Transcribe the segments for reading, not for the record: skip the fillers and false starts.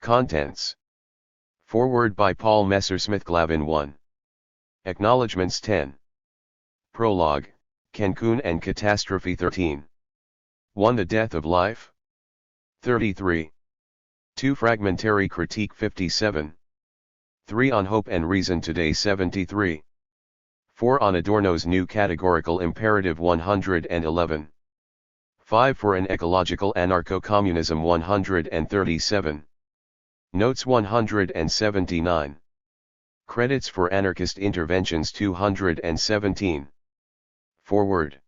Contents. Foreword by Paul Messersmith Glavin 1. Acknowledgements 10. Prologue, Cancun and Catastrophe 13. 1. The Death of Life. 33. 2. Fragmentary Critique 57. 3. On Hope and Reason Today 73. 4. On Adorno's New Categorical Imperative 111. 5. For an Ecological Anarcho-Communism 137. Notes 179. Credits for Anarchist Interventions 217. Foreword.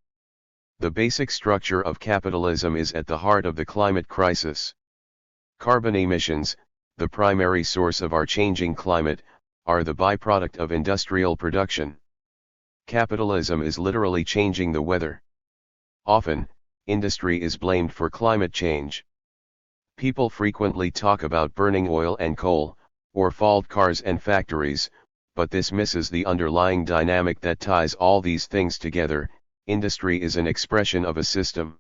The basic structure of capitalism is at the heart of the climate crisis. Carbon emissions, the primary source of our changing climate, are the byproduct of industrial production. Capitalism is literally changing the weather. Often, industry is blamed for climate change. People frequently talk about burning oil and coal, or fault cars and factories, but this misses the underlying dynamic that ties all these things together. Industry is an expression of a system.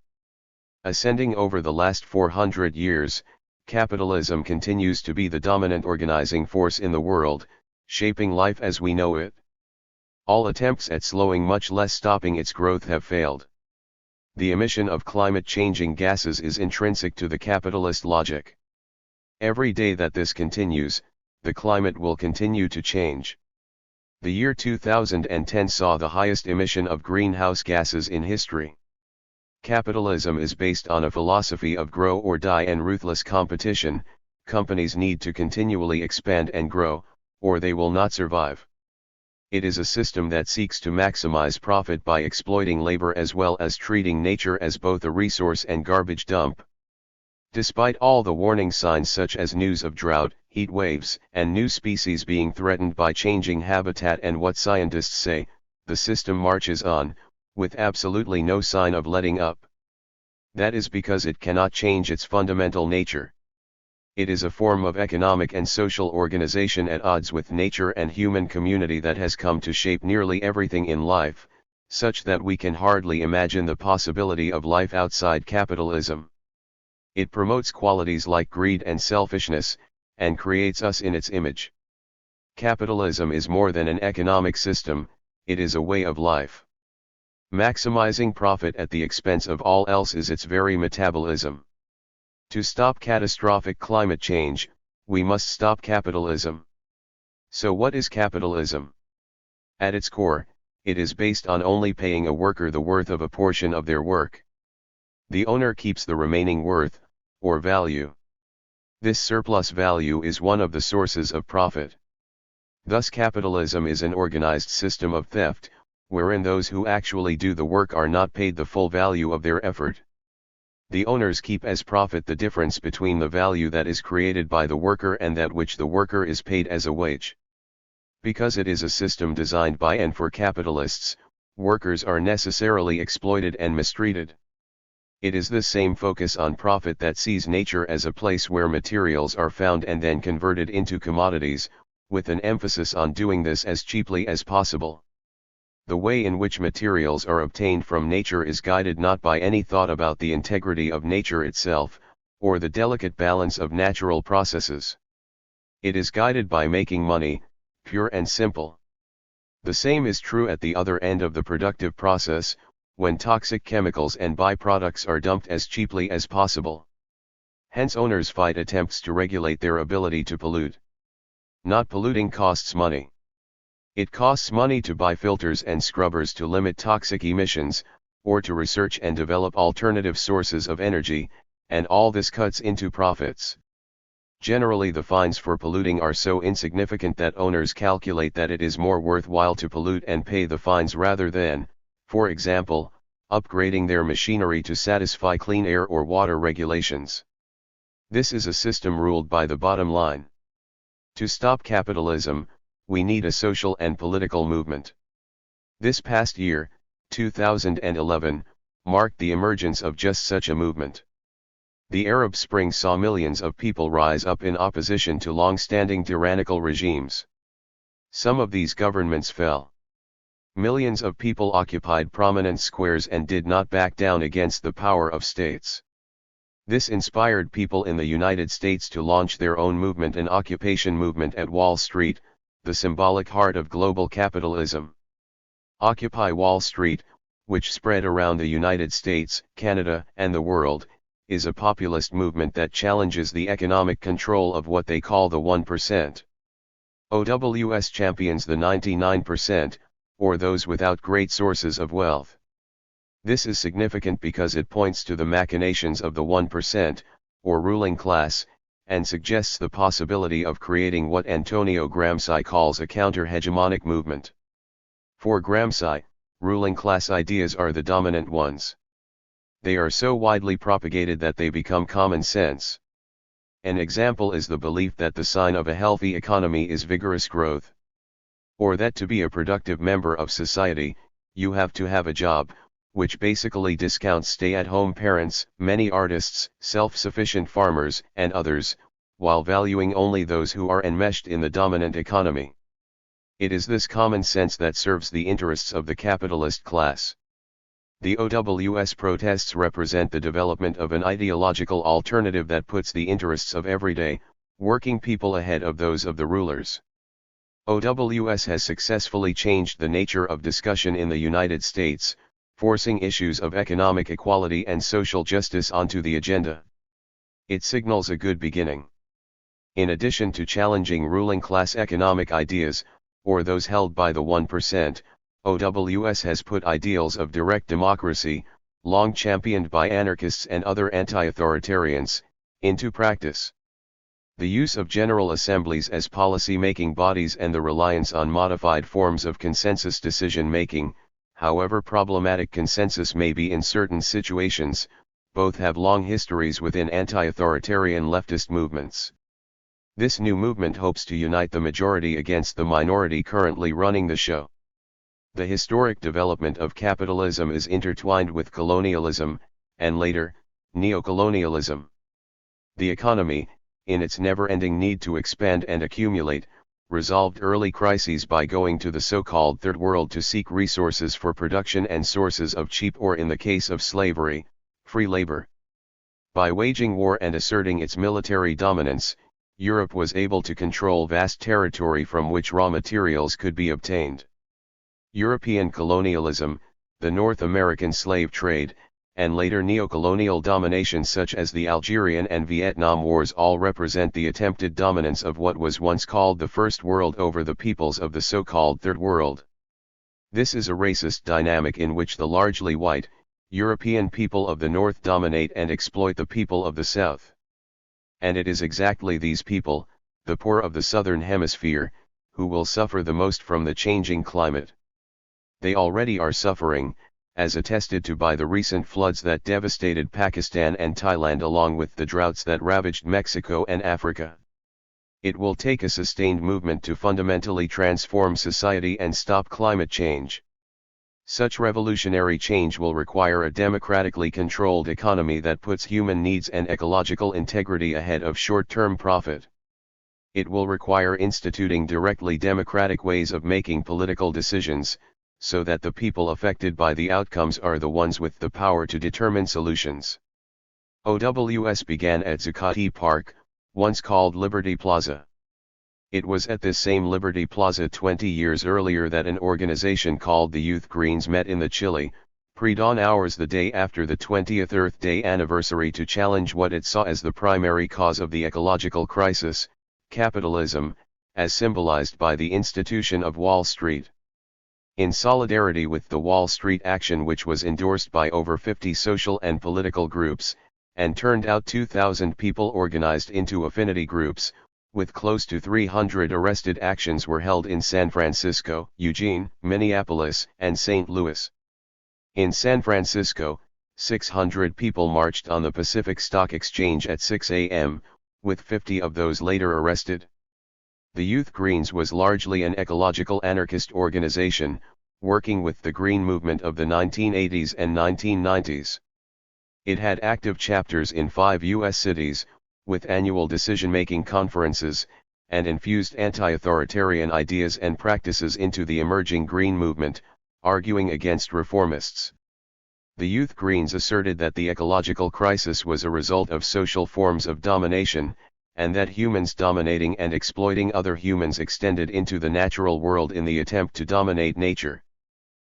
Ascending over the last 400 years, capitalism continues to be the dominant organizing force in the world, shaping life as we know it. All attempts at slowing, much less stopping its growth, have failed. The emission of climate-changing gases is intrinsic to the capitalist logic. Every day that this continues, the climate will continue to change. The year 2010 saw the highest emission of greenhouse gases in history. Capitalism is based on a philosophy of grow or die and ruthless competition. Companies need to continually expand and grow, or they will not survive. It is a system that seeks to maximize profit by exploiting labor as well as treating nature as both a resource and garbage dump. Despite all the warning signs such as news of drought, heat waves, and new species being threatened by changing habitat and what scientists say, the system marches on, with absolutely no sign of letting up. That is because it cannot change its fundamental nature. It is a form of economic and social organization at odds with nature and human community that has come to shape nearly everything in life, such that we can hardly imagine the possibility of life outside capitalism. It promotes qualities like greed and selfishness, and creates us in its image. Capitalism is more than an economic system, it is a way of life. Maximizing profit at the expense of all else is its very metabolism. To stop catastrophic climate change, we must stop capitalism. So what is capitalism? At its core, it is based on only paying a worker the worth of a portion of their work. The owner keeps the remaining worth, or value. This surplus value is one of the sources of profit. Thus capitalism is an organized system of theft, wherein those who actually do the work are not paid the full value of their effort. The owners keep as profit the difference between the value that is created by the worker and that which the worker is paid as a wage. Because it is a system designed by and for capitalists, workers are necessarily exploited and mistreated. It is this same focus on profit that sees nature as a place where materials are found and then converted into commodities, with an emphasis on doing this as cheaply as possible. The way in which materials are obtained from nature is guided not by any thought about the integrity of nature itself, or the delicate balance of natural processes. It is guided by making money, pure and simple. The same is true at the other end of the productive process, when toxic chemicals and byproducts are dumped as cheaply as possible. Hence owners fight attempts to regulate their ability to pollute. Not polluting costs money. It costs money to buy filters and scrubbers to limit toxic emissions, or to research and develop alternative sources of energy, and all this cuts into profits. Generally the fines for polluting are so insignificant that owners calculate that it is more worthwhile to pollute and pay the fines rather than, for example, upgrading their machinery to satisfy clean air or water regulations. This is a system ruled by the bottom line. To stop capitalism, we need a social and political movement. This past year, 2011, marked the emergence of just such a movement. The Arab Spring saw millions of people rise up in opposition to long-standing tyrannical regimes. Some of these governments fell. Millions of people occupied prominent squares and did not back down against the power of states. This inspired people in the United States to launch their own movement, an occupation movement at Wall Street, the symbolic heart of global capitalism. Occupy Wall Street, which spread around the United States, Canada, and the world, is a populist movement that challenges the economic control of what they call the 1%. OWS champions the 99%, or those without great sources of wealth. This is significant because it points to the machinations of the 1%, or ruling class, and suggests the possibility of creating what Antonio Gramsci calls a counter-hegemonic movement. For Gramsci, ruling class ideas are the dominant ones. They are so widely propagated that they become common sense. An example is the belief that the sign of a healthy economy is vigorous growth. Or that to be a productive member of society, you have to have a job, which basically discounts stay-at-home parents, many artists, self-sufficient farmers, and others, while valuing only those who are enmeshed in the dominant economy. It is this common sense that serves the interests of the capitalist class. The OWS protests represent the development of an ideological alternative that puts the interests of everyday, working people ahead of those of the rulers. OWS has successfully changed the nature of discussion in the United States, forcing issues of economic equality and social justice onto the agenda. It signals a good beginning. In addition to challenging ruling class economic ideas, or those held by the 1%, OWS has put ideals of direct democracy, long championed by anarchists and other anti-authoritarians, into practice. The use of general assemblies as policy-making bodies and the reliance on modified forms of consensus decision-making, however problematic consensus may be in certain situations, both have long histories within anti-authoritarian leftist movements. This new movement hopes to unite the majority against the minority currently running the show. The historic development of capitalism is intertwined with colonialism, and later, neocolonialism. The economy, in its never-ending need to expand and accumulate, resolved early crises by going to the so-called Third World to seek resources for production and sources of cheap, or in the case of slavery, free labor. By waging war and asserting its military dominance, Europe was able to control vast territory from which raw materials could be obtained. European colonialism, the North American slave trade, and later neocolonial dominations such as the Algerian and Vietnam Wars all represent the attempted dominance of what was once called the First World over the peoples of the so-called Third World. This is a racist dynamic in which the largely white, European people of the North dominate and exploit the people of the South. And it is exactly these people, the poor of the Southern Hemisphere, who will suffer the most from the changing climate. They already are suffering, as attested to by the recent floods that devastated Pakistan and Thailand along with the droughts that ravaged Mexico and Africa. It will take a sustained movement to fundamentally transform society and stop climate change. Such revolutionary change will require a democratically controlled economy that puts human needs and ecological integrity ahead of short-term profit. It will require instituting directly democratic ways of making political decisions, so that the people affected by the outcomes are the ones with the power to determine solutions. OWS began at Zuccotti Park, once called Liberty Plaza. It was at this same Liberty Plaza 20 years earlier that an organization called the Youth Greens met in the chilly, pre-dawn hours the day after the 20th Earth Day anniversary to challenge what it saw as the primary cause of the ecological crisis, capitalism, as symbolized by the institution of Wall Street. In solidarity with the Wall Street action, which was endorsed by over 50 social and political groups, and turned out 2,000 people organized into affinity groups, with close to 300 arrested, actions were held in San Francisco, Eugene, Minneapolis, and St. Louis. In San Francisco, 600 people marched on the Pacific Stock Exchange at 6 a.m., with 50 of those later arrested. The Youth Greens was largely an ecological anarchist organization, working with the Green movement of the 1980s and 1990s. It had active chapters in 5 U.S. cities, with annual decision-making conferences, and infused anti-authoritarian ideas and practices into the emerging Green movement, arguing against reformists. The Youth Greens asserted that the ecological crisis was a result of social forms of domination, and that humans dominating and exploiting other humans extended into the natural world in the attempt to dominate nature.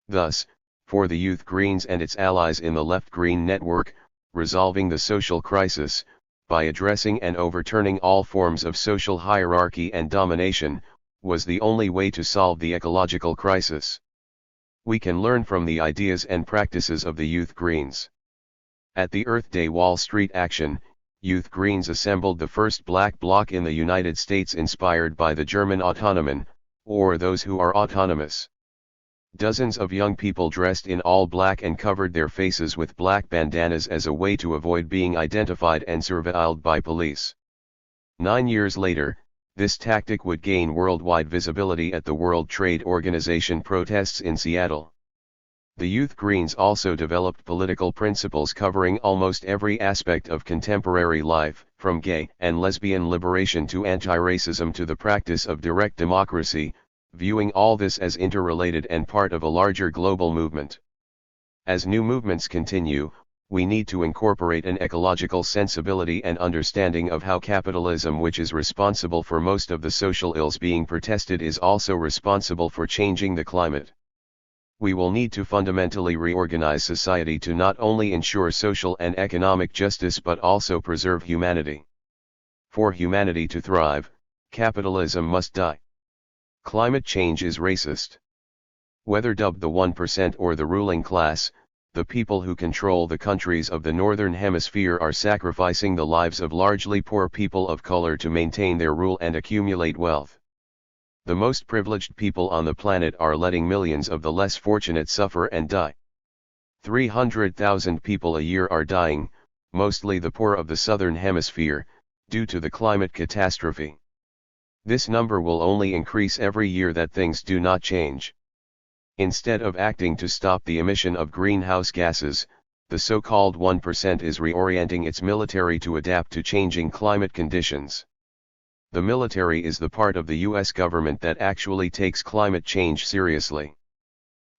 Thus, for the Youth Greens and its allies in the Left Green network, resolving the social crisis, by addressing and overturning all forms of social hierarchy and domination, was the only way to solve the ecological crisis. We can learn from the ideas and practices of the Youth Greens. At the Earth Day Wall Street action, Youth Greens assembled the first black bloc in the United States inspired by the German Autonomen, or those who are autonomous. Dozens of young people dressed in all black and covered their faces with black bandanas as a way to avoid being identified and surveilled by police. 9 years later, this tactic would gain worldwide visibility at the World Trade Organization protests in Seattle. The Youth Greens also developed political principles covering almost every aspect of contemporary life, from gay and lesbian liberation to anti-racism to the practice of direct democracy, viewing all this as interrelated and part of a larger global movement. As new movements continue, we need to incorporate an ecological sensibility and understanding of how capitalism, which is responsible for most of the social ills being protested, is also responsible for changing the climate. We will need to fundamentally reorganize society to not only ensure social and economic justice but also preserve humanity. For humanity to thrive, capitalism must die. Climate change is racist. Whether dubbed the 1% or the ruling class, the people who control the countries of the Northern Hemisphere are sacrificing the lives of largely poor people of color to maintain their rule and accumulate wealth. The most privileged people on the planet are letting millions of the less fortunate suffer and die. 300,000 people a year are dying, mostly the poor of the Southern Hemisphere, due to the climate catastrophe. This number will only increase every year that things do not change. Instead of acting to stop the emission of greenhouse gases, the so-called 1% is reorienting its military to adapt to changing climate conditions. The military is the part of the U.S. government that actually takes climate change seriously.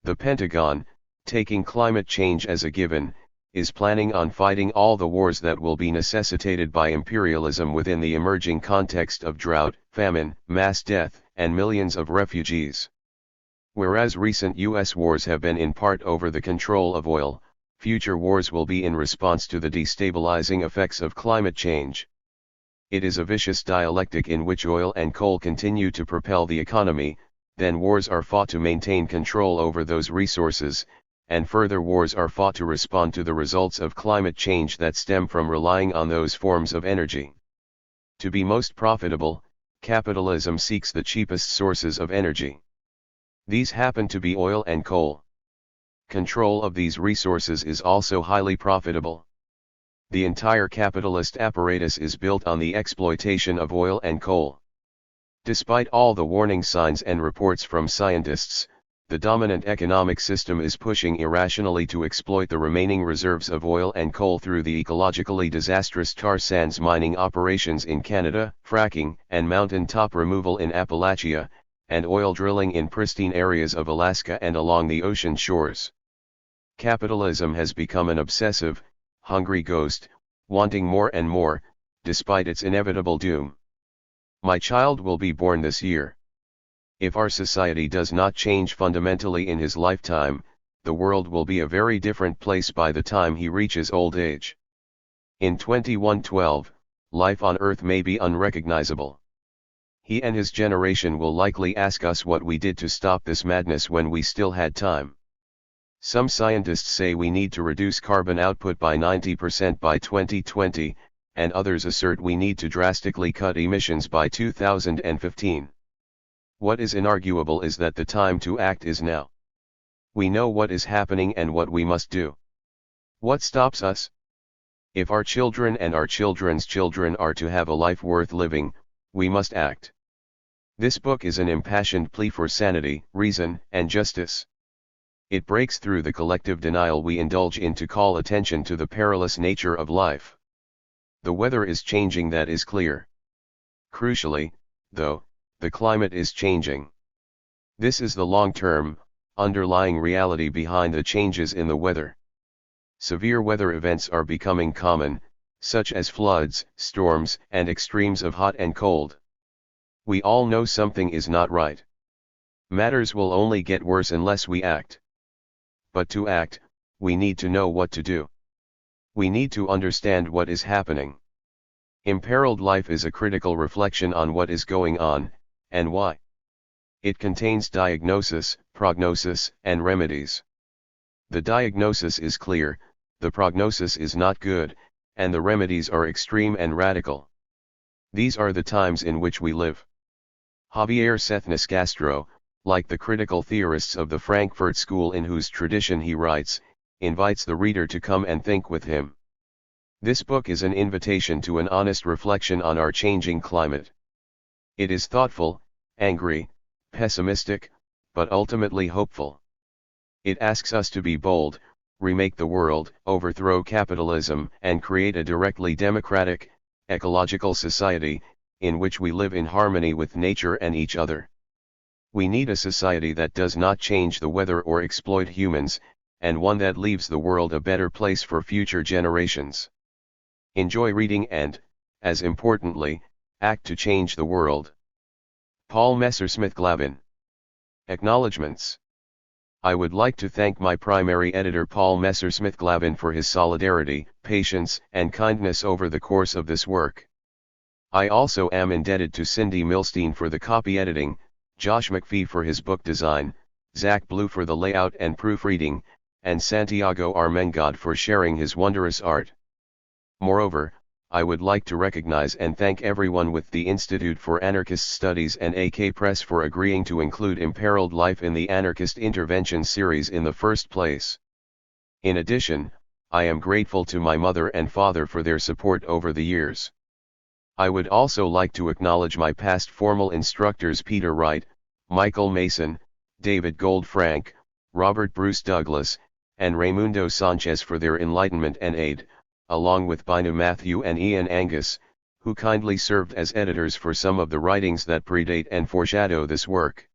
The Pentagon, taking climate change as a given, is planning on fighting all the wars that will be necessitated by imperialism within the emerging context of drought, famine, mass death, and millions of refugees. Whereas recent U.S. wars have been in part over the control of oil, future wars will be in response to the destabilizing effects of climate change. It is a vicious dialectic in which oil and coal continue to propel the economy, then wars are fought to maintain control over those resources, and further wars are fought to respond to the results of climate change that stem from relying on those forms of energy. To be most profitable, capitalism seeks the cheapest sources of energy. These happen to be oil and coal. Control of these resources is also highly profitable. The entire capitalist apparatus is built on the exploitation of oil and coal. Despite all the warning signs and reports from scientists, the dominant economic system is pushing irrationally to exploit the remaining reserves of oil and coal through the ecologically disastrous tar sands mining operations in Canada, fracking and mountain top removal in Appalachia, and oil drilling in pristine areas of Alaska and along the ocean shores. Capitalism has become an obsessive, hungry ghost, wanting more and more, despite its inevitable doom. My child will be born this year. If our society does not change fundamentally in his lifetime, the world will be a very different place by the time he reaches old age. In 2112, life on Earth may be unrecognizable. He and his generation will likely ask us what we did to stop this madness when we still had time. Some scientists say we need to reduce carbon output by 90% by 2020, and others assert we need to drastically cut emissions by 2015. What is inarguable is that the time to act is now. We know what is happening and what we must do. What stops us? If our children and our children's children are to have a life worth living, we must act. This book is an impassioned plea for sanity, reason, and justice. It breaks through the collective denial we indulge in to call attention to the perilous nature of life. The weather is changing, that is clear. Crucially, though, the climate is changing. This is the long-term, underlying reality behind the changes in the weather. Severe weather events are becoming common, such as floods, storms, and extremes of hot and cold. We all know something is not right. Matters will only get worse unless we act. But to act, we need to know what to do. We need to understand what is happening. Imperiled Life is a critical reflection on what is going on, and why. It contains diagnosis, prognosis, and remedies. The diagnosis is clear, the prognosis is not good, and the remedies are extreme and radical. These are the times in which we live. Javier Cethnis Castro, like the critical theorists of the Frankfurt School in whose tradition he writes, invites the reader to come and think with him. This book is an invitation to an honest reflection on our changing climate. It is thoughtful, angry, pessimistic, but ultimately hopeful. It asks us to be bold, remake the world, overthrow capitalism, and create a directly democratic, ecological society, in which we live in harmony with nature and each other. We need a society that does not change the weather or exploit humans, and one that leaves the world a better place for future generations. Enjoy reading and, as importantly, act to change the world. Paul Messersmith-Glavin. Acknowledgements. I would like to thank my primary editor Paul Messersmith-Glavin for his solidarity, patience, and kindness over the course of this work. I also am indebted to Cindy Milstein for the copy editing, Josh McPhee for his book design, Zach Blue for the layout and proofreading, and Santiago Armengod for sharing his wondrous art. Moreover, I would like to recognize and thank everyone with the Institute for Anarchist Studies and AK Press for agreeing to include Imperiled Life in the Anarchist Intervention series in the first place. In addition, I am grateful to my mother and father for their support over the years. I would also like to acknowledge my past formal instructors Peter Wright, Michael Mason, David Goldfrank, Robert Bruce Douglas, and Raimundo Sanchez for their enlightenment and aid, along with Binu Matthew and Ian Angus, who kindly served as editors for some of the writings that predate and foreshadow this work.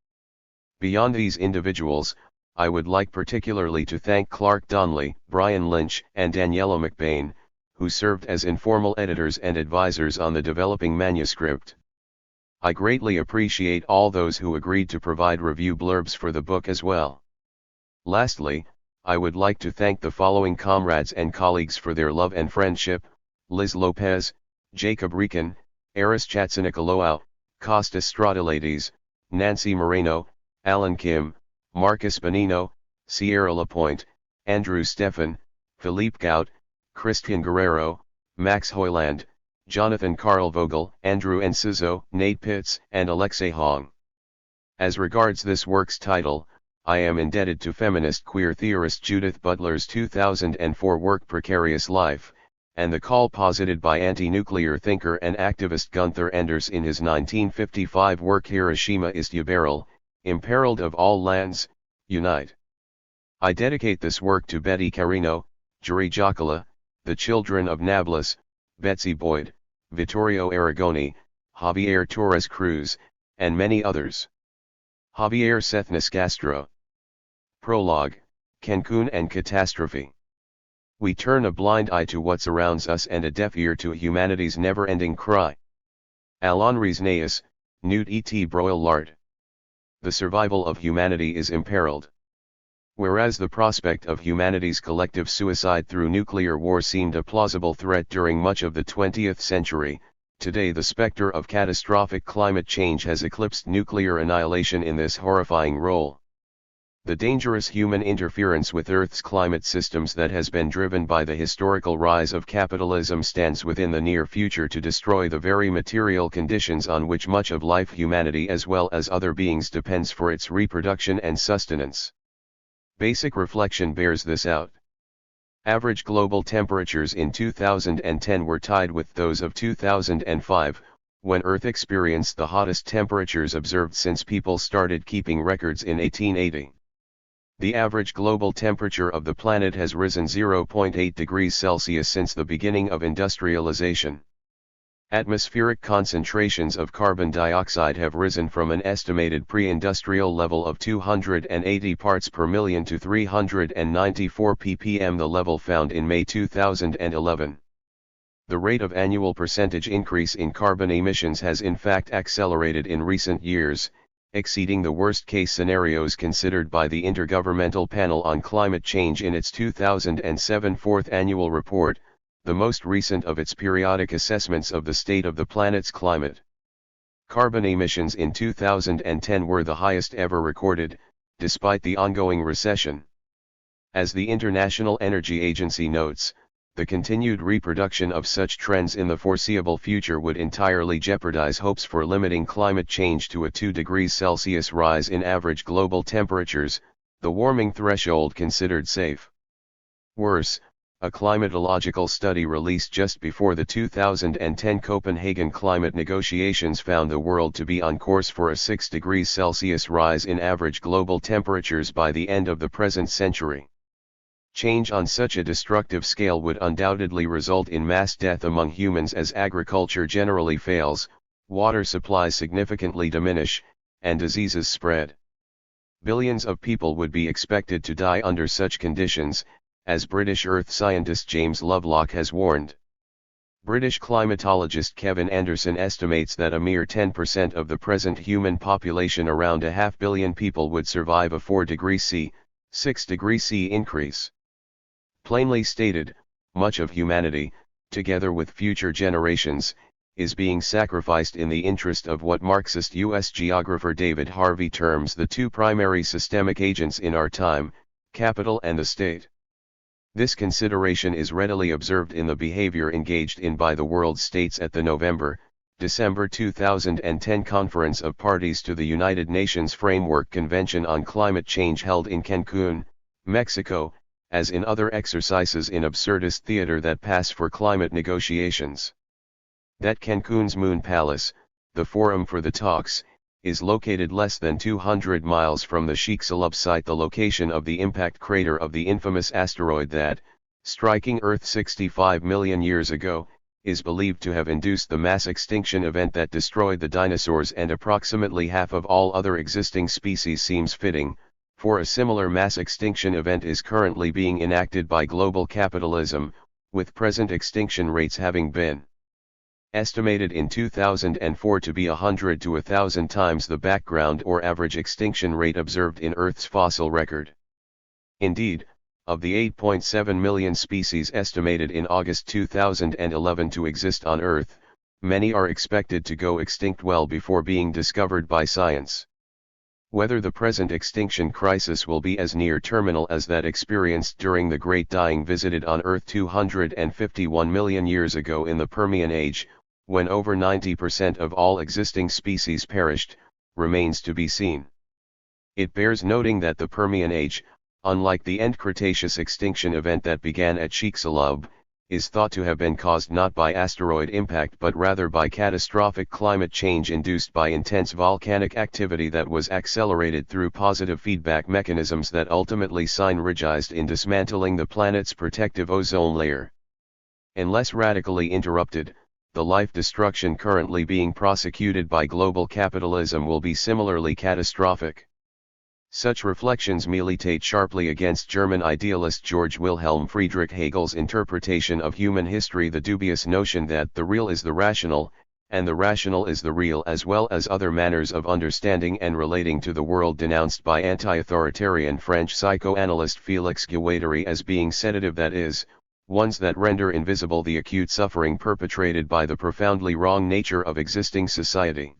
Beyond these individuals, I would like particularly to thank Clark Donnelly, Brian Lynch, and Daniela McBain, who served as informal editors and advisors on the developing manuscript. I greatly appreciate all those who agreed to provide review blurbs for the book as well. Lastly, I would like to thank the following comrades and colleagues for their love and friendship: Liz Lopez, Jacob Rican, Eris Chatzinikoloau, Costas Stradilades, Nancy Moreno, Alan Kim, Marcus Benino, Sierra Lapointe, Andrew Stephan, Philippe Gout, Christian Guerrero, Max Hoyland, Jonathan Carl Vogel, Andrew Enciso, Nate Pitts, and Alexei Hong. As regards this work's title, I am indebted to feminist queer theorist Judith Butler's 2004 work Precarious Life, and the call posited by anti-nuclear thinker and activist Gunther Enders in his 1955 work Hiroshima ist Überall, Imperiled of All Lands, Unite. I dedicate this work to Betty Carino, Juri Jocala, the children of Nablus, Betsy Boyd, Vittorio Aragoni, Javier Torres Cruz, and many others. Javier Cethnis Castro. Prologue, Cancun and Catastrophe. We turn a blind eye to what surrounds us and a deaf ear to humanity's never-ending cry. Alain Resnaeus, Newt et Broil-Lard. The survival of humanity is imperiled. Whereas the prospect of humanity's collective suicide through nuclear war seemed a plausible threat during much of the 20th century, today the specter of catastrophic climate change has eclipsed nuclear annihilation in this horrifying role. The dangerous human interference with Earth's climate systems that has been driven by the historical rise of capitalism stands within the near future to destroy the very material conditions on which much of life, humanity as well as other beings, depends for its reproduction and sustenance. Basic reflection bears this out. Average global temperatures in 2010 were tied with those of 2005, when Earth experienced the hottest temperatures observed since people started keeping records in 1880. The average global temperature of the planet has risen 0.8 degrees Celsius since the beginning of industrialization. Atmospheric concentrations of carbon dioxide have risen from an estimated pre-industrial level of 280 parts per million to 394 ppm, the level found in May 2011. The rate of annual percentage increase in carbon emissions has in fact accelerated in recent years, exceeding the worst-case scenarios considered by the Intergovernmental Panel on Climate Change in its 2007 fourth annual report, the most recent of its periodic assessments of the state of the planet's climate. Carbon emissions in 2010 were the highest ever recorded, despite the ongoing recession. As the International Energy Agency notes, the continued reproduction of such trends in the foreseeable future would entirely jeopardize hopes for limiting climate change to a 2 degrees Celsius rise in average global temperatures, the warming threshold considered safe. Worse, a climatological study released just before the 2010 Copenhagen climate negotiations found the world to be on course for a 6 degrees Celsius rise in average global temperatures by the end of the present century. Change on such a destructive scale would undoubtedly result in mass death among humans as agriculture generally fails, water supplies significantly diminish, and diseases spread. Billions of people would be expected to die under such conditions, as British earth scientist James Lovelock has warned. British climatologist Kevin Anderson estimates that a mere 10% of the present human population, around 500 million people, would survive a 4 degrees C, 6 degrees C increase. Plainly stated, much of humanity, together with future generations, is being sacrificed in the interest of what Marxist U.S. geographer David Harvey terms the two primary systemic agents in our time, capital and the state. This consideration is readily observed in the behavior engaged in by the world states at the November-December 2010 Conference of Parties to the United Nations Framework Convention on Climate Change held in Cancun, Mexico, as in other exercises in absurdist theater that pass for climate negotiations. That Cancun's Moon Palace, the forum for the talks, is located less than 200 miles from the Chicxulub site, the location of the impact crater of the infamous asteroid that, striking Earth 65 million years ago, is believed to have induced the mass extinction event that destroyed the dinosaurs and approximately half of all other existing species, seems fitting, for a similar mass extinction event is currently being enacted by global capitalism, with present extinction rates having been estimated in 2004 to be 100 to 1,000 times the background or average extinction rate observed in Earth's fossil record. Indeed, of the 8.7 million species estimated in August 2011 to exist on Earth, many are expected to go extinct well before being discovered by science. Whether the present extinction crisis will be as near terminal as that experienced during the Great Dying visited on Earth 251 million years ago in the Permian Age, when over 90% of all existing species perished, remains to be seen. It bears noting that the Permian Age, unlike the end Cretaceous extinction event that began at Chicxulub, is thought to have been caused not by asteroid impact but rather by catastrophic climate change induced by intense volcanic activity that was accelerated through positive feedback mechanisms that ultimately synergized in dismantling the planet's protective ozone layer. Unless radically interrupted, the life destruction currently being prosecuted by global capitalism will be similarly catastrophic. Such reflections militate sharply against German idealist Georg Wilhelm Friedrich Hegel's interpretation of human history, the dubious notion that the real is the rational, and the rational is the real, as well as other manners of understanding and relating to the world denounced by anti-authoritarian French psychoanalyst Félix Guattari as being sedative, that is, ones that render invisible the acute suffering perpetrated by the profoundly wrong nature of existing society.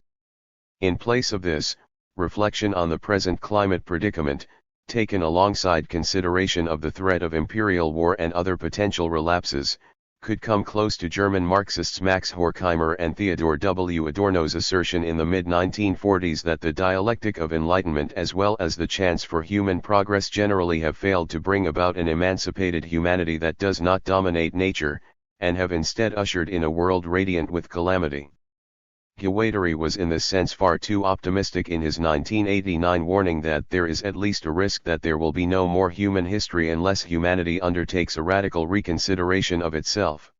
In place of this, reflection on the present climate predicament, taken alongside consideration of the threat of imperial war and other potential relapses, could come close to German Marxists Max Horkheimer and Theodor W. Adorno's assertion in the mid-1940s that the dialectic of enlightenment as well as the chance for human progress generally have failed to bring about an emancipated humanity that does not dominate nature, and have instead ushered in a world radiant with calamity. Guattari was in this sense far too optimistic in his 1989 warning that there is at least a risk that there will be no more human history unless humanity undertakes a radical reconsideration of itself.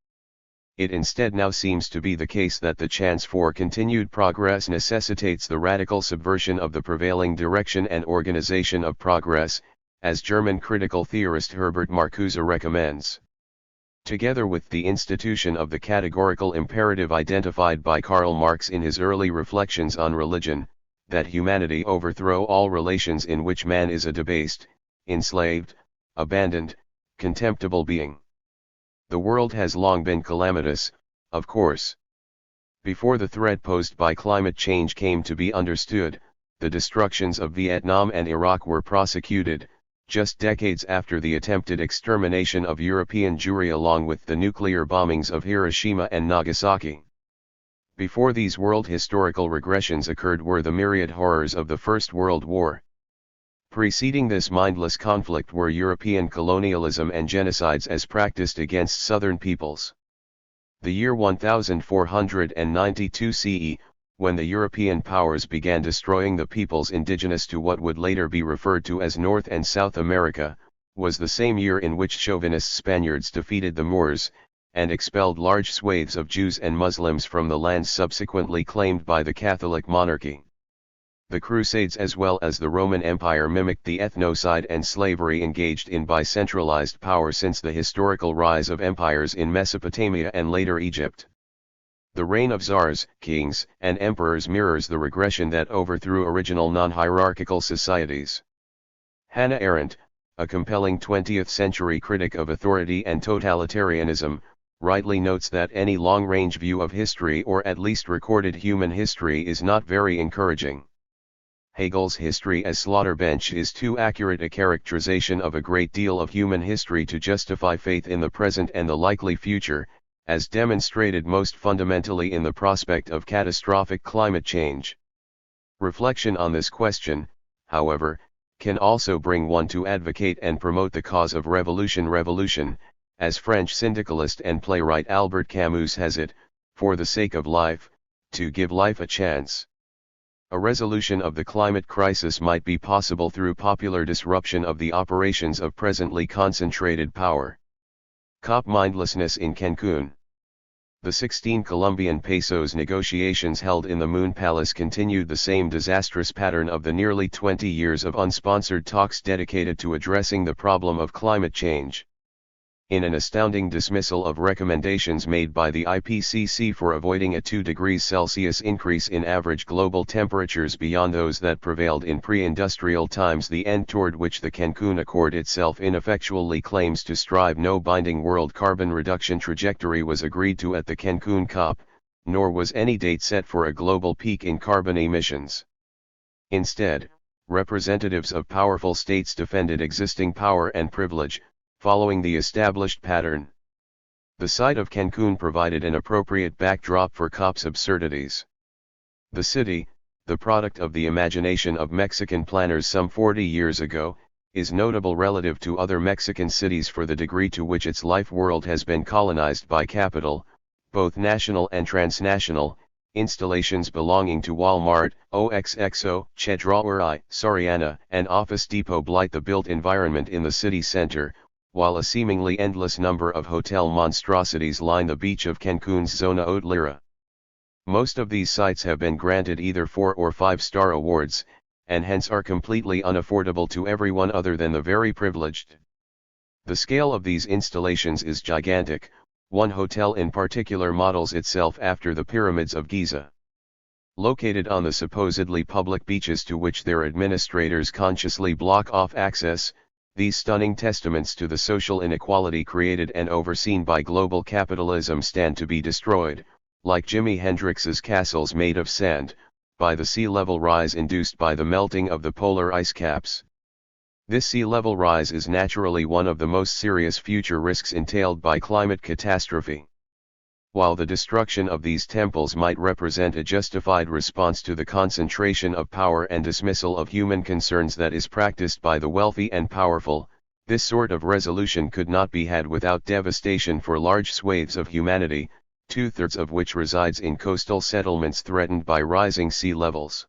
it instead now seems to be the case that the chance for continued progress necessitates the radical subversion of the prevailing direction and organization of progress, as German critical theorist Herbert Marcuse recommends. Together with the institution of the categorical imperative identified by Karl Marx in his early reflections on religion, that humanity overthrow all relations in which man is a debased, enslaved, abandoned, contemptible being. The world has long been calamitous, of course. Before the threat posed by climate change came to be understood, the destructions of Vietnam and Iraq were prosecuted, just decades after the attempted extermination of European Jewry along with the nuclear bombings of Hiroshima and Nagasaki. Before these world historical regressions occurred were the myriad horrors of the First World War. Preceding this mindless conflict were European colonialism and genocides as practiced against southern peoples. The year 1492 CE, when the European powers began destroying the peoples indigenous to what would later be referred to as North and South America, was the same year in which chauvinist Spaniards defeated the Moors, and expelled large swathes of Jews and Muslims from the lands subsequently claimed by the Catholic monarchy. The Crusades as well as the Roman Empire mimicked the ethnocide and slavery engaged in by centralized power since the historical rise of empires in Mesopotamia and later Egypt. The reign of czars, kings, and emperors mirrors the regression that overthrew original non-hierarchical societies. Hannah Arendt, a compelling 20th-century critic of authority and totalitarianism, rightly notes that any long-range view of history or at least recorded human history is not very encouraging. Hegel's history as slaughter bench is too accurate a characterization of a great deal of human history to justify faith in the present and the likely future, as demonstrated most fundamentally in the prospect of catastrophic climate change. Reflection on this question, however, can also bring one to advocate and promote the cause of revolution, as French syndicalist and playwright Albert Camus has it, for the sake of life, to give life a chance. A resolution of the climate crisis might be possible through popular disruption of the operations of presently concentrated power. COP mindlessness in Cancun. The 16 Colombian pesos negotiations held in the Moon Palace continued the same disastrous pattern of the nearly 20 years of unsponsored talks dedicated to addressing the problem of climate change. In an astounding dismissal of recommendations made by the IPCC for avoiding a 2 degrees Celsius increase in average global temperatures beyond those that prevailed in pre-industrial times, the end toward which the Cancun Accord itself ineffectually claims to strive, no binding world carbon reduction trajectory was agreed to at the Cancun COP, nor was any date set for a global peak in carbon emissions. Instead, representatives of powerful states defended existing power and privilege, following the established pattern. The site of Cancun provided an appropriate backdrop for COP's absurdities. The city, the product of the imagination of Mexican planners some 40 years ago, is notable relative to other Mexican cities for the degree to which its life world has been colonized by capital, both national and transnational, installations belonging to Walmart, OXXO, Chedraui, Soriana, and Office Depot blight the built environment in the city center, while a seemingly endless number of hotel monstrosities line the beach of Cancun's Zona Hotelera. Most of these sites have been granted either 4- or 5-star awards, and hence are completely unaffordable to everyone other than the very privileged. The scale of these installations is gigantic. One hotel in particular models itself after the pyramids of Giza. Located on the supposedly public beaches to which their administrators consciously block off access, these stunning testaments to the social inequality created and overseen by global capitalism stand to be destroyed, like Jimi Hendrix's castles made of sand, by the sea level rise induced by the melting of the polar ice caps. This sea level rise is naturally one of the most serious future risks entailed by climate catastrophe. While the destruction of these temples might represent a justified response to the concentration of power and dismissal of human concerns that is practiced by the wealthy and powerful, this sort of resolution could not be had without devastation for large swathes of humanity, 2/3 of which resides in coastal settlements threatened by rising sea levels.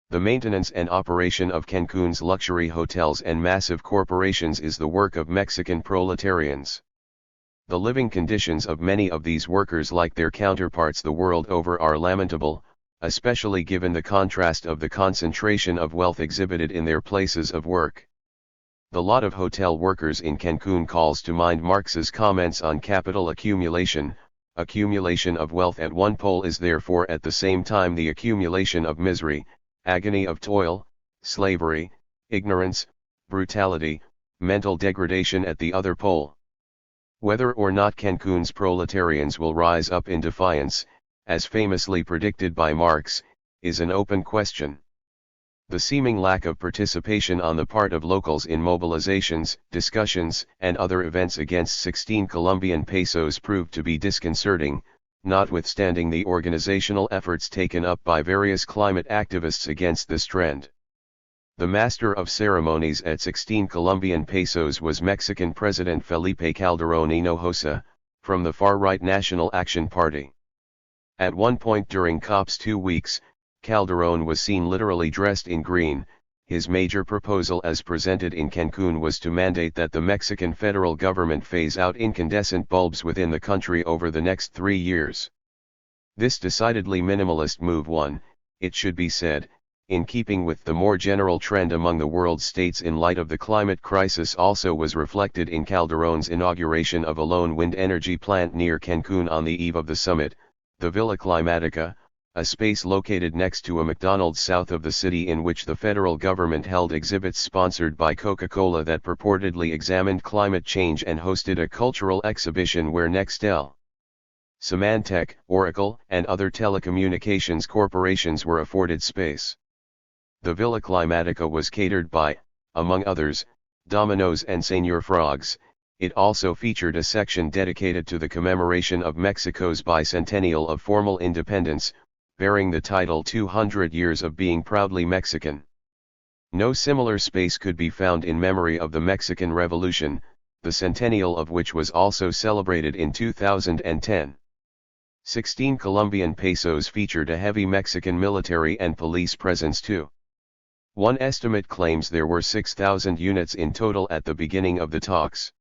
The maintenance and operation of Cancun's luxury hotels and massive corporations is the work of Mexican proletarians. The living conditions of many of these workers, like their counterparts the world over, are lamentable, especially given the contrast of the concentration of wealth exhibited in their places of work. The lot of hotel workers in Cancun calls to mind Marx's comments on capital accumulation. Accumulation of wealth at one pole is therefore at the same time the accumulation of misery, agony of toil, slavery, ignorance, brutality, mental degradation at the other pole. Whether or not Cancun's proletarians will rise up in defiance, as famously predicted by Marx, is an open question. The seeming lack of participation on the part of locals in mobilizations, discussions, and other events against 16 Colombian pesos proved to be disconcerting, notwithstanding the organizational efforts taken up by various climate activists against this trend. The master of ceremonies at 16 Colombian pesos was Mexican President Felipe Calderón Hinojosa, from the far-right National Action Party. At one point during COP's 2 weeks, Calderón was seen literally dressed in green. His major proposal as presented in Cancun was to mandate that the Mexican federal government phase out incandescent bulbs within the country over the next 3 years. This decidedly minimalist move won, it should be said, in keeping with the more general trend among the world states in light of the climate crisis, also was reflected in Calderón's inauguration of a lone wind energy plant near Cancun on the eve of the summit, the Villa Climatica, a space located next to a McDonald's south of the city in which the federal government held exhibits sponsored by Coca-Cola that purportedly examined climate change and hosted a cultural exhibition where Nextel, Symantec, Oracle, and other telecommunications corporations were afforded space. The Villa Climatica was catered by, among others, Domino's and Señor Frogs. It also featured a section dedicated to the commemoration of Mexico's bicentennial of formal independence, bearing the title 200 Years of Being Proudly Mexican. No similar space could be found in memory of the Mexican Revolution, the centennial of which was also celebrated in 2010. 16 Colombian pesos featured a heavy Mexican military and police presence too. One estimate claims there were 6,000 units in total at the beginning of the talks.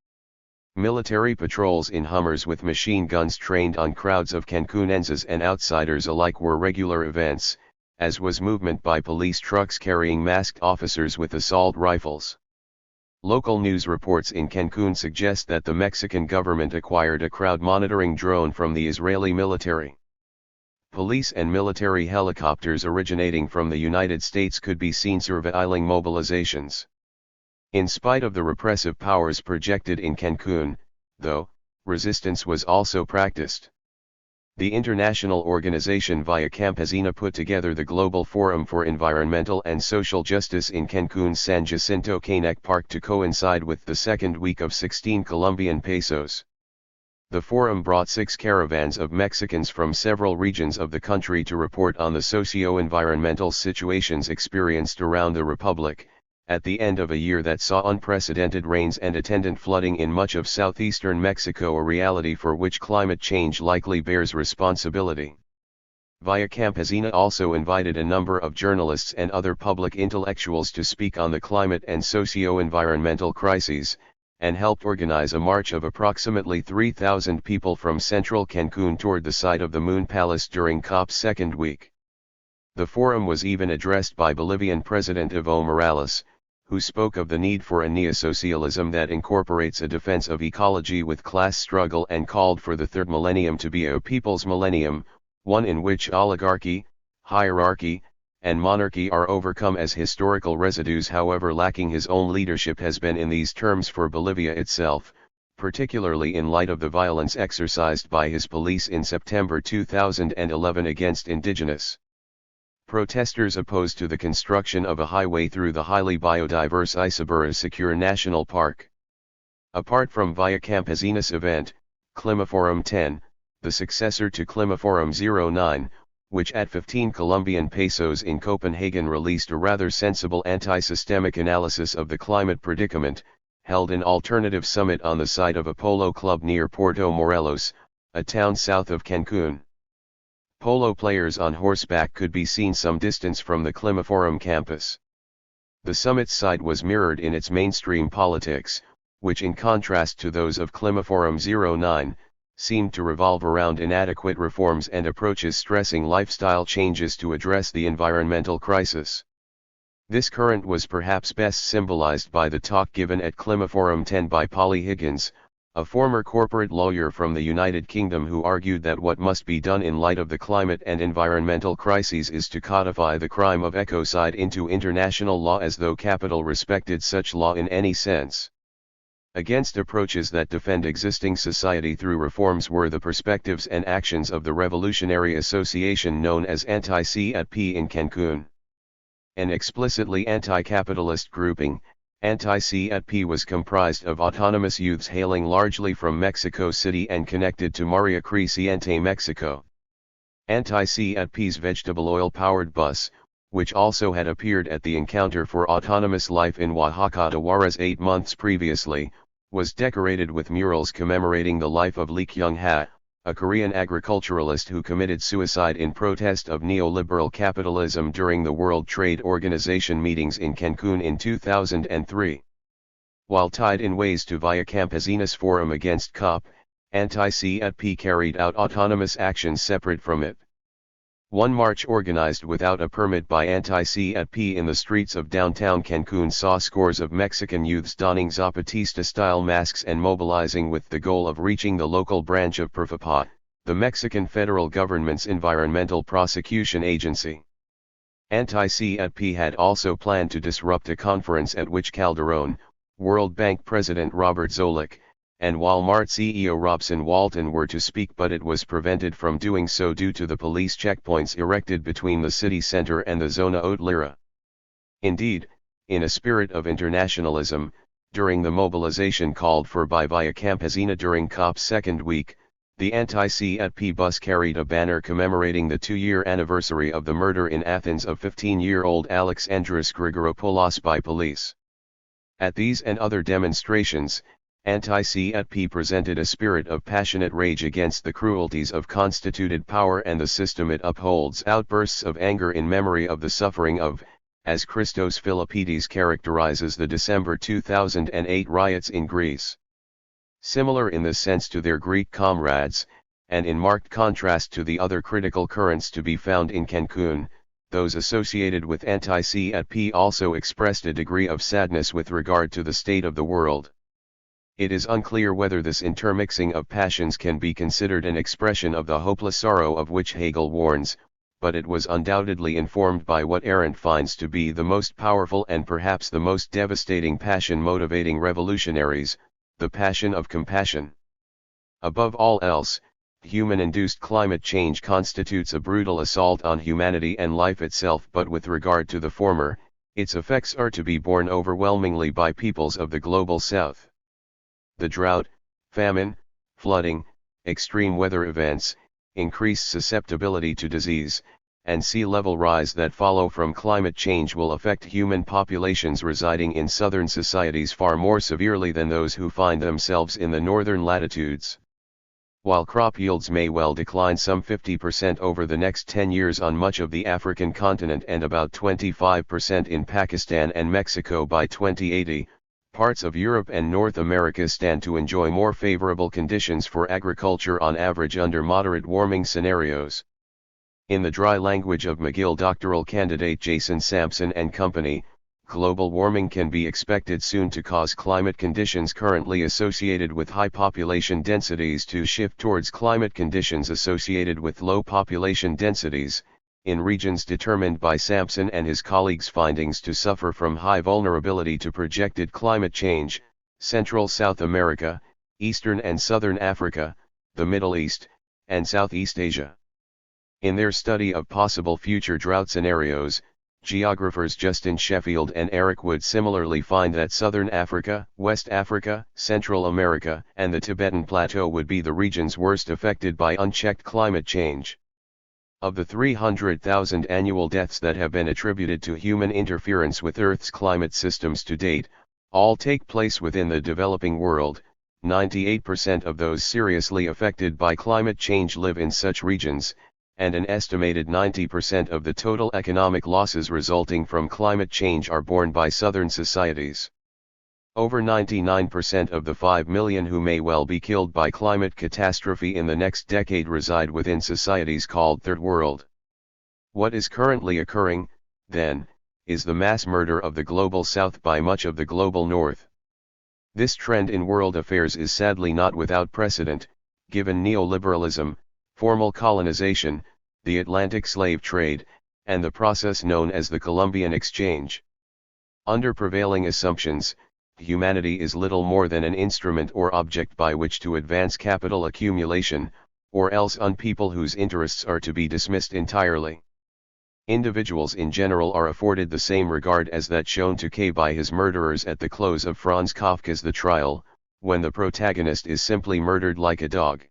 Military patrols in Hummers with machine guns trained on crowds of Cancunenses and outsiders alike were regular events, as was movement by police trucks carrying masked officers with assault rifles. Local news reports in Cancun suggest that the Mexican government acquired a crowd monitoring drone from the Israeli military. Police and military helicopters originating from the United States could be seen surveilling mobilizations. In spite of the repressive powers projected in Cancun, though, resistance was also practiced. The international organization Via Campesina put together the Global Forum for Environmental and Social Justice in Cancun's San Jacinto Canek Park to coincide with the second week of 16 Colombian pesos. The forum brought 6 caravans of Mexicans from several regions of the country to report on the socio-environmental situations experienced around the Republic, at the end of a year that saw unprecedented rains and attendant flooding in much of southeastern Mexico, a reality for which climate change likely bears responsibility. Via Campesina also invited a number of journalists and other public intellectuals to speak on the climate and socio-environmental crises, and helped organize a march of approximately 3,000 people from central Cancun toward the site of the Moon Palace during COP's second week. The forum was even addressed by Bolivian President Evo Morales, who spoke of the need for a neo-socialism that incorporates a defense of ecology with class struggle and called for the third millennium to be a people's millennium, one in which oligarchy, hierarchy, and monarchy are overcome as historical residues. However, lacking his own leadership has been in these terms for Bolivia itself, particularly in light of the violence exercised by his police in September 2011 against indigenous protesters opposed to the construction of a highway through the highly biodiverse Isabura Secure National Park. Apart from Via Campesina's event, Climaforum 10, the successor to Climaforum 09, which at 15 Colombian pesos in Copenhagen released a rather sensible anti-systemic analysis of the climate predicament, held an alternative summit on the site of a polo club near Puerto Morelos, a town south of Cancun. Polo players on horseback could be seen some distance from the Climaforum campus. The summit's site was mirrored in its mainstream politics, which in contrast to those of Climiforum 09, seemed to revolve around inadequate reforms and approaches stressing lifestyle changes to address the environmental crisis. This current was perhaps best symbolized by the talk given at Climiforum 10 by Polly Higgins, a former corporate lawyer from the United Kingdom who argued that what must be done in light of the climate and environmental crises is to codify the crime of ecocide into international law as though capital respected such law in any sense. Against approaches that defend existing society through reforms were the perspectives and actions of the revolutionary association known as Anti-CAP in Cancun. An explicitly anti-capitalist grouping, Anti-CAP was comprised of autonomous youths hailing largely from Mexico City and connected to Maria Creciente, Mexico. Anti-CAP's vegetable oil-powered bus, which also had appeared at the Encounter for Autonomous Life in Oaxaca de Juarez 8 months previously, was decorated with murals commemorating the life of Lee Kyung-ha, a Korean agriculturalist who committed suicide in protest of neoliberal capitalism during the World Trade Organization meetings in Cancun in 2003. While tied in ways to Via Campesinas Forum against COP, Anti-CAP carried out autonomous actions separate from it. One march organized without a permit by Anti-CAP in the streets of downtown Cancun saw scores of Mexican youths donning Zapatista-style masks and mobilizing with the goal of reaching the local branch of PROFEPA, the Mexican federal government's environmental prosecution agency. Anti-CAP had also planned to disrupt a conference at which Calderón, World Bank President Robert Zoellick, and Walmart CEO Robson Walton were to speak, but it was prevented from doing so due to the police checkpoints erected between the city center and the Zona Hotelera. Indeed, in a spirit of internationalism, during the mobilization called for by Via Campesina during COP's second week, the Anti-CAP bus carried a banner commemorating the 2-year anniversary of the murder in Athens of 15-year-old Alexandros Grigoropoulos by police. At these and other demonstrations, Anti-CAP presented a spirit of passionate rage against the cruelties of constituted power and the system it upholds, outbursts of anger in memory of the suffering of, as Christos Philippides characterizes the December 2008 riots in Greece. Similar in this sense to their Greek comrades, and in marked contrast to the other critical currents to be found in Cancun, those associated with Anti-CAP also expressed a degree of sadness with regard to the state of the world. It is unclear whether this intermixing of passions can be considered an expression of the hopeless sorrow of which Hegel warns, but it was undoubtedly informed by what Arendt finds to be the most powerful and perhaps the most devastating passion motivating revolutionaries, the passion of compassion. Above all else, human-induced climate change constitutes a brutal assault on humanity and life itself, but with regard to the former, its effects are to be borne overwhelmingly by peoples of the global south. The drought, famine, flooding, extreme weather events, increased susceptibility to disease, and sea level rise that follow from climate change will affect human populations residing in southern societies far more severely than those who find themselves in the northern latitudes. While crop yields may well decline some 50% over the next 10 years on much of the African continent and about 25% in Pakistan and Mexico by 2080, parts of Europe and North America stand to enjoy more favorable conditions for agriculture on average under moderate warming scenarios. In the dry language of McGill doctoral candidate Jason Sampson and company, global warming can be expected soon to cause climate conditions currently associated with high population densities to shift towards climate conditions associated with low population densities, in regions determined by Sampson and his colleagues' findings to suffer from high vulnerability to projected climate change, Central South America, Eastern and Southern Africa, the Middle East, and Southeast Asia. In their study of possible future drought scenarios, geographers Justin Sheffield and Eric Wood similarly find that Southern Africa, West Africa, Central America, and the Tibetan Plateau would be the regions worst affected by unchecked climate change. Of the 300,000 annual deaths that have been attributed to human interference with Earth's climate systems to date, all take place within the developing world. 98% of those seriously affected by climate change live in such regions, and an estimated 90% of the total economic losses resulting from climate change are borne by southern societies. Over 99% of the 5 million who may well be killed by climate catastrophe in the next decade reside within societies called Third World. What is currently occurring, then, is the mass murder of the global South by much of the global North. This trend in world affairs is sadly not without precedent, given neoliberalism, formal colonization, the Atlantic slave trade, and the process known as the Columbian Exchange. Under prevailing assumptions, humanity is little more than an instrument or object by which to advance capital accumulation, or else unpeople whose interests are to be dismissed entirely. Individuals in general are afforded the same regard as that shown to K by his murderers at the close of Franz Kafka's The Trial, when the protagonist is simply murdered like a dog.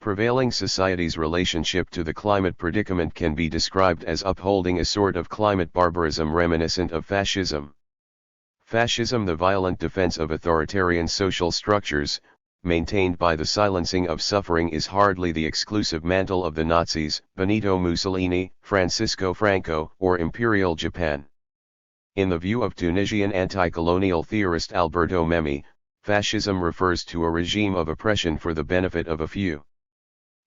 Prevailing society's relationship to the climate predicament can be described as upholding a sort of climate barbarism reminiscent of fascism. Fascism, the violent defense of authoritarian social structures, maintained by the silencing of suffering, is hardly the exclusive mantle of the Nazis, Benito Mussolini, Francisco Franco, or Imperial Japan. In the view of Tunisian anti-colonial theorist Alberto Memmi, fascism refers to a regime of oppression for the benefit of a few.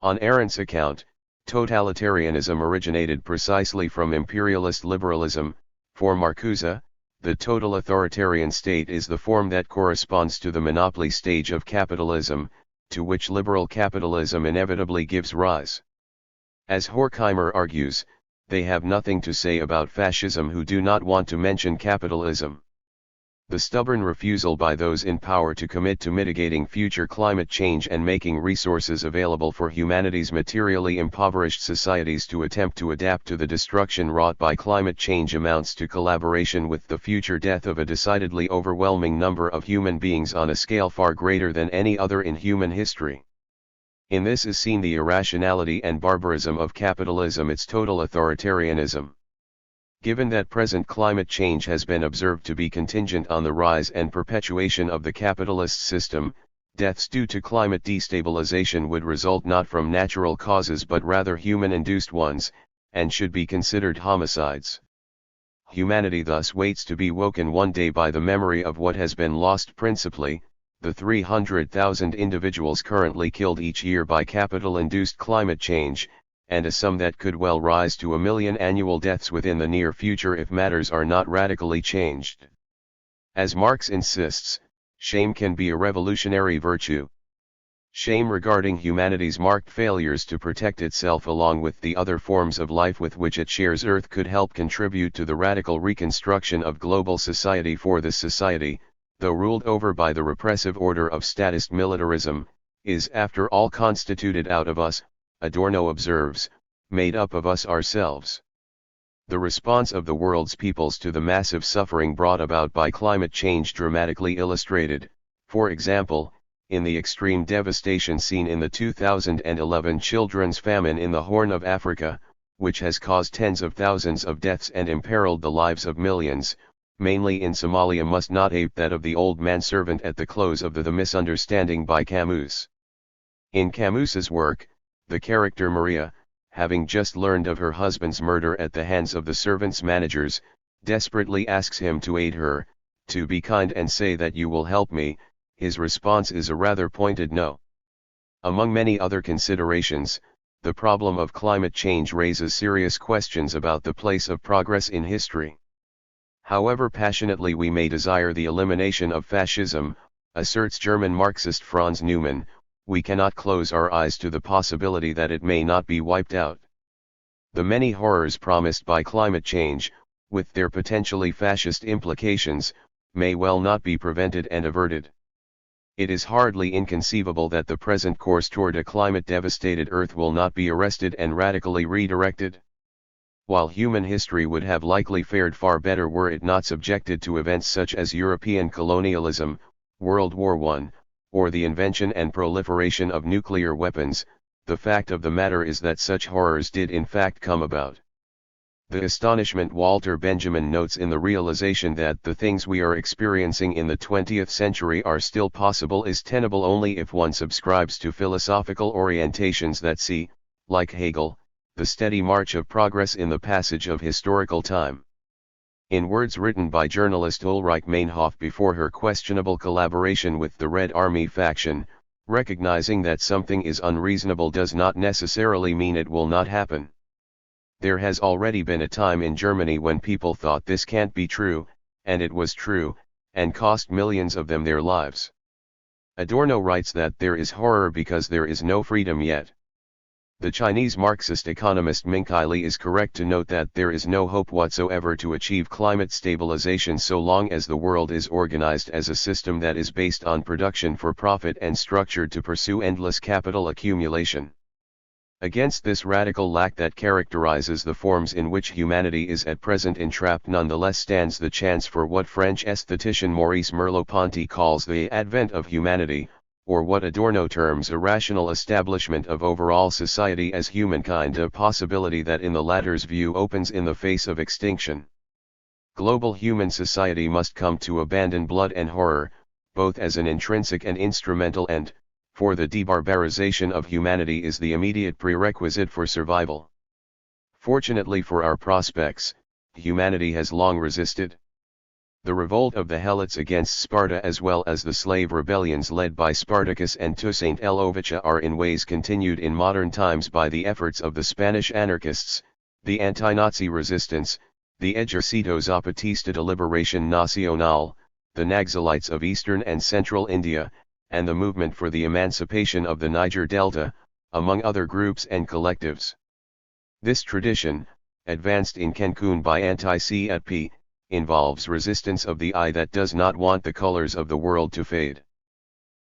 On Arendt's account, totalitarianism originated precisely from imperialist liberalism. For Marcuse, the total authoritarian state is the form that corresponds to the monopoly stage of capitalism, to which liberal capitalism inevitably gives rise. As Horkheimer argues, they have nothing to say about fascism who do not want to mention capitalism. The stubborn refusal by those in power to commit to mitigating future climate change and making resources available for humanity's materially impoverished societies to attempt to adapt to the destruction wrought by climate change amounts to collaboration with the future death of a decidedly overwhelming number of human beings on a scale far greater than any other in human history. In this is seen the irrationality and barbarism of capitalism, its total authoritarianism. Given that present climate change has been observed to be contingent on the rise and perpetuation of the capitalist system, deaths due to climate destabilization would result not from natural causes but rather human-induced ones, and should be considered homicides. Humanity thus waits to be woken one day by the memory of what has been lost, principally, the 300,000 individuals currently killed each year by capital-induced climate change, and a sum that could well rise to 1 million annual deaths within the near future if matters are not radically changed. As Marx insists, shame can be a revolutionary virtue. Shame regarding humanity's marked failures to protect itself along with the other forms of life with which it shares Earth could help contribute to the radical reconstruction of global society, for this society, though ruled over by the repressive order of statist militarism, is after all constituted out of us, Adorno observes, made up of us ourselves. The response of the world's peoples to the massive suffering brought about by climate change dramatically illustrated, for example, in the extreme devastation seen in the 2011 children's famine in the Horn of Africa, which has caused tens of thousands of deaths and imperiled the lives of millions, mainly in Somalia, must not ape that of the old manservant at the close of the Misunderstanding by Camus. In Camus's work, the character Maria, having just learned of her husband's murder at the hands of the servants' managers, desperately asks him to aid her, to be kind and say that you will help me. His response is a rather pointed no. Among many other considerations, the problem of climate change raises serious questions about the place of progress in history. However passionately we may desire the elimination of fascism, asserts German Marxist Franz Neumann, we cannot close our eyes to the possibility that it may not be wiped out. The many horrors promised by climate change, with their potentially fascist implications, may well not be prevented and averted. It is hardly inconceivable that the present course toward a climate-devastated Earth will not be arrested and radically redirected. While human history would have likely fared far better were it not subjected to events such as European colonialism, World War I, or the invention and proliferation of nuclear weapons, the fact of the matter is that such horrors did in fact come about. The astonishment Walter Benjamin notes in the realization that the things we are experiencing in the 20th century are still possible is tenable only if one subscribes to philosophical orientations that see, like Hegel, the steady march of progress in the passage of historical time. In words written by journalist Ulrike Meinhof before her questionable collaboration with the Red Army faction, recognizing that something is unreasonable does not necessarily mean it will not happen. There has already been a time in Germany when people thought this can't be true, and it was true, and cost millions of them their lives. Adorno writes that there is horror because there is no freedom yet. The Chinese Marxist economist Minkai is correct to note that there is no hope whatsoever to achieve climate stabilization so long as the world is organized as a system that is based on production for profit and structured to pursue endless capital accumulation. Against this radical lack that characterizes the forms in which humanity is at present entrapped nonetheless stands the chance for what French aesthetician Maurice Merleau-Ponty calls the advent of humanity, or what Adorno terms a rational establishment of overall society as humankind, a possibility that in the latter's view opens in the face of extinction. Global human society must come to abandon blood and horror, both as an intrinsic and instrumental end, for the debarbarization of humanity is the immediate prerequisite for survival. Fortunately for our prospects, humanity has long resisted. The revolt of the Helots against Sparta as well as the slave rebellions led by Spartacus and Toussaint L'Ouverture are in ways continued in modern times by the efforts of the Spanish anarchists, the anti-Nazi resistance, the Ejército Zapatista de Liberación Nacional, the Naxalites of eastern and central India, and the movement for the emancipation of the Niger Delta, among other groups and collectives. This tradition, advanced in Cancun by anti-CEP, involves resistance of the eye that does not want the colors of the world to fade.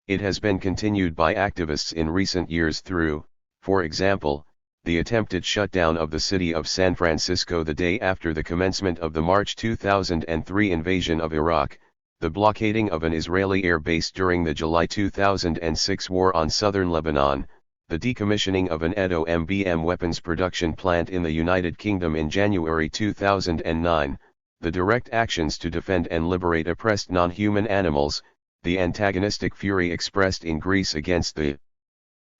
It has been continued by activists in recent years through, for example, the attempted shutdown of the city of San Francisco the day after the commencement of the March 2003 invasion of Iraq, the blockading of an Israeli air base during the July 2006 war on southern Lebanon, the decommissioning of an Edo MBM weapons production plant in the United Kingdom in January 2009, the direct actions to defend and liberate oppressed non-human animals, the antagonistic fury expressed in Greece against the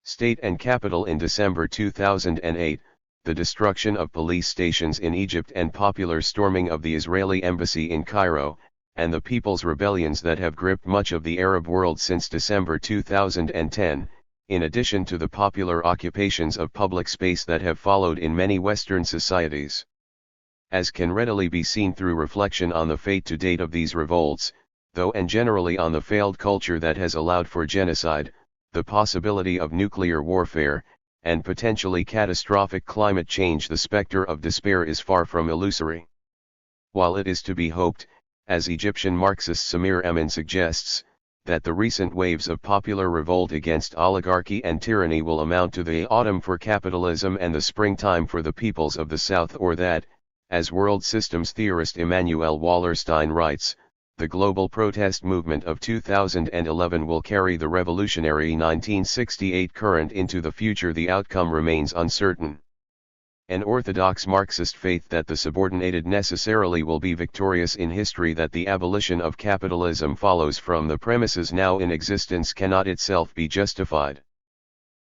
state and capital in December 2008, the destruction of police stations in Egypt and popular storming of the Israeli embassy in Cairo, and the people's rebellions that have gripped much of the Arab world since December 2010, in addition to the popular occupations of public space that have followed in many Western societies. As can readily be seen through reflection on the fate to date of these revolts, though and generally on the failed culture that has allowed for genocide, the possibility of nuclear warfare, and potentially catastrophic climate change, the specter of despair is far from illusory. While it is to be hoped, as Egyptian Marxist Samir Emin suggests, that the recent waves of popular revolt against oligarchy and tyranny will amount to the autumn for capitalism and the springtime for the peoples of the South, or that, as world systems theorist Immanuel Wallerstein writes, the global protest movement of 2011 will carry the revolutionary 1968 current into the future. The outcome remains uncertain. An orthodox Marxist faith that the subordinated necessarily will be victorious in history, that the abolition of capitalism follows from the premises now in existence, cannot itself be justified.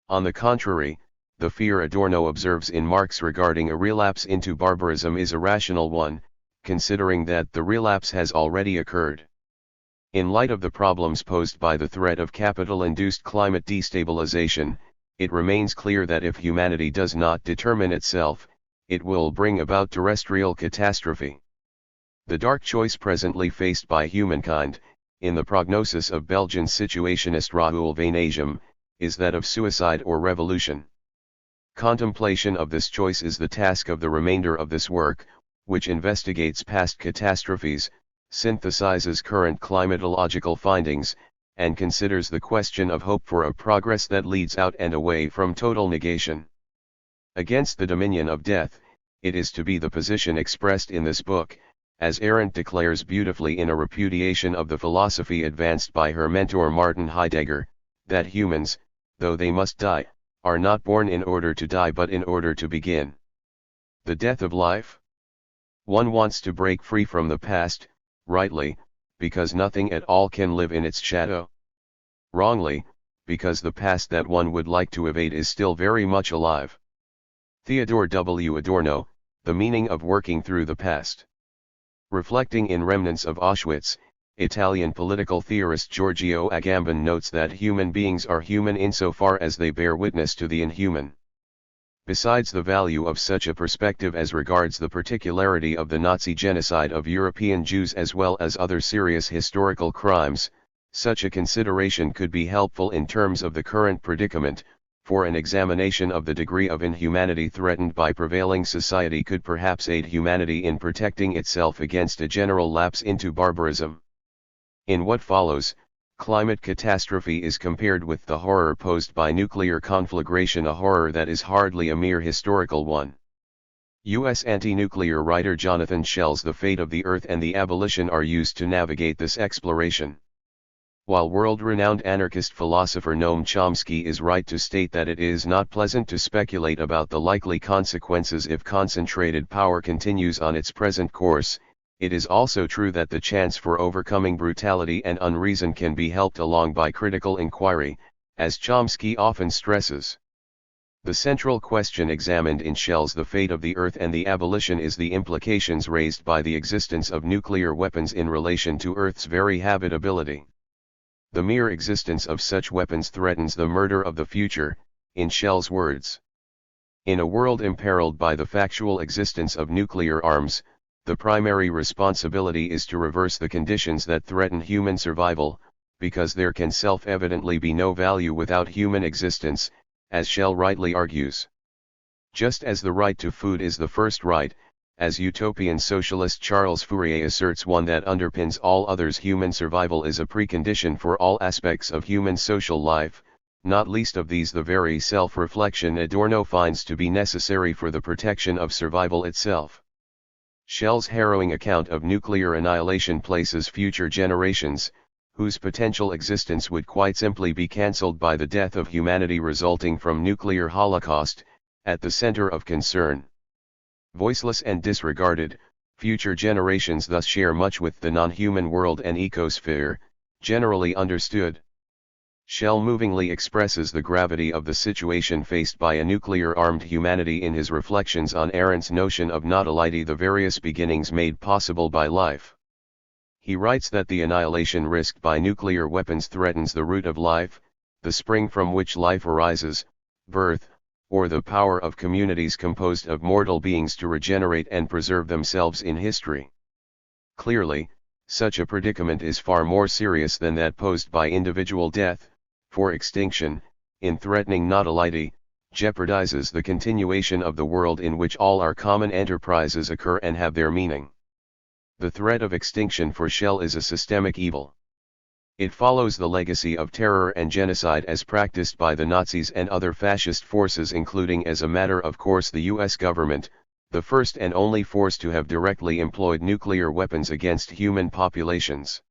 On the contrary, the fear Adorno observes in Marx regarding a relapse into barbarism is a rational one, considering that the relapse has already occurred. In light of the problems posed by the threat of capital-induced climate destabilization, it remains clear that if humanity does not determine itself, it will bring about terrestrial catastrophe. The dark choice presently faced by humankind, in the prognosis of Belgian situationist Raoul Vaneigem, is that of suicide or revolution. Contemplation of this choice is the task of the remainder of this work, which investigates past catastrophes, synthesizes current climatological findings, and considers the question of hope for a progress that leads out and away from total negation. Against the dominion of death, it is to be the position expressed in this book, as Arendt declares beautifully in a repudiation of the philosophy advanced by her mentor Martin Heidegger, that humans, though they must die, are not born in order to die but in order to begin. The death of life? One wants to break free from the past, rightly, because nothing at all can live in its shadow. Wrongly, because the past that one would like to evade is still very much alive. Theodore W. Adorno, The Meaning of Working Through the Past. Reflecting in Remnants of Auschwitz, Italian political theorist Giorgio Agamben notes that human beings are human insofar as they bear witness to the inhuman. Besides the value of such a perspective as regards the particularity of the Nazi genocide of European Jews as well as other serious historical crimes, such a consideration could be helpful in terms of the current predicament, for an examination of the degree of inhumanity threatened by prevailing society could perhaps aid humanity in protecting itself against a general lapse into barbarism. In what follows, climate catastrophe is compared with the horror posed by nuclear conflagration, a horror that is hardly a mere historical one. U.S. anti-nuclear writer Jonathan Schell's The Fate of the Earth and the Abolition are used to navigate this exploration. While world-renowned anarchist philosopher Noam Chomsky is right to state that it is not pleasant to speculate about the likely consequences if concentrated power continues on its present course, it is also true that the chance for overcoming brutality and unreason can be helped along by critical inquiry, as Chomsky often stresses. The central question examined in Schell's The Fate of the Earth and the Abolition is the implications raised by the existence of nuclear weapons in relation to Earth's very habitability. The mere existence of such weapons threatens the murder of the future, in Schell's words. In a world imperiled by the factual existence of nuclear arms, the primary responsibility is to reverse the conditions that threaten human survival, because there can self-evidently be no value without human existence, as Schell rightly argues. Just as the right to food is the first right, as utopian socialist Charles Fourier asserts, one that underpins all others, human survival is a precondition for all aspects of human social life, not least of these the very self-reflection Adorno finds to be necessary for the protection of survival itself. Schell's harrowing account of nuclear annihilation places future generations, whose potential existence would quite simply be cancelled by the death of humanity resulting from nuclear holocaust, at the center of concern. Voiceless and disregarded, future generations thus share much with the non-human world and ecosphere, generally understood. Schell movingly expresses the gravity of the situation faced by a nuclear-armed humanity in his reflections on Arendt's notion of natality, the various beginnings made possible by life. He writes that the annihilation risked by nuclear weapons threatens the root of life, the spring from which life arises, birth, or the power of communities composed of mortal beings to regenerate and preserve themselves in history. Clearly, such a predicament is far more serious than that posed by individual death, for extinction, in threatening natality, jeopardizes the continuation of the world in which all our common enterprises occur and have their meaning. The threat of extinction for Schell is a systemic evil. It follows the legacy of terror and genocide as practiced by the Nazis and other fascist forces, including as a matter of course the U.S. government, the first and only force to have directly employed nuclear weapons against human populations.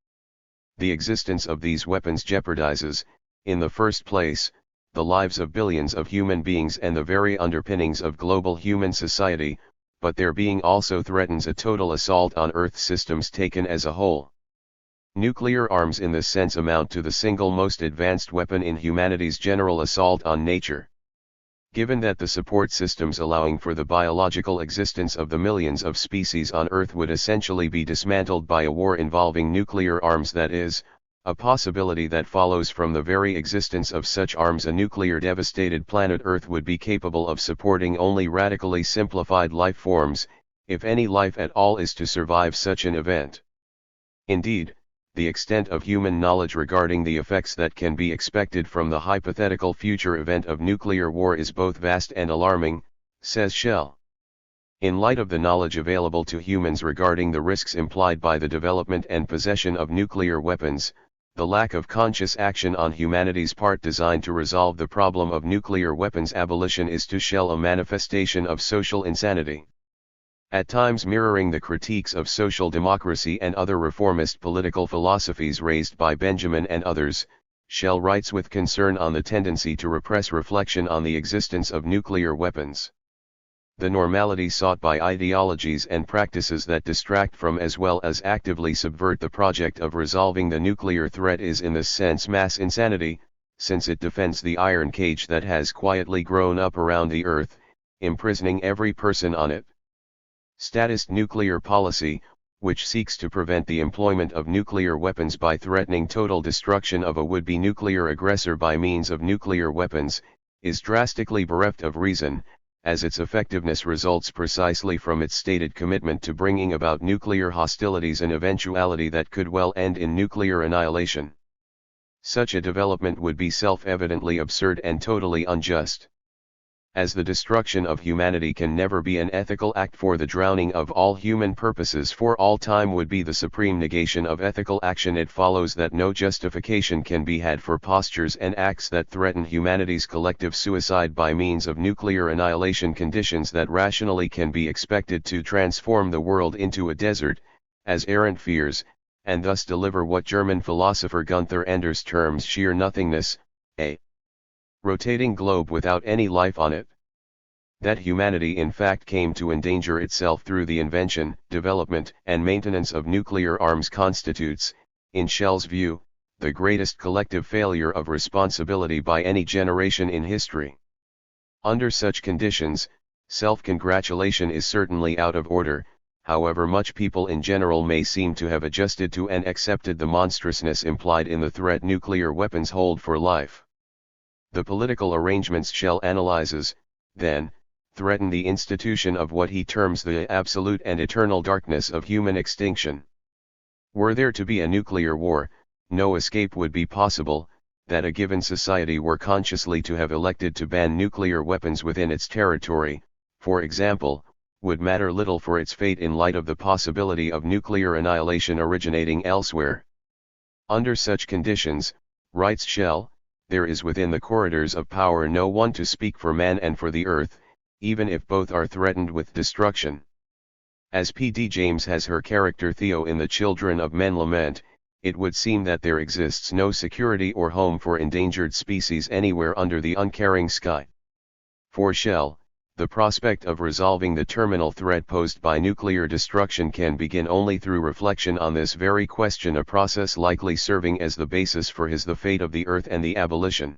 The existence of these weapons jeopardizes, in the first place, the lives of billions of human beings and the very underpinnings of global human society, but their being also threatens a total assault on Earth systems taken as a whole. Nuclear arms in this sense amount to the single most advanced weapon in humanity's general assault on nature. Given that the support systems allowing for the biological existence of the millions of species on Earth would essentially be dismantled by a war involving nuclear arms, that is, a possibility that follows from the very existence of such arms, a nuclear-devastated planet Earth would be capable of supporting only radically simplified life forms, if any life at all is to survive such an event. Indeed, the extent of human knowledge regarding the effects that can be expected from the hypothetical future event of nuclear war is both vast and alarming, says Schell. In light of the knowledge available to humans regarding the risks implied by the development and possession of nuclear weapons, the lack of conscious action on humanity's part designed to resolve the problem of nuclear weapons abolition is to Schell a manifestation of social insanity. At times mirroring the critiques of social democracy and other reformist political philosophies raised by Benjamin and others, Schell writes with concern on the tendency to repress reflection on the existence of nuclear weapons. The normality sought by ideologies and practices that distract from as well as actively subvert the project of resolving the nuclear threat is in this sense mass insanity, since it defends the iron cage that has quietly grown up around the Earth, imprisoning every person on it. Statist nuclear policy, which seeks to prevent the employment of nuclear weapons by threatening total destruction of a would-be nuclear aggressor by means of nuclear weapons, is drastically bereft of reason, as its effectiveness results precisely from its stated commitment to bringing about nuclear hostilities, an eventuality that could well end in nuclear annihilation. Such a development would be self-evidently absurd and totally unjust. As the destruction of humanity can never be an ethical act, for the drowning of all human purposes for all time would be the supreme negation of ethical action, it follows that no justification can be had for postures and acts that threaten humanity's collective suicide by means of nuclear annihilation, conditions that rationally can be expected to transform the world into a desert, as Arendt fears, and thus deliver what German philosopher Gunther Enders terms sheer nothingness, a rotating globe without any life on it. That humanity in fact came to endanger itself through the invention, development, and maintenance of nuclear arms constitutes, in Schell's view, the greatest collective failure of responsibility by any generation in history. Under such conditions, self-congratulation is certainly out of order, however much people in general may seem to have adjusted to and accepted the monstrousness implied in the threat nuclear weapons hold for life. The political arrangements Schell analyzes, then, threaten the institution of what he terms the absolute and eternal darkness of human extinction. Were there to be a nuclear war, no escape would be possible. That a given society were consciously to have elected to ban nuclear weapons within its territory, for example, would matter little for its fate in light of the possibility of nuclear annihilation originating elsewhere. Under such conditions, writes Schell, there is within the corridors of power no one to speak for man and for the earth, even if both are threatened with destruction. As P.D. James has her character Theo in The Children of Men lament, it would seem that there exists no security or home for endangered species anywhere under the uncaring sky. For Schell, the prospect of resolving the terminal threat posed by nuclear destruction can begin only through reflection on this very question, a process likely serving as the basis for his The Fate of the Earth and the Abolition.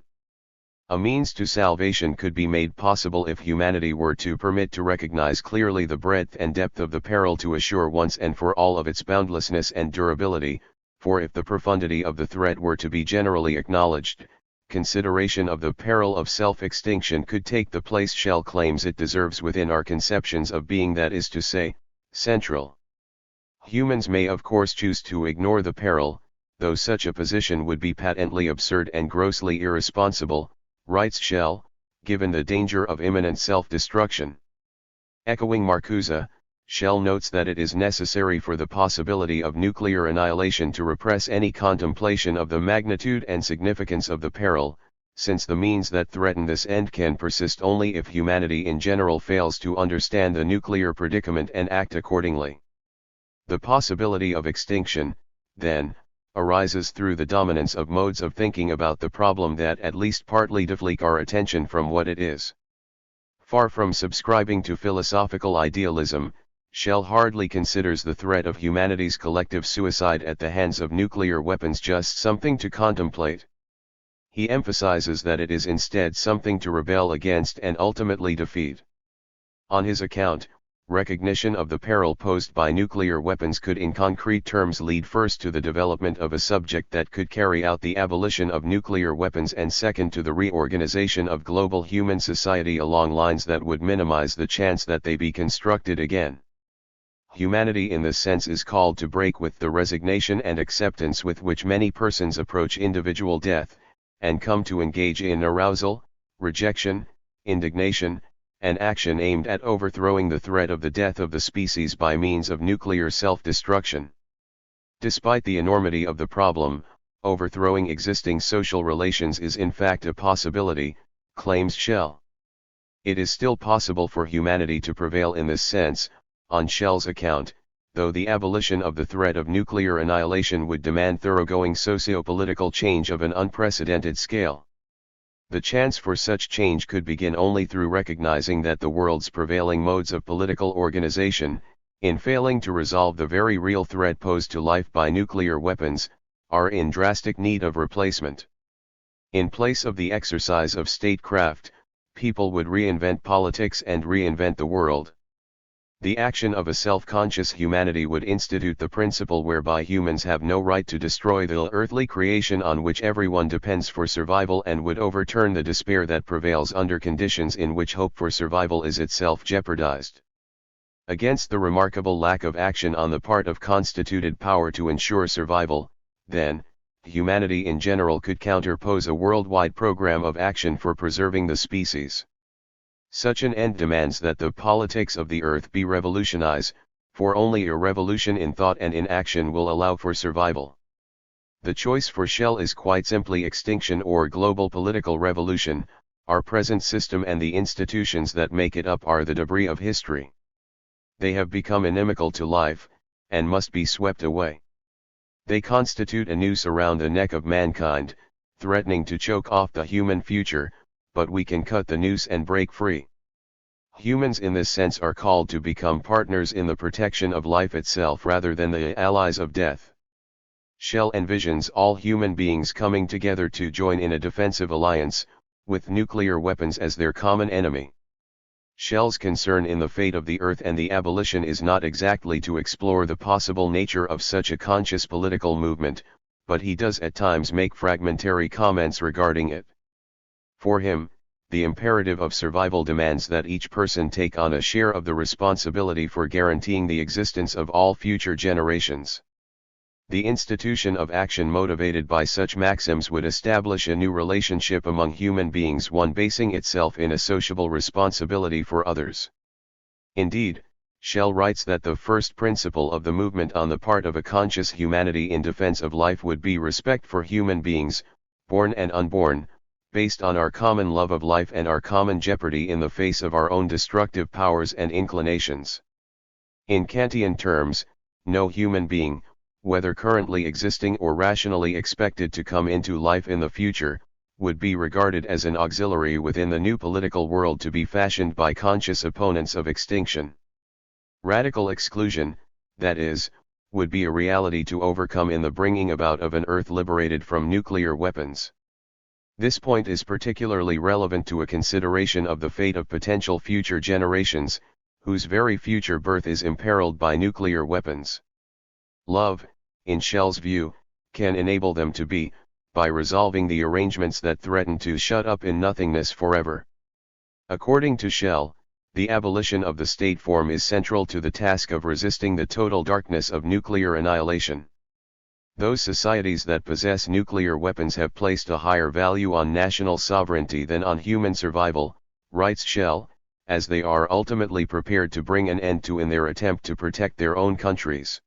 A means to salvation could be made possible if humanity were to permit to recognize clearly the breadth and depth of the peril, to assure once and for all of its boundlessness and durability, for if the profundity of the threat were to be generally acknowledged, consideration of the peril of self-extinction could take the place Schell claims it deserves within our conceptions of being, that is to say, central. Humans may of course choose to ignore the peril, though such a position would be patently absurd and grossly irresponsible, writes Schell, given the danger of imminent self-destruction. Echoing Marcuse, Schell notes that it is necessary for the possibility of nuclear annihilation to repress any contemplation of the magnitude and significance of the peril, since the means that threaten this end can persist only if humanity in general fails to understand the nuclear predicament and act accordingly. The possibility of extinction, then, arises through the dominance of modes of thinking about the problem that at least partly deflect our attention from what it is. Far from subscribing to philosophical idealism, Schell hardly considers the threat of humanity's collective suicide at the hands of nuclear weapons just something to contemplate. He emphasizes that it is instead something to rebel against and ultimately defeat. On his account, recognition of the peril posed by nuclear weapons could in concrete terms lead first to the development of a subject that could carry out the abolition of nuclear weapons, and second to the reorganization of global human society along lines that would minimize the chance that they be constructed again. Humanity in this sense is called to break with the resignation and acceptance with which many persons approach individual death, and come to engage in arousal, rejection, indignation, and action aimed at overthrowing the threat of the death of the species by means of nuclear self-destruction. Despite the enormity of the problem, overthrowing existing social relations is in fact a possibility, claims Schell. It is still possible for humanity to prevail in this sense, on Schell's account, though the abolition of the threat of nuclear annihilation would demand thoroughgoing socio-political change of an unprecedented scale. The chance for such change could begin only through recognizing that the world's prevailing modes of political organization, in failing to resolve the very real threat posed to life by nuclear weapons, are in drastic need of replacement. In place of the exercise of statecraft, people would reinvent politics and reinvent the world. The action of a self-conscious humanity would institute the principle whereby humans have no right to destroy the earthly creation on which everyone depends for survival, and would overturn the despair that prevails under conditions in which hope for survival is itself jeopardized. Against the remarkable lack of action on the part of constituted power to ensure survival, then, humanity in general could counterpose a worldwide program of action for preserving the species. Such an end demands that the politics of the earth be revolutionized, for only a revolution in thought and in action will allow for survival. The choice for shell is quite simply extinction or global political revolution. Our present system and the institutions that make it up are the debris of history. They have become inimical to life, and must be swept away. They constitute a noose around the neck of mankind, threatening to choke off the human future, but we can cut the noose and break free. Humans in this sense are called to become partners in the protection of life itself rather than the allies of death. Shell envisions all human beings coming together to join in a defensive alliance, with nuclear weapons as their common enemy. Shell's concern in the fate of the earth and the abolition is not exactly to explore the possible nature of such a conscious political movement, but he does at times make fragmentary comments regarding it. For him, the imperative of survival demands that each person take on a share of the responsibility for guaranteeing the existence of all future generations. The institution of action motivated by such maxims would establish a new relationship among human beings, one basing itself in a sociable responsibility for others. Indeed, Shell writes that the first principle of the movement on the part of a conscious humanity in defense of life would be respect for human beings, born and unborn, based on our common love of life and our common jeopardy in the face of our own destructive powers and inclinations. In Kantian terms, no human being, whether currently existing or rationally expected to come into life in the future, would be regarded as an auxiliary within the new political world to be fashioned by conscious opponents of extinction. Radical exclusion, that is, would be a reality to overcome in the bringing about of an earth liberated from nuclear weapons. This point is particularly relevant to a consideration of the fate of potential future generations, whose very future birth is imperiled by nuclear weapons. Love, in Shell's view, can enable them to be, by resolving the arrangements that threaten to shut up in nothingness forever. According to Shell, the abolition of the state form is central to the task of resisting the total darkness of nuclear annihilation. Those societies that possess nuclear weapons have placed a higher value on national sovereignty than on human survival, writes Shell, as they are ultimately prepared to bring an end to in their attempt to protect their own countries.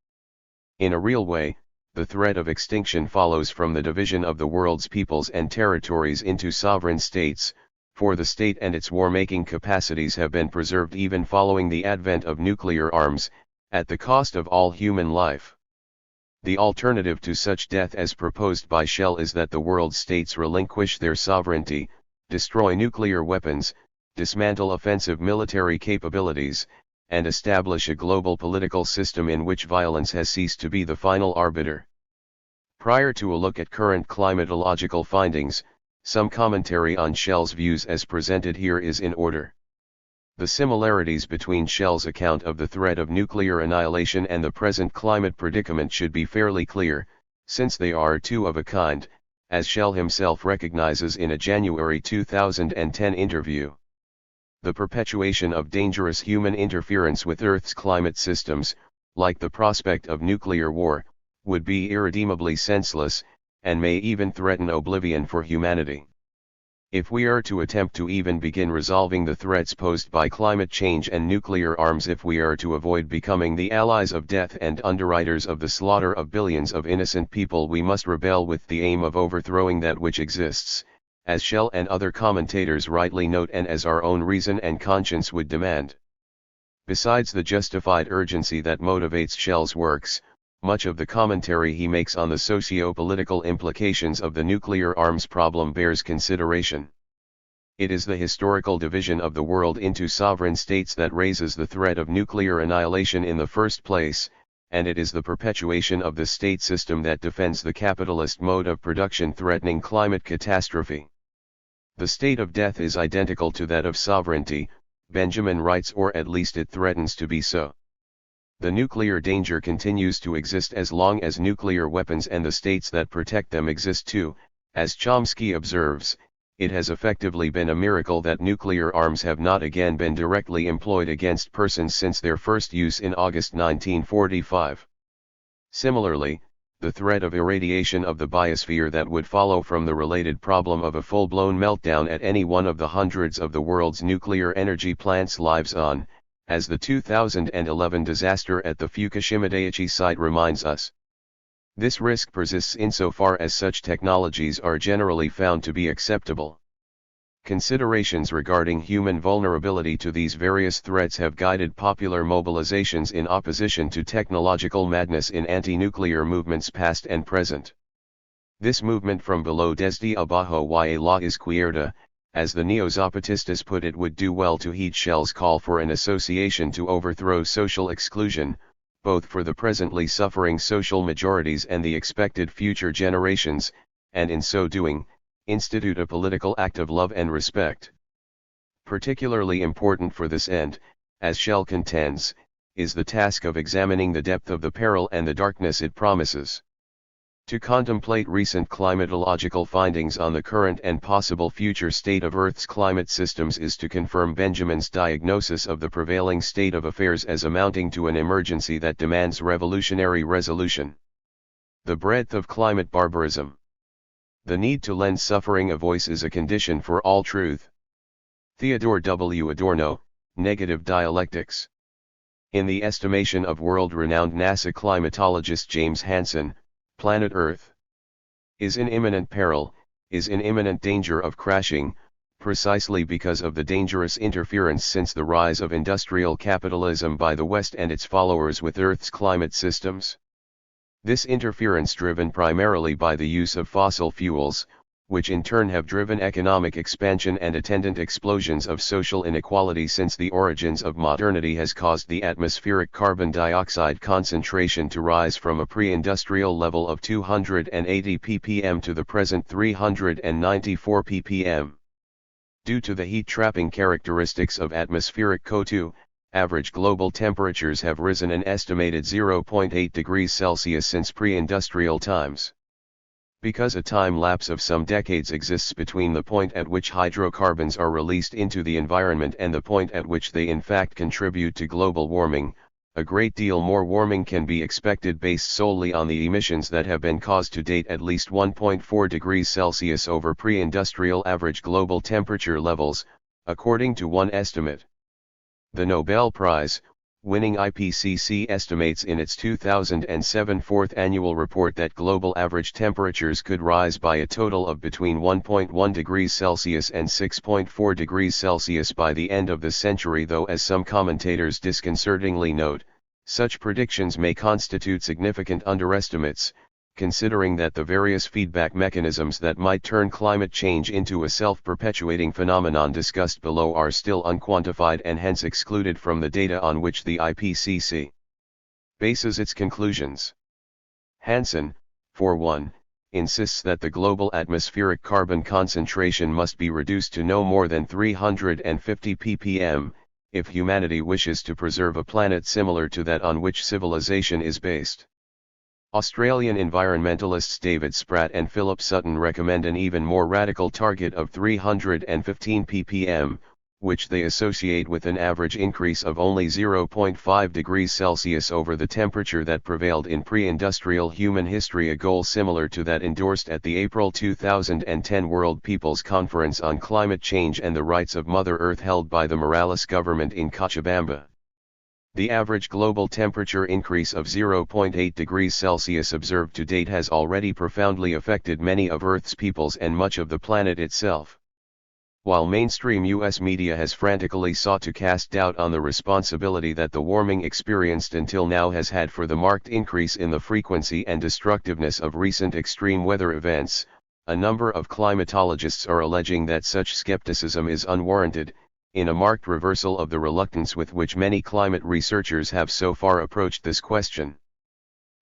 In a real way, the threat of extinction follows from the division of the world's peoples and territories into sovereign states, for the state and its war-making capacities have been preserved even following the advent of nuclear arms, at the cost of all human life. The alternative to such death as proposed by Shell is that the world states relinquish their sovereignty, destroy nuclear weapons, dismantle offensive military capabilities, and establish a global political system in which violence has ceased to be the final arbiter. Prior to a look at current climatological findings, some commentary on Shell's views as presented here is in order. The similarities between Shell's account of the threat of nuclear annihilation and the present climate predicament should be fairly clear, since they are two of a kind, as Shell himself recognizes in a January 2010 interview. The perpetuation of dangerous human interference with Earth's climate systems, like the prospect of nuclear war, would be irredeemably senseless, and may even threaten oblivion for humanity. If we are to attempt to even begin resolving the threats posed by climate change and nuclear arms, if we are to avoid becoming the allies of death and underwriters of the slaughter of billions of innocent people, we must rebel with the aim of overthrowing that which exists, as Shell and other commentators rightly note and as our own reason and conscience would demand. Besides the justified urgency that motivates Shell's works, much of the commentary he makes on the socio-political implications of the nuclear arms problem bears consideration. It is the historical division of the world into sovereign states that raises the threat of nuclear annihilation in the first place, and it is the perpetuation of the state system that defends the capitalist mode of production threatening climate catastrophe. The state of death is identical to that of sovereignty, Benjamin writes, or at least it threatens to be so. The nuclear danger continues to exist as long as nuclear weapons and the states that protect them exist too. As Chomsky observes, it has effectively been a miracle that nuclear arms have not again been directly employed against persons since their first use in August 1945. Similarly, the threat of irradiation of the biosphere that would follow from the related problem of a full-blown meltdown at any one of the hundreds of the world's nuclear energy plants lives on, as the 2011 disaster at the Fukushima Daiichi site reminds us. This risk persists insofar as such technologies are generally found to be acceptable. Considerations regarding human vulnerability to these various threats have guided popular mobilizations in opposition to technological madness in anti-nuclear movements past and present. This movement from below desde abajo y la izquierda, as the neo-Zapatistas put it, would do well to heed Shell's call for an association to overthrow social exclusion, both for the presently suffering social majorities and the expected future generations, and in so doing, institute a political act of love and respect. Particularly important for this end, as Shell contends, is the task of examining the depth of the peril and the darkness it promises. To contemplate recent climatological findings on the current and possible future state of Earth's climate systems is to confirm Benjamin's diagnosis of the prevailing state of affairs as amounting to an emergency that demands revolutionary resolution. The breadth of climate barbarism. The need to lend suffering a voice is a condition for all truth. Theodore W. Adorno, Negative Dialectics. In the estimation of world-renowned NASA climatologist James Hansen, planet Earth is in imminent peril, is in imminent danger of crashing, precisely because of the dangerous interference since the rise of industrial capitalism by the West and its followers with Earth's climate systems. This interference driven primarily by the use of fossil fuels, which in turn have driven economic expansion and attendant explosions of social inequality since the origins of modernity, has caused the atmospheric carbon dioxide concentration to rise from a pre-industrial level of 280 ppm to the present 394 ppm. Due to the heat-trapping characteristics of atmospheric CO2, average global temperatures have risen an estimated 0.8 degrees Celsius since pre-industrial times. Because a time lapse of some decades exists between the point at which hydrocarbons are released into the environment and the point at which they in fact contribute to global warming, a great deal more warming can be expected based solely on the emissions that have been caused to date, at least 1.4 degrees Celsius over pre-industrial average global temperature levels, according to one estimate. The Nobel Prize winning IPCC estimates in its 2007 fourth annual report that global average temperatures could rise by a total of between 1.1 degrees Celsius and 6.4 degrees Celsius by the end of the century, though as some commentators disconcertingly note, such predictions may constitute significant underestimates, considering that the various feedback mechanisms that might turn climate change into a self-perpetuating phenomenon discussed below are still unquantified and hence excluded from the data on which the IPCC bases its conclusions. Hansen, for one, insists that the global atmospheric carbon concentration must be reduced to no more than 350 ppm, if humanity wishes to preserve a planet similar to that on which civilization is based. Australian environmentalists David Spratt and Philip Sutton recommend an even more radical target of 315 ppm, which they associate with an average increase of only 0.5 degrees Celsius over the temperature that prevailed in pre-industrial human history, a goal similar to that endorsed at the April 2010 World People's Conference on Climate Change and the Rights of Mother Earth held by the Morales government in Cochabamba. The average global temperature increase of 0.8 degrees Celsius observed to date has already profoundly affected many of Earth's peoples and much of the planet itself. While mainstream U.S. media has frantically sought to cast doubt on the responsibility that the warming experienced until now has had for the marked increase in the frequency and destructiveness of recent extreme weather events, a number of climatologists are alleging that such skepticism is unwarranted, in a marked reversal of the reluctance with which many climate researchers have so far approached this question.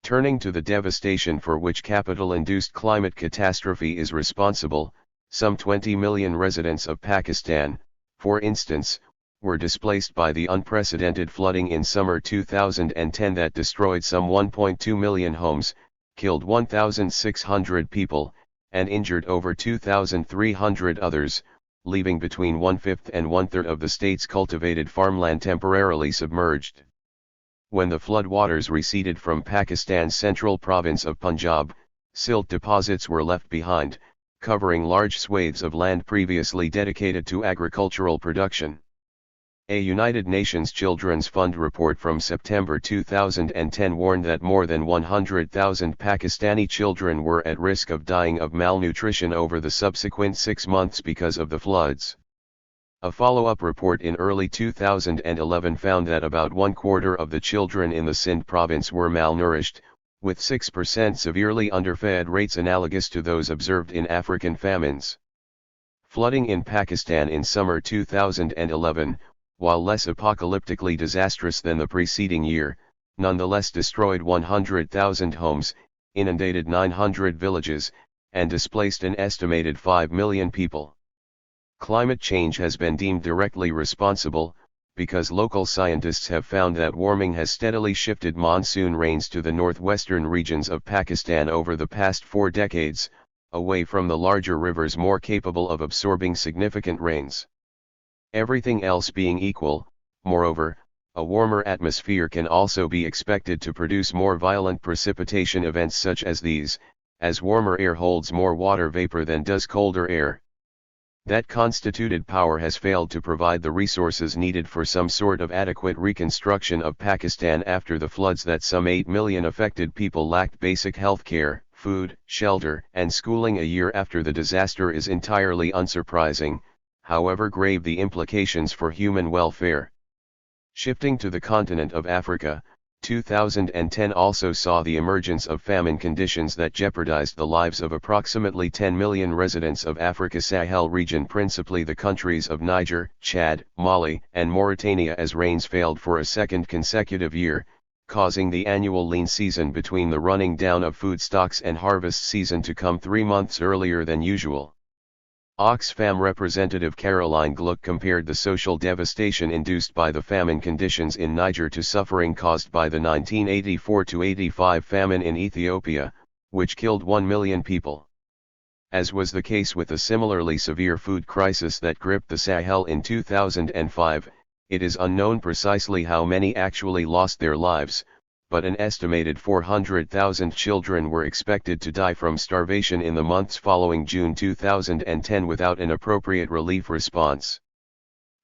Turning to the devastation for which capital-induced climate catastrophe is responsible, some 20 million residents of Pakistan, for instance, were displaced by the unprecedented flooding in summer 2010 that destroyed some 1.2 million homes, killed 1,600 people, and injured over 2,300 others, leaving between 1/5 and 1/3 of the state's cultivated farmland temporarily submerged. When the floodwaters receded from Pakistan's central province of Punjab, silt deposits were left behind, covering large swathes of land previously dedicated to agricultural production. A United Nations Children's Fund report from September 2010 warned that more than 100,000 Pakistani children were at risk of dying of malnutrition over the subsequent 6 months because of the floods. A follow-up report in early 2011 found that about 1/4 of the children in the Sindh province were malnourished, with 6% severely underfed, rates analogous to those observed in African famines. Flooding in Pakistan in summer 2011, while less apocalyptically disastrous than the preceding year, nonetheless destroyed 100,000 homes, inundated 900 villages, and displaced an estimated 5 million people. Climate change has been deemed directly responsible, because local scientists have found that warming has steadily shifted monsoon rains to the northwestern regions of Pakistan over the past 4 decades, away from the larger rivers more capable of absorbing significant rains. Everything else being equal, moreover, a warmer atmosphere can also be expected to produce more violent precipitation events such as these, as warmer air holds more water vapor than does colder air. That constituted power has failed to provide the resources needed for some sort of adequate reconstruction of Pakistan after the floods. That some 8 million affected people lacked basic health care, food, shelter, and schooling a year after the disaster is entirely unsurprising, however grave the implications for human welfare. Shifting to the continent of Africa, 2010 also saw the emergence of famine conditions that jeopardized the lives of approximately 10 million residents of Africa's Sahel region, principally the countries of Niger, Chad, Mali, and Mauritania, as rains failed for a second consecutive year, causing the annual lean season between the running down of food stocks and harvest season to come 3 months earlier than usual. Oxfam representative Caroline Gluck compared the social devastation induced by the famine conditions in Niger to suffering caused by the 1984-85 famine in Ethiopia, which killed 1 million people. As was the case with a similarly severe food crisis that gripped the Sahel in 2005, it is unknown precisely how many actually lost their lives, but an estimated 400,000 children were expected to die from starvation in the months following June 2010 without an appropriate relief response.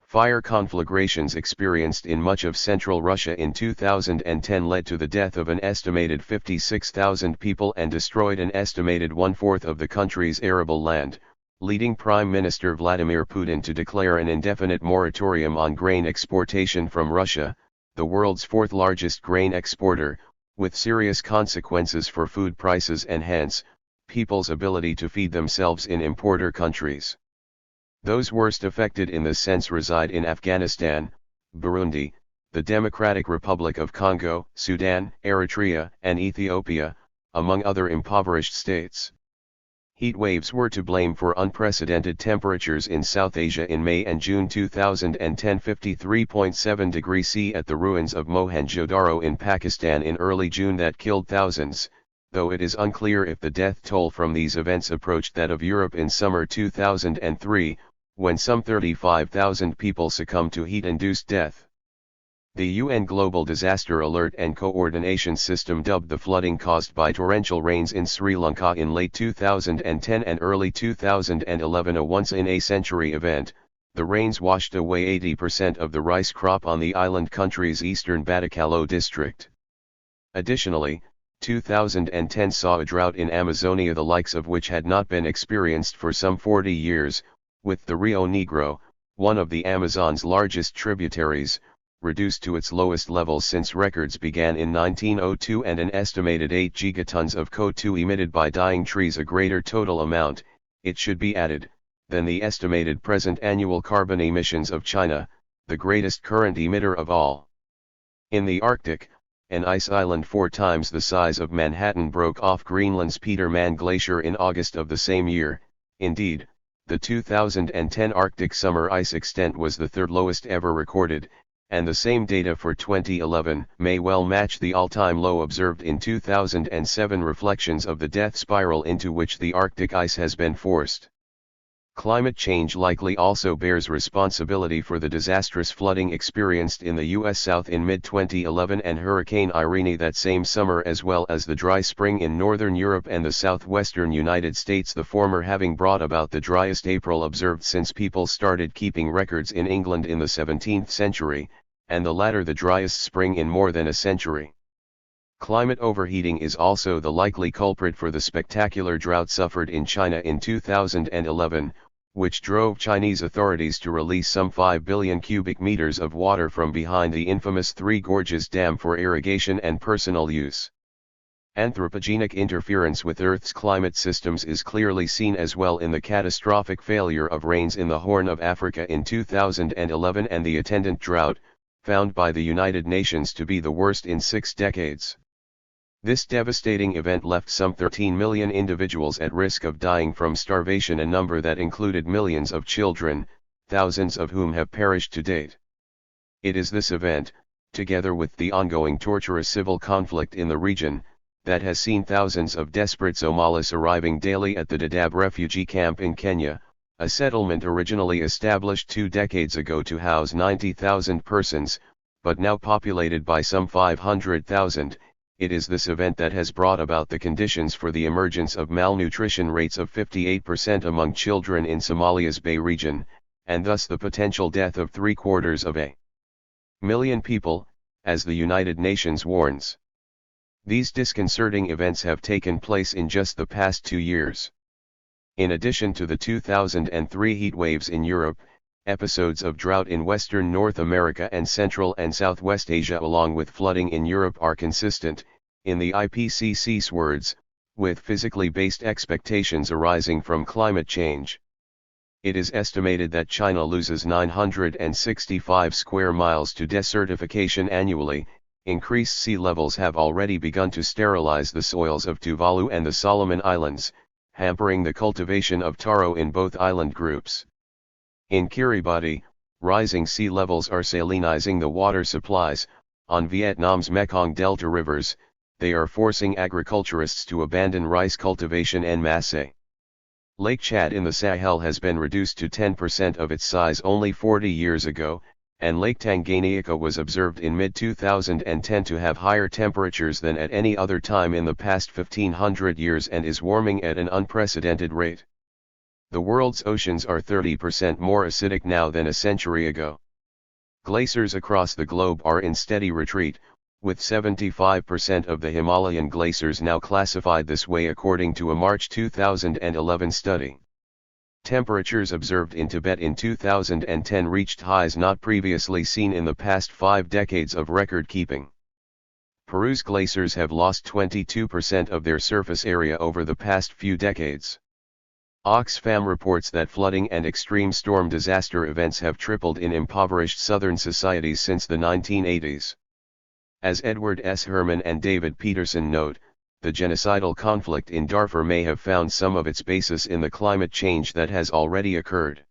Fire conflagrations experienced in much of central Russia in 2010 led to the death of an estimated 56,000 people and destroyed an estimated 1/4 of the country's arable land, leading Prime Minister Vladimir Putin to declare an indefinite moratorium on grain exportation from Russia, the world's 4th largest grain exporter, with serious consequences for food prices and hence, people's ability to feed themselves in importer countries. Those worst affected in this sense reside in Afghanistan, Burundi, the Democratic Republic of Congo, Sudan, Eritrea, and Ethiopia, among other impoverished states. Heat waves were to blame for unprecedented temperatures in South Asia in May and June 2010. 53.7 degrees C at the ruins of Mohenjo-Daro in Pakistan in early June that killed thousands, though it is unclear if the death toll from these events approached that of Europe in summer 2003, when some 35,000 people succumbed to heat-induced death. The UN Global Disaster Alert and Coordination System dubbed the flooding caused by torrential rains in Sri Lanka in late 2010 and early 2011 a once-in-a-century event. The rains washed away 80% of the rice crop on the island country's eastern Batticaloa district. Additionally, 2010 saw a drought in Amazonia the likes of which had not been experienced for some 40 years, with the Rio Negro, one of the Amazon's largest tributaries, reduced to its lowest level since records began in 1902 and an estimated 8 gigatons of CO2 emitted by dying trees, a greater total amount, it should be added, than the estimated present annual carbon emissions of China, the greatest current emitter of all. In the Arctic, an ice island 4 times the size of Manhattan broke off Greenland's Petermann Glacier in August of the same year. Indeed, The 2010 Arctic summer ice extent was the third lowest ever recorded, and the same data for 2011 may well match the all-time low observed in 2007. Reflections of the death spiral into which the Arctic ice has been forced. Climate change likely also bears responsibility for the disastrous flooding experienced in the U.S. South in mid-2011 and Hurricane Irene that same summer, as well as the dry spring in northern Europe and the southwestern United States, the former having brought about the driest April observed since people started keeping records in England in the 17th century, and the latter the driest spring in more than a century. Climate overheating is also the likely culprit for the spectacular drought suffered in China in 2011, which drove Chinese authorities to release some 5 billion cubic meters of water from behind the infamous Three Gorges Dam for irrigation and personal use. Anthropogenic interference with Earth's climate systems is clearly seen as well in the catastrophic failure of rains in the Horn of Africa in 2011 and the attendant drought, found by the United Nations to be the worst in 6 decades. This devastating event left some 13 million individuals at risk of dying from starvation, a number that included millions of children, thousands of whom have perished to date. It is this event, together with the ongoing torturous civil conflict in the region, that has seen thousands of desperate Somalis arriving daily at the Dadaab refugee camp in Kenya, a settlement originally established 2 decades ago to house 90,000 persons, but now populated by some 500,000. It is this event that has brought about the conditions for the emergence of malnutrition rates of 58% among children in Somalia's Bay region, and thus the potential death of 750,000 people, as the United Nations warns. These disconcerting events have taken place in just the past 2 years. In addition to the 2003 heat waves in Europe, episodes of drought in Western North America and Central and Southwest Asia along with flooding in Europe are consistent, in the IPCC's words, with physically based expectations arising from climate change. It is estimated that China loses 965 square miles to desertification annually. Increased sea levels have already begun to sterilize the soils of Tuvalu and the Solomon Islands, hampering the cultivation of taro in both island groups. In Kiribati, rising sea levels are salinizing the water supplies. On Vietnam's Mekong Delta rivers, they are forcing agriculturists to abandon rice cultivation en masse. Lake Chad in the Sahel has been reduced to 10% of its size only 40 years ago, and Lake Tanganyika was observed in mid-2010 to have higher temperatures than at any other time in the past 1500 years and is warming at an unprecedented rate. The world's oceans are 30% more acidic now than a century ago. Glaciers across the globe are in steady retreat, with 75% of the Himalayan glaciers now classified this way according to a March 2011 study. Temperatures observed in Tibet in 2010 reached highs not previously seen in the past 5 decades of record keeping. Peru's glaciers have lost 22% of their surface area over the past few decades. Oxfam reports that flooding and extreme storm disaster events have tripled in impoverished southern societies since the 1980s. As Edward S. Herman and David Peterson note, the genocidal conflict in Darfur may have found some of its basis in the climate change that has already occurred.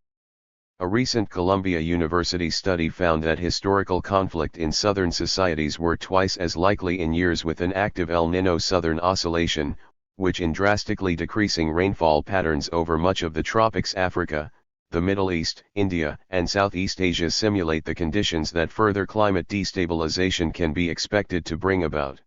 A recent Columbia University study found that historical conflict in southern societies were twice as likely in years with an active El Niño southern oscillation, which in drastically decreasing rainfall patterns over much of the tropics. Africa, the Middle East, India, and Southeast Asia simulate the conditions that further climate destabilization can be expected to bring about.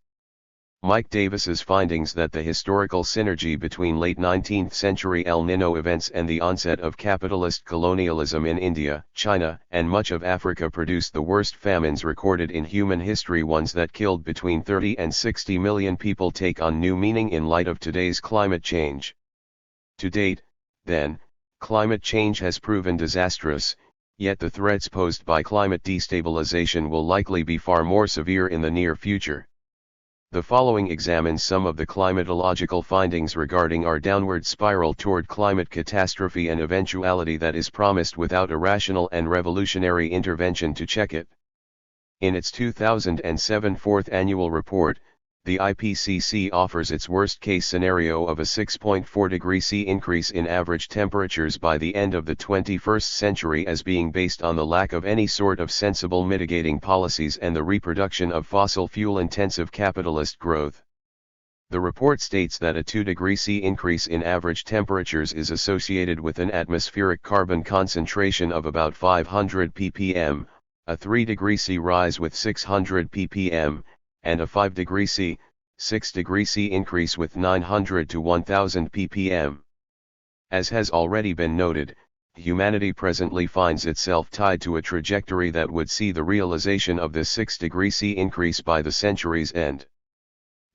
Mike Davis's findings that the historical synergy between late 19th century El Niño events and the onset of capitalist colonialism in India, China, and much of Africa produced the worst famines recorded in human history, ones that killed between 30 and 60 million people, take on new meaning in light of today's climate change. To date, then, climate change has proven disastrous, yet the threats posed by climate destabilization will likely be far more severe in the near future. The following examines some of the climatological findings regarding our downward spiral toward climate catastrophe, an eventuality that is promised without a rational and revolutionary intervention to check it. In its 2007 fourth annual report, The IPCC offers its worst-case scenario of a 6.4 degrees C increase in average temperatures by the end of the 21st century as being based on the lack of any sort of sensible mitigating policies and the reproduction of fossil fuel-intensive capitalist growth. The report states that a 2 degrees C increase in average temperatures is associated with an atmospheric carbon concentration of about 500 ppm, a 3 degrees C rise with 600 ppm, and a 5 degrees C, 6 degrees C increase with 900 to 1000 ppm. As has already been noted, humanity presently finds itself tied to a trajectory that would see the realization of this 6 degrees C increase by the century's end.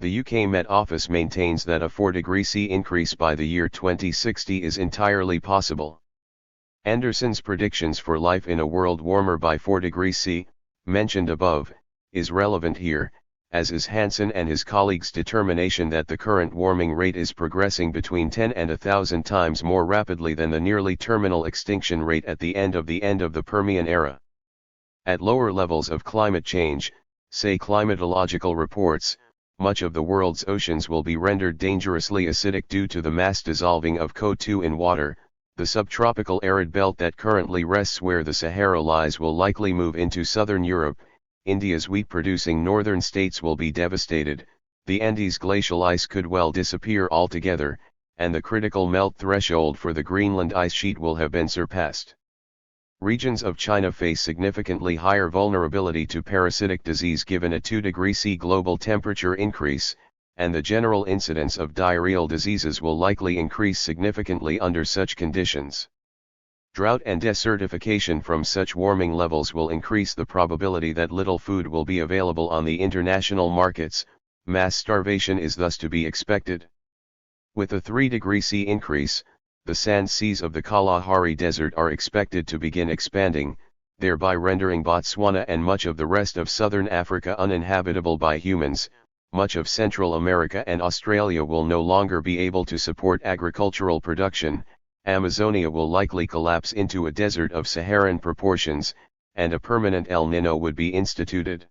The UK Met Office maintains that a 4 degrees C increase by the year 2060 is entirely possible. Anderson's predictions for life in a world warmer by 4 degrees C, mentioned above, is relevant here, as is Hansen and his colleagues' determination that the current warming rate is progressing between 10 and 1,000 times more rapidly than the nearly terminal extinction rate at the end of the Permian era. At lower levels of climate change, say climatological reports, much of the world's oceans will be rendered dangerously acidic due to the mass dissolving of CO2 in water. The subtropical arid belt that currently rests where the Sahara lies will likely move into southern Europe. India's wheat-producing northern states will be devastated, the Andes glacial ice could well disappear altogether, and the critical melt threshold for the Greenland ice sheet will have been surpassed. Regions of China face significantly higher vulnerability to parasitic disease given a 2 degrees C global temperature increase, and the general incidence of diarrheal diseases will likely increase significantly under such conditions. Drought and desertification from such warming levels will increase the probability that little food will be available on the international markets. Mass starvation is thus to be expected. With a 3 degrees C increase, the sand seas of the Kalahari Desert are expected to begin expanding, thereby rendering Botswana and much of the rest of southern Africa uninhabitable by humans. Much of Central America and Australia will no longer be able to support agricultural production. Amazonia will likely collapse into a desert of Saharan proportions, and a permanent El Niño would be instituted.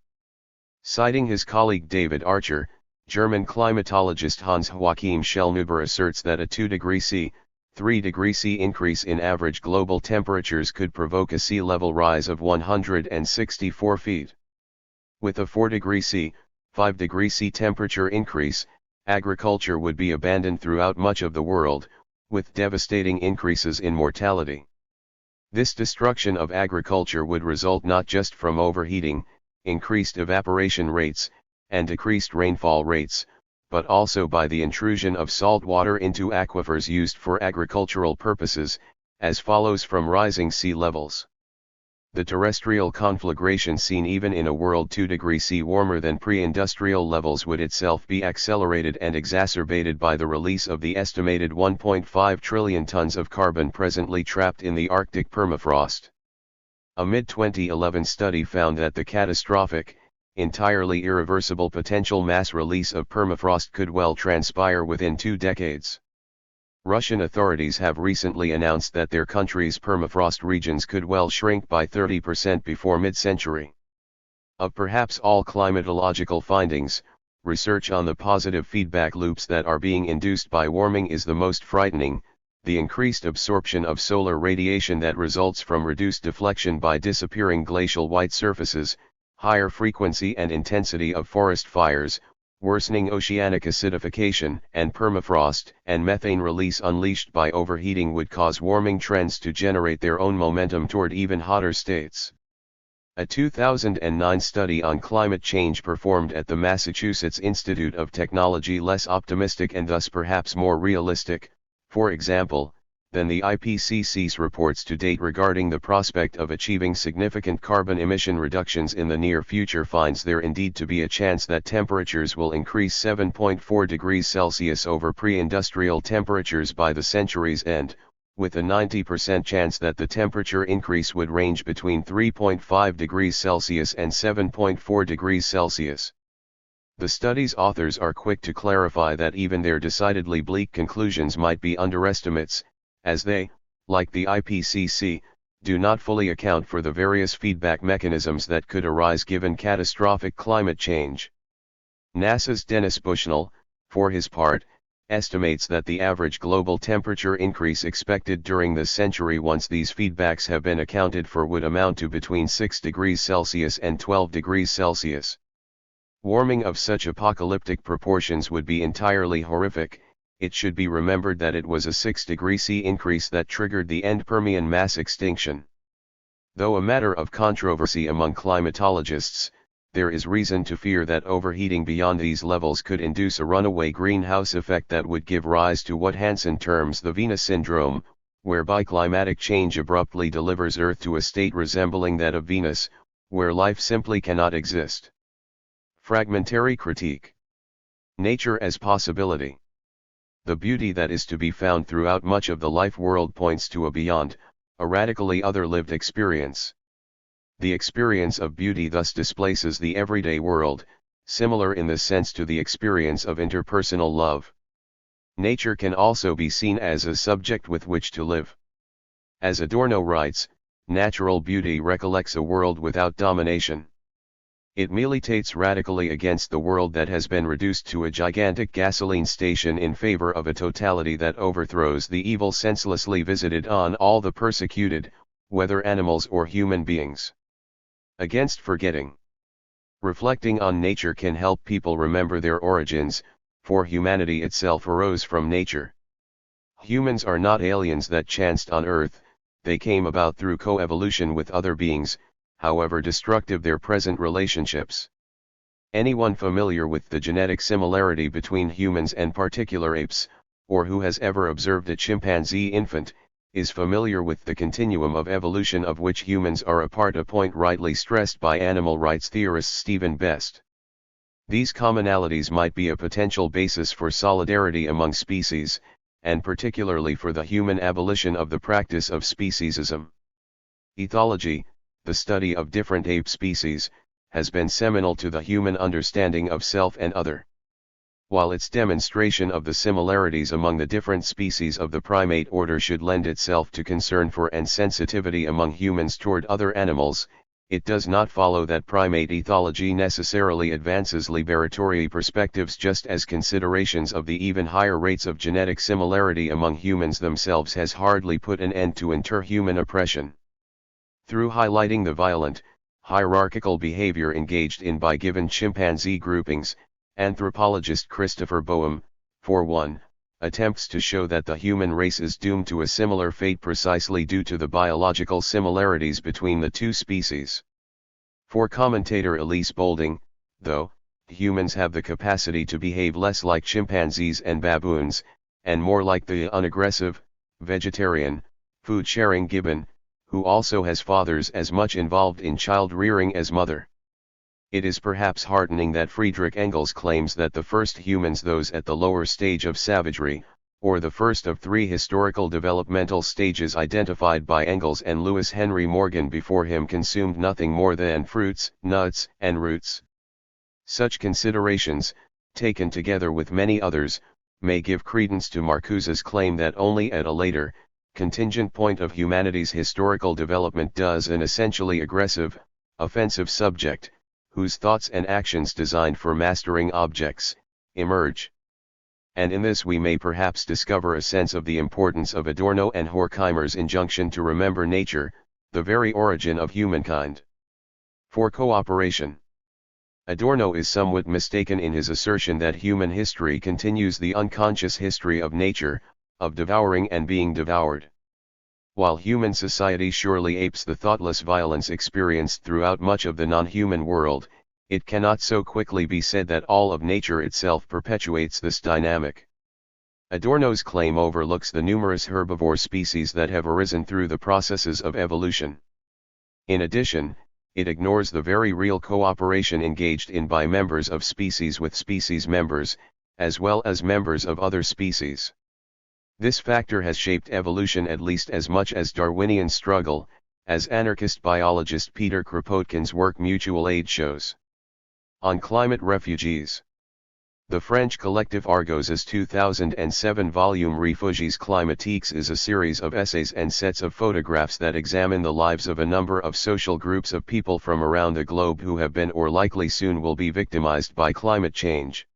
Citing his colleague David Archer, German climatologist Hans-Joachim Schellnhuber asserts that a 2 degrees C, 3 degrees C increase in average global temperatures could provoke a sea level rise of 164 feet. With a 4 degrees C, 5 degrees C temperature increase, agriculture would be abandoned throughout much of the world, with devastating increases in mortality. This destruction of agriculture would result not just from overheating, increased evaporation rates, and decreased rainfall rates, but also by the intrusion of salt water into aquifers used for agricultural purposes, as follows from rising sea levels. The terrestrial conflagration seen even in a world 2 degrees C warmer than pre-industrial levels would itself be accelerated and exacerbated by the release of the estimated 1.5 trillion tons of carbon presently trapped in the Arctic permafrost. A mid-2011 study found that the catastrophic, entirely irreversible potential mass release of permafrost could well transpire within 2 decades. Russian authorities have recently announced that their country's permafrost regions could well shrink by 30% before mid-century. Of perhaps all climatological findings, research on the positive feedback loops that are being induced by warming is the most frightening. The increased absorption of solar radiation that results from reduced deflection by disappearing glacial white surfaces, higher frequency and intensity of forest fires, worsening oceanic acidification and permafrost and methane release unleashed by overheating would cause warming trends to generate their own momentum toward even hotter states. A 2009 study on climate change performed at the Massachusetts Institute of Technology less optimistic and thus perhaps more realistic, for example, than the IPCC's reports to date regarding the prospect of achieving significant carbon emission reductions in the near future finds there indeed to be a chance that temperatures will increase 7.4 degrees Celsius over pre-industrial temperatures by the century's end, with a 90% chance that the temperature increase would range between 3.5 degrees Celsius and 7.4 degrees Celsius. The study's authors are quick to clarify that even their decidedly bleak conclusions might be underestimates, as they, like the IPCC, do not fully account for the various feedback mechanisms that could arise given catastrophic climate change. NASA's Dennis Bushnell, for his part, estimates that the average global temperature increase expected during this century, once these feedbacks have been accounted for, would amount to between 6 degrees Celsius and 12 degrees Celsius. Warming of such apocalyptic proportions would be entirely horrific. It should be remembered that it was a 6 C increase that triggered the end Permian mass extinction. Though a matter of controversy among climatologists, there is reason to fear that overheating beyond these levels could induce a runaway greenhouse effect that would give rise to what Hansen terms the Venus syndrome, whereby climatic change abruptly delivers Earth to a state resembling that of Venus, where life simply cannot exist. Fragmentary critique. Nature as possibility. The beauty that is to be found throughout much of the life world points to a beyond, a radically other lived experience. The experience of beauty thus displaces the everyday world, similar in this sense to the experience of interpersonal love. Nature can also be seen as a subject with which to live. As Adorno writes, natural beauty recollects a world without domination. It militates radically against the world that has been reduced to a gigantic gasoline station in favor of a totality that overthrows the evil senselessly visited on all the persecuted, whether animals or human beings. Against forgetting. Reflecting on nature can help people remember their origins, for humanity itself arose from nature. Humans are not aliens that chanced on Earth, they came about through coevolution with other beings, however destructive their present relationships. Anyone familiar with the genetic similarity between humans and particular apes, or who has ever observed a chimpanzee infant, is familiar with the continuum of evolution of which humans are a part, a point rightly stressed by animal rights theorist Stephen Best. These commonalities might be a potential basis for solidarity among species, and particularly for the human abolition of the practice of speciesism. Ethology, the study of different ape species, has been seminal to the human understanding of self and other. While its demonstration of the similarities among the different species of the primate order should lend itself to concern for and sensitivity among humans toward other animals, it does not follow that primate ethology necessarily advances liberatory perspectives, just as considerations of the even higher rates of genetic similarity among humans themselves has hardly put an end to interhuman oppression. Through highlighting the violent, hierarchical behavior engaged in by given chimpanzee groupings, anthropologist Christopher Boehm, for one, attempts to show that the human race is doomed to a similar fate precisely due to the biological similarities between the two species. For commentator Elise Boulding, though, humans have the capacity to behave less like chimpanzees and baboons, and more like the unaggressive, vegetarian, food-sharing gibbon, who also has fathers as much involved in child-rearing as mother. It is perhaps heartening that Friedrich Engels claims that the first humans, those at the lower stage of savagery, or the first of three historical developmental stages identified by Engels and Lewis Henry Morgan before him, consumed nothing more than fruits, nuts, and roots. Such considerations, taken together with many others, may give credence to Marcuse's claim that only at a later, contingent point of humanity's historical development does an essentially aggressive, offensive subject, whose thoughts and actions designed for mastering objects, emerge. And in this we may perhaps discover a sense of the importance of Adorno and Horkheimer's injunction to remember nature, the very origin of humankind. For cooperation. Adorno is somewhat mistaken in his assertion that human history continues the unconscious history of nature, of devouring and being devoured. While human society surely apes the thoughtless violence experienced throughout much of the non-human world, it cannot so quickly be said that all of nature itself perpetuates this dynamic. Adorno's claim overlooks the numerous herbivore species that have arisen through the processes of evolution. In addition, it ignores the very real cooperation engaged in by members of species with species members, as well as members of other species. This factor has shaped evolution at least as much as Darwinian struggle, as anarchist biologist Peter Kropotkin's work Mutual Aid shows. On climate refugees. The French collective Argos's 2007 volume Réfugiés climatiques is a series of essays and sets of photographs that examine the lives of a number of social groups of people from around the globe who have been or likely soon will be victimized by climate change.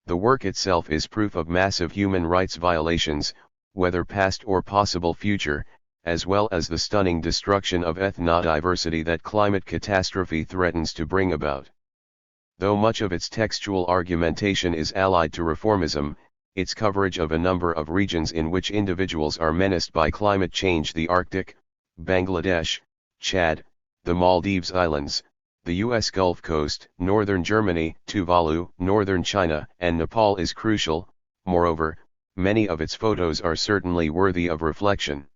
The work itself is proof of massive human rights violations, whether past or possible future, as well as the stunning destruction of ethnodiversity that climate catastrophe threatens to bring about. Though much of its textual argumentation is allied to reformism, its coverage of a number of regions in which individuals are menaced by climate change, the Arctic, Bangladesh, Chad, the Maldives Islands, the U.S. Gulf Coast, northern Germany, Tuvalu, northern China, and Nepal is crucial. Moreover, many of its photos are certainly worthy of reflection.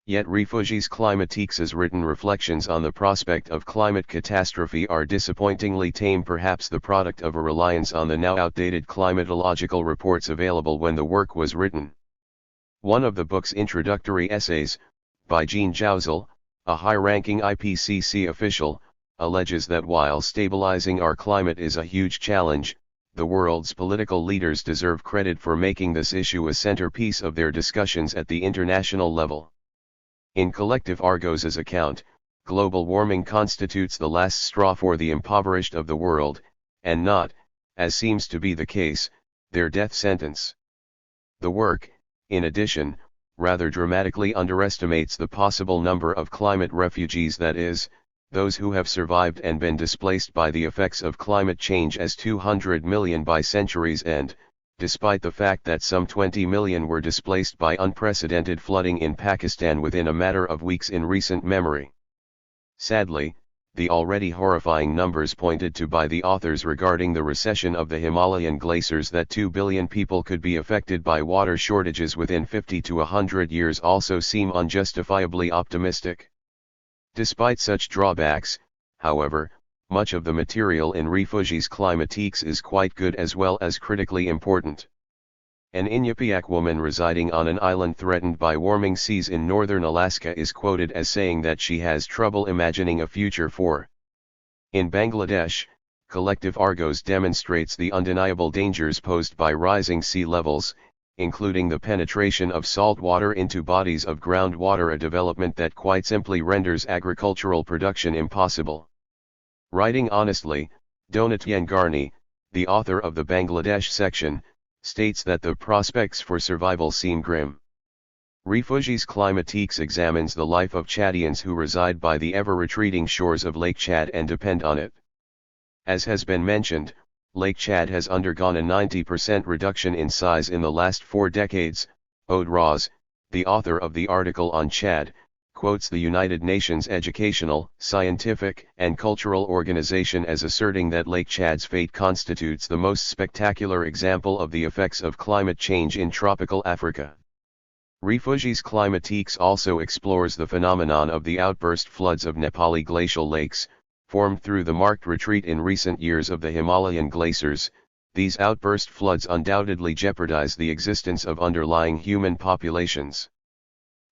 Yet Réfugiés climatiques' written reflections on the prospect of climate catastrophe are disappointingly tame, perhaps the product of a reliance on the now outdated climatological reports available when the work was written. One of the book's introductory essays, by Jean Jouzel, a high-ranking IPCC official, alleges that while stabilizing our climate is a huge challenge, the world's political leaders deserve credit for making this issue a centerpiece of their discussions at the international level. In Collective Argos's account, global warming constitutes the last straw for the impoverished of the world, and not, as seems to be the case, their death sentence. The work, in addition, rather dramatically underestimates the possible number of climate refugees, that is, those who have survived and been displaced by the effects of climate change, as 200 million by century's end, despite the fact that some 20 million were displaced by unprecedented flooding in Pakistan within a matter of weeks in recent memory. Sadly, the already horrifying numbers pointed to by the authors regarding the recession of the Himalayan glaciers, that 2 billion people could be affected by water shortages within 50 to 100 years, also seem unjustifiably optimistic. Despite such drawbacks, however, much of the material in Réfugiés climatiques is quite good as well as critically important. An Iñupiaq woman residing on an island threatened by warming seas in northern Alaska is quoted as saying that she has trouble imagining a future for. In Bangladesh, Collective Argos demonstrates the undeniable dangers posed by rising sea levels, including the penetration of salt water into bodies of groundwater, a development that quite simply renders agricultural production impossible. Writing honestly, Donatien Garni, the author of the Bangladesh section, states that the prospects for survival seem grim. Réfugiés climatiques examines the life of Chadians who reside by the ever-retreating shores of Lake Chad and depend on it. As has been mentioned, Lake Chad has undergone a 90% reduction in size in the last 4 decades. Aude Roz, the author of the article on Chad, quotes the United Nations Educational, Scientific, and Cultural Organization as asserting that Lake Chad's fate constitutes the most spectacular example of the effects of climate change in tropical Africa. Réfugiés climatiques also explores the phenomenon of the outburst floods of Nepali glacial lakes, formed through the marked retreat in recent years of the Himalayan glaciers. These outburst floods undoubtedly jeopardize the existence of underlying human populations.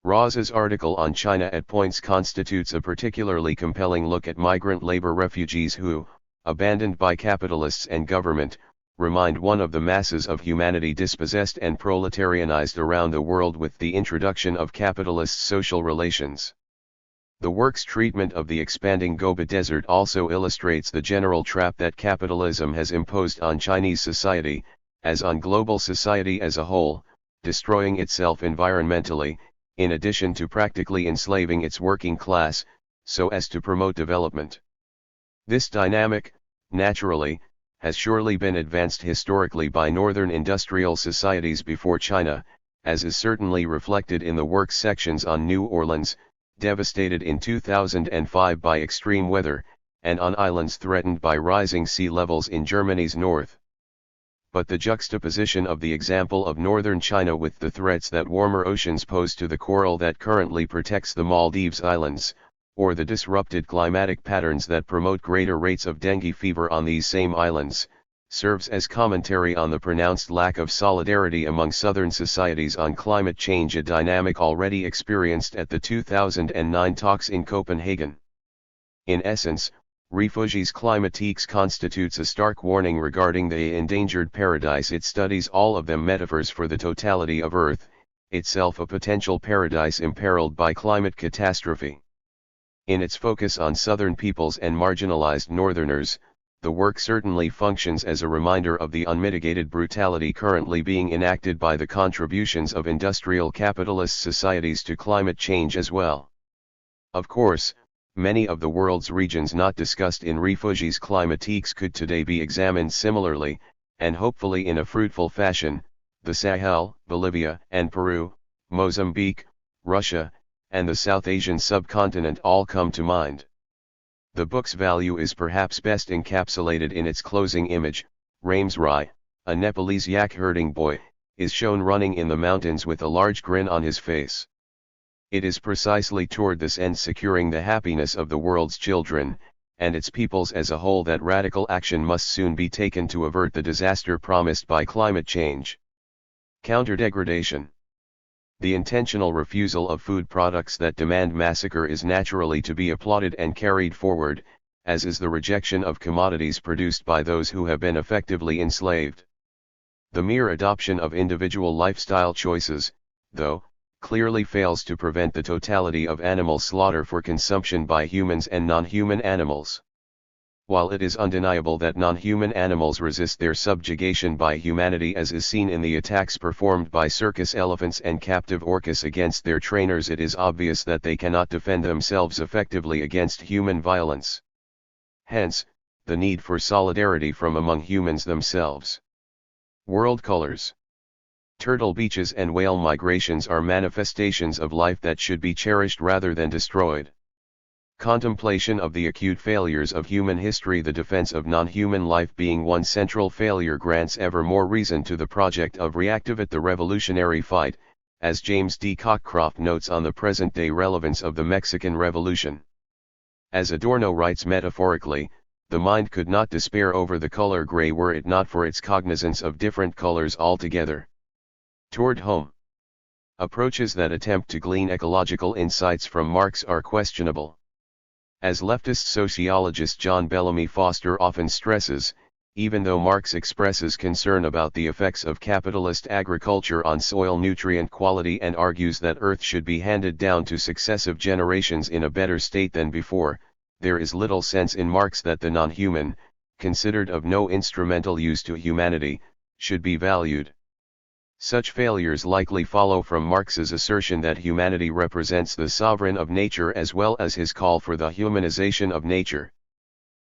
Roz's article on China at points constitutes a particularly compelling look at migrant labor refugees who, abandoned by capitalists and government, remind one of the masses of humanity dispossessed and proletarianized around the world with the introduction of capitalist social relations. The work's treatment of the expanding Gobi Desert also illustrates the general trap that capitalism has imposed on Chinese society, as on global society as a whole, destroying itself environmentally, in addition to practically enslaving its working class, so as to promote development. This dynamic, naturally, has surely been advanced historically by northern industrial societies before China, as is certainly reflected in the work's sections on New Orleans, devastated in 2005 by extreme weather, and on islands threatened by rising sea levels in Germany's north. But the juxtaposition of the example of northern China with the threats that warmer oceans pose to the coral that currently protects the Maldives Islands, or the disrupted climatic patterns that promote greater rates of dengue fever on these same islands, serves as commentary on the pronounced lack of solidarity among southern societies on climate change, a dynamic already experienced at the 2009 talks in Copenhagen. In essence, Refugies Climatiques constitutes a stark warning regarding the endangered paradise. It studies all of them metaphors for the totality of Earth, itself a potential paradise imperiled by climate catastrophe. In its focus on Southern peoples and marginalized Northerners, the work certainly functions as a reminder of the unmitigated brutality currently being enacted by the contributions of industrial capitalist societies to climate change as well. Of course, many of the world's regions not discussed in Refugies Climatiques could today be examined similarly, and hopefully in a fruitful fashion. The Sahel, Bolivia and Peru, Mozambique, Russia, and the South Asian subcontinent all come to mind. The book's value is perhaps best encapsulated in its closing image. Rames Rai, a Nepalese yak herding boy, is shown running in the mountains with a large grin on his face. It is precisely toward this end, securing the happiness of the world's children, and its peoples as a whole, that radical action must soon be taken to avert the disaster promised by climate change. Counter-degradation. The intentional refusal of food products that demand massacre is naturally to be applauded and carried forward, as is the rejection of commodities produced by those who have been effectively enslaved. The mere adoption of individual lifestyle choices, though, clearly fails to prevent the totality of animal slaughter for consumption by humans and non-human animals. While it is undeniable that non-human animals resist their subjugation by humanity, as is seen in the attacks performed by circus elephants and captive orcas against their trainers, it is obvious that they cannot defend themselves effectively against human violence. Hence, the need for solidarity from among humans themselves. World colors. Turtle beaches and whale migrations are manifestations of life that should be cherished rather than destroyed. Contemplation of the acute failures of human history, the defense of non-human life being one central failure, grants ever more reason to the project of reactivate the revolutionary fight, as James D. Cockcroft notes on the present-day relevance of the Mexican Revolution. As Adorno writes metaphorically, the mind could not despair over the color gray were it not for its cognizance of different colors altogether. Toward home. Approaches that attempt to glean ecological insights from Marx are questionable. As leftist sociologist John Bellamy Foster often stresses, even though Marx expresses concern about the effects of capitalist agriculture on soil nutrient quality and argues that Earth should be handed down to successive generations in a better state than before, there is little sense in Marx that the non-human, considered of no instrumental use to humanity, should be valued. Such failures likely follow from Marx's assertion that humanity represents the sovereign of nature, as well as his call for the humanization of nature.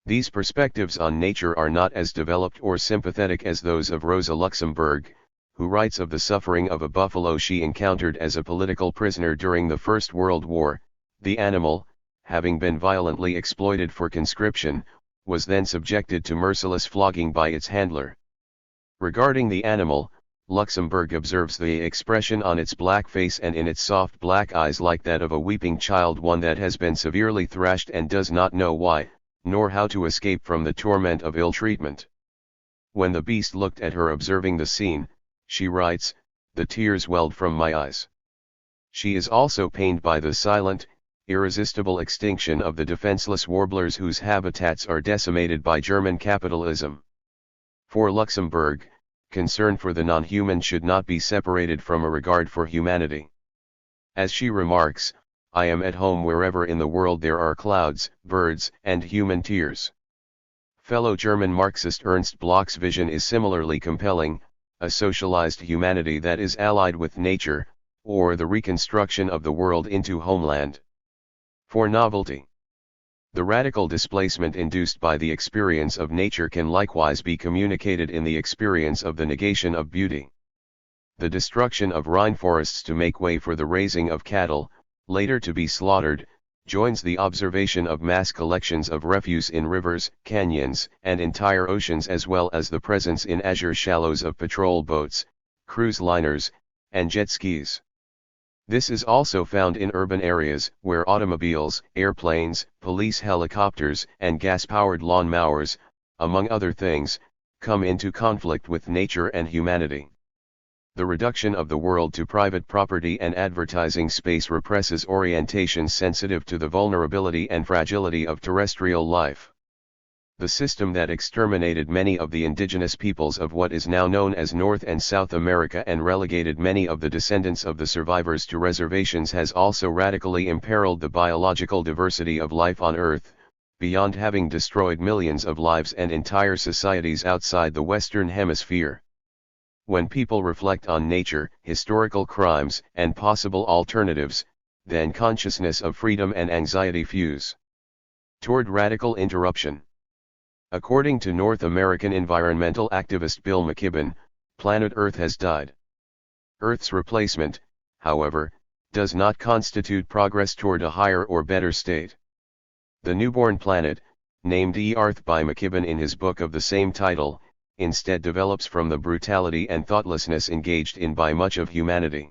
These perspectives on nature are not as developed or sympathetic as those of Rosa Luxemburg, who writes of the suffering of a buffalo she encountered as a political prisoner during the First World War. The animal, having been violently exploited for conscription, was then subjected to merciless flogging by its handler. Regarding the animal, Luxemburg observes the expression on its black face and in its soft black eyes like that of a weeping child, one that has been severely thrashed and does not know why, nor how to escape from the torment of ill treatment. When the beast looked at her observing the scene, she writes, the tears welled from my eyes. She is also pained by the silent, irresistible extinction of the defenseless warblers whose habitats are decimated by German capitalism. For Luxemburg, concern for the non-human should not be separated from a regard for humanity. As she remarks, I am at home wherever in the world there are clouds, birds, and human tears. Fellow German Marxist Ernst Bloch's vision is similarly compelling, a socialized humanity that is allied with nature, or the reconstruction of the world into homeland. For novelty. The radical displacement induced by the experience of nature can likewise be communicated in the experience of the negation of beauty. The destruction of rainforests to make way for the raising of cattle, later to be slaughtered, joins the observation of mass collections of refuse in rivers, canyons, and entire oceans, as well as the presence in azure shallows of patrol boats, cruise liners, and jet skis. This is also found in urban areas, where automobiles, airplanes, police helicopters, and gas-powered lawn-mowers, among other things, come into conflict with nature and humanity. The reduction of the world to private property and advertising space represses orientations sensitive to the vulnerability and fragility of terrestrial life. The system that exterminated many of the indigenous peoples of what is now known as North and South America and relegated many of the descendants of the survivors to reservations has also radically imperiled the biological diversity of life on Earth, beyond having destroyed millions of lives and entire societies outside the Western Hemisphere. When people reflect on nature, historical crimes, and possible alternatives, then consciousness of freedom and anxiety fuse toward radical interruption. According to North American environmental activist Bill McKibben, planet Earth has died. Earth's replacement, however, does not constitute progress toward a higher or better state. The newborn planet, named Earth by McKibben in his book of the same title, instead develops from the brutality and thoughtlessness engaged in by much of humanity.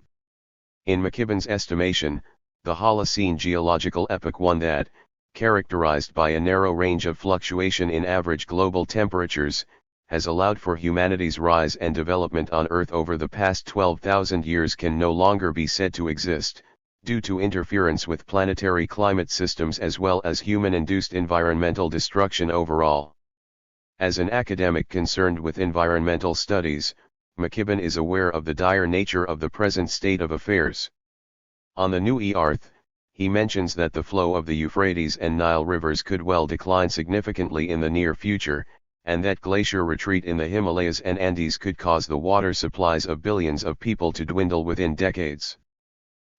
In McKibben's estimation, the Holocene geological epoch, one that, characterized by a narrow range of fluctuation in average global temperatures, has allowed for humanity's rise and development on Earth over the past 12,000 years, can no longer be said to exist, due to interference with planetary climate systems as well as human-induced environmental destruction overall. As an academic concerned with environmental studies, McKibben is aware of the dire nature of the present state of affairs. On the new Earth, he mentions that the flow of the Euphrates and Nile rivers could well decline significantly in the near future, and that glacier retreat in the Himalayas and Andes could cause the water supplies of billions of people to dwindle within decades.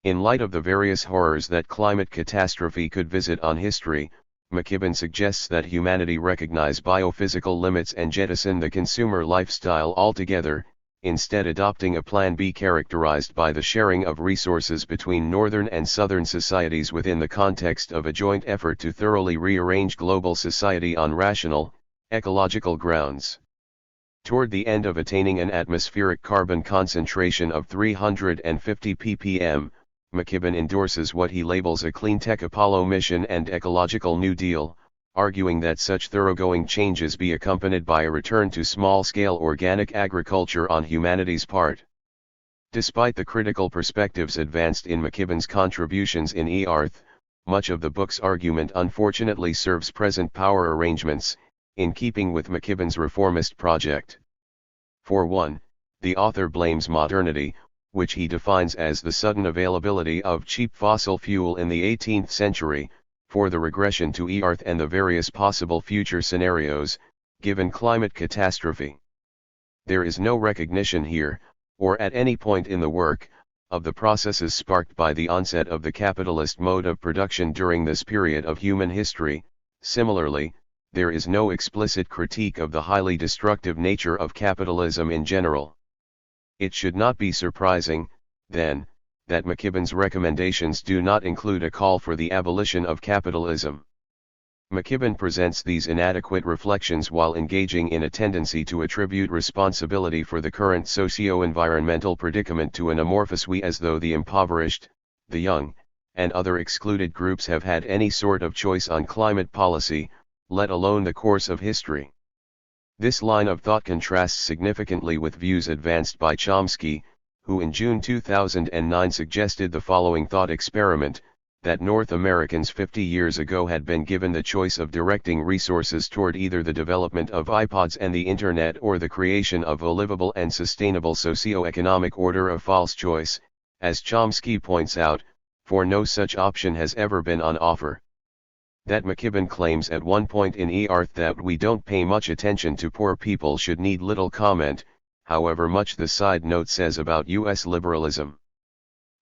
In light of the various horrors that climate catastrophe could visit on history, McKibben suggests that humanity recognize biophysical limits and jettison the consumer lifestyle altogether, instead adopting a Plan B characterized by the sharing of resources between northern and southern societies within the context of a joint effort to thoroughly rearrange global society on rational, ecological grounds. Toward the end of attaining an atmospheric carbon concentration of 350 ppm, McKibben endorses what he labels a clean-tech Apollo mission and ecological New Deal, arguing that such thoroughgoing changes be accompanied by a return to small-scale organic agriculture on humanity's part. Despite the critical perspectives advanced in McKibben's contributions in Earth, much of the book's argument unfortunately serves present power arrangements, in keeping with McKibben's reformist project. For one, the author blames modernity, which he defines as the sudden availability of cheap fossil fuel in the 18th century, for the regression to Earth and the various possible future scenarios, given climate catastrophe. There is no recognition here, or at any point in the work, of the processes sparked by the onset of the capitalist mode of production during this period of human history. Similarly, there is no explicit critique of the highly destructive nature of capitalism in general. It should not be surprising, then, that McKibben's recommendations do not include a call for the abolition of capitalism. McKibben presents these inadequate reflections while engaging in a tendency to attribute responsibility for the current socio-environmental predicament to an amorphous we, as though the impoverished, the young, and other excluded groups have had any sort of choice on climate policy, let alone the course of history. This line of thought contrasts significantly with views advanced by Chomsky, who in June 2009 suggested the following thought experiment, that North Americans 50 years ago had been given the choice of directing resources toward either the development of iPods and the Internet or the creation of a livable and sustainable socio-economic order. A false choice, as Chomsky points out, for no such option has ever been on offer. That McKibben claims at one point in Earth that we don't pay much attention to poor people should need little comment, however much the side note says about U.S. liberalism.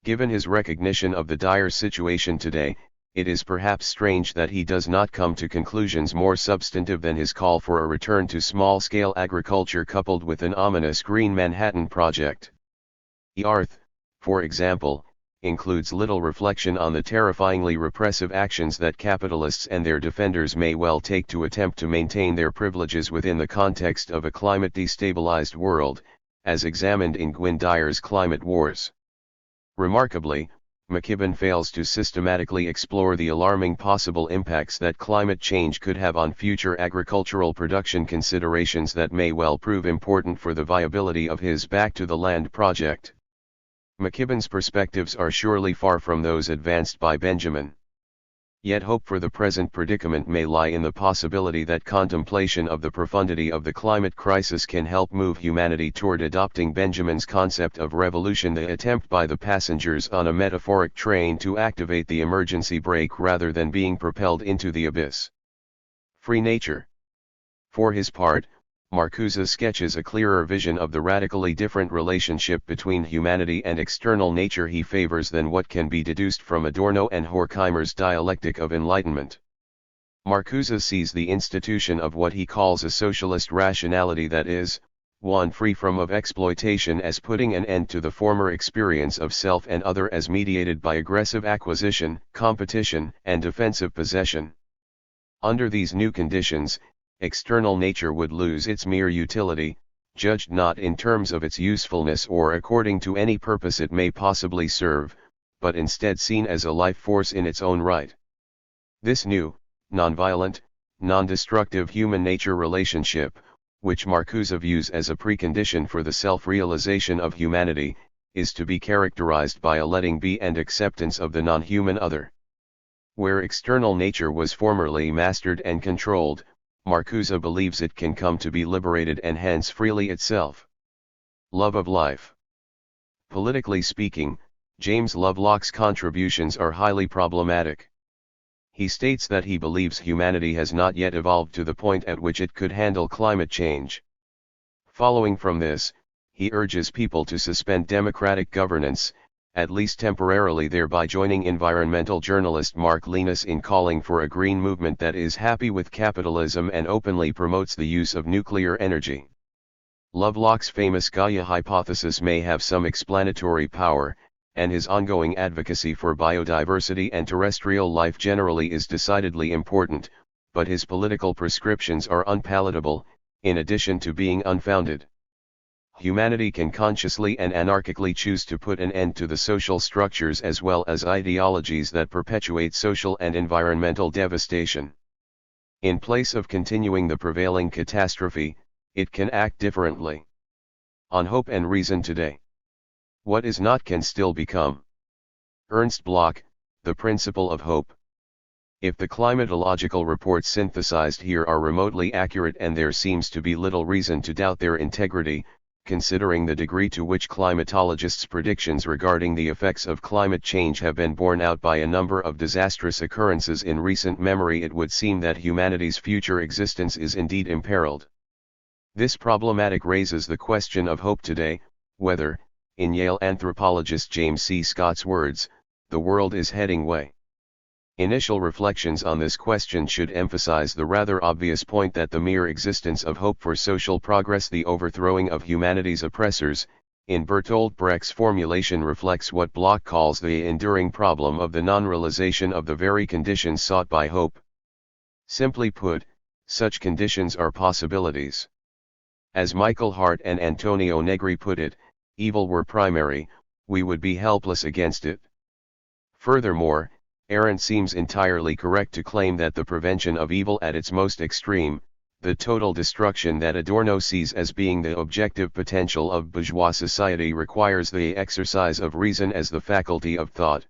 Given his recognition of the dire situation today, it is perhaps strange that he does not come to conclusions more substantive than his call for a return to small-scale agriculture coupled with an ominous Green Manhattan Project. Earth, for example, includes little reflection on the terrifyingly repressive actions that capitalists and their defenders may well take to attempt to maintain their privileges within the context of a climate-destabilized world, as examined in Gwynne Dyer's Climate Wars. Remarkably, McKibben fails to systematically explore the alarming possible impacts that climate change could have on future agricultural production, considerations that may well prove important for the viability of his Back to the Land project. McKibben's perspectives are surely far from those advanced by Benjamin. Yet hope for the present predicament may lie in the possibility that contemplation of the profundity of the climate crisis can help move humanity toward adopting Benjamin's concept of revolution, the attempt by the passengers on a metaphoric train to activate the emergency brake rather than being propelled into the abyss. Free nature. For his part, Marcuse sketches a clearer vision of the radically different relationship between humanity and external nature he favors than what can be deduced from Adorno and Horkheimer's dialectic of enlightenment. Marcuse sees the institution of what he calls a socialist rationality, that is, one free from of exploitation, as putting an end to the former experience of self and other as mediated by aggressive acquisition, competition, and defensive possession. Under these new conditions, external nature would lose its mere utility, judged not in terms of its usefulness or according to any purpose it may possibly serve, but instead seen as a life force in its own right. This new, non-violent, non-destructive human-nature relationship, which Marcuse views as a precondition for the self-realization of humanity, is to be characterized by a letting be and acceptance of the non-human other. Where external nature was formerly mastered and controlled, Marcuse believes it can come to be liberated and hence freely itself. Love of life. Politically speaking, James Lovelock's contributions are highly problematic. He states that he believes humanity has not yet evolved to the point at which it could handle climate change. Following from this, he urges people to suspend democratic governance, at least temporarily, thereby joining environmental journalist Mark Linus in calling for a green movement that is happy with capitalism and openly promotes the use of nuclear energy. Lovelock's famous Gaia hypothesis may have some explanatory power, and his ongoing advocacy for biodiversity and terrestrial life generally is decidedly important, but his political prescriptions are unpalatable, in addition to being unfounded. Humanity can consciously and anarchically choose to put an end to the social structures as well as ideologies that perpetuate social and environmental devastation. In place of continuing the prevailing catastrophe, it can act differently. On Hope and Reason today. What is not can still become. Ernst Bloch, The Principle of Hope. If the climatological reports synthesized here are remotely accurate, and there seems to be little reason to doubt their integrity, considering the degree to which climatologists' predictions regarding the effects of climate change have been borne out by a number of disastrous occurrences in recent memory, it would seem that humanity's future existence is indeed imperiled. This problematic raises the question of hope today, whether, in Yale anthropologist James C. Scott's words, the world is heading way. Initial reflections on this question should emphasize the rather obvious point that the mere existence of hope for social progress, the overthrowing of humanity's oppressors, in Bertolt Brecht's formulation reflects what Bloch calls the enduring problem of the non-realization of the very conditions sought by hope. Simply put, such conditions are possibilities. As Michael Hart and Antonio Negri put it, evil were primary, we would be helpless against it. Furthermore, Arendt seems entirely correct to claim that the prevention of evil at its most extreme, the total destruction that Adorno sees as being the objective potential of bourgeois society, requires the exercise of reason as the faculty of thought.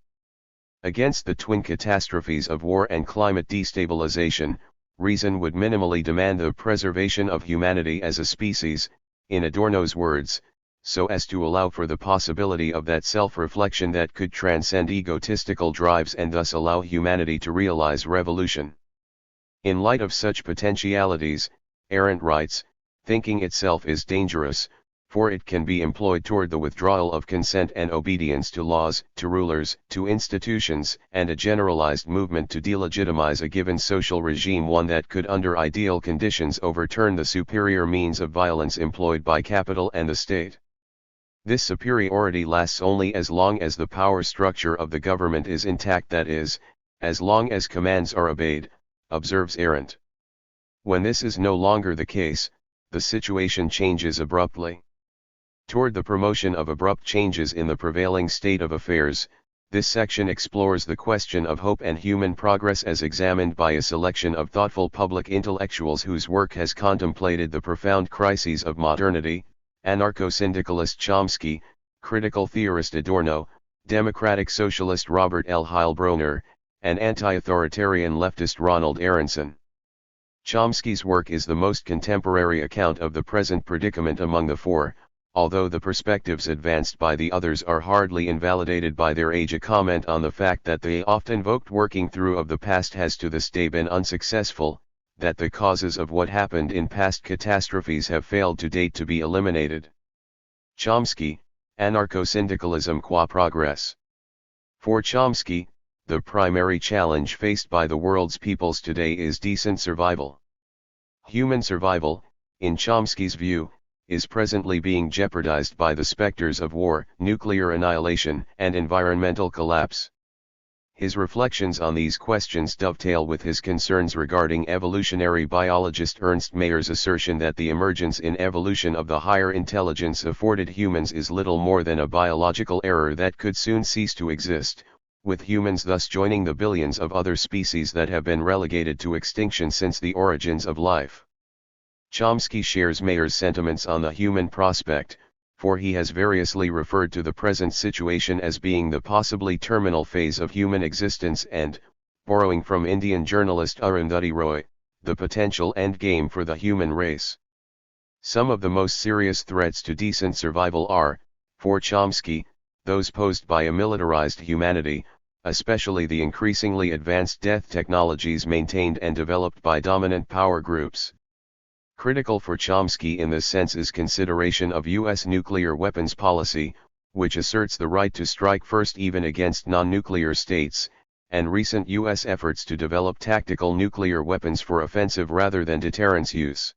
Against the twin catastrophes of war and climate destabilization, reason would minimally demand the preservation of humanity as a species, in Adorno's words, so as to allow for the possibility of that self-reflection that could transcend egotistical drives and thus allow humanity to realize revolution. In light of such potentialities, Arendt writes, thinking itself is dangerous, for it can be employed toward the withdrawal of consent and obedience to laws, to rulers, to institutions, and a generalized movement to delegitimize a given social regime, one that could under ideal conditions overturn the superior means of violence employed by capital and the state. This superiority lasts only as long as the power structure of the government is intact, that is, as long as commands are obeyed, observes Arendt. When this is no longer the case, the situation changes abruptly. Toward the promotion of abrupt changes in the prevailing state of affairs, this section explores the question of hope and human progress as examined by a selection of thoughtful public intellectuals whose work has contemplated the profound crises of modernity: anarcho-syndicalist Chomsky, critical theorist Adorno, democratic socialist Robert L. Heilbronner, and anti-authoritarian leftist Ronald Aronson. Chomsky's work is the most contemporary account of the present predicament among the four, although the perspectives advanced by the others are hardly invalidated by their age. A comment on the fact that the oft-invoked working through of the past has to this day been unsuccessful, that the causes of what happened in past catastrophes have failed to date to be eliminated. Chomsky, Anarcho-Syndicalism qua Progress. For Chomsky, the primary challenge faced by the world's peoples today is decent survival. Human survival, in Chomsky's view, is presently being jeopardized by the specters of war, nuclear annihilation, and environmental collapse. His reflections on these questions dovetail with his concerns regarding evolutionary biologist Ernst Mayer's assertion that the emergence in evolution of the higher intelligence afforded humans is little more than a biological error that could soon cease to exist, with humans thus joining the billions of other species that have been relegated to extinction since the origins of life. Chomsky shares Mayer's sentiments on the human prospect, for he has variously referred to the present situation as being the possibly terminal phase of human existence and, borrowing from Indian journalist Arundhati Roy, the potential endgame for the human race. Some of the most serious threats to decent survival are, for Chomsky, those posed by a militarized humanity, especially the increasingly advanced death technologies maintained and developed by dominant power groups. Critical for Chomsky in this sense is consideration of U.S. nuclear weapons policy, which asserts the right to strike first even against non-nuclear states, and recent U.S. efforts to develop tactical nuclear weapons for offensive rather than deterrence use.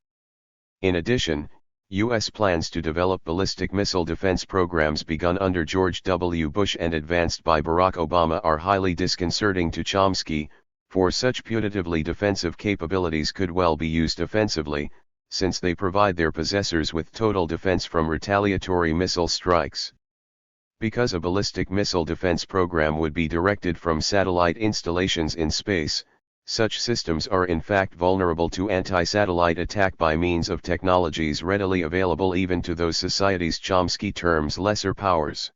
In addition, U.S. plans to develop ballistic missile defense programs begun under George W. Bush and advanced by Barack Obama are highly disconcerting to Chomsky, for such putatively defensive capabilities could well be used offensively, since they provide their possessors with total defense from retaliatory missile strikes. Because a ballistic missile defense program would be directed from satellite installations in space, such systems are in fact vulnerable to anti-satellite attack by means of technologies readily available even to those societies Chomsky terms lesser powers.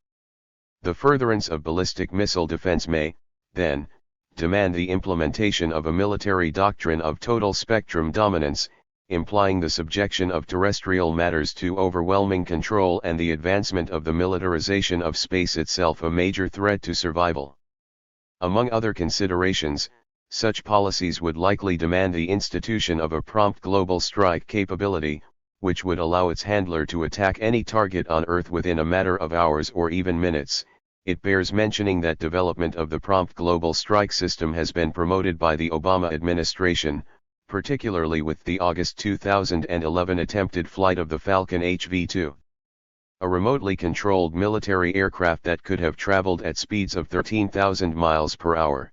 The furtherance of ballistic missile defense may, then, demand the implementation of a military doctrine of total spectrum dominance, implying the subjection of terrestrial matters to overwhelming control and the advancement of the militarization of space itself, a major threat to survival. Among other considerations, such policies would likely demand the institution of a prompt global strike capability, which would allow its handler to attack any target on Earth within a matter of hours or even minutes. It bears mentioning that development of the prompt global strike system has been promoted by the Obama administration, particularly with the August 2011 attempted flight of the Falcon HV-2. A remotely controlled military aircraft that could have traveled at speeds of 13,000 miles per hour.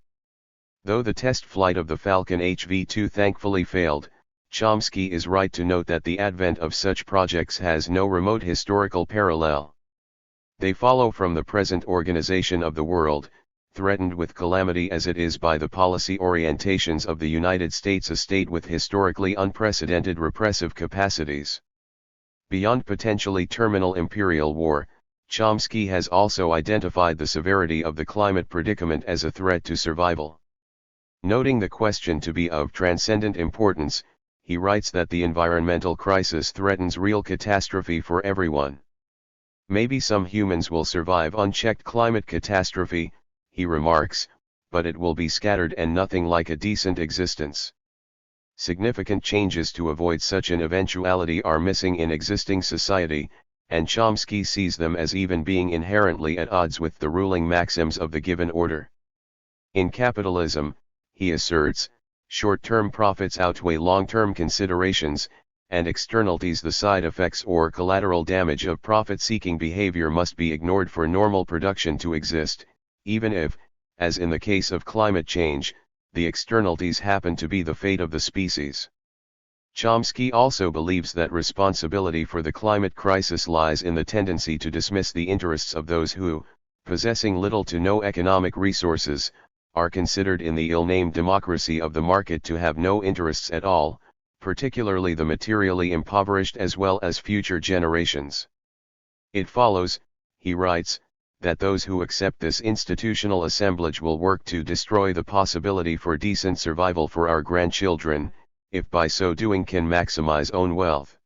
Though the test flight of the Falcon HV-2 thankfully failed, Chomsky is right to note that the advent of such projects has no remote historical parallel. They follow from the present organization of the world, threatened with calamity as it is by the policy orientations of the United States, a state with historically unprecedented repressive capacities. Beyond potentially terminal imperial war, Chomsky has also identified the severity of the climate predicament as a threat to survival. Noting the question to be of transcendent importance, he writes that the environmental crisis threatens real catastrophe for everyone. Maybe some humans will survive unchecked climate catastrophe, he remarks, but it will be scattered and nothing like a decent existence. Significant changes to avoid such an eventuality are missing in existing society, and Chomsky sees them as even being inherently at odds with the ruling maxims of the given order. In capitalism, he asserts, short-term profits outweigh long-term considerations, and externalities, the side effects or collateral damage of profit-seeking behavior, must be ignored for normal production to exist, even if, as in the case of climate change, the externalities happen to be the fate of the species. Chomsky also believes that responsibility for the climate crisis lies in the tendency to dismiss the interests of those who, possessing little to no economic resources, are considered in the ill-named democracy of the market to have no interests at all, particularly the materially impoverished as well as future generations. It follows, he writes, that those who accept this institutional assemblage will work to destroy the possibility for decent survival for our grandchildren, if by so doing can maximize own wealth.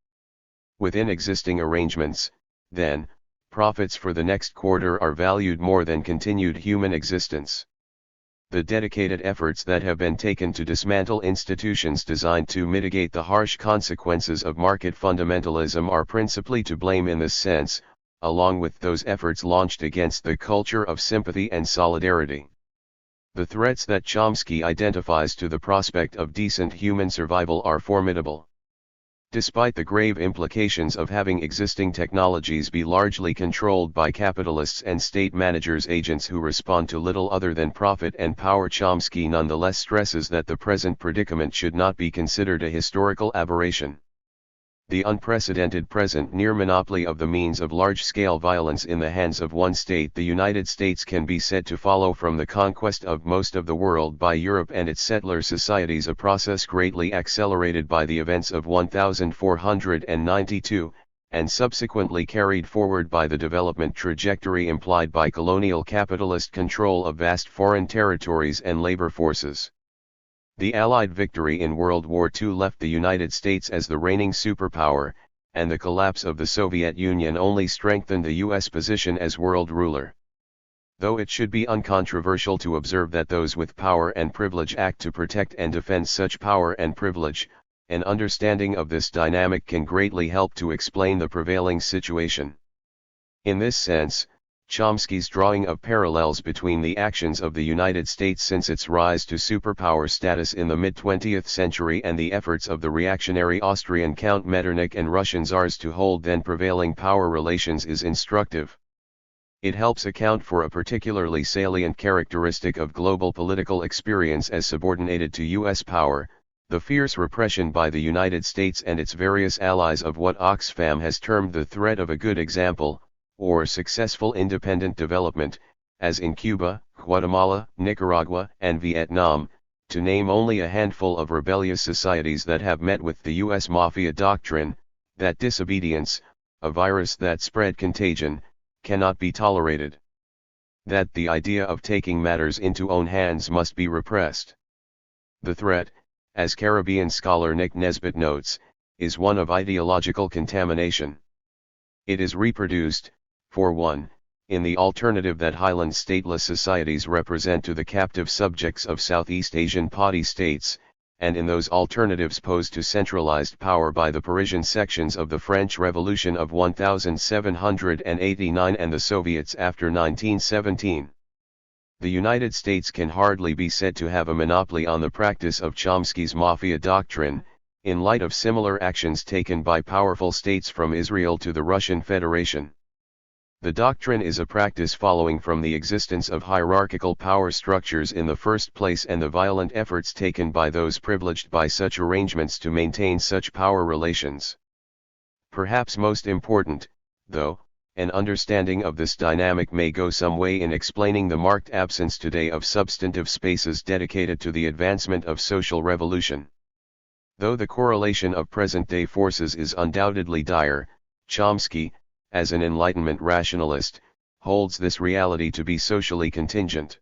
Within existing arrangements, then, profits for the next quarter are valued more than continued human existence. The dedicated efforts that have been taken to dismantle institutions designed to mitigate the harsh consequences of market fundamentalism are principally to blame in this sense, along with those efforts launched against the culture of sympathy and solidarity. The threats that Chomsky identifies to the prospect of decent human survival are formidable. Despite the grave implications of having existing technologies be largely controlled by capitalists and state managers, agents who respond to little other than profit and power, Chomsky nonetheless stresses that the present predicament should not be considered a historical aberration. The unprecedented present near monopoly of the means of large-scale violence in the hands of one state, the United States, can be said to follow from the conquest of most of the world by Europe and its settler societies, a process greatly accelerated by the events of 1492, and subsequently carried forward by the development trajectory implied by colonial capitalist control of vast foreign territories and labor forces. The Allied victory in World War II left the United States as the reigning superpower, and the collapse of the Soviet Union only strengthened the U.S. position as world ruler. Though it should be uncontroversial to observe that those with power and privilege act to protect and defend such power and privilege, an understanding of this dynamic can greatly help to explain the prevailing situation. In this sense, Chomsky's drawing of parallels between the actions of the United States since its rise to superpower status in the mid-20th century and the efforts of the reactionary Austrian Count Metternich and Russian czars to hold then prevailing power relations is instructive. It helps account for a particularly salient characteristic of global political experience as subordinated to U.S. power, the fierce repression by the United States and its various allies of what Oxfam has termed the threat of a good example, or successful independent development, as in Cuba, Guatemala, Nicaragua, and Vietnam, to name only a handful of rebellious societies that have met with the U.S. mafia doctrine, that disobedience, a virus that spread contagion, cannot be tolerated. That the idea of taking matters into own hands must be repressed. The threat, as Caribbean scholar Nick Nesbitt notes, is one of ideological contamination. It is reproduced, for one, in the alternative that highland stateless societies represent to the captive subjects of Southeast Asian party states, and in those alternatives posed to centralized power by the Parisian sections of the French Revolution of 1789 and the Soviets after 1917. The United States can hardly be said to have a monopoly on the practice of Chomsky's mafia doctrine, in light of similar actions taken by powerful states from Israel to the Russian Federation. The doctrine is a practice following from the existence of hierarchical power structures in the first place and the violent efforts taken by those privileged by such arrangements to maintain such power relations. Perhaps most important, though, an understanding of this dynamic may go some way in explaining the marked absence today of substantive spaces dedicated to the advancement of social revolution. Though the correlation of present-day forces is undoubtedly dire, Chomsky, as an Enlightenment rationalist, holds this reality to be socially contingent.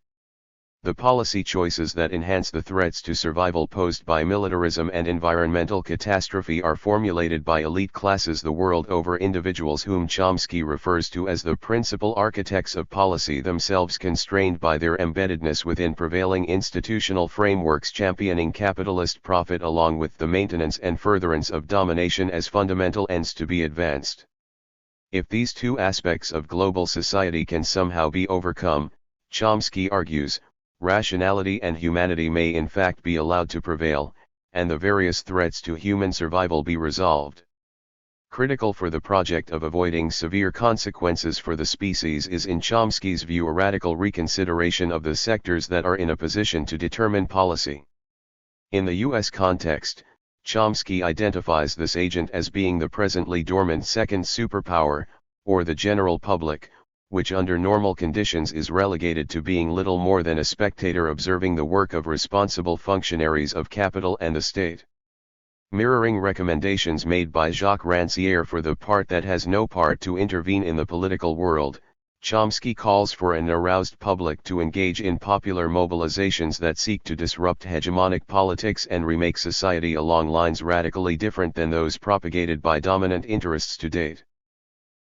The policy choices that enhance the threats to survival posed by militarism and environmental catastrophe are formulated by elite classes the world over, individuals whom Chomsky refers to as the principal architects of policy, themselves constrained by their embeddedness within prevailing institutional frameworks championing capitalist profit along with the maintenance and furtherance of domination as fundamental ends to be advanced. If these two aspects of global society can somehow be overcome, Chomsky argues, rationality and humanity may in fact be allowed to prevail, and the various threats to human survival be resolved. Critical for the project of avoiding severe consequences for the species is, in Chomsky's view, a radical reconsideration of the sectors that are in a position to determine policy. In the U.S. context, Chomsky identifies this agent as being the presently dormant second superpower, or the general public, which under normal conditions is relegated to being little more than a spectator observing the work of responsible functionaries of capital and the state. Mirroring recommendations made by Jacques Rancière for the part that has no part to intervene in the political world, Chomsky calls for an aroused public to engage in popular mobilizations that seek to disrupt hegemonic politics and remake society along lines radically different than those propagated by dominant interests to date.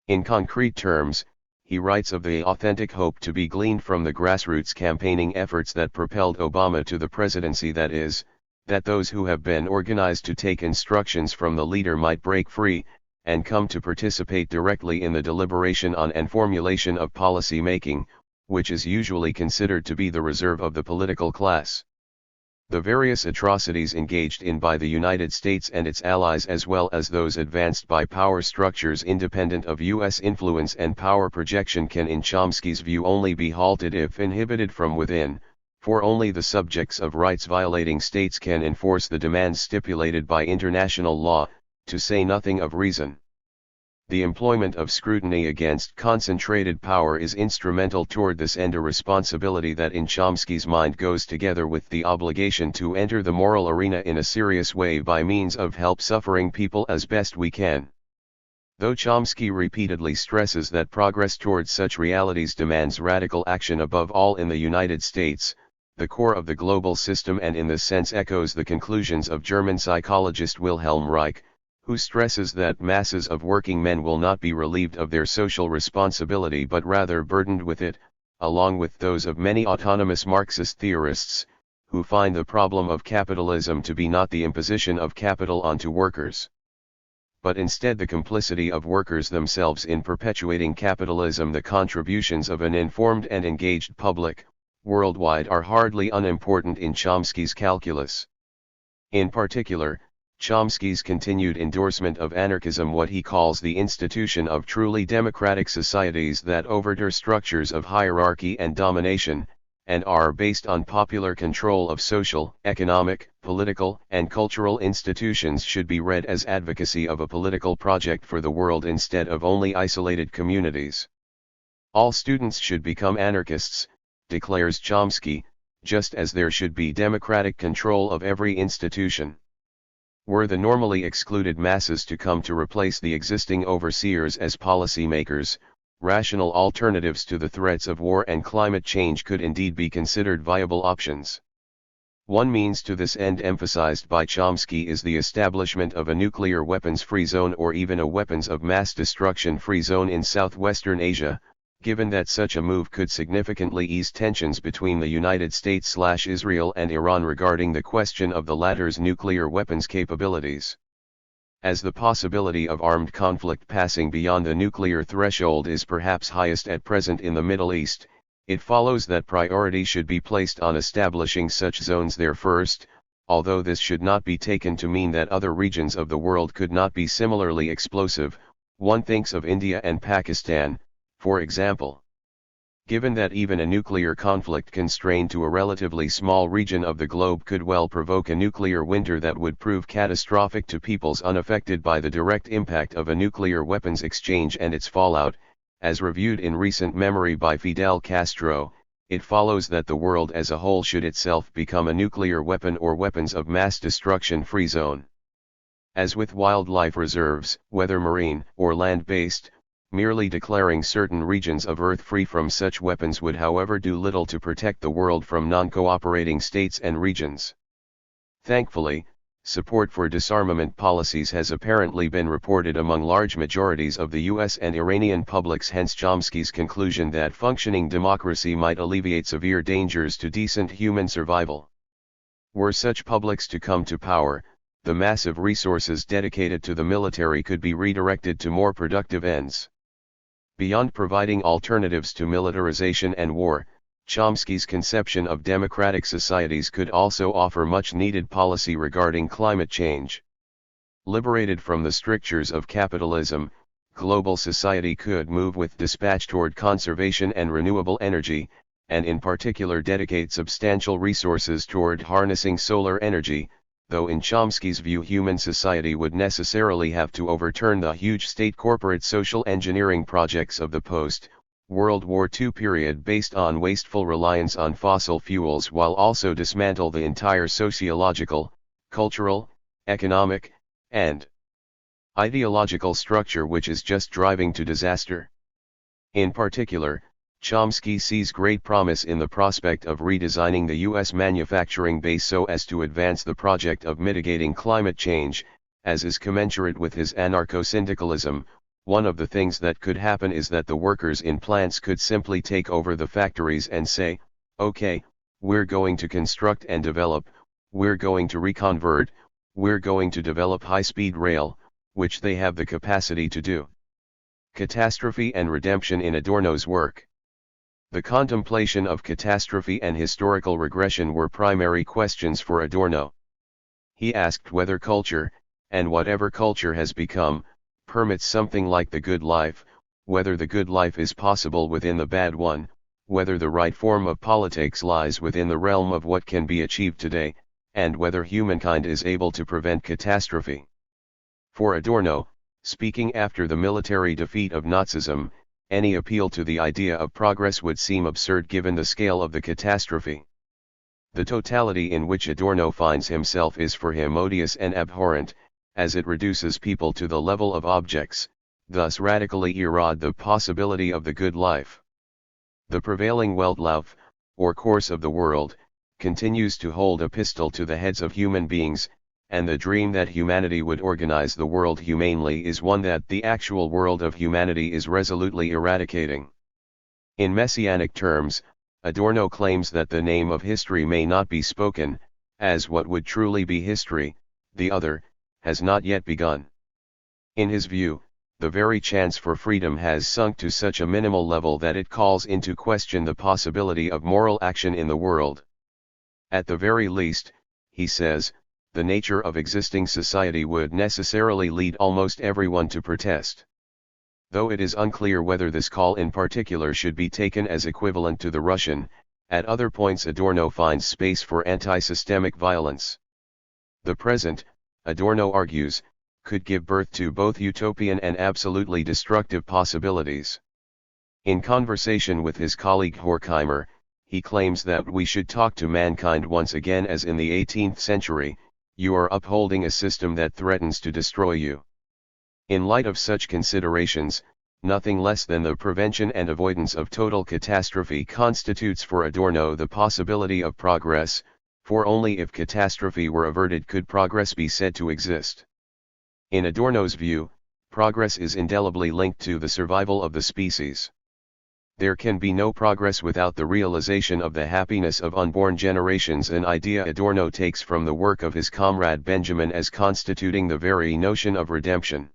In concrete terms, he writes of the authentic hope to be gleaned from the grassroots campaigning efforts that propelled Obama to the presidency, that is, that those who have been organized to take instructions from the leader might break free, and come to participate directly in the deliberation on and formulation of policy making, which is usually considered to be the reserve of the political class. The various atrocities engaged in by the United States and its allies, as well as those advanced by power structures independent of U.S. influence and power projection, can in Chomsky's view only be halted if inhibited from within, for only the subjects of rights-violating states can enforce the demands stipulated by international law, to say nothing of reason. The employment of scrutiny against concentrated power is instrumental toward this end, a responsibility that in Chomsky's mind goes together with the obligation to enter the moral arena in a serious way by means of help suffering people as best we can. Though Chomsky repeatedly stresses that progress towards such realities demands radical action above all in the United States, the core of the global system, and in this sense echoes the conclusions of German psychologist Wilhelm Reich, who stresses that masses of working men will not be relieved of their social responsibility but rather burdened with it, along with those of many autonomous Marxist theorists, who find the problem of capitalism to be not the imposition of capital onto workers, but instead the complicity of workers themselves in perpetuating capitalism. The contributions of an informed and engaged public, worldwide, are hardly unimportant in Chomsky's calculus. In particular, Chomsky's continued endorsement of anarchism, what he calls the institution of truly democratic societies that overturn structures of hierarchy and domination, and are based on popular control of social, economic, political, and cultural institutions, should be read as advocacy of a political project for the world instead of only isolated communities. All students should become anarchists, declares Chomsky, just as there should be democratic control of every institution. Were the normally excluded masses to come to replace the existing overseers as policymakers, rational alternatives to the threats of war and climate change could indeed be considered viable options. One means to this end emphasized by Chomsky is the establishment of a nuclear weapons-free zone, or even a weapons of mass destruction-free zone in southwestern Asia, given that such a move could significantly ease tensions between the United States/Israel and Iran regarding the question of the latter's nuclear weapons capabilities. As the possibility of armed conflict passing beyond the nuclear threshold is perhaps highest at present in the Middle East, it follows that priority should be placed on establishing such zones there first, although this should not be taken to mean that other regions of the world could not be similarly explosive. One thinks of India and Pakistan, for example. Given that even a nuclear conflict constrained to a relatively small region of the globe could well provoke a nuclear winter that would prove catastrophic to peoples unaffected by the direct impact of a nuclear weapons exchange and its fallout, as reviewed in recent memory by Fidel Castro, it follows that the world as a whole should itself become a nuclear weapon or weapons of mass destruction free zone. As with wildlife reserves, whether marine or land-based, merely declaring certain regions of Earth free from such weapons would however do little to protect the world from non-cooperating states and regions. Thankfully, support for disarmament policies has apparently been reported among large majorities of the US and Iranian publics, hence Chomsky's conclusion that functioning democracy might alleviate severe dangers to decent human survival. Were such publics to come to power, the massive resources dedicated to the military could be redirected to more productive ends. Beyond providing alternatives to militarization and war, Chomsky's conception of democratic societies could also offer much-needed policy regarding climate change. Liberated from the strictures of capitalism, global society could move with dispatch toward conservation and renewable energy, and in particular dedicate substantial resources toward harnessing solar energy, though in Chomsky's view human society would necessarily have to overturn the huge state corporate social engineering projects of the post-World War II period based on wasteful reliance on fossil fuels, while also dismantle the entire sociological, cultural, economic, and ideological structure which is just driving to disaster. In particular, Chomsky sees great promise in the prospect of redesigning the U.S. manufacturing base so as to advance the project of mitigating climate change, as is commensurate with his anarcho-syndicalism. One of the things that could happen is that the workers in plants could simply take over the factories and say, okay, we're going to construct and develop, we're going to reconvert, we're going to develop high-speed rail, which they have the capacity to do. Catastrophe and redemption in Adorno's work. The contemplation of catastrophe and historical regression were primary questions for Adorno. He asked whether culture, and whatever culture has become, permits something like the good life, whether the good life is possible within the bad one, whether the right form of politics lies within the realm of what can be achieved today, and whether humankind is able to prevent catastrophe. For Adorno, speaking after the military defeat of Nazism, any appeal to the idea of progress would seem absurd given the scale of the catastrophe. The totality in which Adorno finds himself is for him odious and abhorrent, as it reduces people to the level of objects, thus radically erode the possibility of the good life. The prevailing Weltlauf, or course of the world, continues to hold a pistol to the heads of human beings, and the dream that humanity would organize the world humanely is one that the actual world of humanity is resolutely eradicating. In messianic terms, Adorno claims that the name of history may not be spoken, as what would truly be history, the other, has not yet begun. In his view, the very chance for freedom has sunk to such a minimal level that it calls into question the possibility of moral action in the world. At the very least, he says, the nature of existing society would necessarily lead almost everyone to protest. Though it is unclear whether this call in particular should be taken as equivalent to the Russian, at other points Adorno finds space for anti-systemic violence. The present, Adorno argues, could give birth to both utopian and absolutely destructive possibilities. In conversation with his colleague Horkheimer, he claims that we should talk to mankind once again as in the 18th century. You are upholding a system that threatens to destroy you. In light of such considerations, nothing less than the prevention and avoidance of total catastrophe constitutes for Adorno the possibility of progress, for only if catastrophe were averted could progress be said to exist. In Adorno's view, progress is indelibly linked to the survival of the species. There can be no progress without the realization of the happiness of unborn generations, an idea Adorno takes from the work of his comrade Benjamin as constituting the very notion of redemption.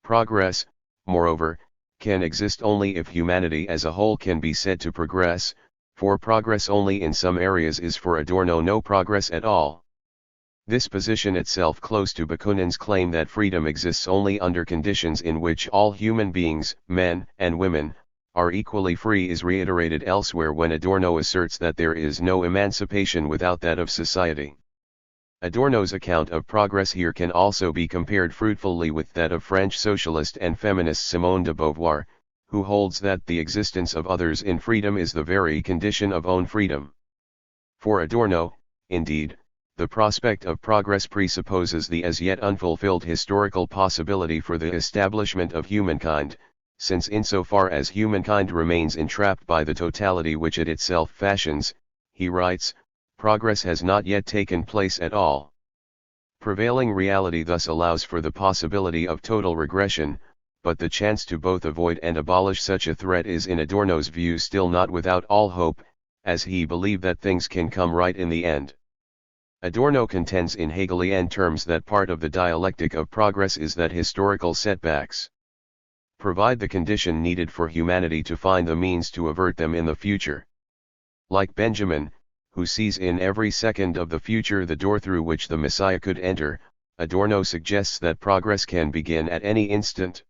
Progress, moreover, can exist only if humanity as a whole can be said to progress, for progress only in some areas is for Adorno no progress at all. This position itself close to Bakunin's claim that freedom exists only under conditions in which all human beings, men and women, are equally free is reiterated elsewhere when Adorno asserts that there is no emancipation without that of society. Adorno's account of progress here can also be compared fruitfully with that of French socialist and feminist Simone de Beauvoir, who holds that the existence of others in freedom is the very condition of own freedom. For Adorno, indeed, the prospect of progress presupposes the as yet unfulfilled historical possibility for the establishment of humankind, since insofar as humankind remains entrapped by the totality which it itself fashions, he writes, progress has not yet taken place at all. Prevailing reality thus allows for the possibility of total regression, but the chance to both avoid and abolish such a threat is in Adorno's view still not without all hope, as he believed that things can come right in the end. Adorno contends in Hegelian terms that part of the dialectic of progress is that historical setbacks provide the condition needed for humanity to find the means to avert them in the future. Like Benjamin, who sees in every second of the future the door through which the Messiah could enter, Adorno suggests that progress can begin at any instant.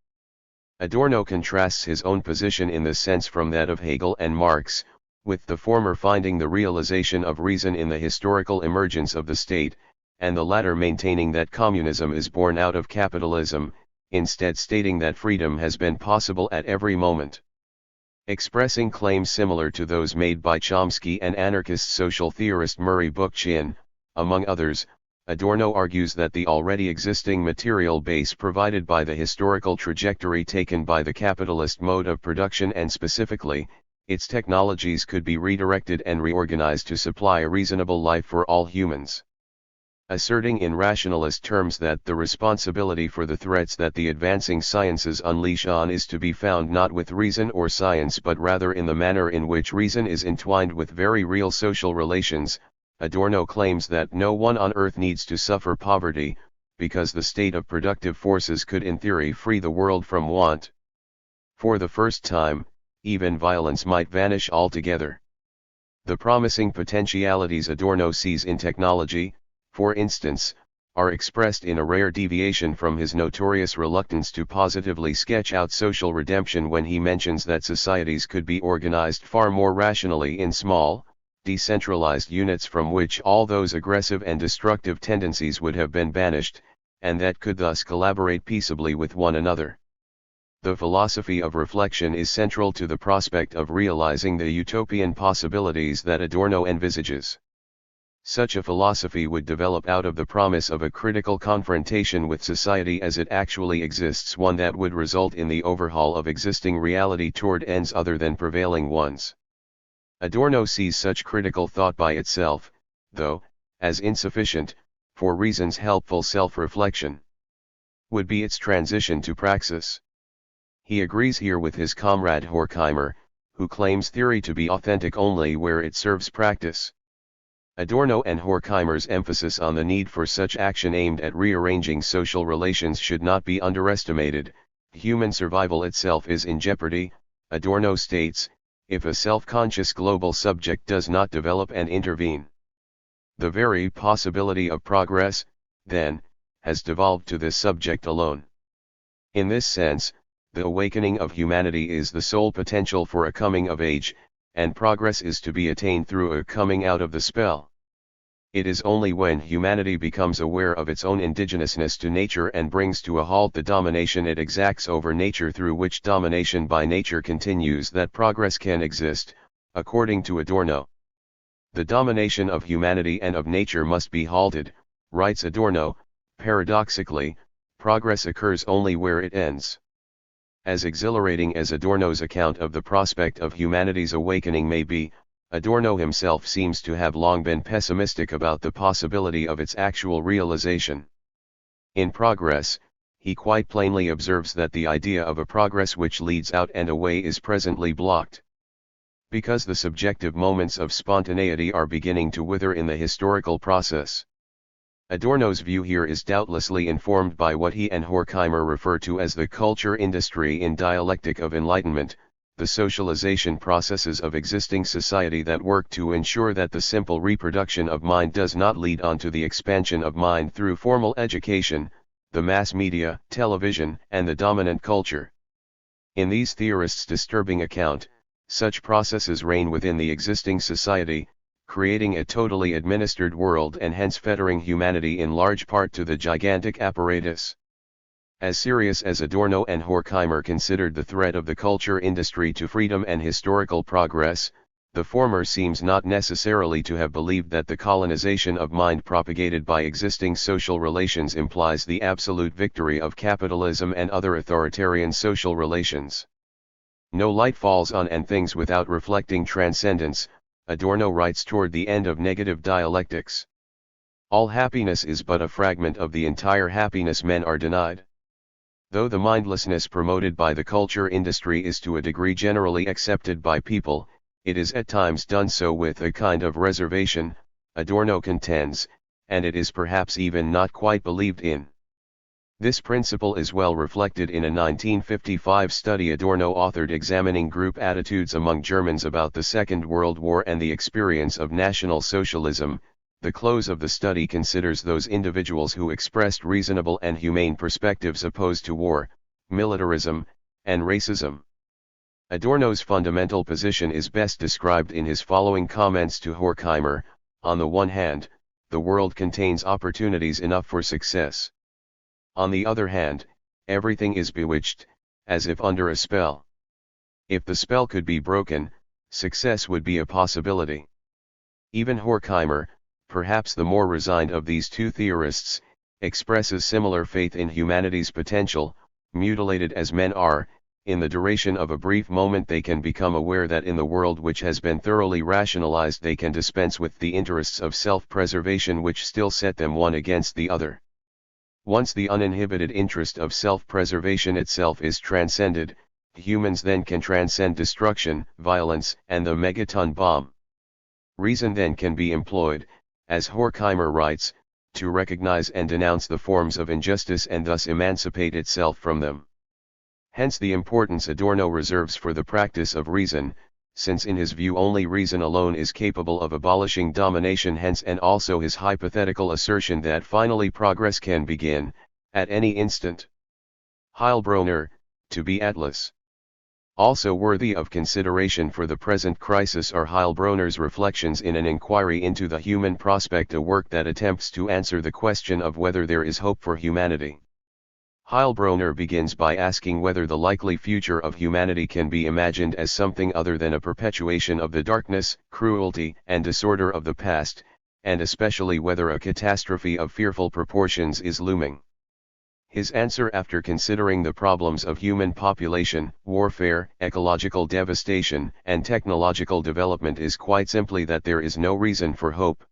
Adorno contrasts his own position in this sense from that of Hegel and Marx, with the former finding the realization of reason in the historical emergence of the state, and the latter maintaining that communism is born out of capitalism, instead stating that freedom has been possible at every moment. Expressing claims similar to those made by Chomsky and anarchist social theorist Murray Bookchin, among others, Adorno argues that the already existing material base provided by the historical trajectory taken by the capitalist mode of production and specifically, its technologies could be redirected and reorganized to supply a reasonable life for all humans. Asserting in rationalist terms that the responsibility for the threats that the advancing sciences unleash on is to be found not with reason or science but rather in the manner in which reason is entwined with very real social relations, Adorno claims that no one on earth needs to suffer poverty, because the state of productive forces could in theory free the world from want. For the first time, even violence might vanish altogether. The promising potentialities Adorno sees in technology, for instance, are expressed in a rare deviation from his notorious reluctance to positively sketch out social redemption when he mentions that societies could be organized far more rationally in small, decentralized units from which all those aggressive and destructive tendencies would have been banished, and that could thus collaborate peaceably with one another. The philosophy of reflection is central to the prospect of realizing the utopian possibilities that Adorno envisages. Such a philosophy would develop out of the promise of a critical confrontation with society as it actually exists, one that would result in the overhaul of existing reality toward ends other than prevailing ones. Adorno sees such critical thought by itself, though, as insufficient, for reasons helpful self-reflection would be its transition to praxis. He agrees here with his comrade Horkheimer, who claims theory to be authentic only where it serves practice. Adorno and Horkheimer's emphasis on the need for such action aimed at rearranging social relations should not be underestimated. Human survival itself is in jeopardy, Adorno states, if a self-conscious global subject does not develop and intervene. The very possibility of progress, then, has devolved to this subject alone. In this sense, the awakening of humanity is the sole potential for a coming of age, and progress is to be attained through a coming out of the spell. It is only when humanity becomes aware of its own indigenousness to nature and brings to a halt the domination it exacts over nature, through which domination by nature continues, that progress can exist, according to Adorno. The domination of humanity and of nature must be halted, writes Adorno. Paradoxically, progress occurs only where it ends. As exhilarating as Adorno's account of the prospect of humanity's awakening may be, Adorno himself seems to have long been pessimistic about the possibility of its actual realization. In Progress, he quite plainly observes that the idea of a progress which leads out and away is presently blocked. Because the subjective moments of spontaneity are beginning to wither in the historical process. Adorno's view here is doubtlessly informed by what he and Horkheimer refer to as the culture industry in Dialectic of Enlightenment, the socialization processes of existing society that work to ensure that the simple reproduction of mind does not lead on to the expansion of mind through formal education, the mass media, television, and the dominant culture. In these theorists' disturbing account, such processes reign within the existing society, creating a totally administered world and hence fettering humanity in large part to the gigantic apparatus. As serious as Adorno and Horkheimer considered the threat of the culture industry to freedom and historical progress, the former seems not necessarily to have believed that the colonization of mind propagated by existing social relations implies the absolute victory of capitalism and other authoritarian social relations. No light falls on and things without reflecting transcendence, Adorno writes toward the end of Negative Dialectics. All happiness is but a fragment of the entire happiness men are denied. Though the mindlessness promoted by the culture industry is to a degree generally accepted by people, it is at times done so with a kind of reservation, Adorno contends, and it is perhaps even not quite believed in. This principle is well reflected in a 1955 study Adorno authored examining group attitudes among Germans about the Second World War and the experience of National Socialism. The close of the study considers those individuals who expressed reasonable and humane perspectives opposed to war, militarism, and racism. Adorno's fundamental position is best described in his following comments to Horkheimer. On the one hand, the world contains opportunities enough for success. On the other hand, everything is bewitched, as if under a spell. If the spell could be broken, success would be a possibility. Even Horkheimer, perhaps the more resigned of these two theorists, expresses similar faith in humanity's potential. Mutilated as men are, in the duration of a brief moment they can become aware that in the world which has been thoroughly rationalized they can dispense with the interests of self-preservation which still set them one against the other. Once the uninhibited interest of self-preservation itself is transcended, humans then can transcend destruction, violence, and the megaton bomb. Reason then can be employed, as Horkheimer writes, to recognize and denounce the forms of injustice and thus emancipate itself from them. Hence the importance Adorno reserves for the practice of reason, since in his view only reason alone is capable of abolishing domination, hence and also his hypothetical assertion that finally progress can begin, at any instant. Heilbronner, to be Atlas. Also worthy of consideration for the present crisis are Heilbronner's reflections in an inquiry into the human prospect, a work that attempts to answer the question of whether there is hope for humanity. Heilbronner begins by asking whether the likely future of humanity can be imagined as something other than a perpetuation of the darkness, cruelty, and disorder of the past, and especially whether a catastrophe of fearful proportions is looming. His answer, after considering the problems of human population, warfare, ecological devastation, and technological development, is quite simply that there is no reason for hope.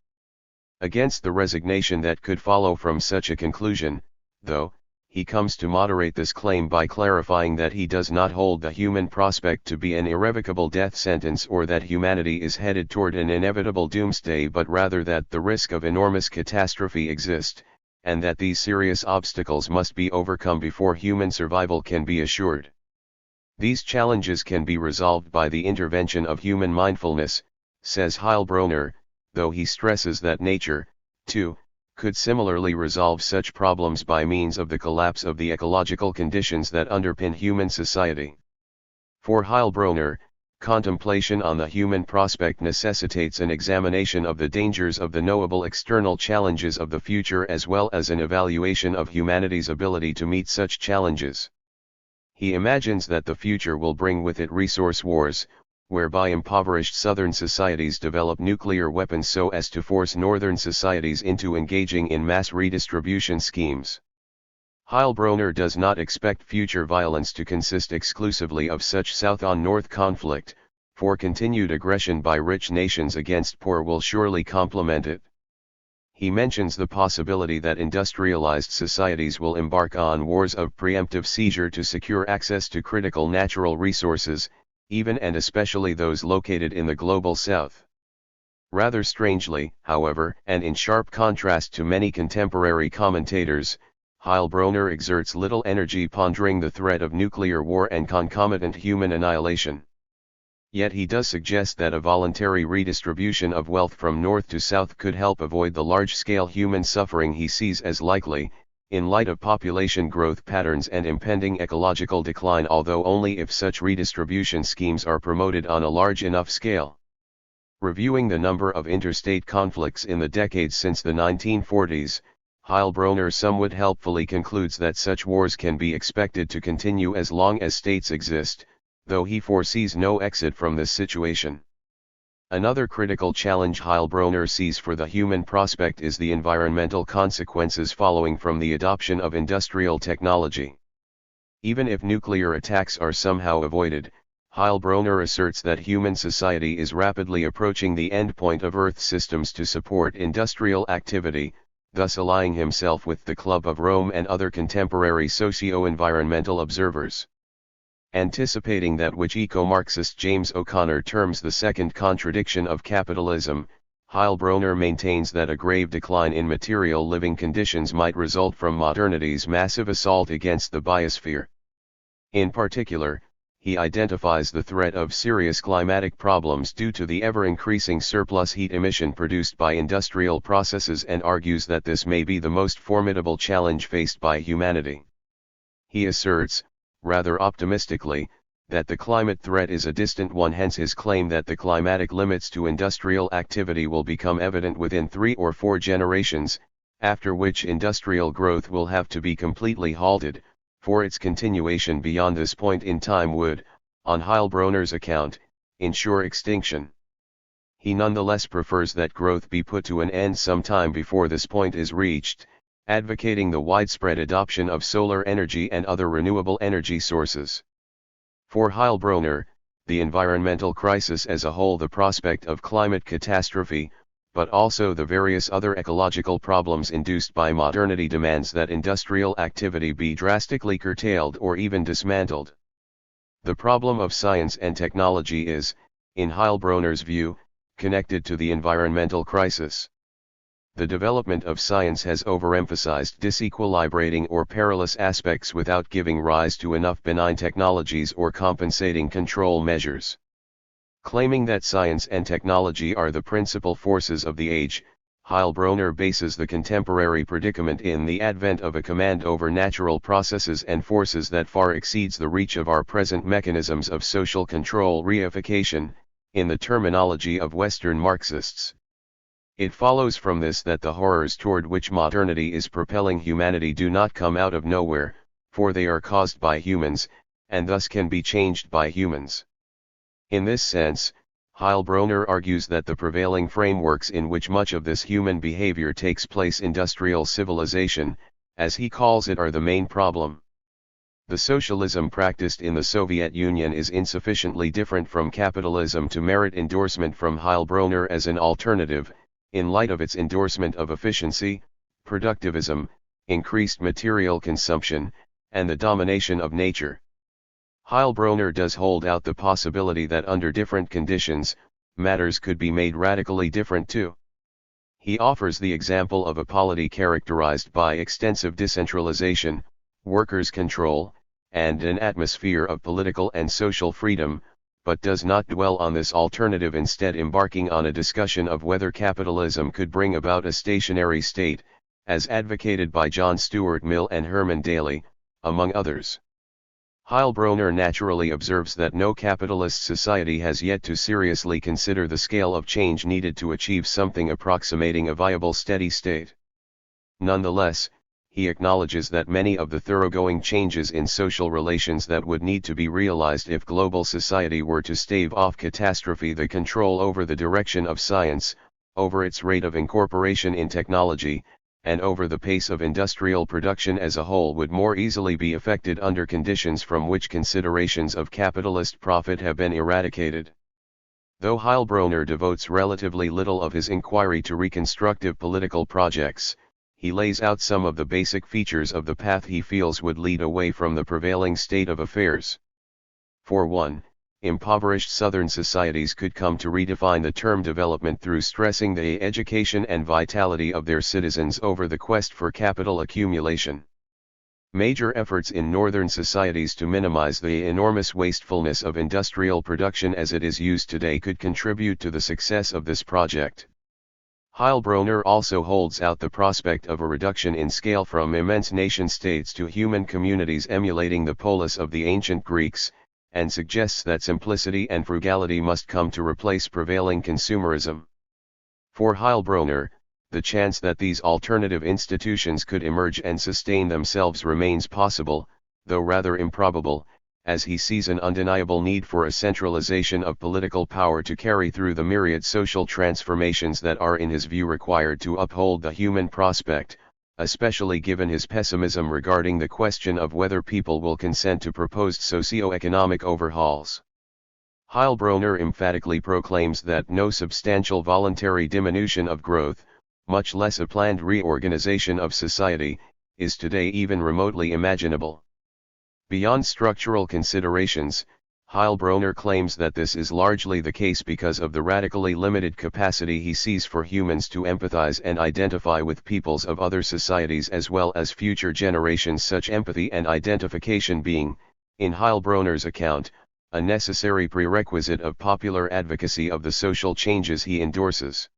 Against the resignation that could follow from such a conclusion, though, he comes to moderate this claim by clarifying that he does not hold the human prospect to be an irrevocable death sentence or that humanity is headed toward an inevitable doomsday, but rather that the risk of enormous catastrophe exists, and that these serious obstacles must be overcome before human survival can be assured. These challenges can be resolved by the intervention of human mindfulness, says Heilbronner, though he stresses that nature, too, could similarly resolve such problems by means of the collapse of the ecological conditions that underpin human society. For Heilbronner, contemplation on the human prospect necessitates an examination of the dangers of the knowable external challenges of the future as well as an evaluation of humanity's ability to meet such challenges. He imagines that the future will bring with it resource wars, whereby impoverished southern societies develop nuclear weapons so as to force northern societies into engaging in mass redistribution schemes. Heilbronner does not expect future violence to consist exclusively of such south-on-north conflict, for continued aggression by rich nations against poor will surely complement it. He mentions the possibility that industrialized societies will embark on wars of preemptive seizure to secure access to critical natural resources, even and especially those located in the global south. Rather strangely, however, and in sharp contrast to many contemporary commentators, Heilbronner exerts little energy pondering the threat of nuclear war and concomitant human annihilation. Yet he does suggest that a voluntary redistribution of wealth from north to south could help avoid the large-scale human suffering he sees as likely, in light of population growth patterns and impending ecological decline, although only if such redistribution schemes are promoted on a large enough scale. Reviewing the number of interstate conflicts in the decades since the 1940s, Heilbronner somewhat helpfully concludes that such wars can be expected to continue as long as states exist, though he foresees no exit from this situation. Another critical challenge Heilbronner sees for the human prospect is the environmental consequences following from the adoption of industrial technology. Even if nuclear attacks are somehow avoided, Heilbronner asserts that human society is rapidly approaching the endpoint of Earth systems to support industrial activity, thus allying himself with the Club of Rome and other contemporary socio-environmental observers. Anticipating that which eco-Marxist James O'Connor terms the second contradiction of capitalism, Heilbronner maintains that a grave decline in material living conditions might result from modernity's massive assault against the biosphere. In particular, he identifies the threat of serious climatic problems due to the ever-increasing surplus heat emission produced by industrial processes and argues that this may be the most formidable challenge faced by humanity. He asserts, rather optimistically, that the climate threat is a distant one, hence his claim that the climatic limits to industrial activity will become evident within 3 or 4 generations, after which industrial growth will have to be completely halted, for its continuation beyond this point in time would, on Heilbronner's account, ensure extinction. He nonetheless prefers that growth be put to an end sometime before this point is reached, advocating the widespread adoption of solar energy and other renewable energy sources. For Heilbronner, the environmental crisis as a whole, the prospect of climate catastrophe, but also the various other ecological problems induced by modernity, demands that industrial activity be drastically curtailed or even dismantled. The problem of science and technology is, in Heilbronner's view, connected to the environmental crisis. The development of science has overemphasized disequilibrating or perilous aspects without giving rise to enough benign technologies or compensating control measures. Claiming that science and technology are the principal forces of the age, Heilbronner bases the contemporary predicament in the advent of a command over natural processes and forces that far exceeds the reach of our present mechanisms of social control reification, in the terminology of Western Marxists. It follows from this that the horrors toward which modernity is propelling humanity do not come out of nowhere, for they are caused by humans, and thus can be changed by humans. In this sense, Heilbronner argues that the prevailing frameworks in which much of this human behavior takes place, industrial civilization, as he calls it, are the main problem. The socialism practiced in the Soviet Union is insufficiently different from capitalism to merit endorsement from Heilbronner as an alternative, in light of its endorsement of efficiency, productivism, increased material consumption, and the domination of nature. Heilbronner does hold out the possibility that under different conditions, matters could be made radically different too. He offers the example of a polity characterized by extensive decentralization, workers' control, and an atmosphere of political and social freedom, but does not dwell on this alternative, instead embarking on a discussion of whether capitalism could bring about a stationary state, as advocated by John Stuart Mill and Herman Daly, among others. Heilbronner naturally observes that no capitalist society has yet to seriously consider the scale of change needed to achieve something approximating a viable steady state. Nonetheless, he acknowledges that many of the thoroughgoing changes in social relations that would need to be realized if global society were to stave off catastrophe, the control over the direction of science, over its rate of incorporation in technology, and over the pace of industrial production as a whole, would more easily be effected under conditions from which considerations of capitalist profit have been eradicated. Though Heilbronner devotes relatively little of his inquiry to reconstructive political projects, he lays out some of the basic features of the path he feels would lead away from the prevailing state of affairs. For one, impoverished Southern societies could come to redefine the term development through stressing the education and vitality of their citizens over the quest for capital accumulation. Major efforts in Northern societies to minimize the enormous wastefulness of industrial production as it is used today could contribute to the success of this project. Heilbronner also holds out the prospect of a reduction in scale from immense nation-states to human communities emulating the polis of the ancient Greeks, and suggests that simplicity and frugality must come to replace prevailing consumerism. For Heilbronner, the chance that these alternative institutions could emerge and sustain themselves remains possible, though rather improbable, as he sees an undeniable need for a centralization of political power to carry through the myriad social transformations that are in his view required to uphold the human prospect, especially given his pessimism regarding the question of whether people will consent to proposed socio-economic overhauls. Heilbronner emphatically proclaims that no substantial voluntary diminution of growth, much less a planned reorganization of society, is today even remotely imaginable. Beyond structural considerations, Heilbronner claims that this is largely the case because of the radically limited capacity he sees for humans to empathize and identify with peoples of other societies as well as future generations, such empathy and identification being, in Heilbronner's account, a necessary prerequisite of popular advocacy of the social changes he endorses.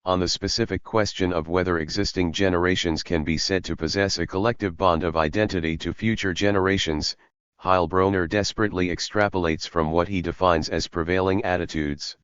On the specific question of whether existing generations can be said to possess a collective bond of identity to future generations, Heilbronner desperately extrapolates from what he defines as prevailing attitudes.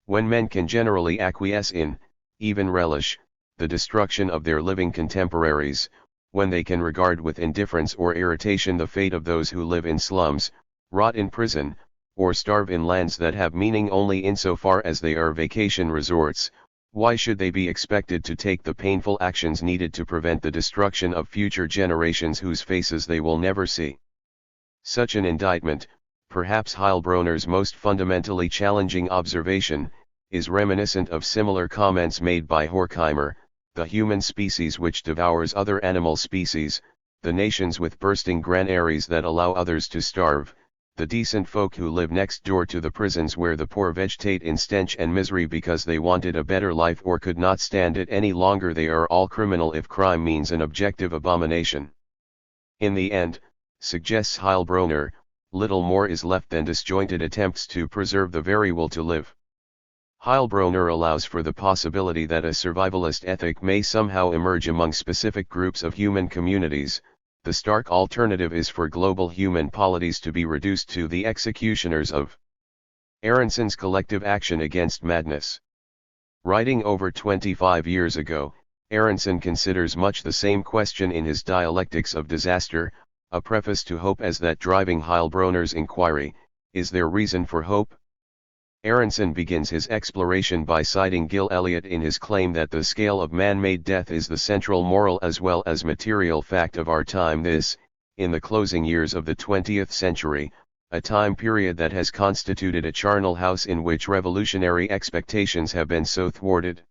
When men can generally acquiesce in, even relish, the destruction of their living contemporaries, when they can regard with indifference or irritation the fate of those who live in slums, rot in prison, or starve in lands that have meaning only insofar as they are vacation resorts, why should they be expected to take the painful actions needed to prevent the destruction of future generations whose faces they will never see? Such an indictment, Perhaps Heilbronner's most fundamentally challenging observation, is reminiscent of similar comments made by Horkheimer: the human species which devours other animal species, the nations with bursting granaries that allow others to starve, the decent folk who live next door to the prisons where the poor vegetate in stench and misery because they wanted a better life or could not stand it any longer, they are all criminal if crime means an objective abomination. In the end, suggests Heilbronner, little more is left than disjointed attempts to preserve the very will to live. Heilbronner allows for the possibility that a survivalist ethic may somehow emerge among specific groups of human communities. The stark alternative is for global human polities to be reduced to the executioners of Aronson's collective action against madness. Writing over 25 years ago, Aronson considers much the same question in his Dialectics of Disaster, a preface to Hope, as that driving Heilbronner's inquiry: is there reason for hope? Aronson begins his exploration by citing Gil Elliot in his claim that the scale of man-made death is the central moral as well as material fact of our time. This, in the closing years of the 20th century, a time period that has constituted a charnel house in which revolutionary expectations have been so thwarted.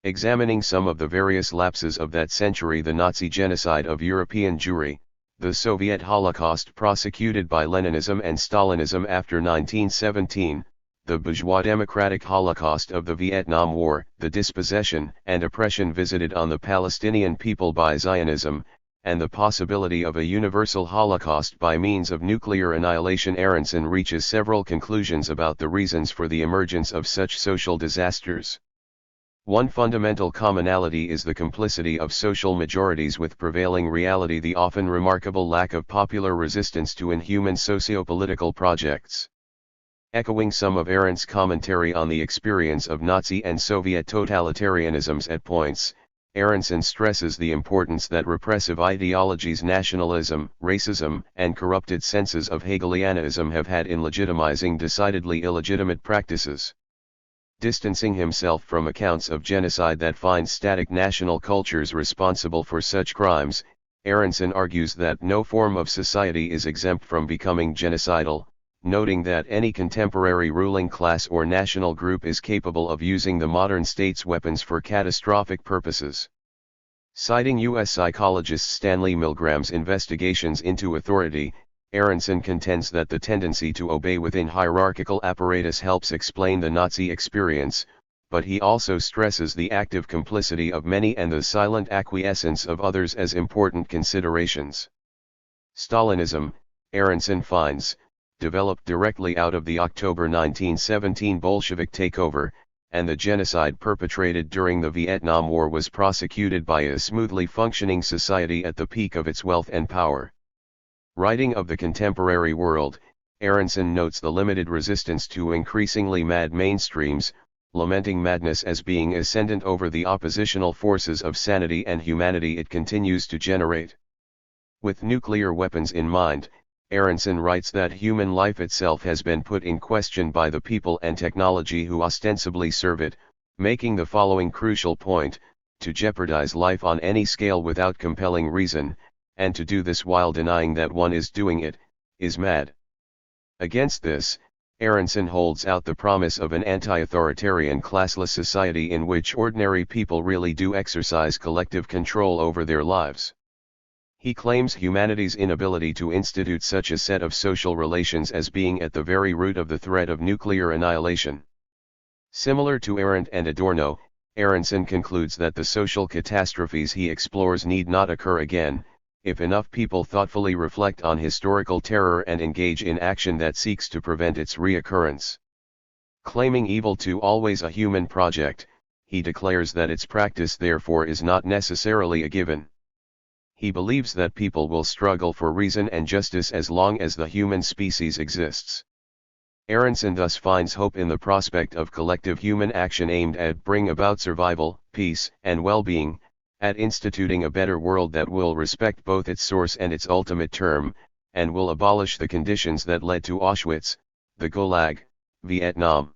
Examining some of the various lapses of that century: the Nazi genocide of European Jewry, the Soviet Holocaust prosecuted by Leninism and Stalinism after 1917, the bourgeois democratic Holocaust of the Vietnam War, the dispossession and oppression visited on the Palestinian people by Zionism, and the possibility of a universal Holocaust by means of nuclear annihilation. Aronson reaches several conclusions about the reasons for the emergence of such social disasters. One fundamental commonality is the complicity of social majorities with prevailing reality, the often remarkable lack of popular resistance to inhuman socio-political projects. Echoing some of Arendt's commentary on the experience of Nazi and Soviet totalitarianisms at points, Aronson stresses the importance that repressive ideologies, nationalism, racism, and corrupted senses of Hegelianism have had in legitimizing decidedly illegitimate practices. Distancing himself from accounts of genocide that find static national cultures responsible for such crimes, Aronson argues that no form of society is exempt from becoming genocidal, noting that any contemporary ruling class or national group is capable of using the modern state's weapons for catastrophic purposes. Citing U.S. psychologist Stanley Milgram's investigations into authority, Aronson contends that the tendency to obey within hierarchical apparatus helps explain the Nazi experience, but he also stresses the active complicity of many and the silent acquiescence of others as important considerations. Stalinism, Aronson finds, developed directly out of the October 1917 Bolshevik takeover, and the genocide perpetrated during the Vietnam War was prosecuted by a smoothly functioning society at the peak of its wealth and power. Writing of the contemporary world, Aronson notes the limited resistance to increasingly mad mainstreams, lamenting madness as being ascendant over the oppositional forces of sanity and humanity it continues to generate. With nuclear weapons in mind, Aronson writes that human life itself has been put in question by the people and technology who ostensibly serve it, making the following crucial point: to jeopardize life on any scale without compelling reason, and to do this while denying that one is doing it, is mad. Against this, Aronson holds out the promise of an anti-authoritarian classless society in which ordinary people really do exercise collective control over their lives. He claims humanity's inability to institute such a set of social relations as being at the very root of the threat of nuclear annihilation. Similar to Arendt and Adorno, Aronson concludes that the social catastrophes he explores need not occur again, if enough people thoughtfully reflect on historical terror and engage in action that seeks to prevent its reoccurrence. Claiming evil to always a human project, he declares that its practice therefore is not necessarily a given. He believes that people will struggle for reason and justice as long as the human species exists. Aronson thus finds hope in the prospect of collective human action aimed at bring about survival, peace, and well-being, at instituting a better world that will respect both its source and its ultimate term, and will abolish the conditions that led to Auschwitz, the Gulag, Vietnam.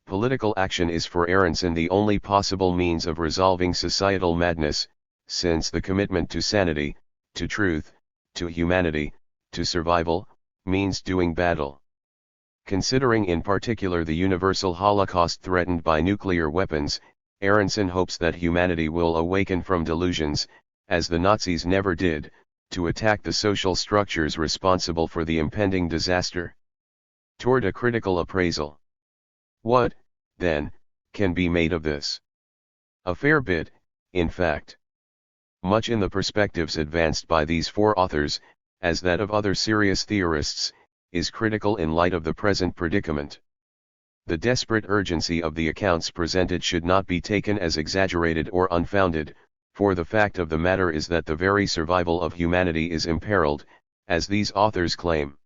Political action is for Aronson the only possible means of resolving societal madness, since the commitment to sanity, to truth, to humanity, to survival, means doing battle. Considering in particular the universal Holocaust threatened by nuclear weapons, Aronson hopes that humanity will awaken from delusions, as the Nazis never did, to attack the social structures responsible for the impending disaster. Toward a critical appraisal. What, then, can be made of this? A fair bit, in fact. Much in the perspectives advanced by these four authors, as that of other serious theorists, is critical in light of the present predicament. The desperate urgency of the accounts presented should not be taken as exaggerated or unfounded, for the fact of the matter is that the very survival of humanity is imperiled, as these authors claim.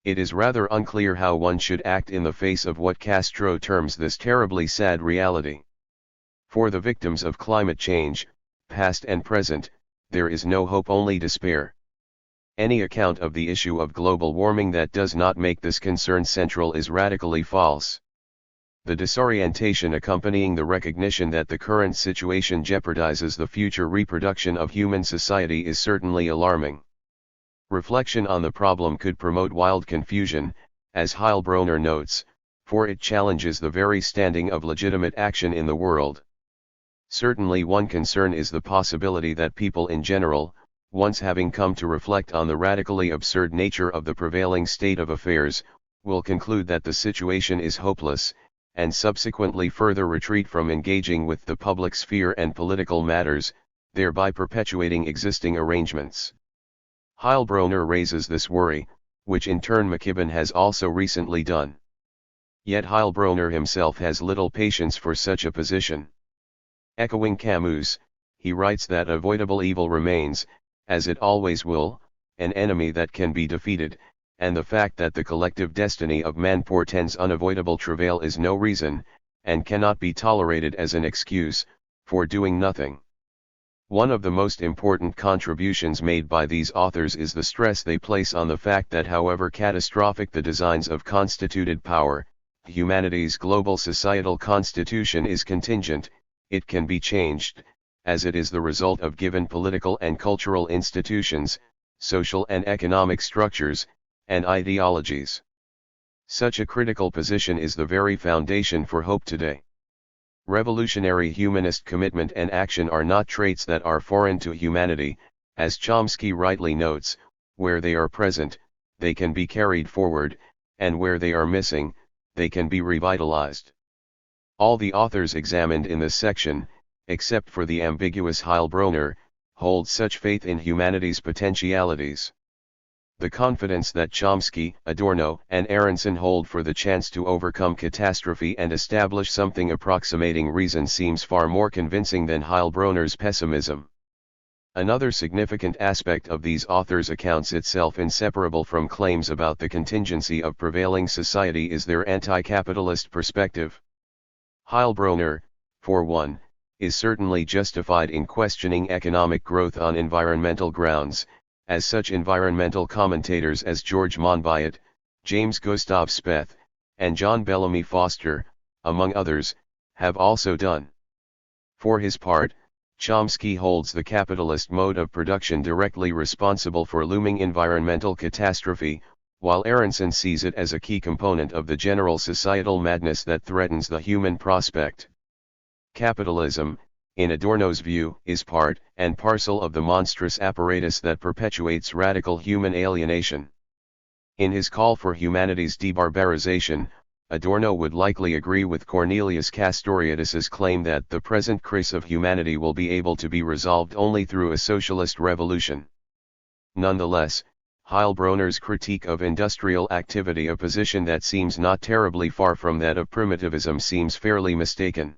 It is rather unclear how one should act in the face of what Castro terms this terribly sad reality. For the victims of climate change, past and present, there is no hope, only despair. Any account of the issue of global warming that does not make this concern central is radically false. The disorientation accompanying the recognition that the current situation jeopardizes the future reproduction of human society is certainly alarming. Reflection on the problem could promote wild confusion, as Heilbronner notes, for it challenges the very standing of legitimate action in the world. Certainly one concern is the possibility that people in general, once having come to reflect on the radically absurd nature of the prevailing state of affairs, will conclude that the situation is hopeless, and subsequently further retreat from engaging with the public sphere and political matters, thereby perpetuating existing arrangements. Heilbronner raises this worry, which in turn McKibben has also recently done. Yet Heilbronner himself has little patience for such a position. Echoing Camus, he writes that avoidable evil remains, as it always will, an enemy that can be defeated, and the fact that the collective destiny of man portends unavoidable travail is no reason, and cannot be tolerated as an excuse, for doing nothing. One of the most important contributions made by these authors is the stress they place on the fact that however catastrophic the designs of constituted power, humanity's global societal constitution is contingent, it can be changed, as it is the result of given political and cultural institutions, social and economic structures, and ideologies. Such a critical position is the very foundation for hope today. Revolutionary humanist commitment and action are not traits that are foreign to humanity, as Chomsky rightly notes. Where they are present, they can be carried forward, and where they are missing, they can be revitalized. All the authors examined in this section, except for the ambiguous Heilbronner, hold such faith in humanity's potentialities. The confidence that Chomsky, Adorno, and Aronson hold for the chance to overcome catastrophe and establish something approximating reason seems far more convincing than Heilbronner's pessimism. Another significant aspect of these authors' accounts, itself inseparable from claims about the contingency of prevailing society, is their anti-capitalist perspective. Heilbronner, for one, is certainly justified in questioning economic growth on environmental grounds, as such environmental commentators as George Monbiot, James Gustav Speth, and John Bellamy Foster, among others, have also done. For his part, Chomsky holds the capitalist mode of production directly responsible for looming environmental catastrophe, while Aronson sees it as a key component of the general societal madness that threatens the human prospect. Capitalism, in Adorno's view, is part and parcel of the monstrous apparatus that perpetuates radical human alienation. In his call for humanity's debarbarization, Adorno would likely agree with Cornelius Castoriadis's claim that the present crisis of humanity will be able to be resolved only through a socialist revolution. Nonetheless, Heilbronner's critique of industrial activity, a position that seems not terribly far from that of primitivism, seems fairly mistaken.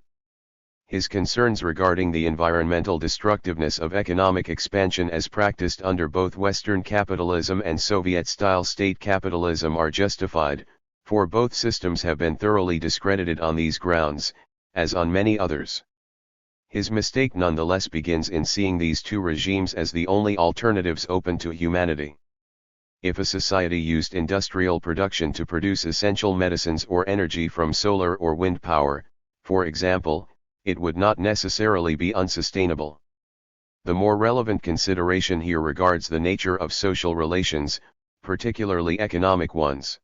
His concerns regarding the environmental destructiveness of economic expansion as practiced under both Western capitalism and Soviet-style state capitalism are justified, for both systems have been thoroughly discredited on these grounds, as on many others. His mistake nonetheless begins in seeing these two regimes as the only alternatives open to humanity. If a society used industrial production to produce essential medicines or energy from solar or wind power, for example, it would not necessarily be unsustainable. The more relevant consideration here regards the nature of social relations, particularly economic ones.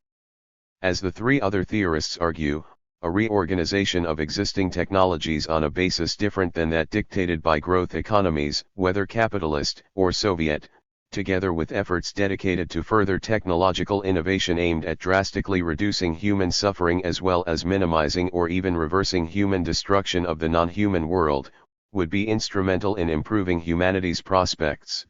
As the three other theorists argue, a reorganization of existing technologies on a basis different than that dictated by growth economies, whether capitalist or Soviet, together with efforts dedicated to further technological innovation aimed at drastically reducing human suffering as well as minimizing or even reversing human destruction of the non-human world, would be instrumental in improving humanity's prospects.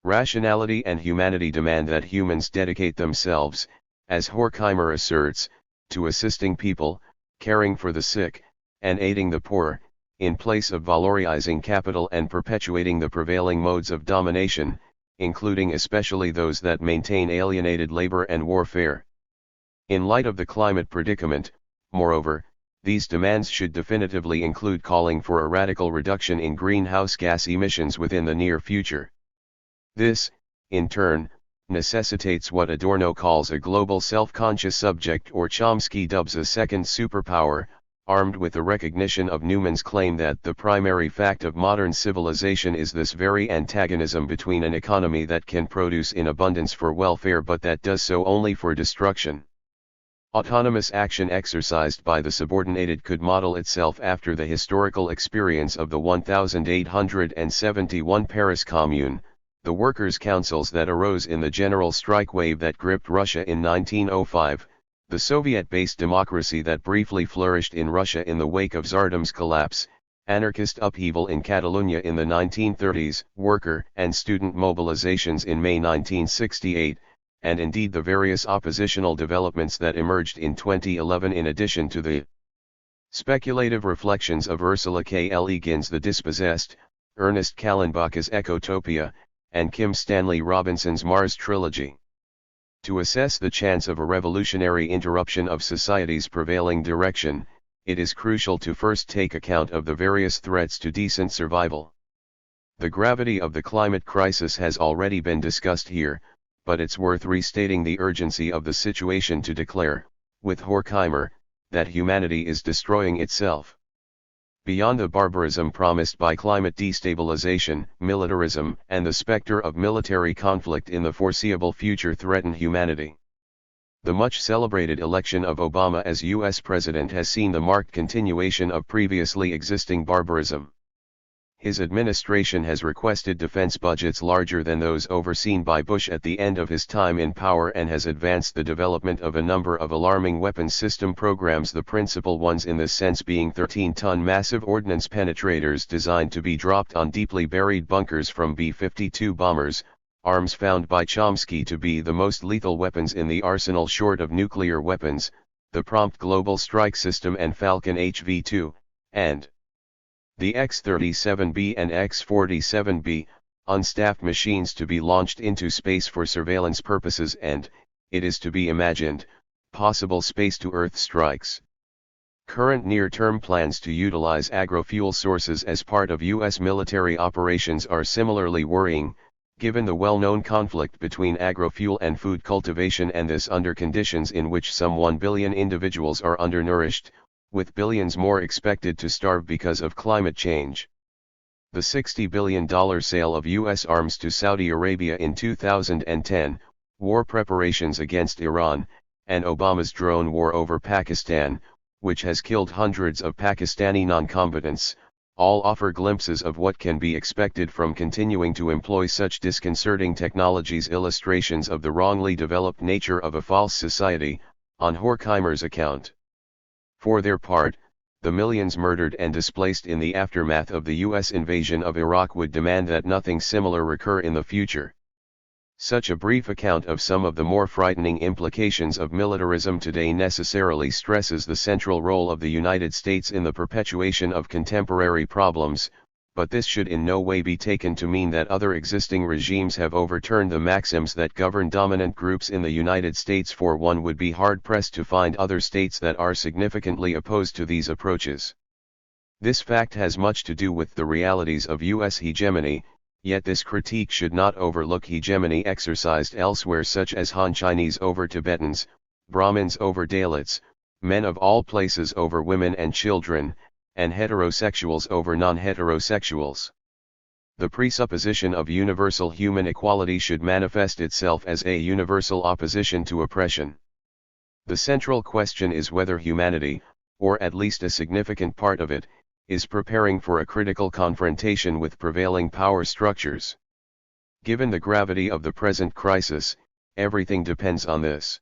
Rationality and humanity demand that humans dedicate themselves, as Horkheimer asserts, to assisting people, caring for the sick, and aiding the poor, in place of valorizing capital and perpetuating the prevailing modes of domination, including especially those that maintain alienated labor and warfare. In light of the climate predicament, moreover, these demands should definitively include calling for a radical reduction in greenhouse gas emissions within the near future. This, in turn, necessitates what Adorno calls a global self-conscious subject, or Chomsky dubs a second superpower, armed with the recognition of Newman's claim that the primary fact of modern civilization is this very antagonism between an economy that can produce in abundance for welfare but that does so only for destruction. Autonomous action exercised by the subordinated could model itself after the historical experience of the 1871 Paris Commune, the workers' councils that arose in the general strike wave that gripped Russia in 1905, the Soviet-based democracy that briefly flourished in Russia in the wake of Tsardom's collapse, anarchist upheaval in Catalonia in the 1930s, worker and student mobilizations in May 1968, and indeed the various oppositional developments that emerged in 2011 in addition to the speculative reflections of Ursula K. Le Guin's The Dispossessed, Ernest Kallenbach's Ecotopia, and Kim Stanley Robinson's Mars trilogy. To assess the chance of a revolutionary interruption of society's prevailing direction, it is crucial to first take account of the various threats to decent survival. The gravity of the climate crisis has already been discussed here, but it's worth restating the urgency of the situation to declare, with Horkheimer, that humanity is destroying itself. Beyond the barbarism promised by climate destabilization, militarism, and the specter of military conflict in the foreseeable future threaten humanity. The much celebrated election of Obama as U.S. President has seen the marked continuation of previously existing barbarism. His administration has requested defense budgets larger than those overseen by Bush at the end of his time in power and has advanced the development of a number of alarming weapons system programs, the principal ones in this sense being 13-ton massive ordnance penetrators designed to be dropped on deeply buried bunkers from B-52 bombers, arms found by Chomsky to be the most lethal weapons in the arsenal short of nuclear weapons, the Prompt Global Strike System and Falcon HV-2, and the X-37B and X-47B, unstaffed machines to be launched into space for surveillance purposes and, it is to be imagined, possible space-to-Earth strikes. Current near-term plans to utilize agro-fuel sources as part of U.S. military operations are similarly worrying, given the well-known conflict between agro-fuel and food cultivation, and this under conditions in which some 1 billion individuals are undernourished, with billions more expected to starve because of climate change. The $60 billion sale of U.S. arms to Saudi Arabia in 2010, war preparations against Iran, and Obama's drone war over Pakistan, which has killed hundreds of Pakistani non-combatants, all offer glimpses of what can be expected from continuing to employ such disconcerting technologies, illustrations of the wrongly developed nature of a false society, on Horkheimer's account. For their part, the millions murdered and displaced in the aftermath of the U.S. invasion of Iraq would demand that nothing similar recur in the future. Such a brief account of some of the more frightening implications of militarism today necessarily stresses the central role of the United States in the perpetuation of contemporary problems, but this should in no way be taken to mean that other existing regimes have overturned the maxims that govern dominant groups in the United States, for one would be hard-pressed to find other states that are significantly opposed to these approaches. This fact has much to do with the realities of U.S. hegemony, yet this critique should not overlook hegemony exercised elsewhere, such as Han Chinese over Tibetans, Brahmins over Dalits, men of all places over women and children, and heterosexuals over non-heterosexuals. The presupposition of universal human equality should manifest itself as a universal opposition to oppression. The central question is whether humanity, or at least a significant part of it, is preparing for a critical confrontation with prevailing power structures. Given the gravity of the present crisis, everything depends on this.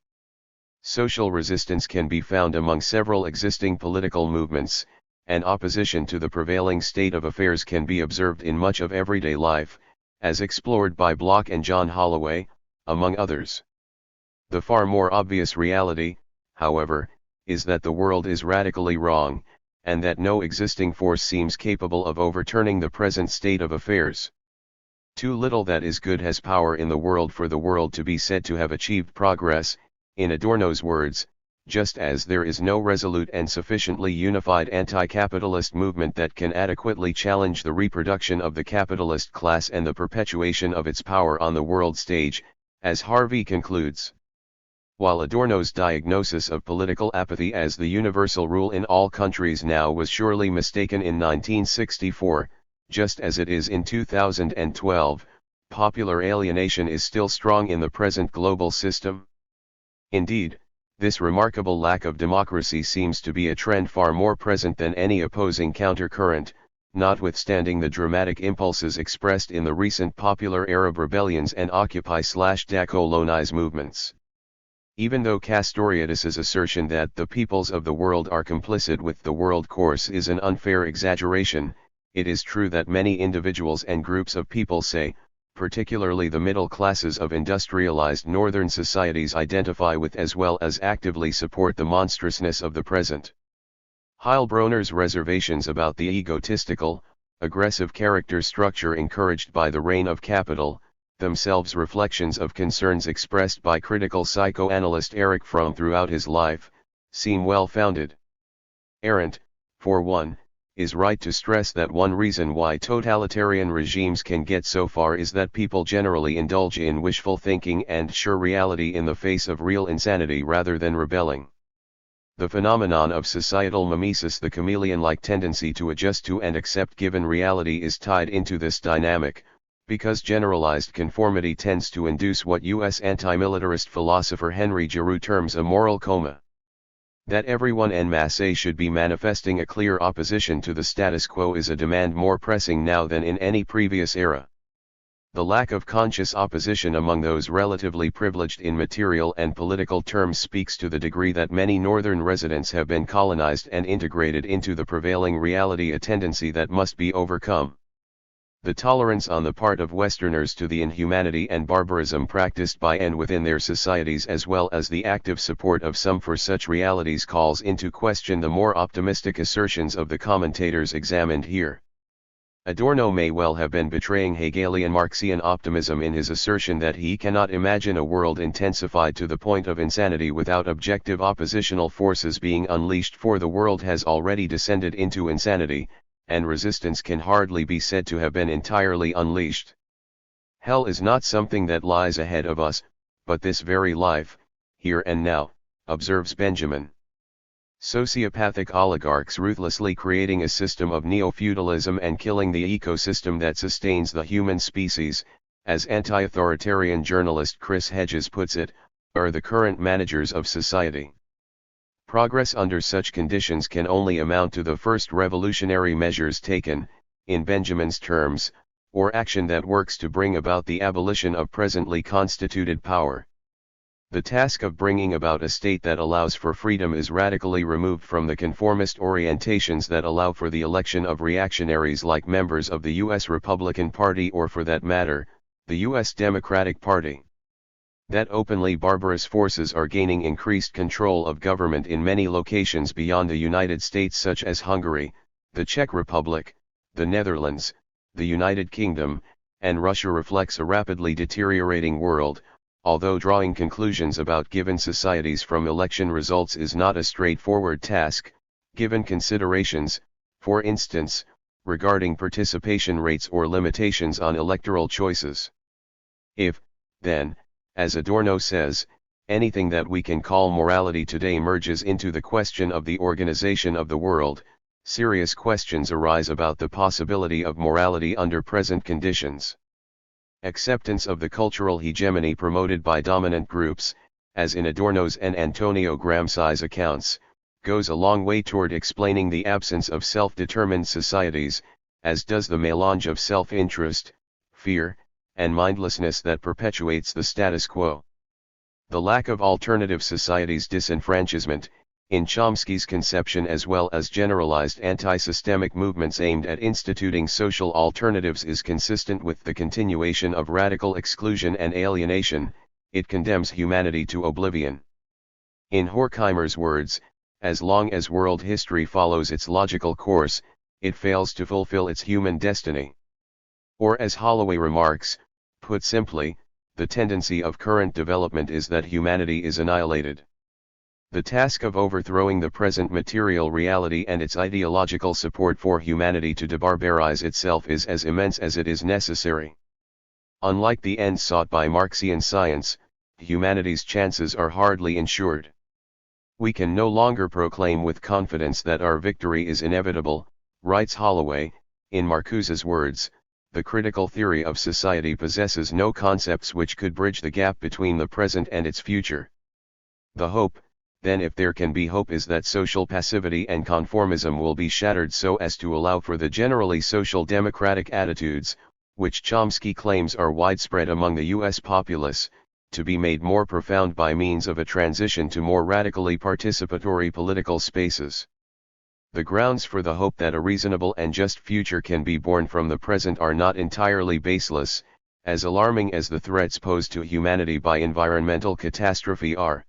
Social resistance can be found among several existing political movements, and opposition to the prevailing state of affairs can be observed in much of everyday life, as explored by Bloch and John Holloway, among others. The far more obvious reality, however, is that the world is radically wrong, and that no existing force seems capable of overturning the present state of affairs. Too little that is good has power in the world for the world to be said to have achieved progress, in Adorno's words, just as there is no resolute and sufficiently unified anti-capitalist movement that can adequately challenge the reproduction of the capitalist class and the perpetuation of its power on the world stage, as Harvey concludes. While Adorno's diagnosis of political apathy as the universal rule in all countries now was surely mistaken in 1964, just as it is in 2012, popular alienation is still strong in the present global system. Indeed, this remarkable lack of democracy seems to be a trend far more present than any opposing countercurrent, notwithstanding the dramatic impulses expressed in the recent popular Arab rebellions and Occupy/decolonize movements. Even though Castoriadis's assertion that the peoples of the world are complicit with the world course is an unfair exaggeration, it is true that many individuals and groups of people say, particularly the middle classes of industrialized northern societies, identify with as well as actively support the monstrousness of the present. Heilbronner's reservations about the egotistical, aggressive character structure encouraged by the reign of capital, themselves reflections of concerns expressed by critical psychoanalyst Erich Fromm throughout his life, seem well founded. Arendt, for one, is right to stress that one reason why totalitarian regimes can get so far is that people generally indulge in wishful thinking and sure reality in the face of real insanity rather than rebelling. The phenomenon of societal mimesis, the chameleon-like tendency to adjust to and accept given reality, is tied into this dynamic, because generalized conformity tends to induce what U.S. anti-militarist philosopher Henry Giroux terms a moral coma. That everyone en masse should be manifesting a clear opposition to the status quo is a demand more pressing now than in any previous era. The lack of conscious opposition among those relatively privileged in material and political terms speaks to the degree that many northern residents have been colonized and integrated into the prevailing reality, a tendency that must be overcome. The tolerance on the part of Westerners to the inhumanity and barbarism practiced by and within their societies, as well as the active support of some for such realities, calls into question the more optimistic assertions of the commentators examined here. Adorno may well have been betraying Hegelian Marxian optimism in his assertion that he cannot imagine a world intensified to the point of insanity without objective oppositional forces being unleashed, for the world has already descended into insanity, and resistance can hardly be said to have been entirely unleashed. Hell is not something that lies ahead of us, but this very life, here and now, observes Benjamin. Sociopathic oligarchs ruthlessly creating a system of neo-feudalism and killing the ecosystem that sustains the human species, as anti-authoritarian journalist Chris Hedges puts it, are the current managers of society. Progress under such conditions can only amount to the first revolutionary measures taken, in Benjamin's terms, or action that works to bring about the abolition of presently constituted power. The task of bringing about a state that allows for freedom is radically removed from the conformist orientations that allow for the election of reactionaries like members of the U.S. Republican Party, or for that matter, the U.S. Democratic Party. That openly barbarous forces are gaining increased control of government in many locations beyond the United States, such as Hungary, the Czech Republic, the Netherlands, the United Kingdom, and Russia, reflects a rapidly deteriorating world. Although drawing conclusions about given societies from election results is not a straightforward task, given considerations, for instance, regarding participation rates or limitations on electoral choices. If, then, as Adorno says, anything that we can call morality today merges into the question of the organization of the world, serious questions arise about the possibility of morality under present conditions. Acceptance of the cultural hegemony promoted by dominant groups, as in Adorno's and Antonio Gramsci's accounts, goes a long way toward explaining the absence of self-determined societies, as does the melange of self-interest, fear, and mindlessness that perpetuates the status quo. The lack of alternative societies' disenfranchisement, in Chomsky's conception, as well as generalized anti-systemic movements aimed at instituting social alternatives, is consistent with the continuation of radical exclusion and alienation. It condemns humanity to oblivion. In Horkheimer's words, as long as world history follows its logical course, it fails to fulfill its human destiny. Or as Holloway remarks, put simply, the tendency of current development is that humanity is annihilated. The task of overthrowing the present material reality and its ideological support for humanity to debarbarize itself is as immense as it is necessary. Unlike the ends sought by Marxian science, humanity's chances are hardly ensured. We can no longer proclaim with confidence that our victory is inevitable, writes Holloway. In Marcuse's words, the critical theory of society possesses no concepts which could bridge the gap between the present and its future. The hope, then, if there can be hope, is that social passivity and conformism will be shattered so as to allow for the generally social democratic attitudes, which Chomsky claims are widespread among the U.S. populace, to be made more profound by means of a transition to more radically participatory political spaces. The grounds for the hope that a reasonable and just future can be born from the present are not entirely baseless, as alarming as the threats posed to humanity by environmental catastrophe are.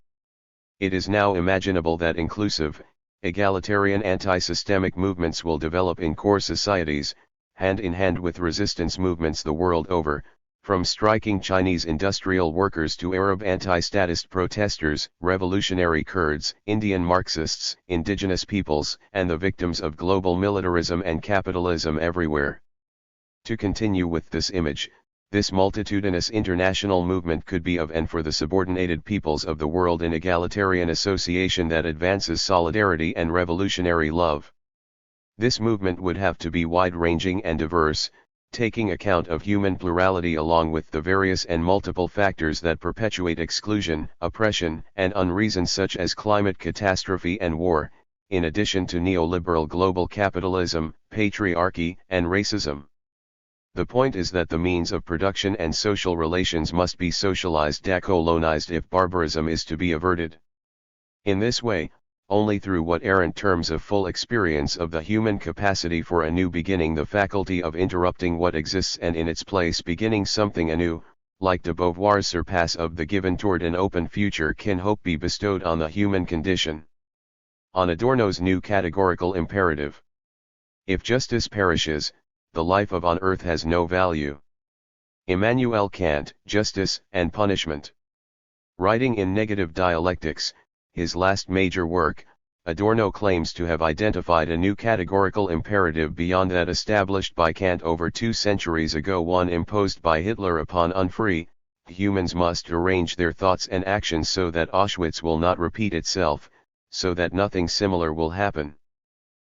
It is now imaginable that inclusive, egalitarian anti-systemic movements will develop in core societies, hand in hand with resistance movements the world over, from striking Chinese industrial workers to Arab anti-statist protesters, revolutionary Kurds, Indian Marxists, indigenous peoples, and the victims of global militarism and capitalism everywhere. To continue with this image, this multitudinous international movement could be of and for the subordinated peoples of the world an egalitarian association that advances solidarity and revolutionary love. This movement would have to be wide-ranging and diverse, taking account of human plurality along with the various and multiple factors that perpetuate exclusion, oppression, and unreason such as climate catastrophe and war, in addition to neoliberal global capitalism, patriarchy, and racism. The point is that the means of production and social relations must be socialized, decolonized if barbarism is to be averted. In this way, only through what Arendt terms a full experience of the human capacity for a new beginning, the faculty of interrupting what exists and in its place beginning something anew, like de Beauvoir's surpass of the given toward an open future, can hope be bestowed on the human condition. On Adorno's new categorical imperative. If justice perishes, the life on earth has no value. Immanuel Kant, Justice and Punishment. Writing in Negative Dialectics, his last major work, Adorno claims to have identified a new categorical imperative beyond that established by Kant over 2 centuries ago, one imposed by Hitler upon unfree humans must arrange their thoughts and actions so that Auschwitz will not repeat itself, so that nothing similar will happen.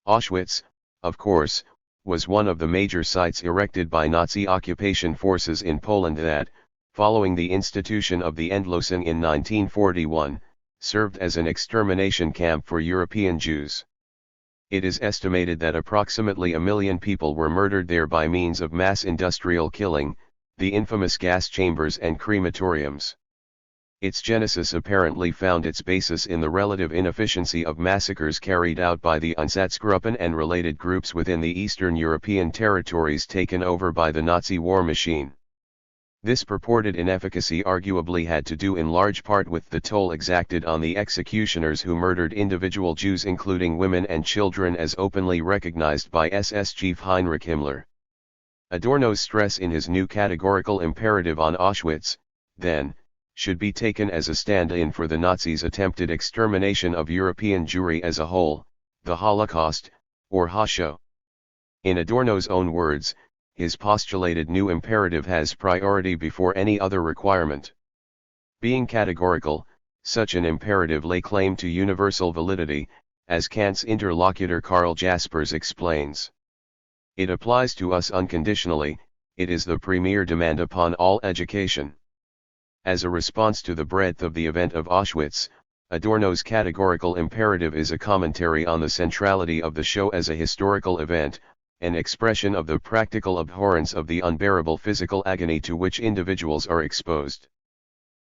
Auschwitz, of course, was one of the major sites erected by Nazi occupation forces in Poland that, following the institution of the Endlösung in 1941, served as an extermination camp for European Jews. It is estimated that approximately 1 million people were murdered there by means of mass industrial killing, the infamous gas chambers and crematoriums. Its genesis apparently found its basis in the relative inefficiency of massacres carried out by the Einsatzgruppen and related groups within the Eastern European territories taken over by the Nazi war machine. This purported inefficacy arguably had to do in large part with the toll exacted on the executioners who murdered individual Jews, including women and children, as openly recognized by SS chief Heinrich Himmler. Adorno's stress in his new categorical imperative on Auschwitz, then, should be taken as a stand-in for the Nazis' attempted extermination of European Jewry as a whole, the Holocaust, or Hasho. In Adorno's own words, his postulated new imperative has priority before any other requirement. Being categorical, such an imperative lay claim to universal validity, as Kant's interlocutor Karl Jaspers explains. It applies to us unconditionally, it is the premier demand upon all education. As a response to the breadth of the event of Auschwitz, Adorno's categorical imperative is a commentary on the centrality of the show as a historical event, an expression of the practical abhorrence of the unbearable physical agony to which individuals are exposed.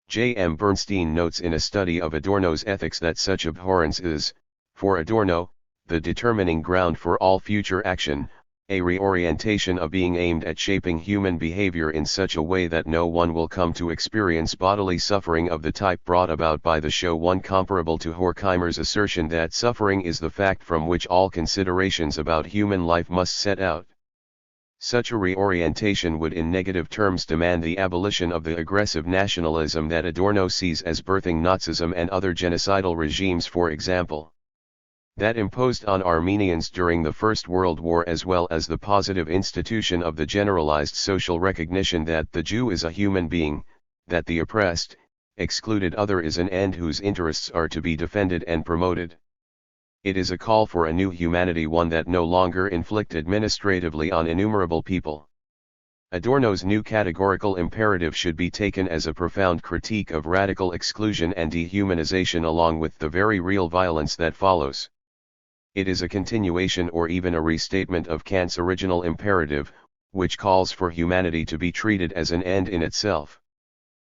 J. M. Bernstein notes in a study of Adorno's ethics that such abhorrence is, for Adorno, the determining ground for all future action, a reorientation of being aimed at shaping human behavior in such a way that no one will come to experience bodily suffering of the type brought about by the show, one comparable to Horkheimer's assertion that suffering is the fact from which all considerations about human life must set out. Such a reorientation would in negative terms demand the abolition of the aggressive nationalism that Adorno sees as birthing Nazism and other genocidal regimes, for example. That imposed on Armenians during the First World War, as well as the positive institution of the generalized social recognition that the Jew is a human being, that the oppressed, excluded other is an end whose interests are to be defended and promoted. It is a call for a new humanity, one that no longer inflict administratively on innumerable people. Adorno's new categorical imperative should be taken as a profound critique of radical exclusion and dehumanization, along with the very real violence that follows. It is a continuation or even a restatement of Kant's original imperative, which calls for humanity to be treated as an end in itself.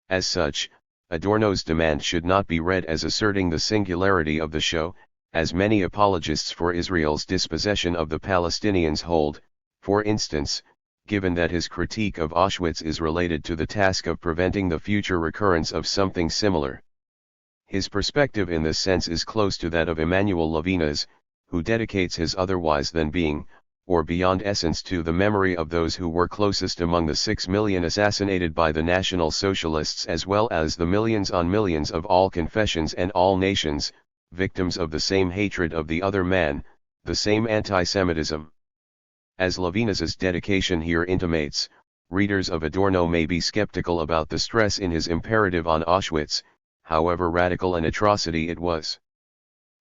As such, Adorno's demand should not be read as asserting the singularity of the show, as many apologists for Israel's dispossession of the Palestinians hold, for instance, given that his critique of Auschwitz is related to the task of preventing the future recurrence of something similar. His perspective in this sense is close to that of Emmanuel Levinas, who dedicates his otherwise than being, or beyond essence, to the memory of those who were closest among the 6 million assassinated by the National Socialists, as well as the millions on millions of all confessions and all nations, victims of the same hatred of the other man, the same anti-Semitism. As Levinas's dedication here intimates, readers of Adorno may be skeptical about the stress in his imperative on Auschwitz, however radical an atrocity it was.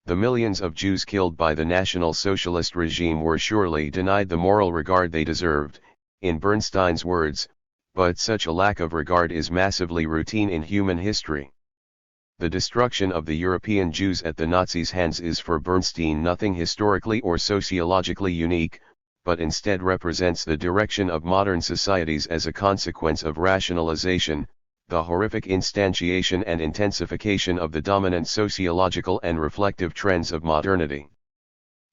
The millions of Jews killed by the National Socialist regime were surely denied the moral regard they deserved, in Bernstein's words, but such a lack of regard is massively routine in human history. The destruction of the European Jews at the Nazis' hands is for Bernstein nothing historically or sociologically unique, but instead represents the direction of modern societies as a consequence of rationalization, the horrific instantiation and intensification of the dominant sociological and reflective trends of modernity.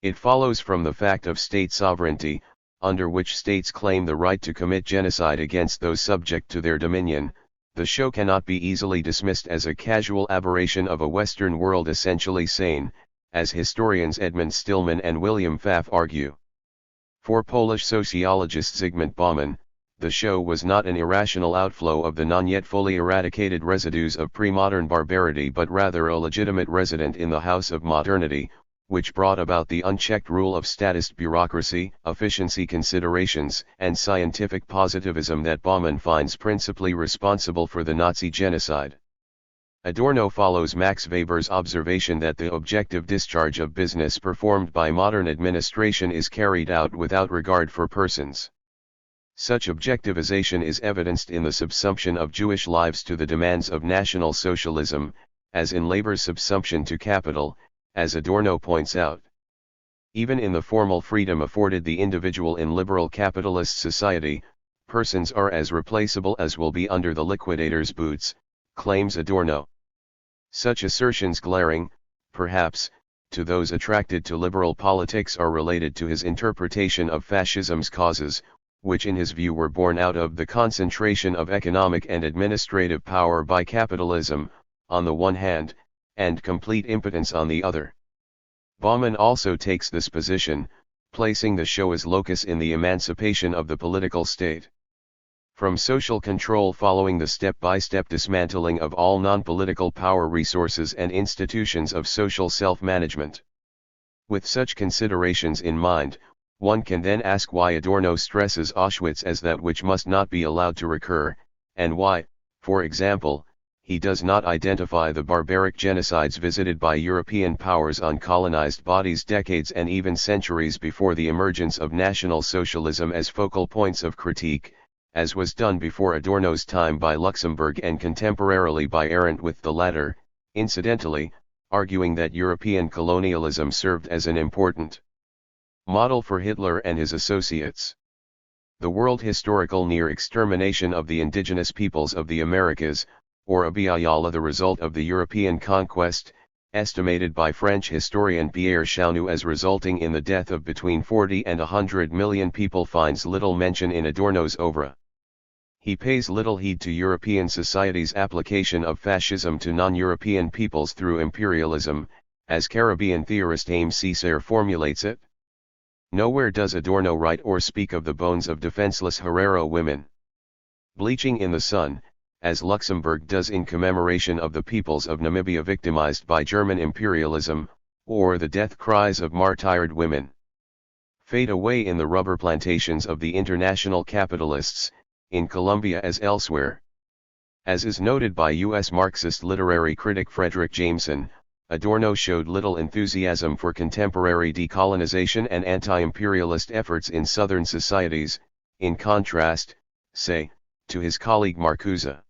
It follows from the fact of state sovereignty, under which states claim the right to commit genocide against those subject to their dominion. The show cannot be easily dismissed as a casual aberration of a Western world essentially sane, as historians Edmund Stillman and William Pfaff argue. For Polish sociologist Zygmunt Bauman, the show was not an irrational outflow of the non-yet fully eradicated residues of pre-modern barbarity, but rather a legitimate resident in the house of modernity, which brought about the unchecked rule of statist bureaucracy, efficiency considerations, and scientific positivism that Bauman finds principally responsible for the Nazi genocide. Adorno follows Max Weber's observation that the objective discharge of business performed by modern administration is carried out without regard for persons. Such objectivization is evidenced in the subsumption of Jewish lives to the demands of National Socialism, as in labor's subsumption to capital, as Adorno points out. Even in the formal freedom afforded the individual in liberal capitalist society, persons are as replaceable as will be under the liquidator's boots, claims Adorno. Such assertions, glaring, perhaps, to those attracted to liberal politics, are related to his interpretation of fascism's causes, which in his view were born out of the concentration of economic and administrative power by capitalism, on the one hand, and complete impotence on the other. Bauman also takes this position, placing the show as locus in the emancipation of the political state from social control following the step-by-step dismantling of all non-political power resources and institutions of social self-management. With such considerations in mind, one can then ask why Adorno stresses Auschwitz as that which must not be allowed to recur, and why, for example, he does not identify the barbaric genocides visited by European powers on colonized bodies decades and even centuries before the emergence of National Socialism as focal points of critique, as was done before Adorno's time by Luxemburg and contemporarily by Arendt, with the latter, incidentally, arguing that European colonialism served as an important model for Hitler and his associates. The world historical near extermination of the indigenous peoples of the Americas, or Abiyala, the result of the European conquest, estimated by French historian Pierre Chaunou as resulting in the death of between 40 and 100 million people, finds little mention in Adorno's oeuvre. He pays little heed to European society's application of fascism to non-European peoples through imperialism, as Caribbean theorist Aimé Césaire formulates it. Nowhere does Adorno write or speak of the bones of defenseless Herero women bleaching in the sun, as Luxemburg does in commemoration of the peoples of Namibia victimized by German imperialism, or the death cries of martyred women fade away in the rubber plantations of the international capitalists, in Colombia as elsewhere. As is noted by U.S. Marxist literary critic Frederick Jameson, Adorno showed little enthusiasm for contemporary decolonization and anti-imperialist efforts in Southern societies, in contrast, say, to his colleague Marcuse.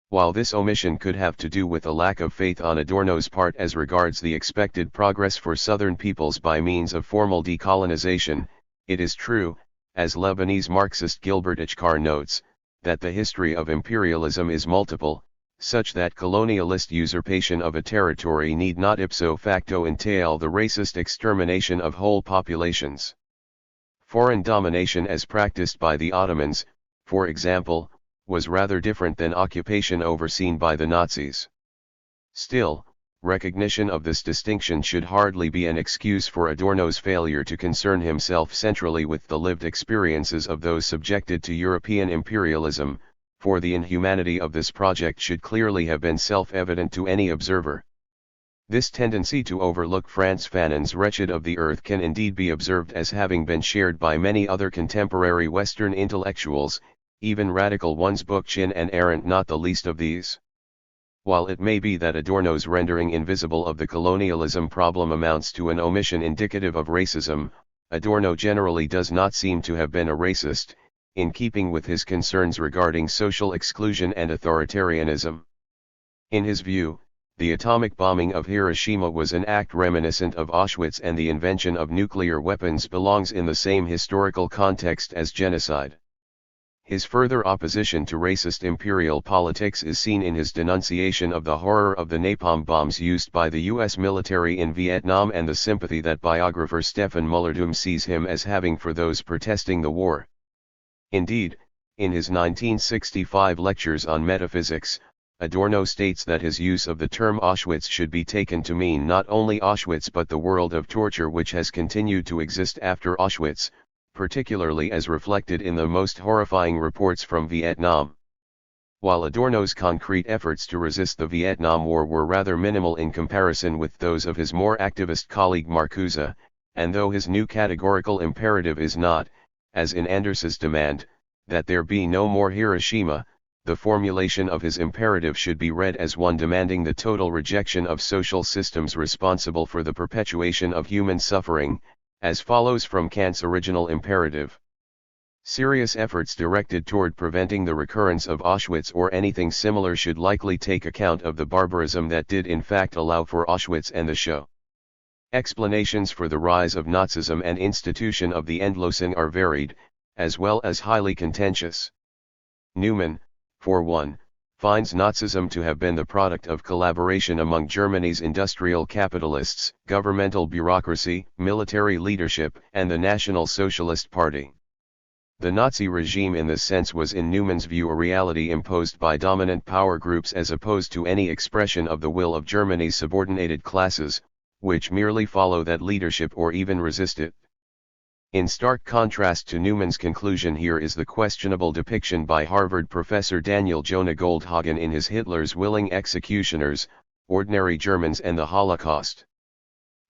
While this omission could have to do with a lack of faith on Adorno's part as regards the expected progress for Southern peoples by means of formal decolonization, it is true, as Lebanese Marxist Gilbert Ichkar notes, that the history of imperialism is multiple, such that colonialist usurpation of a territory need not ipso facto entail the racist extermination of whole populations. Foreign domination as practiced by the Ottomans, for example, was rather different than occupation overseen by the Nazis. Still, recognition of this distinction should hardly be an excuse for Adorno's failure to concern himself centrally with the lived experiences of those subjected to European imperialism, for the inhumanity of this project should clearly have been self-evident to any observer. This tendency to overlook Frantz Fanon's Wretched of the Earth can indeed be observed as having been shared by many other contemporary Western intellectuals, even radical ones, Bookchin and Arendt not the least of these. While it may be that Adorno's rendering invisible of the colonialism problem amounts to an omission indicative of racism, Adorno generally does not seem to have been a racist, in keeping with his concerns regarding social exclusion and authoritarianism. In his view, the atomic bombing of Hiroshima was an act reminiscent of Auschwitz, and the invention of nuclear weapons belongs in the same historical context as genocide. His further opposition to racist imperial politics is seen in his denunciation of the horror of the napalm bombs used by the U.S. military in Vietnam and the sympathy that biographer Stefan Mullerdum sees him as having for those protesting the war. Indeed, in his 1965 lectures on metaphysics, Adorno states that his use of the term Auschwitz should be taken to mean not only Auschwitz but the world of torture which has continued to exist after Auschwitz, particularly as reflected in the most horrifying reports from Vietnam. While Adorno's concrete efforts to resist the Vietnam War were rather minimal in comparison with those of his more activist colleague Marcuse, and though his new categorical imperative is not, as in Anders's demand, that there be no more Hiroshima, the formulation of his imperative should be read as one demanding the total rejection of social systems responsible for the perpetuation of human suffering, as follows from Kant's original imperative. Serious efforts directed toward preventing the recurrence of Auschwitz or anything similar should likely take account of the barbarism that did in fact allow for Auschwitz and the show. Explanations for the rise of Nazism and institution of the Endlösung are varied, as well as highly contentious. Newman, for one, finds Nazism to have been the product of collaboration among Germany's industrial capitalists, governmental bureaucracy, military leadership, and the National Socialist Party. The Nazi regime in this sense was in Newman's view a reality imposed by dominant power groups as opposed to any expression of the will of Germany's subordinated classes, which merely follow that leadership or even resist it. In stark contrast to Newman's conclusion here is the questionable depiction by Harvard professor Daniel Jonah Goldhagen in his Hitler's Willing Executioners, Ordinary Germans and the Holocaust.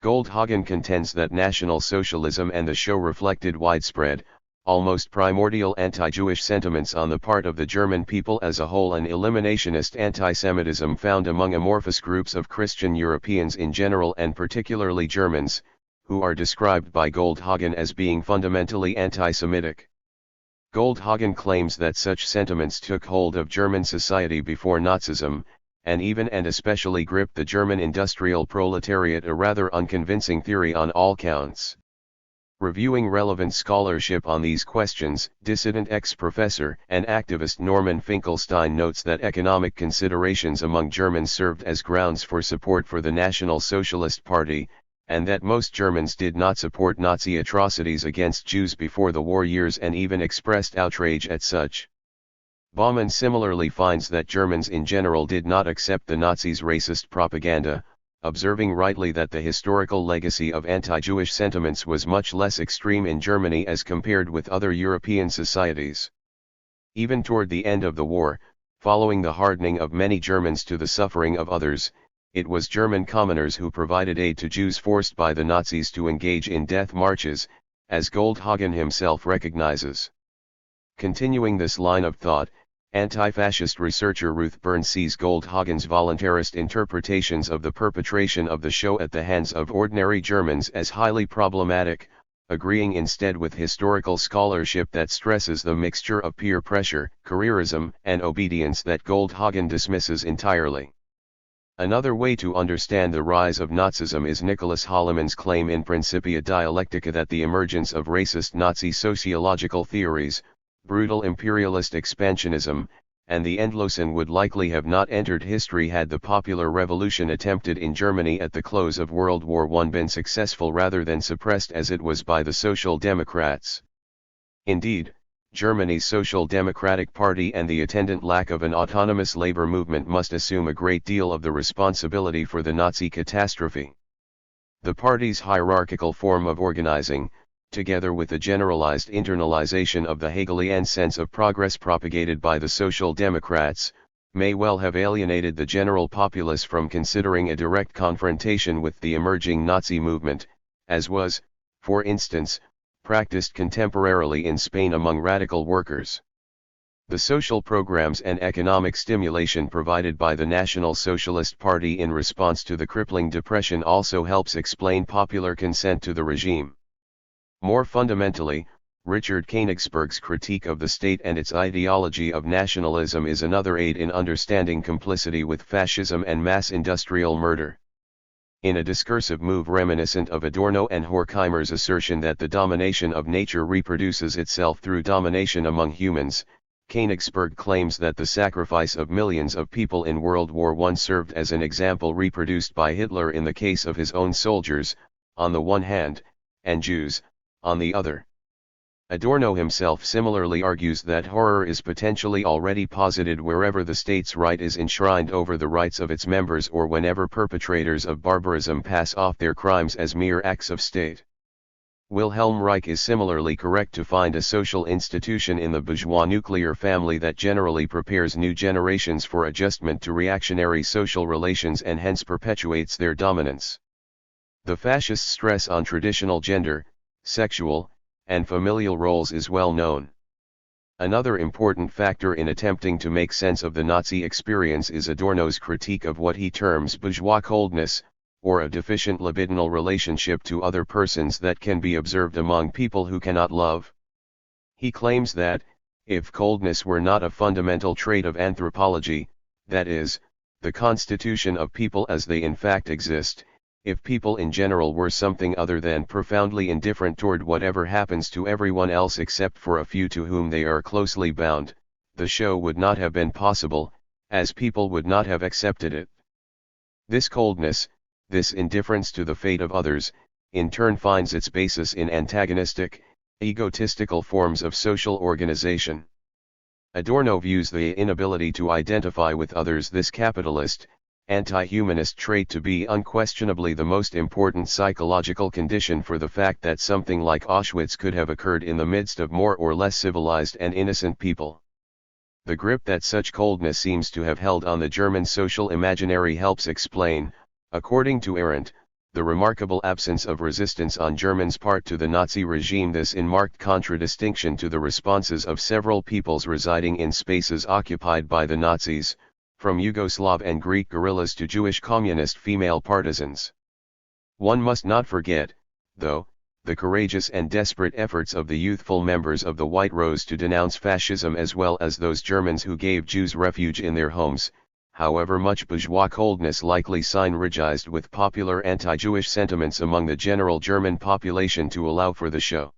Goldhagen contends that National Socialism and the show reflected widespread, almost primordial anti-Jewish sentiments on the part of the German people as a whole and eliminationist anti-Semitism found among amorphous groups of Christian Europeans in general and particularly Germans, who are described by Goldhagen as being fundamentally anti-Semitic. Goldhagen claims that such sentiments took hold of German society before Nazism, and even and especially gripped the German industrial proletariat, a rather unconvincing theory on all counts. Reviewing relevant scholarship on these questions, dissident ex-professor and activist Norman Finkelstein notes that economic considerations among Germans served as grounds for support for the National Socialist Party, and that most Germans did not support Nazi atrocities against Jews before the war years and even expressed outrage at such. Baumann similarly finds that Germans in general did not accept the Nazis' racist propaganda, observing rightly that the historical legacy of anti-Jewish sentiments was much less extreme in Germany as compared with other European societies. Even toward the end of the war, following the hardening of many Germans to the suffering of others, it was German commoners who provided aid to Jews forced by the Nazis to engage in death marches, as Goldhagen himself recognizes. Continuing this line of thought, anti-fascist researcher Ruth Burns sees Goldhagen's voluntarist interpretations of the perpetration of the show at the hands of ordinary Germans as highly problematic, agreeing instead with historical scholarship that stresses the mixture of peer pressure, careerism, and obedience that Goldhagen dismisses entirely. Another way to understand the rise of Nazism is Nicholas Hollemann's claim in Principia Dialectica that the emergence of racist Nazi sociological theories, brutal imperialist expansionism, and the Endlosen would likely have not entered history had the popular revolution attempted in Germany at the close of World War I been successful rather than suppressed as it was by the Social Democrats. Indeed, Germany's Social Democratic Party and the attendant lack of an autonomous labor movement must assume a great deal of the responsibility for the Nazi catastrophe. The party's hierarchical form of organizing, together with the generalized internalization of the Hegelian sense of progress propagated by the Social Democrats, may well have alienated the general populace from considering a direct confrontation with the emerging Nazi movement, as was, for instance, practiced contemporarily in Spain among radical workers. The social programs and economic stimulation provided by the National Socialist Party in response to the crippling depression also helps explain popular consent to the regime. More fundamentally, Richard Koenigsberg's critique of the state and its ideology of nationalism is another aid in understanding complicity with fascism and mass industrial murder. In a discursive move reminiscent of Adorno and Horkheimer's assertion that the domination of nature reproduces itself through domination among humans, Koenigsberg claims that the sacrifice of millions of people in World War I served as an example reproduced by Hitler in the case of his own soldiers, on the one hand, and Jews, on the other. Adorno himself similarly argues that horror is potentially already posited wherever the state's right is enshrined over the rights of its members or whenever perpetrators of barbarism pass off their crimes as mere acts of state. Wilhelm Reich is similarly correct to find a social institution in the bourgeois nuclear family that generally prepares new generations for adjustment to reactionary social relations and hence perpetuates their dominance. The fascist stress on traditional gender, sexual, and familial roles is well known. Another important factor in attempting to make sense of the Nazi experience is Adorno's critique of what he terms bourgeois coldness, or a deficient libidinal relationship to other persons that can be observed among people who cannot love. He claims that, if coldness were not a fundamental trait of anthropology, that is, the constitution of people as they in fact exist, if people in general were something other than profoundly indifferent toward whatever happens to everyone else except for a few to whom they are closely bound, the show would not have been possible, as people would not have accepted it. This coldness, this indifference to the fate of others, in turn finds its basis in antagonistic, egotistical forms of social organization. Adorno views the inability to identify with others this capitalist, anti-humanist trait to be unquestionably the most important psychological condition for the fact that something like Auschwitz could have occurred in the midst of more or less civilized and innocent people. The grip that such coldness seems to have held on the German social imaginary helps explain, according to Arendt, the remarkable absence of resistance on Germans' part to the Nazi regime, this in marked contradistinction to the responses of several peoples residing in spaces occupied by the Nazis, from Yugoslav and Greek guerrillas to Jewish communist female partisans. One must not forget, though, the courageous and desperate efforts of the youthful members of the White Rose to denounce fascism, as well as those Germans who gave Jews refuge in their homes, however much bourgeois coldness likely synergized with popular anti-Jewish sentiments among the general German population to allow for the show.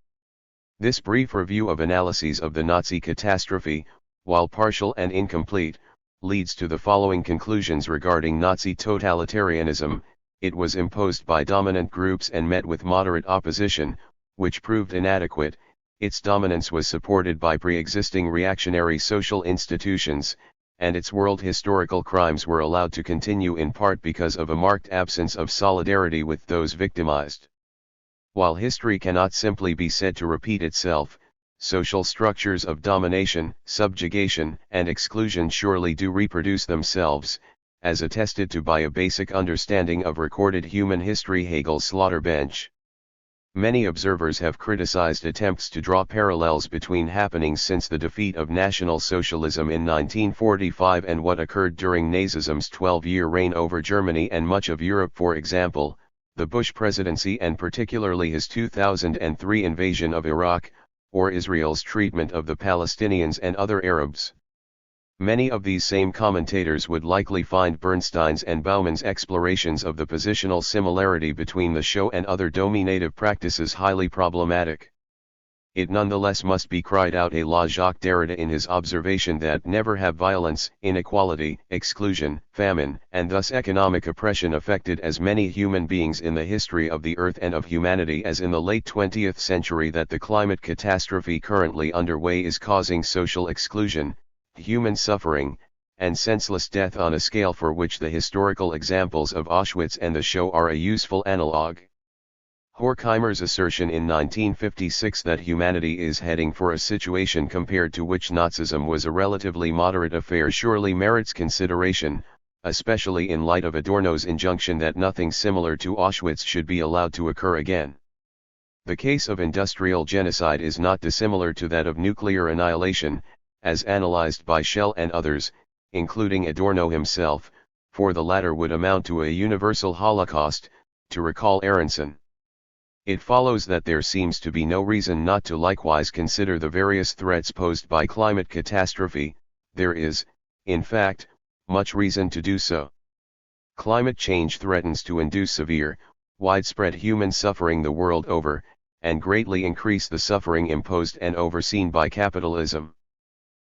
This brief review of analyses of the Nazi catastrophe, while partial and incomplete, leads to the following conclusions regarding Nazi totalitarianism. It was imposed by dominant groups and met with moderate opposition, which proved inadequate. Its dominance was supported by pre-existing reactionary social institutions, and its world historical crimes were allowed to continue in part because of a marked absence of solidarity with those victimized. While history cannot simply be said to repeat itself, social structures of domination, subjugation, and exclusion surely do reproduce themselves, as attested to by a basic understanding of recorded human history. Hegel's slaughter bench. Many observers have criticized attempts to draw parallels between happenings since the defeat of National Socialism in 1945 and what occurred during Nazism's 12-year reign over Germany and much of Europe. For example, the Bush presidency and particularly his 2003 invasion of Iraq, or Israel's treatment of the Palestinians and other Arabs. Many of these same commentators would likely find Bernstein's and Bauman's explorations of the positional similarity between the show and other dominative practices highly problematic. It nonetheless must be cried out a la Jacques Derrida in his observation that never have violence, inequality, exclusion, famine, and thus economic oppression affected as many human beings in the history of the earth and of humanity as in the late 20th century, that the climate catastrophe currently underway is causing social exclusion, human suffering, and senseless death on a scale for which the historical examples of Auschwitz and the show are a useful analog. Horkheimer's assertion in 1956 that humanity is heading for a situation compared to which Nazism was a relatively moderate affair surely merits consideration, especially in light of Adorno's injunction that nothing similar to Auschwitz should be allowed to occur again. The case of industrial genocide is not dissimilar to that of nuclear annihilation, as analyzed by Schell and others, including Adorno himself, for the latter would amount to a universal holocaust, to recall Aronson. It follows that there seems to be no reason not to likewise consider the various threats posed by climate catastrophe. There is, in fact, much reason to do so. Climate change threatens to induce severe, widespread human suffering the world over, and greatly increase the suffering imposed and overseen by capitalism.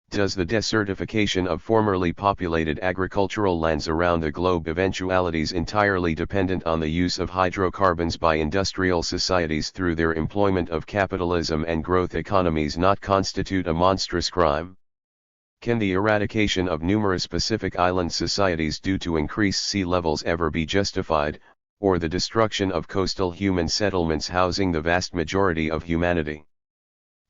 Does the desertification of formerly populated agricultural lands around the globe, eventualities entirely dependent on the use of hydrocarbons by industrial societies through their employment of capitalism and growth economies, not constitute a monstrous crime? Can the eradication of numerous Pacific Island societies due to increased sea levels ever be justified, or the destruction of coastal human settlements housing the vast majority of humanity?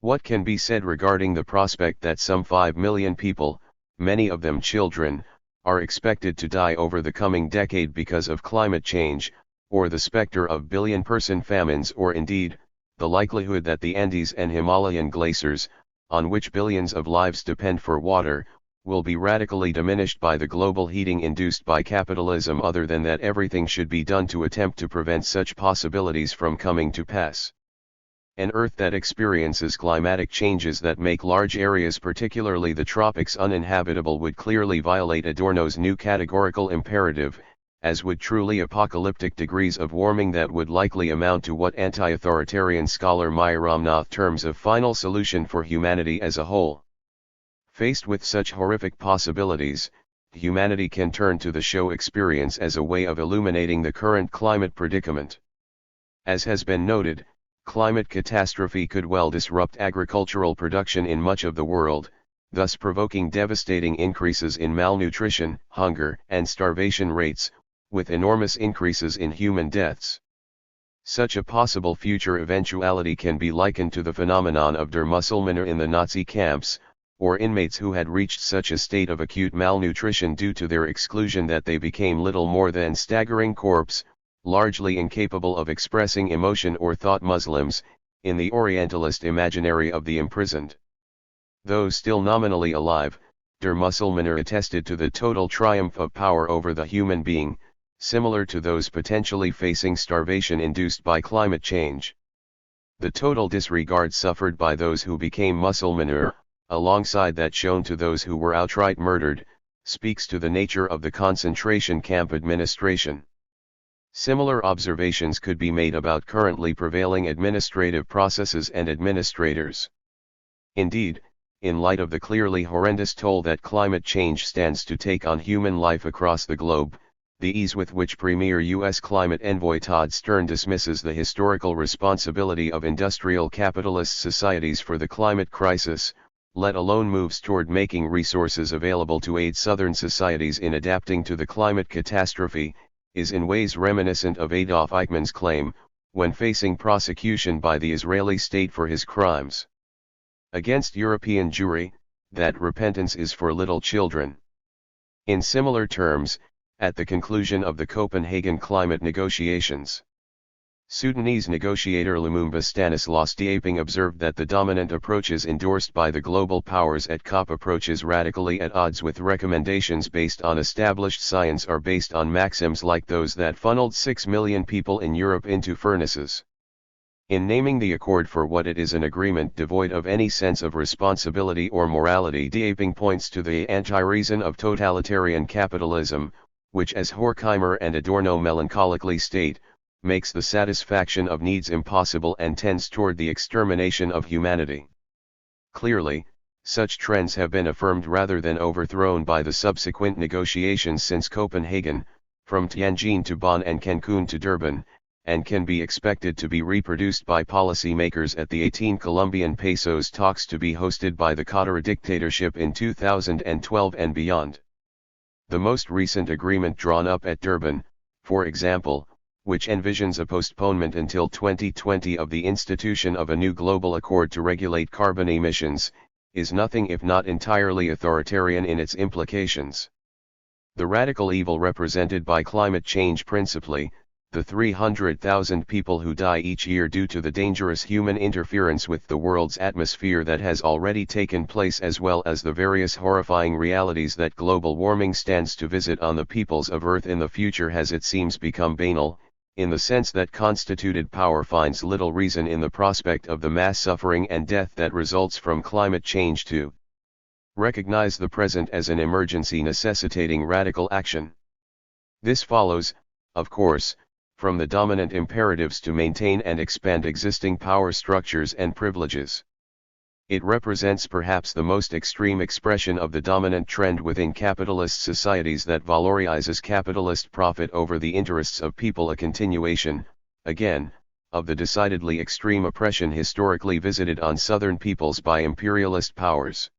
What can be said regarding the prospect that some 5 million people, many of them children, are expected to die over the coming decade because of climate change, or the specter of billion-person famines, or indeed, the likelihood that the Andes and Himalayan glaciers, on which billions of lives depend for water, will be radically diminished by the global heating induced by capitalism, other than that everything should be done to attempt to prevent such possibilities from coming to pass? An Earth that experiences climatic changes that make large areas, particularly the tropics, uninhabitable would clearly violate Adorno's new categorical imperative, as would truly apocalyptic degrees of warming that would likely amount to what anti-authoritarian scholar Meyer Ramnath terms a final solution for humanity as a whole. Faced with such horrific possibilities, humanity can turn to the show experience as a way of illuminating the current climate predicament. As has been noted, climate catastrophe could well disrupt agricultural production in much of the world, thus provoking devastating increases in malnutrition, hunger, and starvation rates, with enormous increases in human deaths. Such a possible future eventuality can be likened to the phenomenon of Der Muselmänner in the Nazi camps, or inmates who had reached such a state of acute malnutrition due to their exclusion that they became little more than staggering corpse largely incapable of expressing emotion or thought. Muslims, in the Orientalist imaginary of the imprisoned. Though still nominally alive, der Musulmaner attested to the total triumph of power over the human being, similar to those potentially facing starvation induced by climate change. The total disregard suffered by those who became Musulmaner, alongside that shown to those who were outright murdered, speaks to the nature of the concentration camp administration. Similar observations could be made about currently prevailing administrative processes and administrators. Indeed, in light of the clearly horrendous toll that climate change stands to take on human life across the globe, the ease with which Premier U.S. climate envoy Todd Stern dismisses the historical responsibility of industrial capitalist societies for the climate crisis, let alone moves toward making resources available to aid Southern societies in adapting to the climate catastrophe, is in ways reminiscent of Adolf Eichmann's claim, when facing prosecution by the Israeli state for his crimes against European Jewry, that repentance is for little children. In similar terms, at the conclusion of the Copenhagen climate negotiations, Sudanese negotiator Lumumba Stanislas Diaping observed that the dominant approaches endorsed by the global powers at COP approaches radically at odds with recommendations based on established science are based on maxims like those that funneled 6 million people in Europe into furnaces. In naming the accord for what it is, an agreement devoid of any sense of responsibility or morality, Diaping points to the anti-reason of totalitarian capitalism, which, as Horkheimer and Adorno melancholically state, makes the satisfaction of needs impossible and tends toward the extermination of humanity. Clearly, such trends have been affirmed rather than overthrown by the subsequent negotiations since Copenhagen, from Tianjin to Bonn and Cancun to Durban, and can be expected to be reproduced by policymakers at the 18 Colombian pesos talks to be hosted by the Qatar dictatorship in 2012 and beyond. The most recent agreement drawn up at Durban, for example, which envisions a postponement until 2020 of the institution of a new global accord to regulate carbon emissions, is nothing if not entirely authoritarian in its implications. The radical evil represented by climate change, principally, the 300,000 people who die each year due to the dangerous human interference with the world's atmosphere that has already taken place, as well as the various horrifying realities that global warming stands to visit on the peoples of Earth in the future, has, it seems, become banal, in the sense that constituted power finds little reason in the prospect of the mass suffering and death that results from climate change to recognize the present as an emergency necessitating radical action. This follows, of course, from the dominant imperatives to maintain and expand existing power structures and privileges. It represents perhaps the most extreme expression of the dominant trend within capitalist societies that valorizes capitalist profit over the interests of people, a continuation, again, of the decidedly extreme oppression historically visited on Southern peoples by imperialist powers.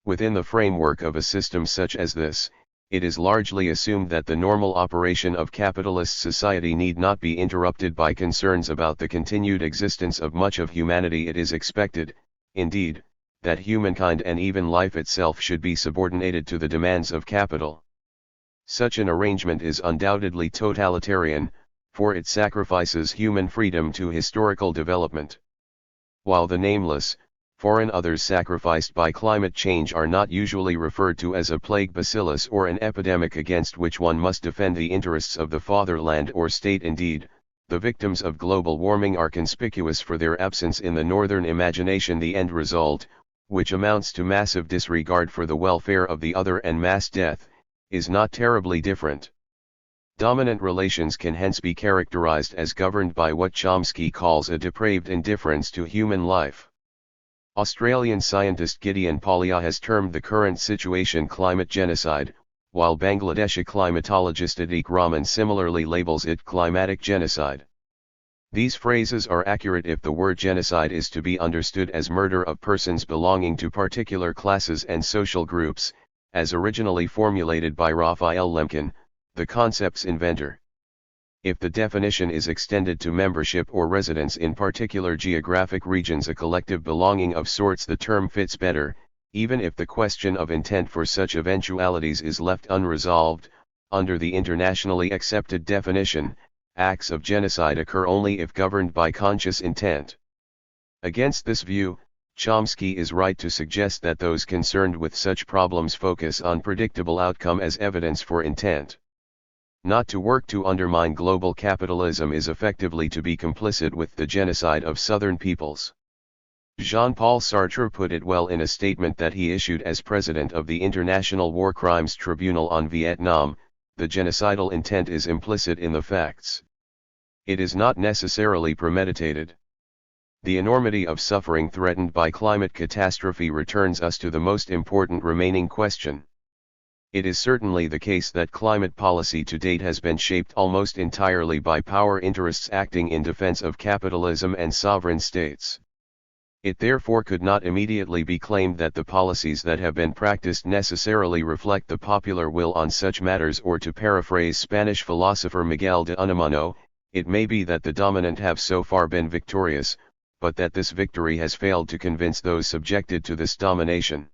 Within the framework of a system such as this, it is largely assumed that the normal operation of capitalist society need not be interrupted by concerns about the continued existence of much of humanity. It is expected, indeed, that humankind and even life itself should be subordinated to the demands of capital. Such an arrangement is undoubtedly totalitarian, for it sacrifices human freedom to historical development. While the nameless, foreign others sacrificed by climate change are not usually referred to as a plague bacillus or an epidemic against which one must defend the interests of the fatherland or state. Indeed, the victims of global warming are conspicuous for their absence in the northern imagination. The end result, which amounts to massive disregard for the welfare of the other and mass death, is not terribly different. Dominant relations can hence be characterized as governed by what Chomsky calls a depraved indifference to human life. Australian scientist Gideon Polya has termed the current situation climate genocide, while Bangladeshi climatologist Atiq Rahman similarly labels it climatic genocide. These phrases are accurate if the word genocide is to be understood as murder of persons belonging to particular classes and social groups, as originally formulated by Raphael Lemkin, the concept's inventor. If the definition is extended to membership or residence in particular geographic regions, a collective belonging of sorts, the term fits better, even if the question of intent for such eventualities is left unresolved. Under the internationally accepted definition, acts of genocide occur only if governed by conscious intent. Against this view, Chomsky is right to suggest that those concerned with such problems focus on predictable outcome as evidence for intent. Not to work to undermine global capitalism is effectively to be complicit with the genocide of Southern peoples. Jean-Paul Sartre put it well in a statement that he issued as president of the International War Crimes Tribunal on Vietnam: the genocidal intent is implicit in the facts. It is not necessarily premeditated. The enormity of suffering threatened by climate catastrophe returns us to the most important remaining question. It is certainly the case that climate policy to date has been shaped almost entirely by power interests acting in defense of capitalism and sovereign states. It therefore could not immediately be claimed that the policies that have been practiced necessarily reflect the popular will on such matters, or to paraphrase Spanish philosopher Miguel de Unamuno, it may be that the dominant have so far been victorious, but that this victory has failed to convince those subjected to this domination.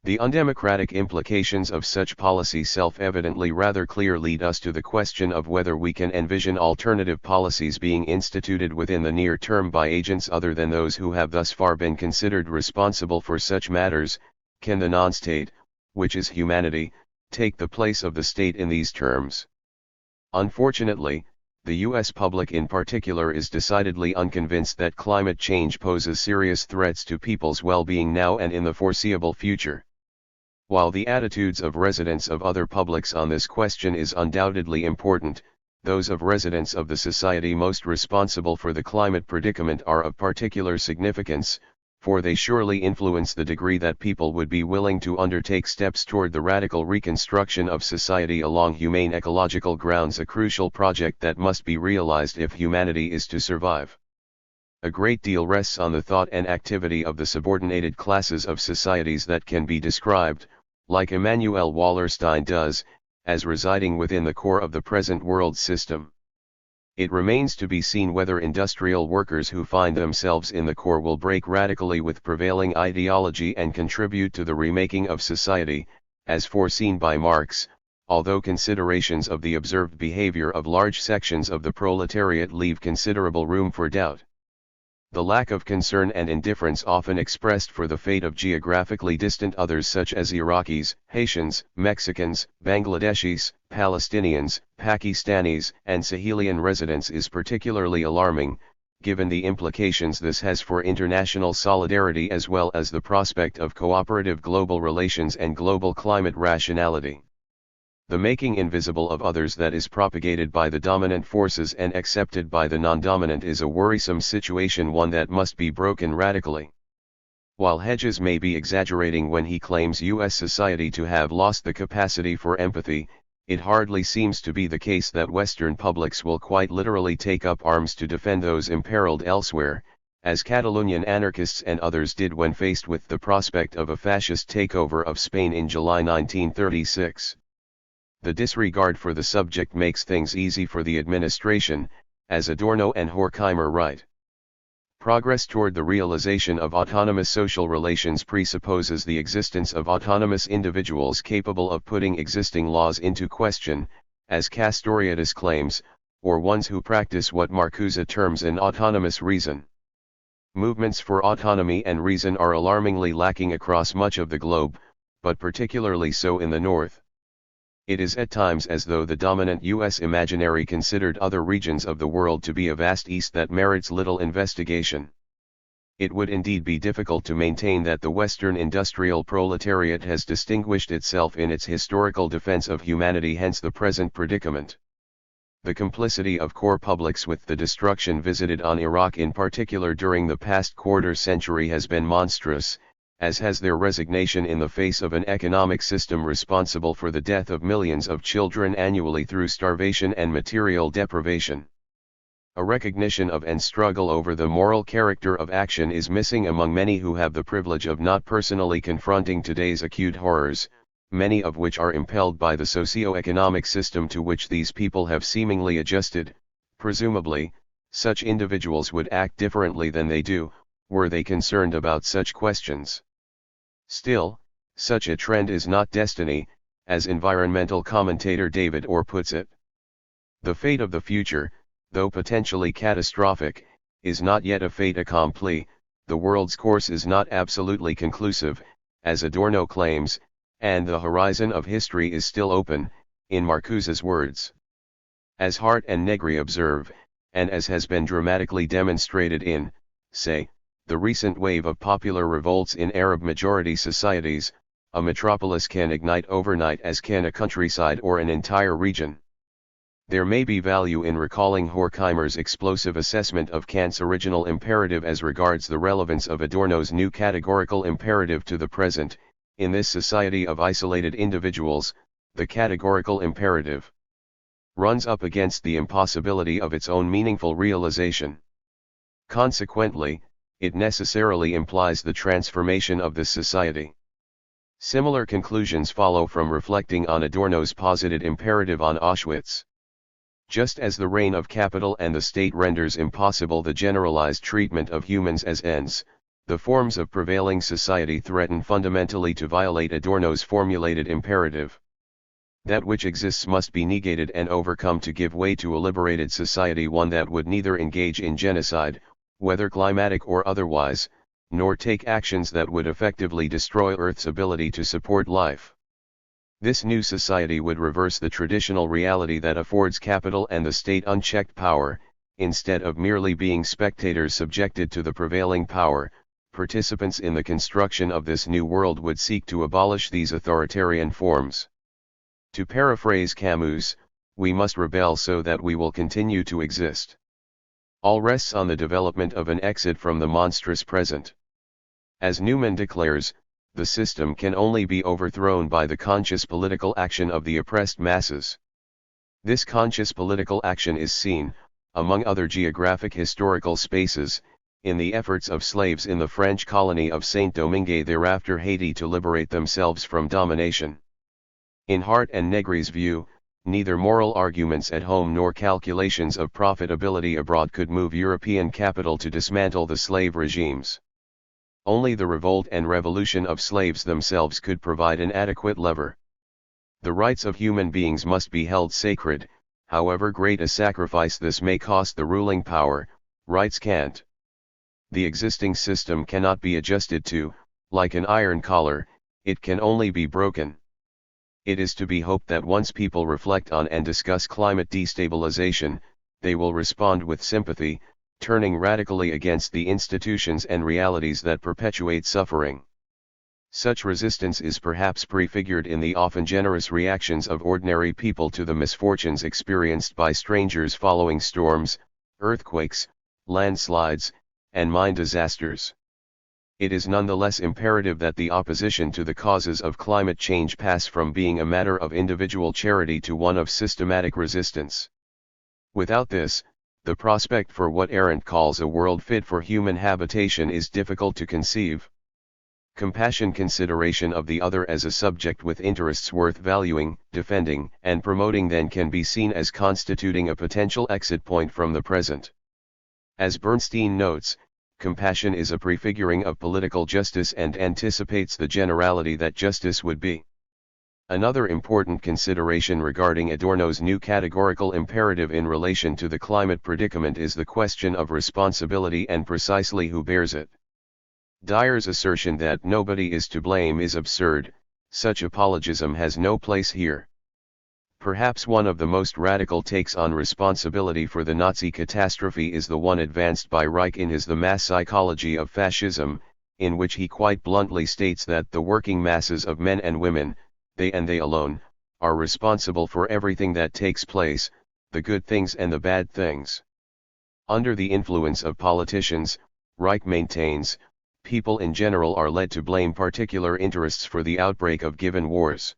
The undemocratic implications of such policy, self-evidently rather clear, lead us to the question of whether we can envision alternative policies being instituted within the near term by agents other than those who have thus far been considered responsible for such matters. Can the non-state, which is humanity, take the place of the state in these terms? Unfortunately, the U.S. public in particular is decidedly unconvinced that climate change poses serious threats to people's well-being now and in the foreseeable future. While the attitudes of residents of other publics on this question is undoubtedly important, those of residents of the society most responsible for the climate predicament are of particular significance, for they surely influence the degree that people would be willing to undertake steps toward the radical reconstruction of society along humane ecological grounds, a crucial project that must be realized if humanity is to survive. A great deal rests on the thought and activity of the subordinated classes of societies that can be described, like Immanuel Wallerstein does, as residing within the core of the present world system. It remains to be seen whether industrial workers who find themselves in the core will break radically with prevailing ideology and contribute to the remaking of society, as foreseen by Marx, although considerations of the observed behavior of large sections of the proletariat leave considerable room for doubt. The lack of concern and indifference often expressed for the fate of geographically distant others such as Iraqis, Haitians, Mexicans, Bangladeshis, Palestinians, Pakistanis, and Sahelian residents is particularly alarming, given the implications this has for international solidarity as well as the prospect of cooperative global relations and global climate rationality. The making invisible of others that is propagated by the dominant forces and accepted by the non-dominant is a worrisome situation, one that must be broken radically. While Hedges may be exaggerating when he claims U.S. society to have lost the capacity for empathy, it hardly seems to be the case that Western publics will quite literally take up arms to defend those imperiled elsewhere, as Catalonian anarchists and others did when faced with the prospect of a fascist takeover of Spain in July 1936. The disregard for the subject makes things easy for the administration, as Adorno and Horkheimer write. Progress toward the realization of autonomous social relations presupposes the existence of autonomous individuals capable of putting existing laws into question, as Castoriadis claims, or ones who practice what Marcuse terms an autonomous reason. Movements for autonomy and reason are alarmingly lacking across much of the globe, but particularly so in the North. It is at times as though the dominant U.S. imaginary considered other regions of the world to be a vast East that merits little investigation. It would indeed be difficult to maintain that the Western industrial proletariat has distinguished itself in its historical defense of humanity, hence the present predicament. The complicity of core publics with the destruction visited on Iraq in particular during the past quarter century has been monstrous, as has their resignation in the face of an economic system responsible for the death of millions of children annually through starvation and material deprivation. A recognition of and struggle over the moral character of action is missing among many who have the privilege of not personally confronting today's acute horrors, many of which are impelled by the socio-economic system to which these people have seemingly adjusted. Presumably, such individuals would act differently than they do, were they concerned about such questions. Still, such a trend is not destiny, as environmental commentator David Orr puts it. The fate of the future, though potentially catastrophic, is not yet a fait accompli. The world's course is not absolutely conclusive, as Adorno claims, and the horizon of history is still open, in Marcuse's words. As Hart and Negri observe, and as has been dramatically demonstrated in, say, the recent wave of popular revolts in Arab-majority societies, a metropolis can ignite overnight as can a countryside or an entire region. There may be value in recalling Horkheimer's explosive assessment of Kant's original imperative as regards the relevance of Adorno's new categorical imperative to the present. In this society of isolated individuals, the categorical imperative runs up against the impossibility of its own meaningful realization. Consequently, it necessarily implies the transformation of this society. Similar conclusions follow from reflecting on Adorno's posited imperative on Auschwitz. Just as the reign of capital and the state renders impossible the generalized treatment of humans as ends, the forms of prevailing society threaten fundamentally to violate Adorno's formulated imperative. That which exists must be negated and overcome to give way to a liberated society, one that would neither engage in genocide, whether climatic or otherwise, nor take actions that would effectively destroy Earth's ability to support life. This new society would reverse the traditional reality that affords capital and the state unchecked power. Instead of merely being spectators subjected to the prevailing power, participants in the construction of this new world would seek to abolish these authoritarian forms. To paraphrase Camus, we must rebel so that we will continue to exist. All rests on the development of an exit from the monstrous present. As Newman declares, the system can only be overthrown by the conscious political action of the oppressed masses. This conscious political action is seen, among other geographic historical spaces, in the efforts of slaves in the French colony of Saint-Domingue, thereafter Haiti, to liberate themselves from domination. In Hart and Negri's view, neither moral arguments at home nor calculations of profitability abroad could move European capital to dismantle the slave regimes. Only the revolt and revolution of slaves themselves could provide an adequate lever. The rights of human beings must be held sacred, however great a sacrifice this may cost the ruling power, writes Kant. The existing system cannot be adjusted to, like an iron collar, it can only be broken. It is to be hoped that once people reflect on and discuss climate destabilization, they will respond with sympathy, turning radically against the institutions and realities that perpetuate suffering. Such resistance is perhaps prefigured in the often generous reactions of ordinary people to the misfortunes experienced by strangers following storms, earthquakes, landslides, and mine disasters. It is nonetheless imperative that the opposition to the causes of climate change pass from being a matter of individual charity to one of systematic resistance. Without this, the prospect for what Arendt calls a world fit for human habitation is difficult to conceive. Compassion, consideration of the other as a subject with interests worth valuing, defending, and promoting, then can be seen as constituting a potential exit point from the present. As Bernstein notes, compassion is a prefiguring of political justice and anticipates the generality that justice would be. Another important consideration regarding Adorno's new categorical imperative in relation to the climate predicament is the question of responsibility and precisely who bears it. Dyer's assertion that nobody is to blame is absurd. Such apologism has no place here. Perhaps one of the most radical takes on responsibility for the Nazi catastrophe is the one advanced by Reich in his The Mass Psychology of Fascism, in which he quite bluntly states that the working masses of men and women, they and they alone, are responsible for everything that takes place, the good things and the bad things. Under the influence of politicians, Reich maintains, people in general are led to blame particular interests for the outbreak of given wars.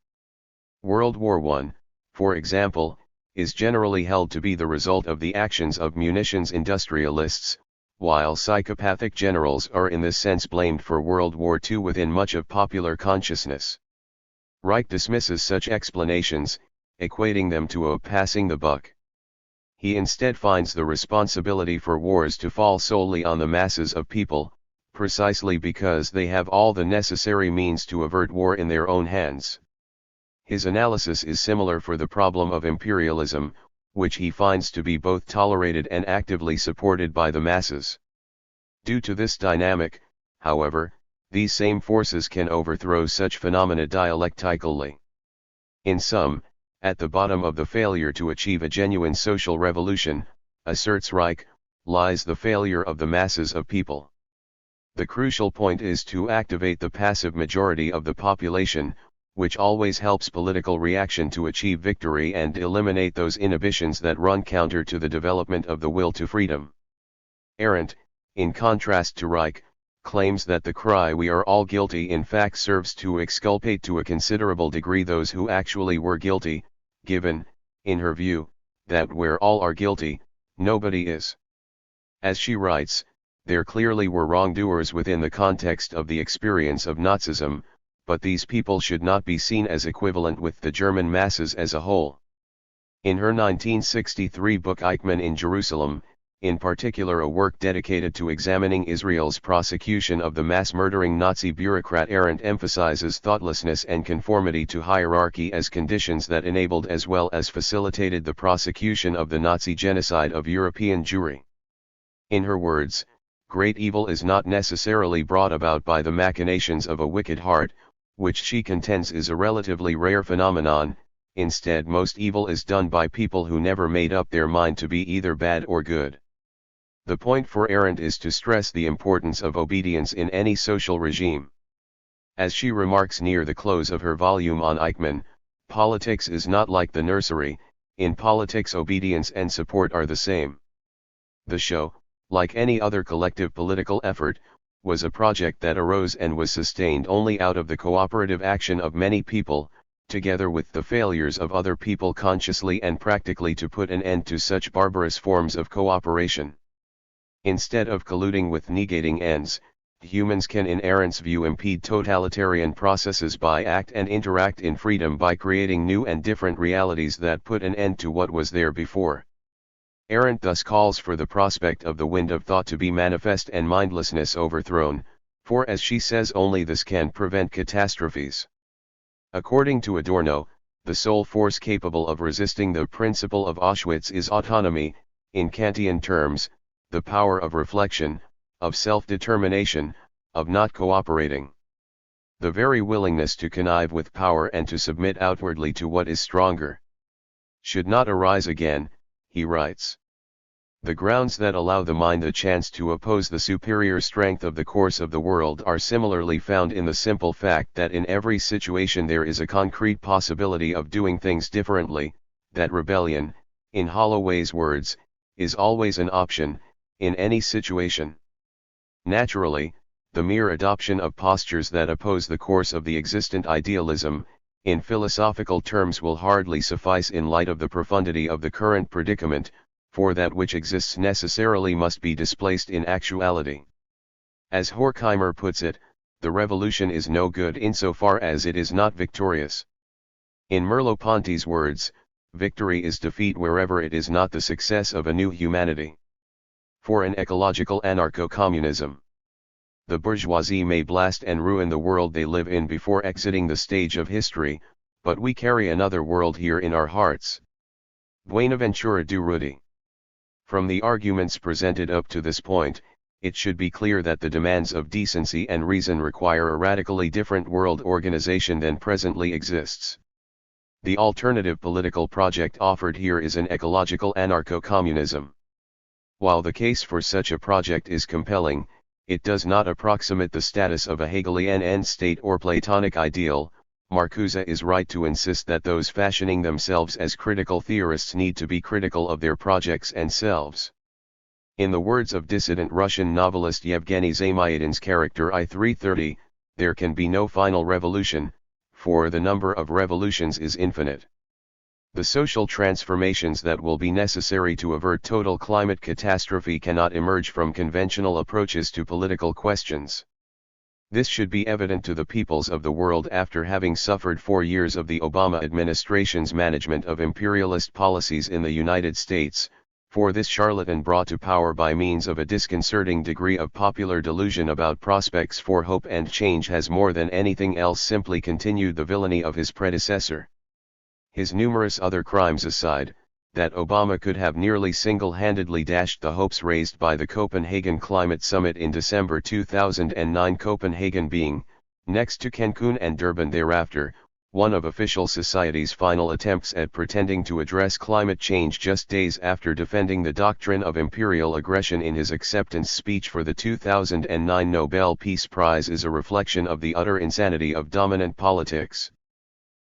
World War I, for example, is generally held to be the result of the actions of munitions industrialists, while psychopathic generals are in this sense blamed for World War II within much of popular consciousness. Reich dismisses such explanations, equating them to a passing the buck. He instead finds the responsibility for wars to fall solely on the masses of people, precisely because they have all the necessary means to avert war in their own hands. His analysis is similar for the problem of imperialism, which he finds to be both tolerated and actively supported by the masses. Due to this dynamic, however, these same forces can overthrow such phenomena dialectically. In sum, at the bottom of the failure to achieve a genuine social revolution, asserts Reich, lies the failure of the masses of people. The crucial point is to activate the passive majority of the population, which always helps political reaction to achieve victory and eliminate those inhibitions that run counter to the development of the will to freedom. Arendt, in contrast to Reich, claims that the cry "we are all guilty" in fact serves to exculpate to a considerable degree those who actually were guilty, given, in her view, that where all are guilty, nobody is. As she writes, there clearly were wrongdoers within the context of the experience of Nazism, but these people should not be seen as equivalent with the German masses as a whole. In her 1963 book Eichmann in Jerusalem, in particular a work dedicated to examining Israel's prosecution of the mass-murdering Nazi bureaucrat, Arendt emphasizes thoughtlessness and conformity to hierarchy as conditions that enabled as well as facilitated the prosecution of the Nazi genocide of European Jewry. In her words, great evil is not necessarily brought about by the machinations of a wicked heart, which she contends is a relatively rare phenomenon. Instead, most evil is done by people who never made up their mind to be either bad or good. The point for Arendt is to stress the importance of obedience in any social regime. As she remarks near the close of her volume on Eichmann, politics is not like the nursery. In politics obedience and support are the same. The show, like any other collective political effort, was a project that arose and was sustained only out of the cooperative action of many people, together with the failures of other people consciously and practically to put an end to such barbarous forms of cooperation. Instead of colluding with negating ends, humans can in Arendt's view impede totalitarian processes by act and interact in freedom by creating new and different realities that put an end to what was there before. Arendt thus calls for the prospect of the wind of thought to be manifest and mindlessness overthrown, for as she says only this can prevent catastrophes. According to Adorno, the sole force capable of resisting the principle of Auschwitz is autonomy, in Kantian terms, the power of reflection, of self-determination, of not cooperating. The very willingness to connive with power and to submit outwardly to what is stronger should not arise again, he writes. The grounds that allow the mind the chance to oppose the superior strength of the course of the world are similarly found in the simple fact that in every situation there is a concrete possibility of doing things differently, that rebellion, in Holloway's words, is always an option, in any situation. Naturally, the mere adoption of postures that oppose the course of the existent idealism, in philosophical terms will hardly suffice in light of the profundity of the current predicament, for that which exists necessarily must be displaced in actuality. As Horkheimer puts it, the revolution is no good insofar as it is not victorious. In Merleau-Ponty's words, victory is defeat wherever it is not the success of a new humanity. For an ecological anarcho-communism, the bourgeoisie may blast and ruin the world they live in before exiting the stage of history, but we carry another world here in our hearts. Buenaventura Durruti. From the arguments presented up to this point, it should be clear that the demands of decency and reason require a radically different world organization than presently exists. The alternative political project offered here is an ecological anarcho-communism. While the case for such a project is compelling, it does not approximate the status of a Hegelian end state or Platonic ideal. Marcuse is right to insist that those fashioning themselves as critical theorists need to be critical of their projects and selves. In the words of dissident Russian novelist Yevgeny Zamyatin's character I-330, there can be no final revolution, for the number of revolutions is infinite. The social transformations that will be necessary to avert total climate catastrophe cannot emerge from conventional approaches to political questions. This should be evident to the peoples of the world after having suffered 4 years of the Obama administration's management of imperialist policies in the United States, for this charlatan brought to power by means of a disconcerting degree of popular delusion about prospects for hope and change has more than anything else simply continued the villainy of his predecessor. His numerous other crimes aside, that Obama could have nearly single-handedly dashed the hopes raised by the Copenhagen Climate Summit in December 2009, Copenhagen being, next to Cancun and Durban thereafter, one of official society's final attempts at pretending to address climate change, just days after defending the doctrine of imperial aggression in his acceptance speech for the 2009 Nobel Peace Prize, is a reflection of the utter insanity of dominant politics.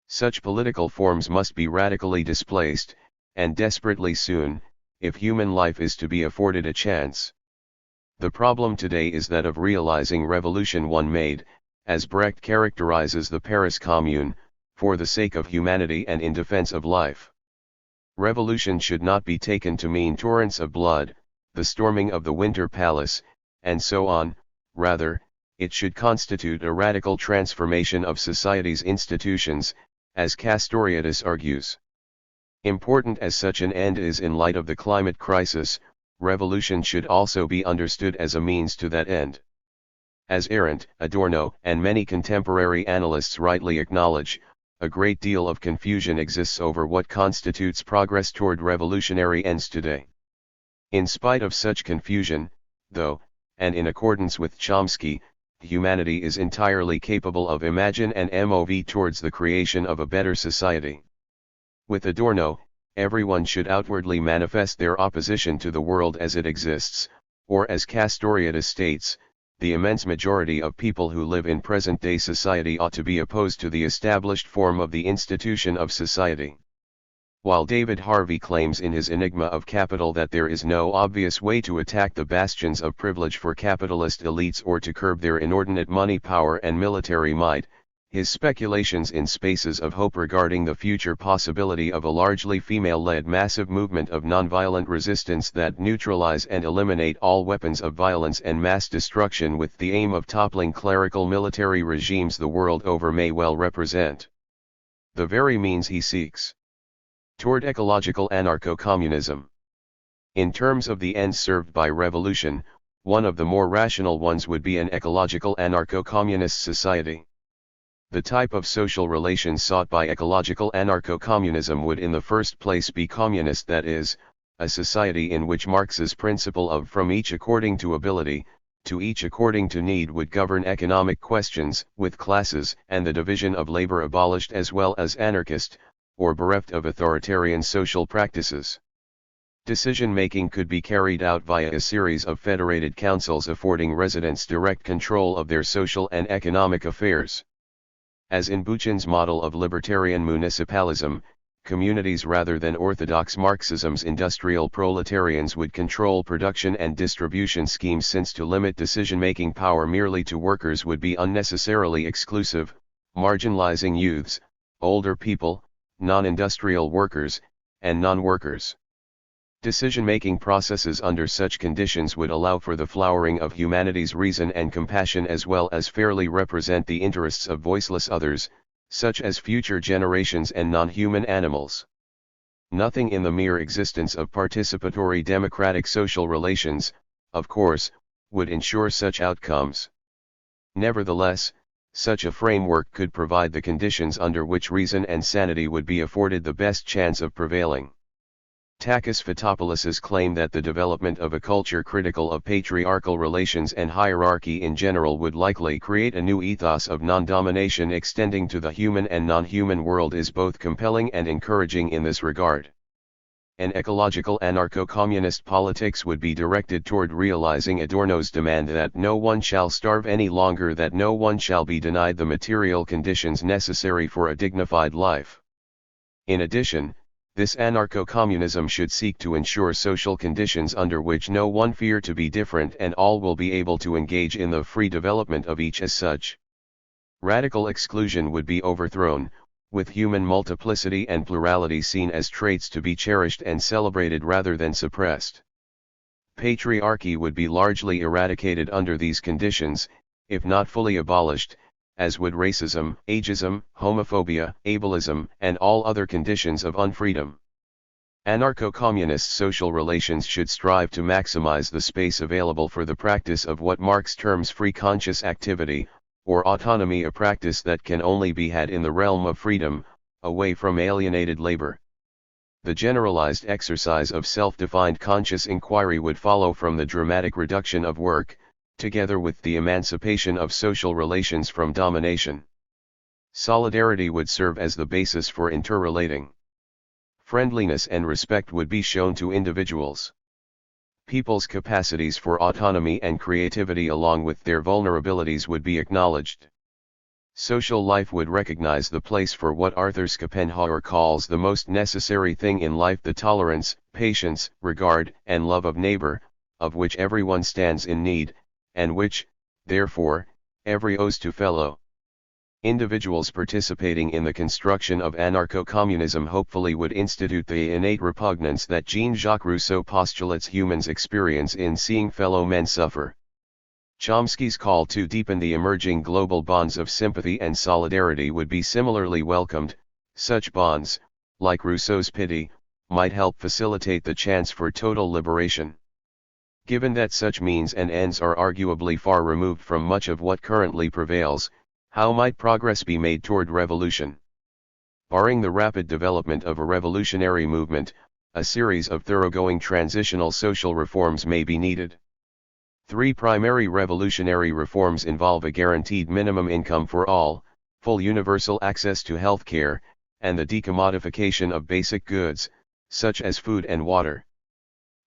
Such political forms must be radically displaced, and desperately soon, if human life is to be afforded a chance. The problem today is that of realizing revolution one made, as Brecht characterizes the Paris Commune, for the sake of humanity and in defense of life. Revolution should not be taken to mean torrents of blood, the storming of the Winter Palace, and so on. Rather, it should constitute a radical transformation of society's institutions, as Castoriadis argues. Important as such an end is in light of the climate crisis, revolution should also be understood as a means to that end. As Arendt, Adorno, and many contemporary analysts rightly acknowledge, a great deal of confusion exists over what constitutes progress toward revolutionary ends today. In spite of such confusion, though, and in accordance with Chomsky, humanity is entirely capable of imagine and move towards the creation of a better society. With Adorno, everyone should outwardly manifest their opposition to the world as it exists, or as Castoriadis states, the immense majority of people who live in present-day society ought to be opposed to the established form of the institution of society. While David Harvey claims in his Enigma of Capital that there is no obvious way to attack the bastions of privilege for capitalist elites or to curb their inordinate money power and military might, his speculations in Spaces of Hope regarding the future possibility of a largely female-led massive movement of nonviolent resistance that neutralize and eliminate all weapons of violence and mass destruction with the aim of toppling clerical military regimes the world over may well represent the very means he seeks toward ecological anarcho-communism. In terms of the ends served by revolution, one of the more rational ones would be an ecological anarcho-communist society. The type of social relations sought by ecological anarcho-communism would in the first place be communist, that is, a society in which Marx's principle of from each according to ability, to each according to need would govern economic questions, with classes and the division of labor abolished, as well as anarchist, or bereft of authoritarian social practices. Decision-making could be carried out via a series of federated councils affording residents direct control of their social and economic affairs. As in Buchan's model of libertarian municipalism, communities rather than orthodox Marxism's industrial proletarians would control production and distribution schemes, since to limit decision-making power merely to workers would be unnecessarily exclusive, marginalizing youths, older people, non-industrial workers, and non-workers. Decision-making processes under such conditions would allow for the flowering of humanity's reason and compassion, as well as fairly represent the interests of voiceless others, such as future generations and non-human animals. Nothing in the mere existence of participatory democratic social relations, of course, would ensure such outcomes. Nevertheless, such a framework could provide the conditions under which reason and sanity would be afforded the best chance of prevailing. Takis Fotopoulos' claim that the development of a culture critical of patriarchal relations and hierarchy in general would likely create a new ethos of non-domination extending to the human and non-human world is both compelling and encouraging in this regard. An ecological anarcho-communist politics would be directed toward realizing Adorno's demand that no one shall starve any longer, that no one shall be denied the material conditions necessary for a dignified life. In addition, this anarcho-communism should seek to ensure social conditions under which no one fear to be different and all will be able to engage in the free development of each as such. Radical exclusion would be overthrown, with human multiplicity and plurality seen as traits to be cherished and celebrated rather than suppressed. Patriarchy would be largely eradicated under these conditions, if not fully abolished, as would racism, ageism, homophobia, ableism, and all other conditions of unfreedom. Anarcho-communist social relations should strive to maximize the space available for the practice of what Marx terms free conscious activity, or autonomy, a practice that can only be had in the realm of freedom, away from alienated labor. the generalized exercise of self-defined conscious inquiry would follow from the dramatic reduction of work, together with the emancipation of social relations from domination. Solidarity would serve as the basis for interrelating. Friendliness and respect would be shown to individuals. People's capacities for autonomy and creativity along with their vulnerabilities would be acknowledged. Social life would recognize the place for what Arthur Schopenhauer calls the most necessary thing in life: the tolerance, patience, regard, and love of neighbor, of which everyone stands in need, and which, therefore, every owes to fellow. Individuals participating in the construction of anarcho-communism hopefully would institute the innate repugnance that Jean-Jacques Rousseau postulates humans experience in seeing fellow men suffer. Chomsky's call to deepen the emerging global bonds of sympathy and solidarity would be similarly welcomed. Such bonds, like Rousseau's pity, might help facilitate the chance for total liberation. Given that such means and ends are arguably far removed from much of what currently prevails, how might progress be made toward revolution? Barring the rapid development of a revolutionary movement, a series of thoroughgoing transitional social reforms may be needed. 3 primary revolutionary reforms involve a guaranteed minimum income for all, full universal access to health care, and the decommodification of basic goods, such as food and water.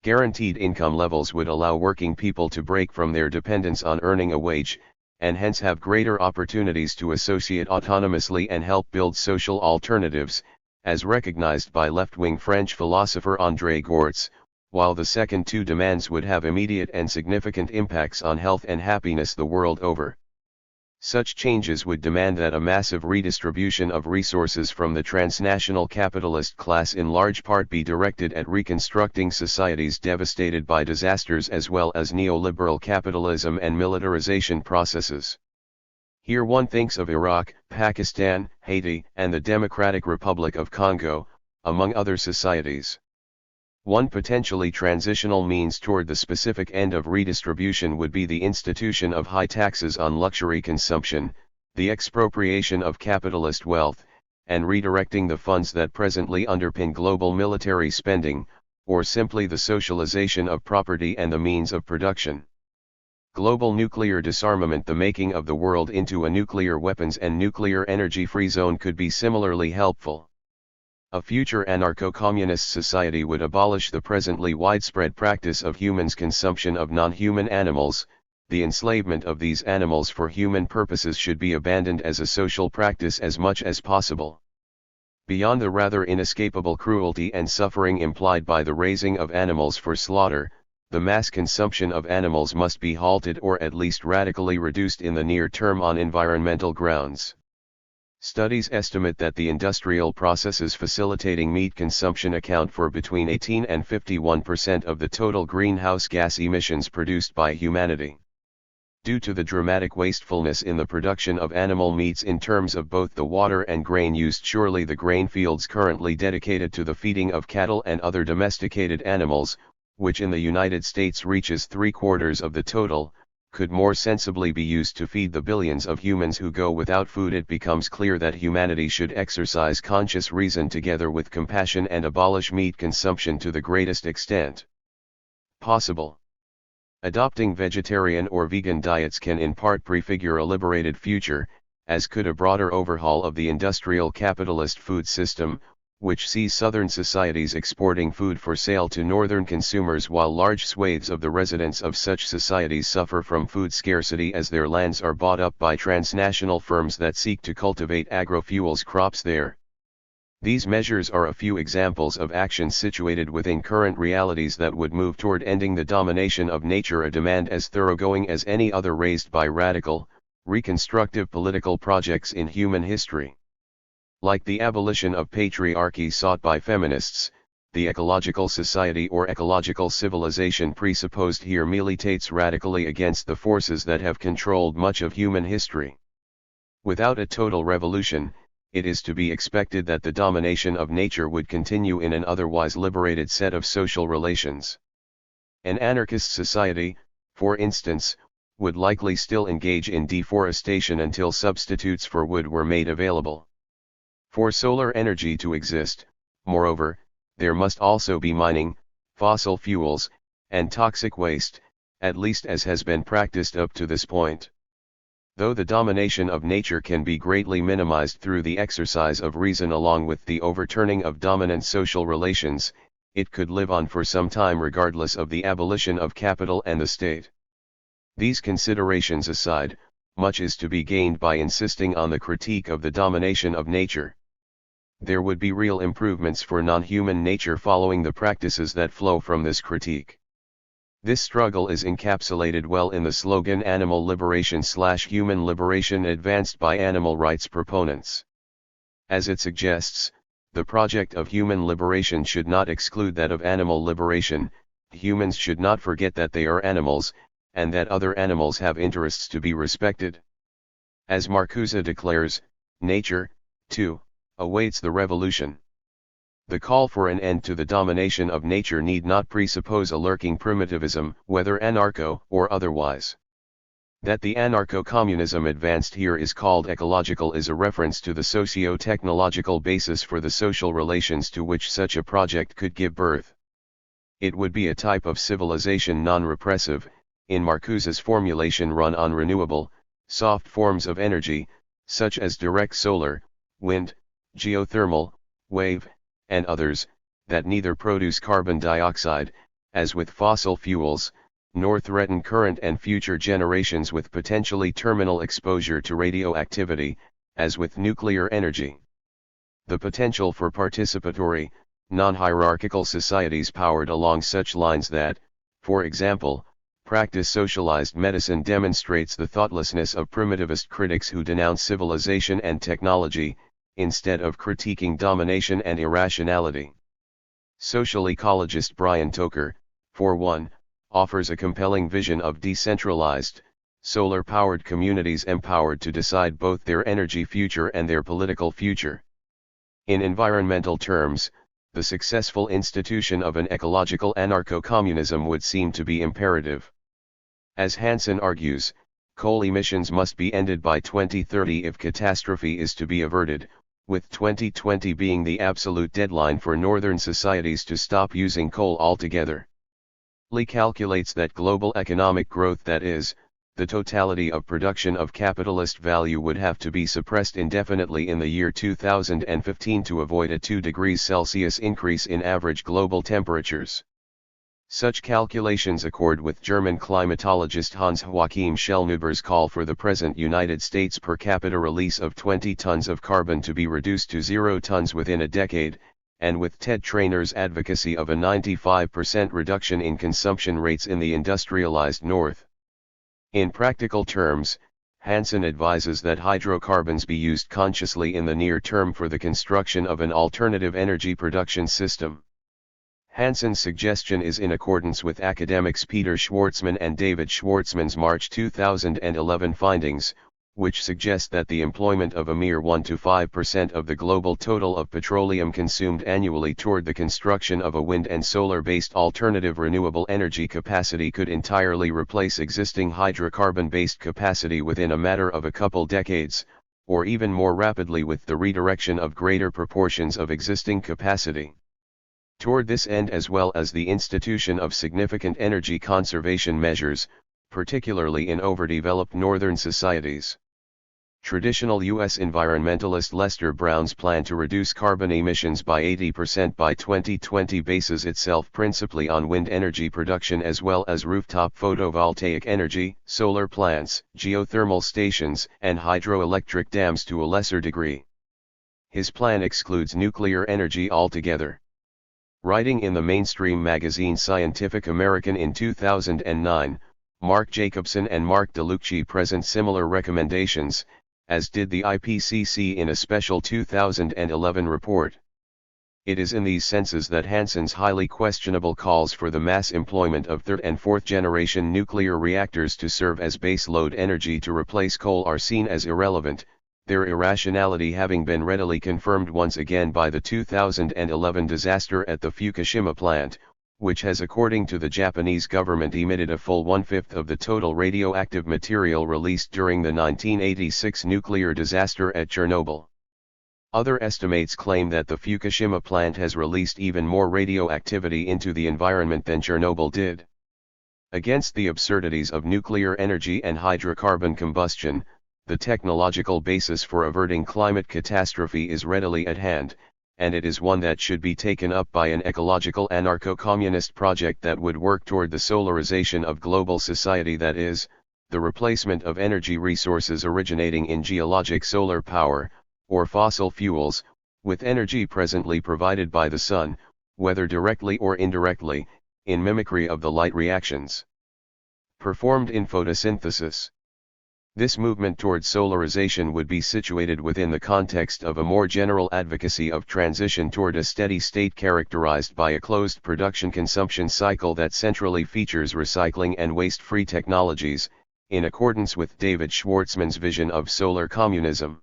Guaranteed income levels would allow working people to break from their dependence on earning a wage, and hence have greater opportunities to associate autonomously and help build social alternatives, as recognized by left-wing French philosopher André Gortz, while the second 2 demands would have immediate and significant impacts on health and happiness the world over. Such changes would demand that a massive redistribution of resources from the transnational capitalist class in large part be directed at reconstructing societies devastated by disasters as well as neoliberal capitalism and militarization processes. Here one thinks of Iraq, Pakistan, Haiti, and the Democratic Republic of Congo, among other societies. One potentially transitional means toward the specific end of redistribution would be the institution of high taxes on luxury consumption, the expropriation of capitalist wealth, and redirecting the funds that presently underpin global military spending, or simply the socialization of property and the means of production. Global nuclear disarmament, the making of the world into a nuclear weapons and nuclear energy-free zone, could be similarly helpful. A future anarcho-communist society would abolish the presently widespread practice of humans' consumption of non-human animals. The enslavement of these animals for human purposes should be abandoned as a social practice as much as possible. Beyond the rather inescapable cruelty and suffering implied by the raising of animals for slaughter, the mass consumption of animals must be halted or at least radically reduced in the near term on environmental grounds. Studies estimate that the industrial processes facilitating meat consumption account for between 18 and 51% of the total greenhouse gas emissions produced by humanity. Due to the dramatic wastefulness in the production of animal meats in terms of both the water and grain used, surely the grain fields currently dedicated to the feeding of cattle and other domesticated animals, which in the United States reaches 3/4 of the total, could more sensibly be used to feed the billions of humans who go without food. It becomes clear that humanity should exercise conscious reason together with compassion and abolish meat consumption to the greatest extent possible. Adopting vegetarian or vegan diets can in part prefigure a liberated future, as could a broader overhaul of the industrial capitalist food system, which sees southern societies exporting food for sale to northern consumers while large swathes of the residents of such societies suffer from food scarcity as their lands are bought up by transnational firms that seek to cultivate agrofuels crops there. These measures are a few examples of actions situated within current realities that would move toward ending the domination of nature, a demand as thoroughgoing as any other raised by radical, reconstructive political projects in human history. Like the abolition of patriarchy sought by feminists, the ecological society or ecological civilization presupposed here militates radically against the forces that have controlled much of human history. Without a total revolution, it is to be expected that the domination of nature would continue in an otherwise liberated set of social relations. An anarchist society, for instance, would likely still engage in deforestation until substitutes for wood were made available. For solar energy to exist, moreover, there must also be mining, fossil fuels, and toxic waste, at least as has been practiced up to this point. Though the domination of nature can be greatly minimized through the exercise of reason along with the overturning of dominant social relations, it could live on for some time regardless of the abolition of capital and the state. These considerations aside, much is to be gained by insisting on the critique of the domination of nature. There would be real improvements for non-human nature following the practices that flow from this critique. This struggle is encapsulated well in the slogan Animal Liberation/Human Liberation advanced by animal rights proponents. As it suggests, the project of human liberation should not exclude that of animal liberation. Humans should not forget that they are animals, and that other animals have interests to be respected. As Marcuse declares, nature, too, awaits the revolution. The call for an end to the domination of nature need not presuppose a lurking primitivism, whether anarcho or otherwise. That the anarcho-communism advanced here is called ecological is a reference to the socio-technological basis for the social relations to which such a project could give birth. It would be a type of civilization non-repressive, in Marcuse's formulation run on renewable, soft forms of energy, such as direct solar, wind, geothermal, wave, and others, that neither produce carbon dioxide, as with fossil fuels, nor threaten current and future generations with potentially terminal exposure to radioactivity, as with nuclear energy. The potential for participatory, non-hierarchical societies powered along such lines that, for example, practice socialized medicine demonstrates the thoughtlessness of primitivist critics who denounce civilization and technology, instead of critiquing domination and irrationality. Social ecologist Brian Toker, for one, offers a compelling vision of decentralized, solar-powered communities empowered to decide both their energy future and their political future. In environmental terms, the successful institution of an ecological anarcho-communism would seem to be imperative. As Hansen argues, coal emissions must be ended by 2030 if catastrophe is to be averted, with 2020 being the absolute deadline for northern societies to stop using coal altogether. Lee calculates that global economic growth, that is, the totality of production of capitalist value, would have to be suppressed indefinitely in the year 2015 to avoid a 2 degrees Celsius increase in average global temperatures. Such calculations accord with German climatologist Hans-Joachim Schellnhuber's call for the present United States per capita release of 20 tons of carbon to be reduced to 0 tons within a decade, and with Ted Trainor's advocacy of a 95% reduction in consumption rates in the industrialized North. In practical terms, Hansen advises that hydrocarbons be used consciously in the near term for the construction of an alternative energy production system. Hansen's suggestion is in accordance with academics Peter Schwartzman and David Schwartzman's March 2011 findings, which suggest that the employment of a mere 1 to 5% of the global total of petroleum consumed annually toward the construction of a wind and solar-based alternative renewable energy capacity could entirely replace existing hydrocarbon-based capacity within a matter of a couple decades, or even more rapidly with the redirection of greater proportions of existing capacity. Toward this end, as well as the institution of significant energy conservation measures, particularly in overdeveloped northern societies. Traditional U.S. environmentalist Lester Brown's plan to reduce carbon emissions by 80% by 2020 bases itself principally on wind energy production as well as rooftop photovoltaic energy, solar plants, geothermal stations, and hydroelectric dams to a lesser degree. His plan excludes nuclear energy altogether. Writing in the mainstream magazine Scientific American in 2009, Mark Jacobson and Mark DeLucci present similar recommendations, as did the IPCC in a special 2011 report. It is in these senses that Hansen's highly questionable calls for the mass employment of third and fourth generation nuclear reactors to serve as baseload energy to replace coal are seen as irrelevant, their irrationality having been readily confirmed once again by the 2011 disaster at the Fukushima plant, which has, according to the Japanese government, emitted a full 1/5 of the total radioactive material released during the 1986 nuclear disaster at Chernobyl. Other estimates claim that the Fukushima plant has released even more radioactivity into the environment than Chernobyl did. Against the absurdities of nuclear energy and hydrocarbon combustion, the technological basis for averting climate catastrophe is readily at hand, and it is one that should be taken up by an ecological anarcho-communist project that would work toward the solarization of global society, that is, the replacement of energy resources originating in geologic solar power, or fossil fuels, with energy presently provided by the sun, whether directly or indirectly, in mimicry of the light reactions performed in photosynthesis. This movement towards solarization would be situated within the context of a more general advocacy of transition toward a steady state characterized by a closed production-consumption cycle that centrally features recycling and waste-free technologies, in accordance with David Schwartzman's vision of solar communism.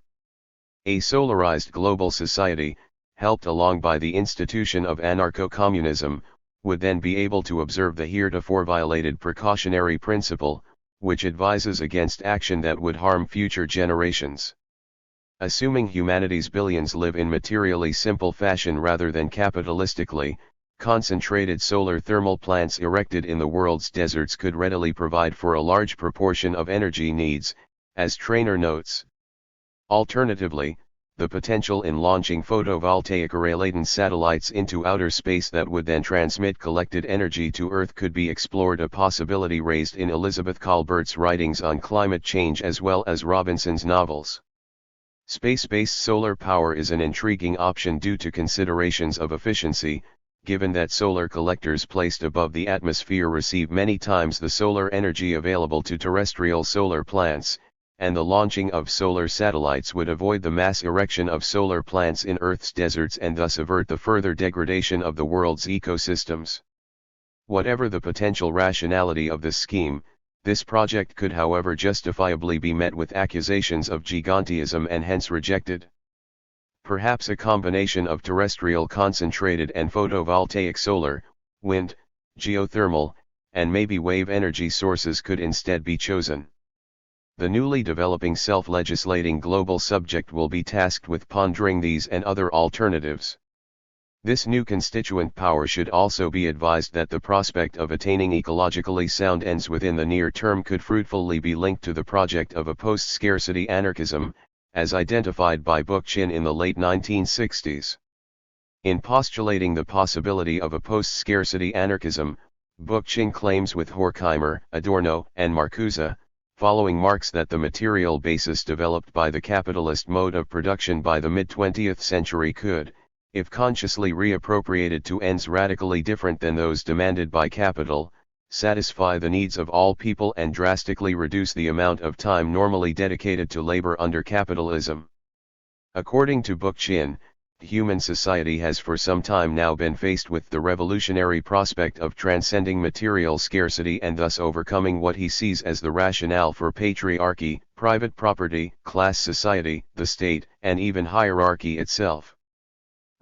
A solarized global society, helped along by the institution of anarcho-communism, would then be able to observe the heretofore violated precautionary principle, which advises against action that would harm future generations. Assuming humanity's billions live in materially simple fashion rather than capitalistically, concentrated solar thermal plants erected in the world's deserts could readily provide for a large proportion of energy needs, as Traynor notes. Alternatively, the potential in launching photovoltaic array-laden satellites into outer space that would then transmit collected energy to Earth could be explored, a possibility raised in Elizabeth Colbert's writings on climate change as well as Robinson's novels. Space-based solar power is an intriguing option due to considerations of efficiency, given that solar collectors placed above the atmosphere receive many times the solar energy available to terrestrial solar plants, and the launching of solar satellites would avoid the mass erection of solar plants in Earth's deserts and thus avert the further degradation of the world's ecosystems. Whatever the potential rationality of this scheme, this project could however justifiably be met with accusations of gigantism and hence rejected. Perhaps a combination of terrestrial concentrated and photovoltaic solar, wind, geothermal, and maybe wave energy sources could instead be chosen. The newly developing self-legislating global subject will be tasked with pondering these and other alternatives. This new constituent power should also be advised that the prospect of attaining ecologically sound ends within the near term could fruitfully be linked to the project of a post-scarcity anarchism, as identified by Bookchin in the late 1960s. In postulating the possibility of a post-scarcity anarchism, Bookchin claims with Horkheimer, Adorno, and Marcuse, following Marx, that the material basis developed by the capitalist mode of production by the mid-20th century could, if consciously reappropriated to ends radically different than those demanded by capital, satisfy the needs of all people and drastically reduce the amount of time normally dedicated to labor under capitalism. According to Bookchin, human society has for some time now been faced with the revolutionary prospect of transcending material scarcity and thus overcoming what he sees as the rationale for patriarchy, private property, class society, the state, and even hierarchy itself.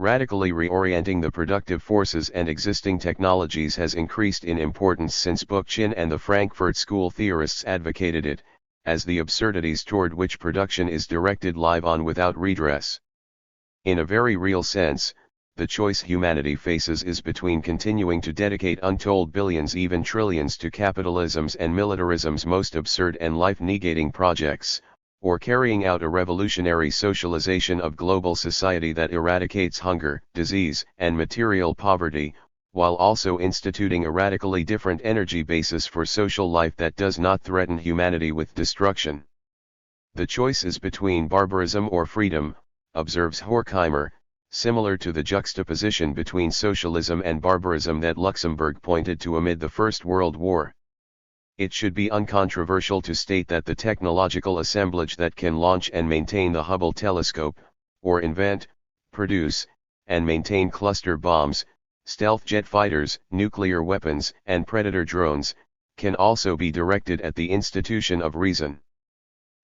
Radically reorienting the productive forces and existing technologies has increased in importance since Bookchin and the Frankfurt School theorists advocated it, as the absurdities toward which production is directed live on without redress. In a very real sense, the choice humanity faces is between continuing to dedicate untold billions, even trillions, to capitalism's and militarism's most absurd and life-negating projects, or carrying out a revolutionary socialization of global society that eradicates hunger, disease, and material poverty, while also instituting a radically different energy basis for social life that does not threaten humanity with destruction. The choice is between barbarism or freedom, observes Horkheimer, similar to the juxtaposition between socialism and barbarism that Luxemburg pointed to amid the First World War. It should be uncontroversial to state that the technological assemblage that can launch and maintain the Hubble telescope, or invent, produce, and maintain cluster bombs, stealth jet fighters, nuclear weapons, and predator drones, can also be directed at the institution of reason.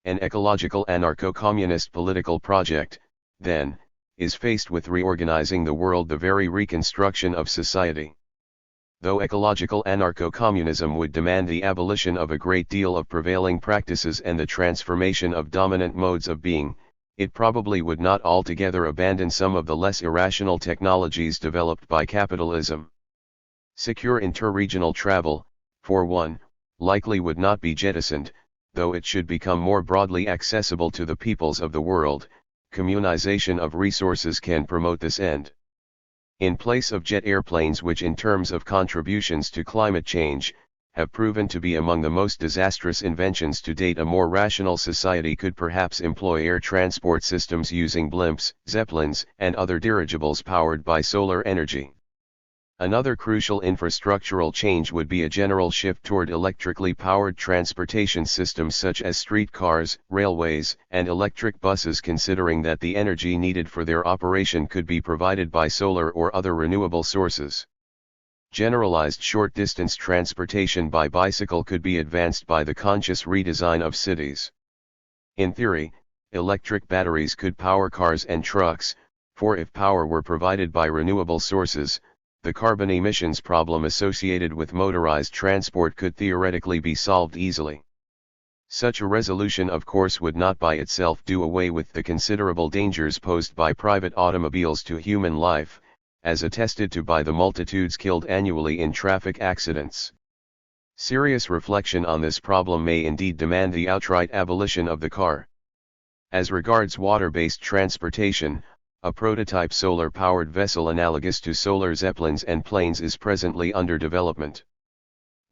An ecological anarcho-communist political project, then, is faced with reorganizing the world, the very reconstruction of society. Though ecological anarcho-communism would demand the abolition of a great deal of prevailing practices and the transformation of dominant modes of being, it probably would not altogether abandon some of the less irrational technologies developed by capitalism. Secure interregional travel, for one, likely would not be jettisoned, though it should become more broadly accessible to the peoples of the world. Communization of resources can promote this end. In place of jet airplanes, which in terms of contributions to climate change, have proven to be among the most disastrous inventions to date, a more rational society could perhaps employ air transport systems using blimps, zeppelins, and other dirigibles powered by solar energy. Another crucial infrastructural change would be a general shift toward electrically powered transportation systems such as streetcars, railways, and electric buses, considering that the energy needed for their operation could be provided by solar or other renewable sources. Generalized short-distance transportation by bicycle could be advanced by the conscious redesign of cities. In theory, electric batteries could power cars and trucks, for if power were provided by renewable sources, the carbon emissions problem associated with motorized transport could theoretically be solved easily. Such a resolution, of course, would not by itself do away with the considerable dangers posed by private automobiles to human life, as attested to by the multitudes killed annually in traffic accidents. Serious reflection on this problem may indeed demand the outright abolition of the car. As regards water-based transportation, a prototype solar-powered vessel analogous to solar zeppelins and planes is presently under development.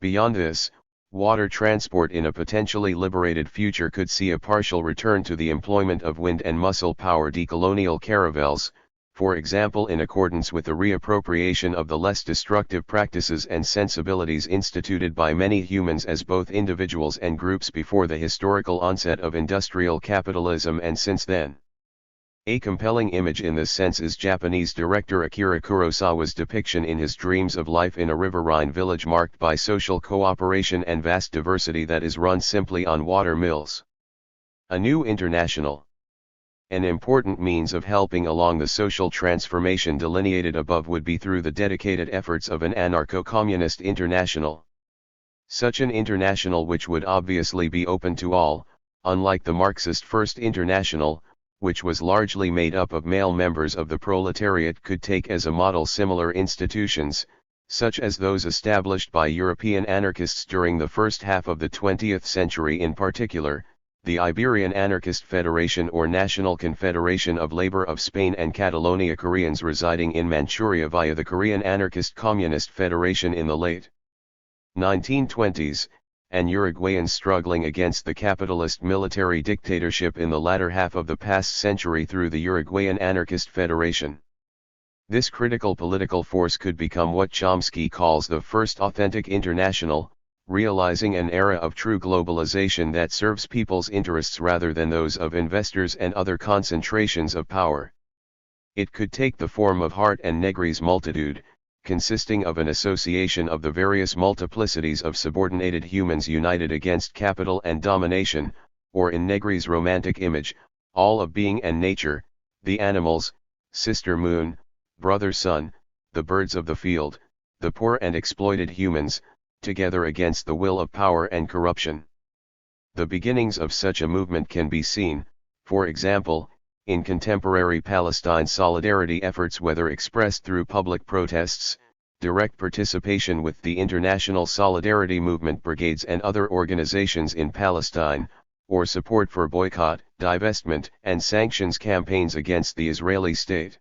Beyond this, water transport in a potentially liberated future could see a partial return to the employment of wind and muscle-powered decolonial caravels, for example in accordance with the reappropriation of the less destructive practices and sensibilities instituted by many humans as both individuals and groups before the historical onset of industrial capitalism and since then. A compelling image in this sense is Japanese director Akira Kurosawa's depiction in his Dreams of Life in a riverine village marked by social cooperation and vast diversity that is run simply on water mills. A new international. An important means of helping along the social transformation delineated above would be through the dedicated efforts of an anarcho-communist international. Such an international, which would obviously be open to all, unlike the Marxist First International, which was largely made up of male members of the proletariat, could take as a model similar institutions, such as those established by European anarchists during the first half of the 20th century, in particular, the Iberian Anarchist Federation or National Confederation of Labor of Spain and Catalonia, Koreans residing in Manchuria via the Korean Anarchist Communist Federation in the late 1920s, and Uruguayans struggling against the capitalist military dictatorship in the latter half of the past century through the Uruguayan Anarchist Federation. This critical political force could become what Chomsky calls the first authentic international, realizing an era of true globalization that serves people's interests rather than those of investors and other concentrations of power. It could take the form of Hart and Negri's multitude, consisting of an association of the various multiplicities of subordinated humans united against capital and domination, or in Negri's romantic image, all of being and nature, the animals, sister moon, brother sun, the birds of the field, the poor and exploited humans, together against the will of power and corruption. The beginnings of such a movement can be seen, for example, in contemporary Palestine solidarity efforts, whether expressed through public protests, direct participation with the International Solidarity Movement brigades and other organizations in Palestine, or support for boycott, divestment, and sanctions campaigns against the Israeli state.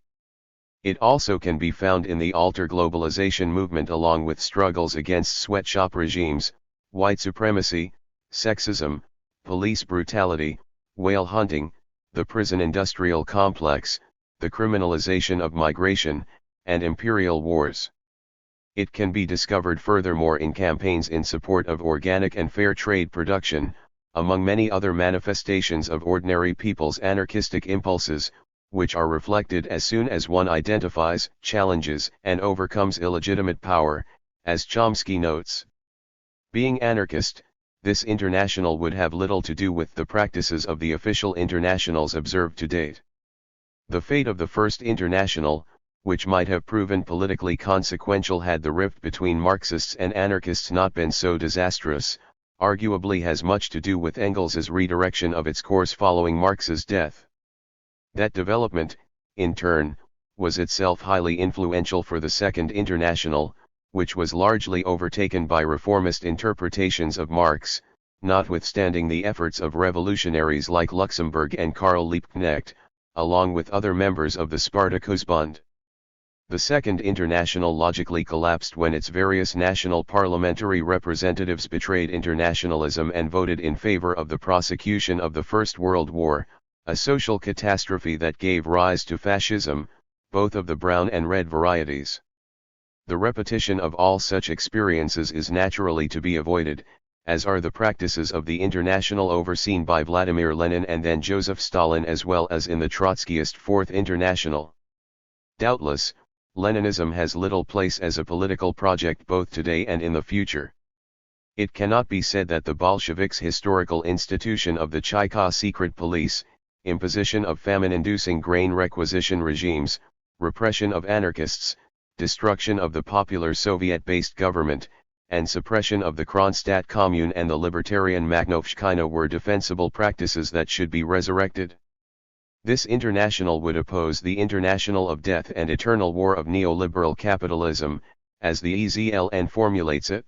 It also can be found in the alter globalization movement, along with struggles against sweatshop regimes, white supremacy, sexism, police brutality, whale hunting, the prison industrial complex, the criminalization of migration, and imperial wars. It can be discovered furthermore in campaigns in support of organic and fair trade production, among many other manifestations of ordinary people's anarchistic impulses, which are reflected as soon as one identifies, challenges, and overcomes illegitimate power, as Chomsky notes. Being anarchist, this international would have little to do with the practices of the official internationals observed to date. The fate of the First International, which might have proven politically consequential had the rift between Marxists and anarchists not been so disastrous, arguably has much to do with Engels's redirection of its course following Marx's death. That development, in turn, was itself highly influential for the Second International, which was largely overtaken by reformist interpretations of Marx, notwithstanding the efforts of revolutionaries like Luxemburg and Karl Liebknecht, along with other members of the Spartakusbund. The Second International logically collapsed when its various national parliamentary representatives betrayed internationalism and voted in favor of the prosecution of the First World War, a social catastrophe that gave rise to fascism, both of the brown and red varieties. The repetition of all such experiences is naturally to be avoided, as are the practices of the International overseen by Vladimir Lenin and then Joseph Stalin, as well as in the Trotskyist Fourth International. Doubtless, Leninism has little place as a political project both today and in the future. It cannot be said that the Bolsheviks' historical institution of the Cheka secret police, imposition of famine-inducing grain requisition regimes, repression of anarchists, destruction of the popular Soviet-based government, and suppression of the Kronstadt Commune and the libertarian Makhnovshchina were defensible practices that should be resurrected. This international would oppose the international of death and eternal war of neoliberal capitalism, as the EZLN formulates it.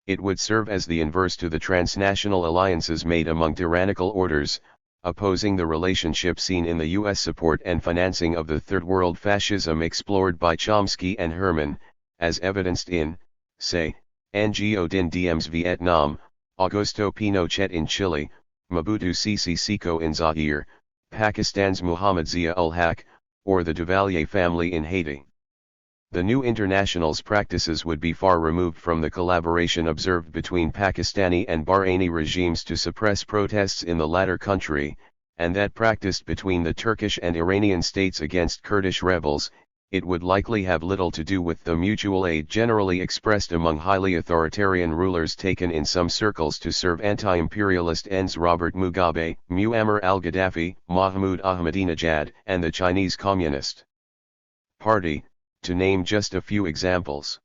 It would serve as the inverse to the transnational alliances made among tyrannical orders, opposing the relationship seen in the U.S. support and financing of the Third World fascism explored by Chomsky and Herman, as evidenced in, say, Ngo Dinh Diem's Vietnam, Augusto Pinochet in Chile, Mobutu Sese Seko in Zaire, Pakistan's Muhammad Zia-ul-Haq, or the Duvalier family in Haiti. The new international's practices would be far removed from the collaboration observed between Pakistani and Bahraini regimes to suppress protests in the latter country, and that practiced between the Turkish and Iranian states against Kurdish rebels. It would likely have little to do with the mutual aid generally expressed among highly authoritarian rulers taken in some circles to serve anti-imperialist ends: Robert Mugabe, Muammar al-Gaddafi, Mahmoud Ahmadinejad, and the Chinese Communist Party, to name just a few examples.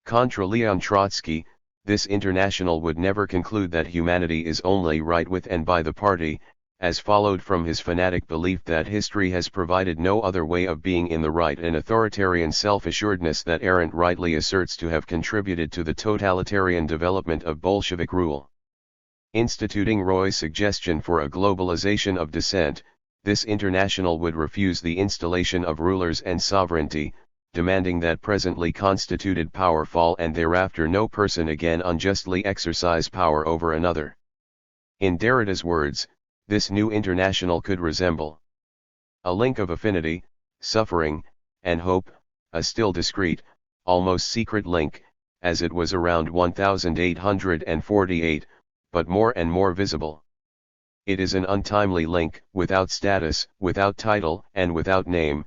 Contra Leon Trotsky, this international would never conclude that humanity is only right with and by the party, as followed from his fanatic belief that history has provided no other way of being in the right, an authoritarian self-assuredness that Arendt rightly asserts to have contributed to the totalitarian development of Bolshevik rule. Instituting Roy's suggestion for a globalization of descent, this international would refuse the installation of rulers and sovereignty, demanding that presently constituted power fall and thereafter no person again unjustly exercise power over another. In Derrida's words, this new international could resemble a link of affinity, suffering, and hope, a still discreet, almost secret link, as it was around 1848, but more and more visible. It is an untimely link, without status, without title, and without name,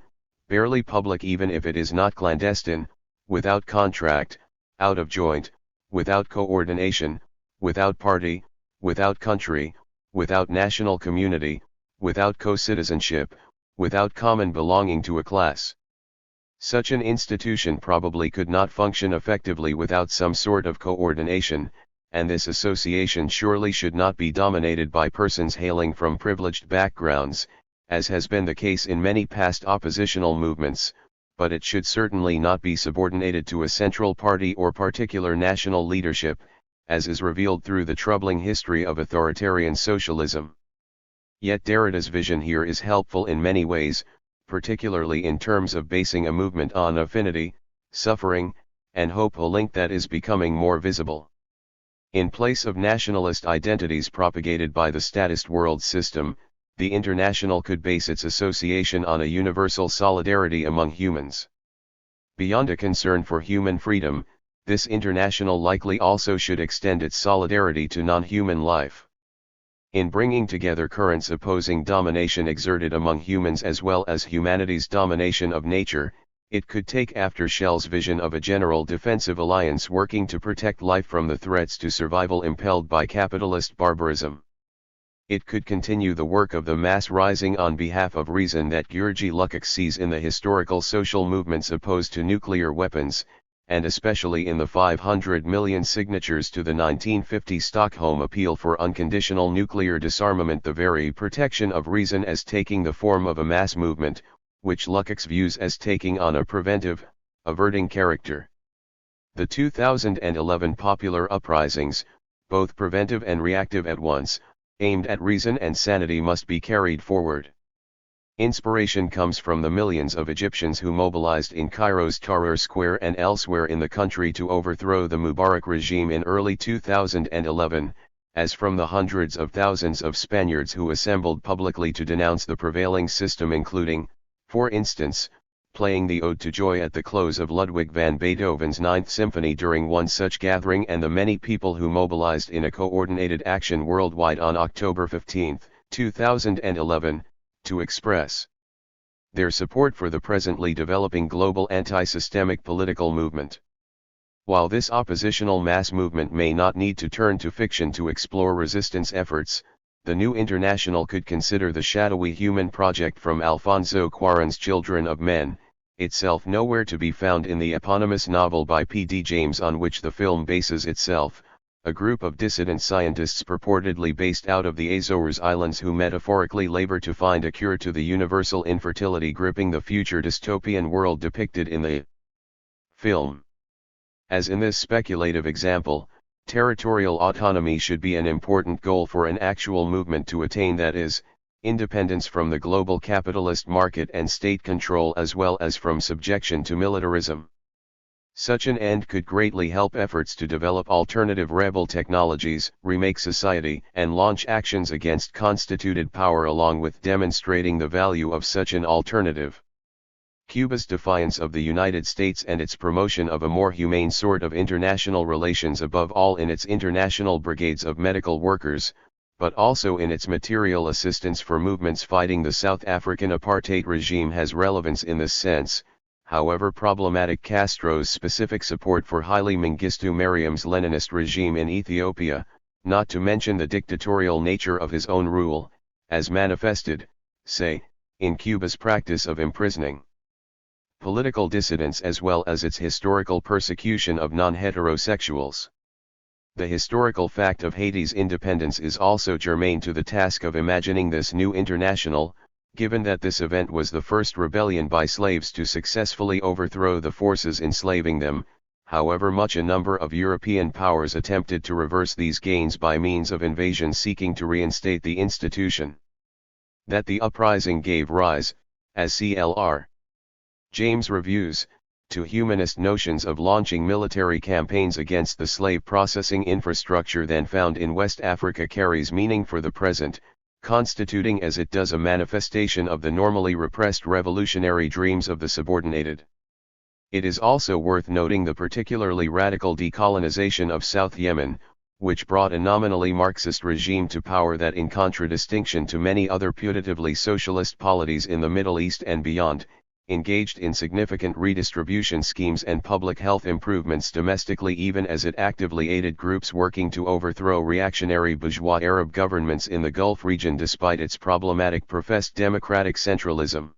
barely public even if it is not clandestine, without contract, out of joint, without coordination, without party, without country, without national community, without co-citizenship, without common belonging to a class. Such an institution probably could not function effectively without some sort of coordination, and this association surely should not be dominated by persons hailing from privileged backgrounds, as has been the case in many past oppositional movements, but it should certainly not be subordinated to a central party or particular national leadership, as is revealed through the troubling history of authoritarian socialism. Yet Derrida's vision here is helpful in many ways, particularly in terms of basing a movement on affinity, suffering, and hope, a link that is becoming more visible. In place of nationalist identities propagated by the statist world system, the international could base its association on a universal solidarity among humans. Beyond a concern for human freedom, this international likely also should extend its solidarity to non-human life. In bringing together currents opposing domination exerted among humans as well as humanity's domination of nature, it could take after Shell's vision of a general defensive alliance working to protect life from the threats to survival impelled by capitalist barbarism. It could continue the work of the mass rising on behalf of reason that Georgy Lukács sees in the historical social movements opposed to nuclear weapons, and especially in the 500 million signatures to the 1950 Stockholm Appeal for Unconditional Nuclear Disarmament, the very protection of reason as taking the form of a mass movement, which Lukács views as taking on a preventive, averting character. The 2011 popular uprisings, both preventive and reactive at once, aimed at reason and sanity, must be carried forward. Inspiration comes from the millions of Egyptians who mobilized in Cairo's Tahrir Square and elsewhere in the country to overthrow the Mubarak regime in early 2011, as from the hundreds of thousands of Spaniards who assembled publicly to denounce the prevailing system, including, for instance, playing the Ode to Joy at the close of Ludwig van Beethoven's Ninth Symphony during one such gathering, and the many people who mobilized in a coordinated action worldwide on October 15, 2011, to express their support for the presently developing global anti-systemic political movement. While this oppositional mass movement may not need to turn to fiction to explore resistance efforts, the New International could consider the shadowy human project from Alfonso Cuarón's Children of Men, itself nowhere to be found in the eponymous novel by P.D. James on which the film bases itself, a group of dissident scientists purportedly based out of the Azores Islands who metaphorically labor to find a cure to the universal infertility gripping the future dystopian world depicted in the film. As in this speculative example, territorial autonomy should be an important goal for an actual movement to attain, that is, independence from the global capitalist market and state control as well as from subjection to militarism. Such an end could greatly help efforts to develop alternative rebel technologies, remake society, and launch actions against constituted power, along with demonstrating the value of such an alternative. Cuba's defiance of the United States and its promotion of a more humane sort of international relations, above all in its international brigades of medical workers, but also in its material assistance for movements fighting the South African apartheid regime, has relevance in this sense. However problematic Castro's specific support for Haile Mengistu Mariam's Leninist regime in Ethiopia, not to mention the dictatorial nature of his own rule, as manifested, say, in Cuba's practice of imprisoning political dissidents as well as its historical persecution of non-heterosexuals. The historical fact of Haiti's independence is also germane to the task of imagining this new international, given that this event was the first rebellion by slaves to successfully overthrow the forces enslaving them, however much a number of European powers attempted to reverse these gains by means of invasion seeking to reinstate the institution. That the uprising gave rise, as C.L.R. James reviews, to humanist notions of launching military campaigns against the slave processing infrastructure then found in West Africa carries meaning for the present, constituting as it does a manifestation of the normally repressed revolutionary dreams of the subordinated. It is also worth noting the particularly radical decolonization of South Yemen, which brought a nominally Marxist regime to power that, in contradistinction to many other putatively socialist polities in the Middle East and beyond, engaged in significant redistribution schemes and public health improvements domestically, even as it actively aided groups working to overthrow reactionary bourgeois Arab governments in the Gulf region despite its problematic professed democratic centralism.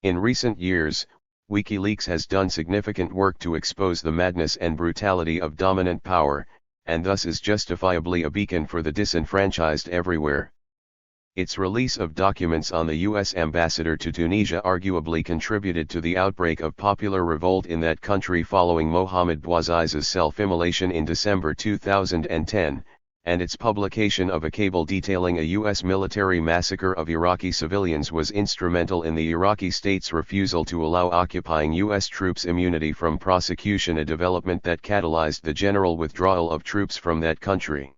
In recent years, WikiLeaks has done significant work to expose the madness and brutality of dominant power, and thus is justifiably a beacon for the disenfranchised everywhere. Its release of documents on the U.S. ambassador to Tunisia arguably contributed to the outbreak of popular revolt in that country following Mohamed Bouazizi's self-immolation in December 2010, and its publication of a cable detailing a U.S. military massacre of Iraqi civilians was instrumental in the Iraqi state's refusal to allow occupying U.S. troops immunity from prosecution, a development that catalyzed the general withdrawal of troops from that country.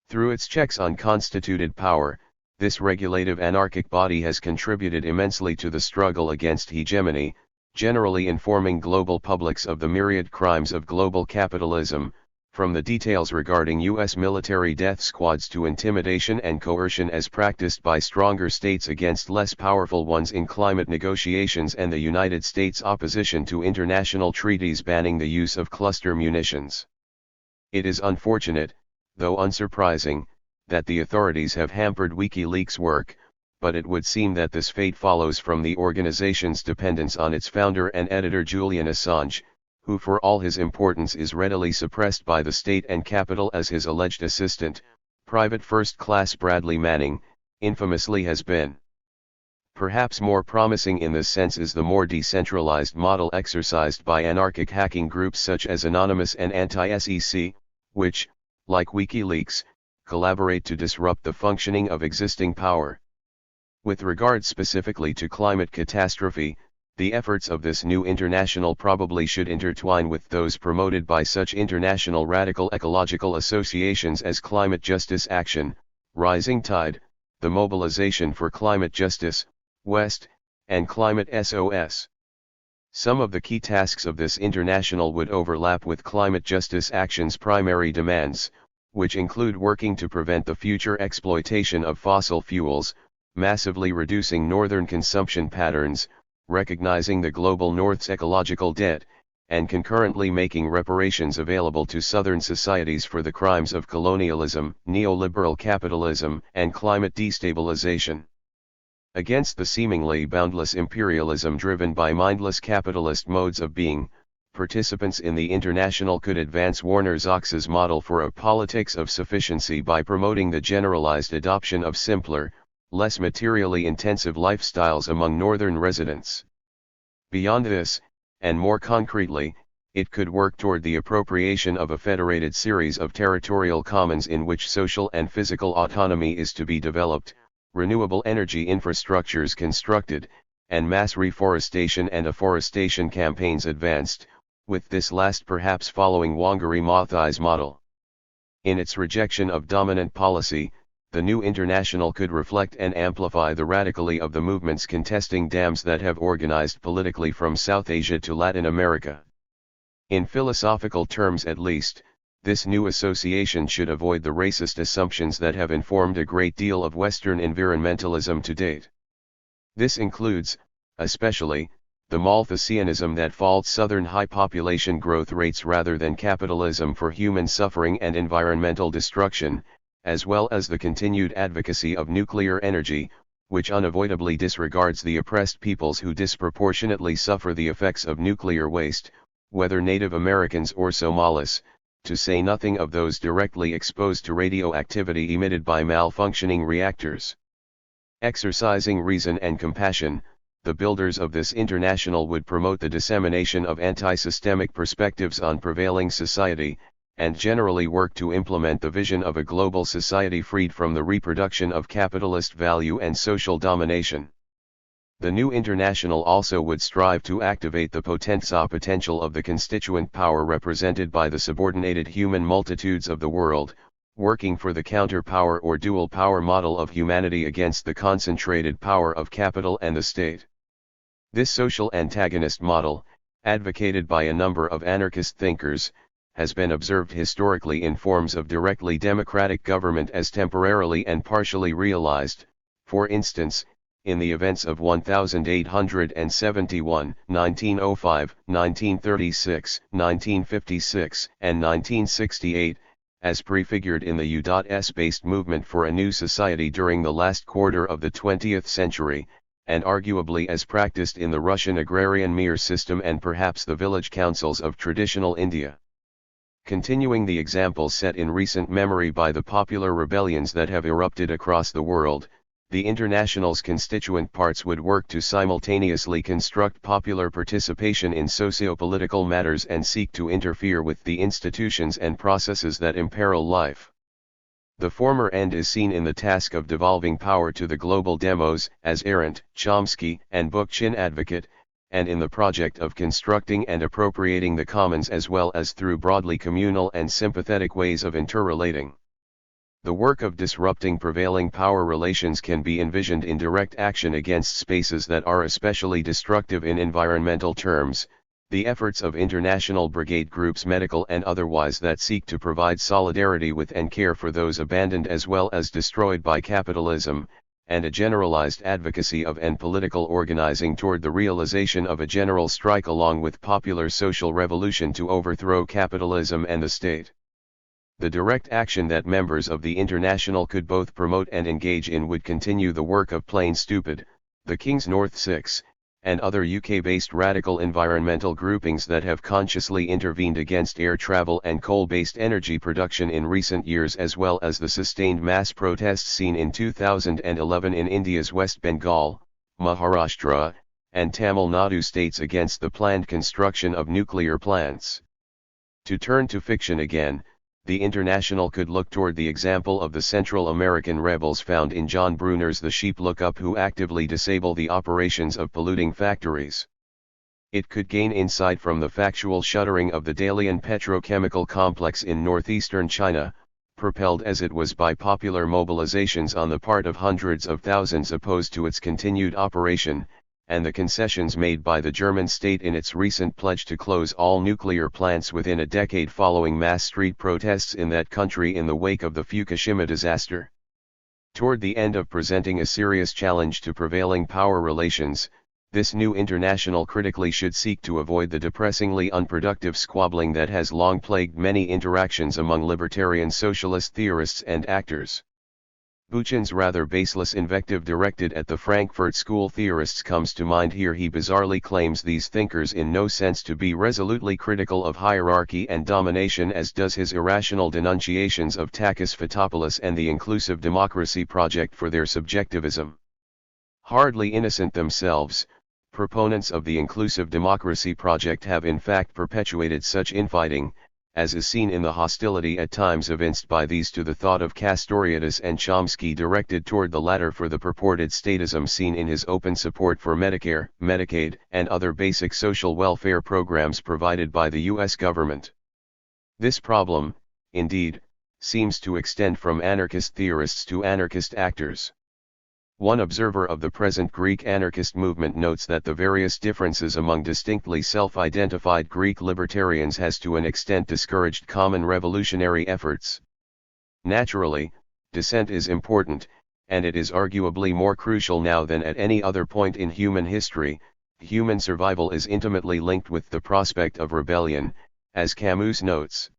Through its checks on constituted power, this regulative anarchic body has contributed immensely to the struggle against hegemony, generally informing global publics of the myriad crimes of global capitalism, from the details regarding U.S. military death squads to intimidation and coercion as practiced by stronger states against less powerful ones in climate negotiations, and the United States' opposition to international treaties banning the use of cluster munitions. It is unfortunate, though unsurprising, that the authorities have hampered WikiLeaks' work, but it would seem that this fate follows from the organization's dependence on its founder and editor Julian Assange, who for all his importance is readily suppressed by the state and capital as his alleged assistant, Private First Class Bradley Manning, infamously has been. Perhaps more promising in this sense is the more decentralized model exercised by anarchic hacking groups such as Anonymous and Anti-SEC, which, like WikiLeaks, collaborate to disrupt the functioning of existing power. With regard specifically to climate catastrophe, the efforts of this new international probably should intertwine with those promoted by such international radical ecological associations as Climate Justice Action, Rising Tide, the Mobilization for Climate Justice, West, and Climate SOS. Some of the key tasks of this international would overlap with Climate Justice Action's primary demands, which include working to prevent the future exploitation of fossil fuels, massively reducing northern consumption patterns, recognizing the global North's ecological debt, and concurrently making reparations available to southern societies for the crimes of colonialism, neoliberal capitalism, and climate destabilization. Against the seemingly boundless imperialism driven by mindless capitalist modes of being, participants in the international could advance Werner Sachs's model for a politics of sufficiency by promoting the generalized adoption of simpler, less materially intensive lifestyles among northern residents. Beyond this, and more concretely, it could work toward the appropriation of a federated series of territorial commons in which social and physical autonomy is to be developed, renewable energy infrastructures constructed, and mass reforestation and afforestation campaigns advanced, with this last perhaps following Wangari Maathai's model. In its rejection of dominant policy, the new international could reflect and amplify the radically of the movements contesting dams that have organized politically from South Asia to Latin America. In philosophical terms at least, this new association should avoid the racist assumptions that have informed a great deal of Western environmentalism to date. This includes, especially, the Malthusianism that faults Southern high population growth rates rather than capitalism for human suffering and environmental destruction, as well as the continued advocacy of nuclear energy, which unavoidably disregards the oppressed peoples who disproportionately suffer the effects of nuclear waste, whether Native Americans or Somalis, to say nothing of those directly exposed to radioactivity emitted by malfunctioning reactors. Exercising reason and compassion, the builders of this international would promote the dissemination of anti-systemic perspectives on prevailing society, and generally work to implement the vision of a global society freed from the reproduction of capitalist value and social domination. The new international also would strive to activate the potenza potential of the constituent power represented by the subordinated human multitudes of the world, working for the counter-power or dual power model of humanity against the concentrated power of capital and the state. This social antagonist model, advocated by a number of anarchist thinkers, has been observed historically in forms of directly democratic government as temporarily and partially realized, for instance, in the events of 1871, 1905, 1936, 1956, and 1968, as prefigured in the U.S.-based movement for a new society during the last quarter of the 20th century, and arguably as practiced in the Russian agrarian mir system and perhaps the village councils of traditional India. Continuing the examples set in recent memory by the popular rebellions that have erupted across the world, the International's constituent parts would work to simultaneously construct popular participation in socio-political matters and seek to interfere with the institutions and processes that imperil life. The former end is seen in the task of devolving power to the global demos, as Arendt, Chomsky, and Bookchin advocate, and in the project of constructing and appropriating the commons as well as through broadly communal and sympathetic ways of interrelating. The work of disrupting prevailing power relations can be envisioned in direct action against spaces that are especially destructive in environmental terms, the efforts of international brigade groups medical and otherwise that seek to provide solidarity with and care for those abandoned as well as destroyed by capitalism, and a generalized advocacy of and political organizing toward the realization of a general strike along with popular social revolution to overthrow capitalism and the state. The direct action that members of the International could both promote and engage in would continue the work of Plain Stupid, the King's North Six, and other UK-based radical environmental groupings that have consciously intervened against air travel and coal-based energy production in recent years, as well as the sustained mass protests seen in 2011 in India's West Bengal, Maharashtra, and Tamil Nadu states against the planned construction of nuclear plants. To turn to fiction again, the International could look toward the example of the Central American rebels found in John Brunner's The Sheep Look Up, who actively disable the operations of polluting factories. It could gain insight from the factual shuttering of the Dalian petrochemical complex in northeastern China, propelled as it was by popular mobilizations on the part of hundreds of thousands opposed to its continued operation, and the concessions made by the German state in its recent pledge to close all nuclear plants within a decade following mass street protests in that country in the wake of the Fukushima disaster. Toward the end of presenting a serious challenge to prevailing power relations, this new International critically should seek to avoid the depressingly unproductive squabbling that has long plagued many interactions among libertarian socialist theorists and actors. Buchan's rather baseless invective directed at the Frankfurt School theorists comes to mind here. He bizarrely claims these thinkers in no sense to be resolutely critical of hierarchy and domination, as does his irrational denunciations of Takis Fotopoulos and the inclusive democracy project for their subjectivism. Hardly innocent themselves, proponents of the inclusive democracy project have in fact perpetuated such infighting, as is seen in the hostility at times evinced by these to the thought of Castoriadis and Chomsky, directed toward the latter for the purported statism seen in his open support for Medicare, Medicaid, and other basic social welfare programs provided by the U.S. government. This problem, indeed, seems to extend from anarchist theorists to anarchist actors. One observer of the present Greek anarchist movement notes that the various differences among distinctly self-identified Greek libertarians has to an extent discouraged common revolutionary efforts. Naturally, dissent is important, and it is arguably more crucial now than at any other point in human history. Human survival is intimately linked with the prospect of rebellion, as Camus notes.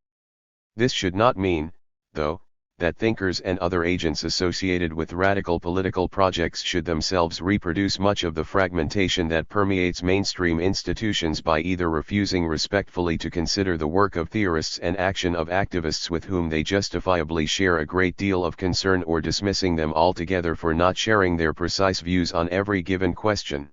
This should not mean, though, that thinkers and other agents associated with radical political projects should themselves reproduce much of the fragmentation that permeates mainstream institutions by either refusing respectfully to consider the work of theorists and action of activists with whom they justifiably share a great deal of concern, or dismissing them altogether for not sharing their precise views on every given question.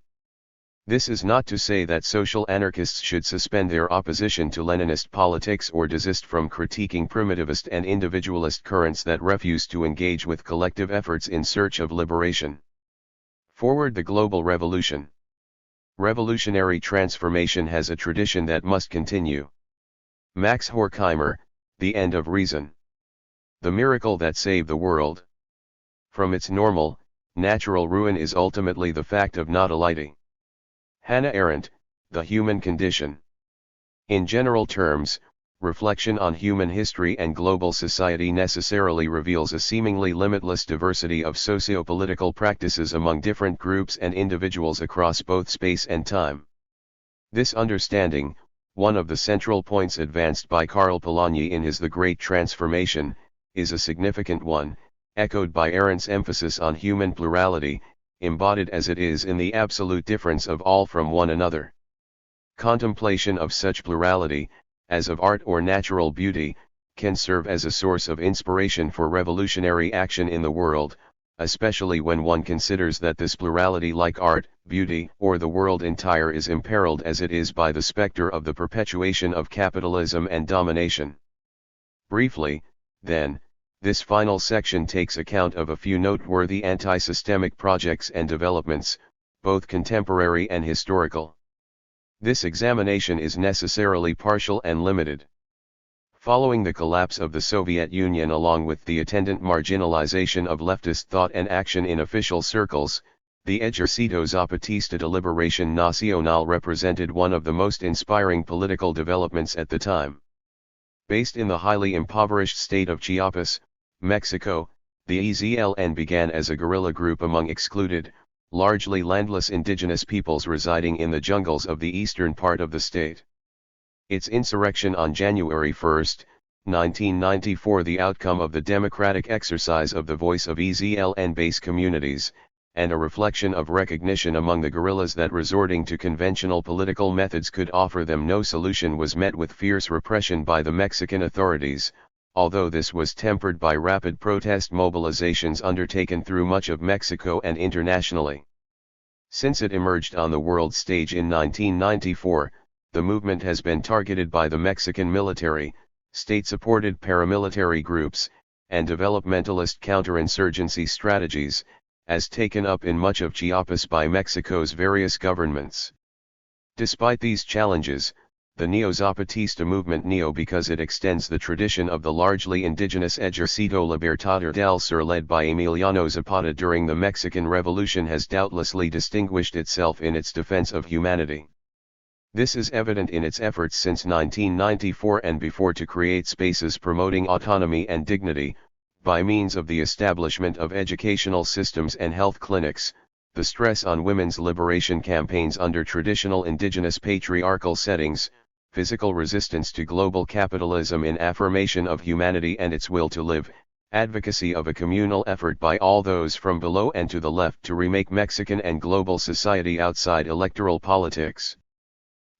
This is not to say that social anarchists should suspend their opposition to Leninist politics or desist from critiquing primitivist and individualist currents that refuse to engage with collective efforts in search of liberation. Forward the global revolution. Revolutionary transformation has a tradition that must continue. Max Horkheimer, The End of Reason. The miracle that saved the world. From its normal, natural ruin is ultimately the fact of not alighting. Hannah Arendt, The Human Condition. In general terms, reflection on human history and global society necessarily reveals a seemingly limitless diversity of socio-political practices among different groups and individuals across both space and time. This understanding, one of the central points advanced by Karl Polanyi in his The Great Transformation, is a significant one, echoed by Arendt's emphasis on human plurality, embodied as it is in the absolute difference of all from one another. Contemplation of such plurality, as of art or natural beauty, can serve as a source of inspiration for revolutionary action in the world, especially when one considers that this plurality, like art, beauty, or the world entire, is imperiled as it is by the specter of the perpetuation of capitalism and domination. Briefly, then, this final section takes account of a few noteworthy anti-systemic projects and developments, both contemporary and historical. This examination is necessarily partial and limited. Following the collapse of the Soviet Union along with the attendant marginalization of leftist thought and action in official circles, the Ejercito Zapatista de Liberación Nacional represented one of the most inspiring political developments at the time. Based in the highly impoverished state of Chiapas, Mexico, the EZLN began as a guerrilla group among excluded, largely landless indigenous peoples residing in the jungles of the eastern part of the state. Its insurrection on January 1, 1994, the outcome of the democratic exercise of the voice of EZLN base communities, and a reflection of recognition among the guerrillas that resorting to conventional political methods could offer them no solution was met with fierce repression by the Mexican authorities, although this was tempered by rapid protest mobilizations undertaken through much of Mexico and internationally. Since it emerged on the world stage in 1994, the movement has been targeted by the Mexican military, state-supported paramilitary groups, and developmentalist counterinsurgency strategies, as taken up in much of Chiapas by Mexico's various governments. Despite these challenges, the Neo-Zapatista movement because it extends the tradition of the largely indigenous Ejército Libertador del Sur led by Emiliano Zapata during the Mexican Revolution has doubtlessly distinguished itself in its defense of humanity. This is evident in its efforts since 1994 and before to create spaces promoting autonomy and dignity, by means of the establishment of educational systems and health clinics, the stress on women's liberation campaigns under traditional indigenous patriarchal settings, physical resistance to global capitalism in affirmation of humanity and its will to live, advocacy of a communal effort by all those from below and to the left to remake Mexican and global society outside electoral politics.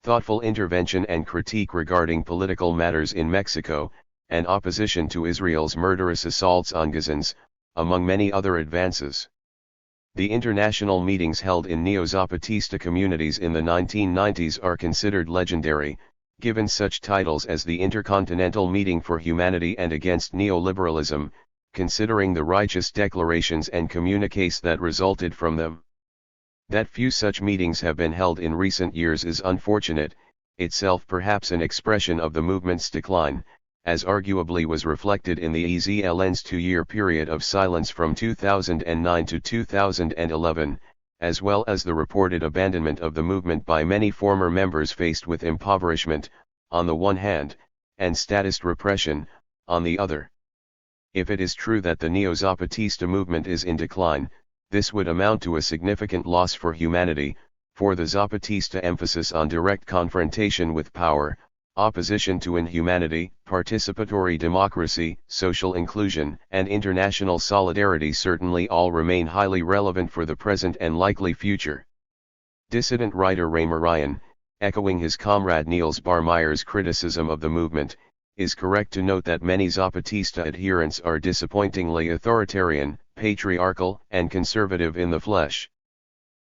Thoughtful intervention and critique regarding political matters in Mexico, and opposition to Israel's murderous assaults on Gazans, among many other advances. The international meetings held in Neo-Zapatista communities in the 1990s are considered legendary, given such titles as the Intercontinental Meeting for Humanity and Against Neoliberalism, considering the righteous declarations and communiques that resulted from them. That few such meetings have been held in recent years is unfortunate, itself perhaps an expression of the movement's decline, as arguably was reflected in the EZLN's 2-year period of silence from 2009 to 2011, as well as the reported abandonment of the movement by many former members faced with impoverishment, on the one hand, and statist repression, on the other. If it is true that the Neo-Zapatista movement is in decline, this would amount to a significant loss for humanity, for the Zapatista emphasis on direct confrontation with power, opposition to inhumanity, participatory democracy, social inclusion, and international solidarity certainly all remain highly relevant for the present and likely future. Dissident writer Ray Marion, echoing his comrade Niels Barmeyer's criticism of the movement, is correct to note that many Zapatista adherents are disappointingly authoritarian, patriarchal, and conservative in the flesh.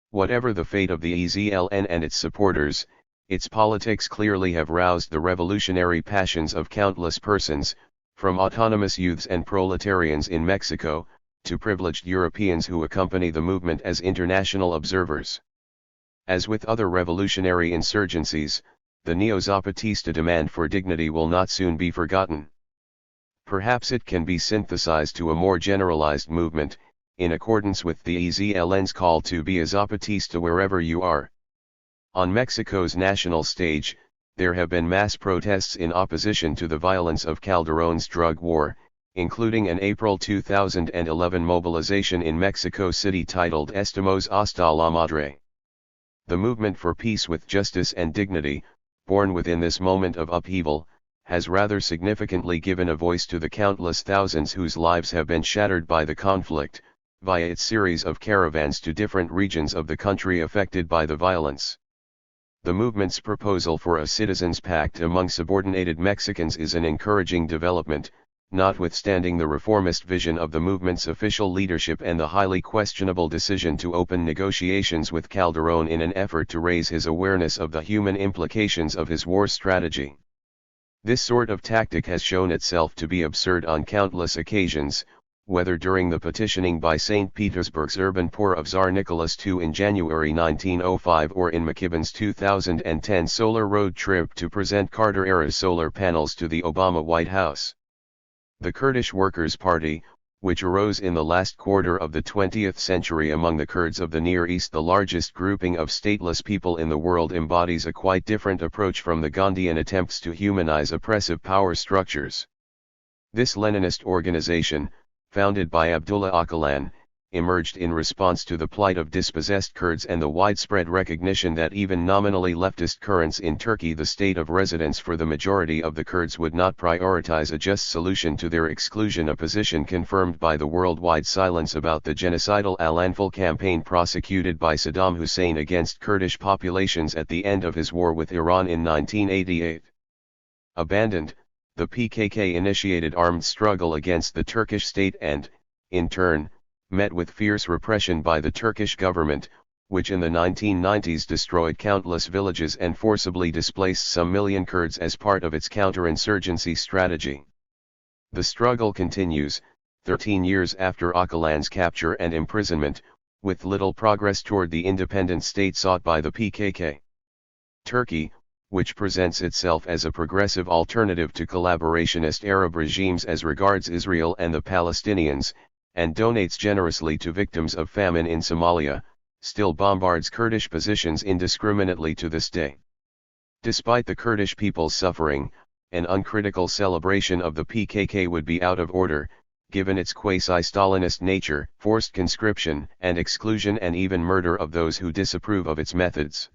Whatever the fate of the EZLN and its supporters, its politics clearly have roused the revolutionary passions of countless persons, from autonomous youths and proletarians in Mexico, to privileged Europeans who accompany the movement as international observers. As with other revolutionary insurgencies, the Neo-Zapatista demand for dignity will not soon be forgotten. Perhaps it can be synthesized to a more generalized movement, in accordance with the EZLN's call to be a Zapatista wherever you are. On Mexico's national stage, there have been mass protests in opposition to the violence of Calderón's drug war, including an April 2011 mobilization in Mexico City titled Estamos hasta la Madre. The movement for peace with justice and dignity, born within this moment of upheaval, has rather significantly given a voice to the countless thousands whose lives have been shattered by the conflict, via its series of caravans to different regions of the country affected by the violence. The movement's proposal for a citizens' pact among subordinated Mexicans is an encouraging development, notwithstanding the reformist vision of the movement's official leadership and the highly questionable decision to open negotiations with Calderón in an effort to raise his awareness of the human implications of his war strategy. This sort of tactic has shown itself to be absurd on countless occasions, whether during the petitioning by St. Petersburg's urban poor of Tsar Nicholas II in January 1905 or in McKibben's 2010 solar road trip to present Carter-era solar panels to the Obama White House. The Kurdish Workers' Party, which arose in the last quarter of the 20th century among the Kurds of the Near East, the largest grouping of stateless people in the world, embodies a quite different approach from the Gandhian attempts to humanize oppressive power structures. This Leninist organization, founded by Abdullah Öcalan, emerged in response to the plight of dispossessed Kurds and the widespread recognition that even nominally leftist currents in Turkey, the state of residence for the majority of the Kurds, would not prioritize a just solution to their exclusion, a position confirmed by the worldwide silence about the genocidal Al-Anfal campaign prosecuted by Saddam Hussein against Kurdish populations at the end of his war with Iran in 1988. Abandoned, the PKK initiated armed struggle against the Turkish state and, in turn, met with fierce repression by the Turkish government, which in the 1990s destroyed countless villages and forcibly displaced some million Kurds as part of its counterinsurgency strategy. The struggle continues, 13 years after Öcalan's capture and imprisonment, with little progress toward the independent state sought by the PKK. Turkey, which presents itself as a progressive alternative to collaborationist Arab regimes as regards Israel and the Palestinians, and donates generously to victims of famine in Somalia, still bombards Kurdish positions indiscriminately to this day. Despite the Kurdish people's suffering, an uncritical celebration of the PKK would be out of order, given its quasi-Stalinist nature, forced conscription and exclusion, and even murder of those who disapprove of its methods.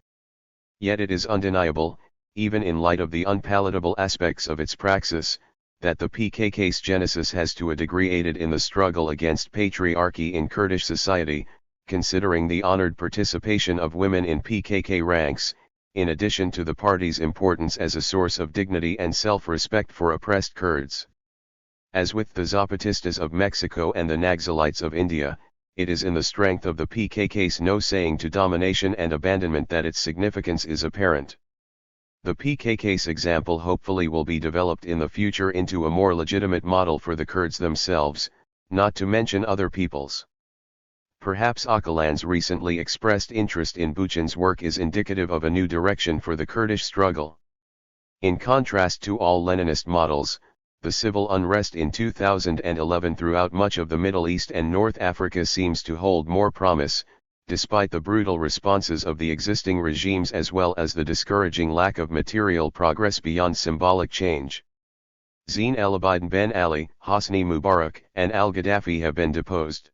Yet it is undeniable, even in light of the unpalatable aspects of its praxis, that the PKK's genesis has to a degree aided in the struggle against patriarchy in Kurdish society, considering the honored participation of women in PKK ranks, in addition to the party's importance as a source of dignity and self-respect for oppressed Kurds. As with the Zapatistas of Mexico and the Naxalites of India, it is in the strength of the PKK's no-saying to domination and abandonment that its significance is apparent. The PKK's example hopefully will be developed in the future into a more legitimate model for the Kurds themselves, not to mention other peoples. Perhaps Öcalan's recently expressed interest in Buchan's work is indicative of a new direction for the Kurdish struggle. In contrast to all Leninist models, the civil unrest in 2011 throughout much of the Middle East and North Africa seems to hold more promise, despite the brutal responses of the existing regimes as well as the discouraging lack of material progress beyond symbolic change. Zine El Abidine Ben Ali, Hosni Mubarak, and al-Gaddafi have been deposed.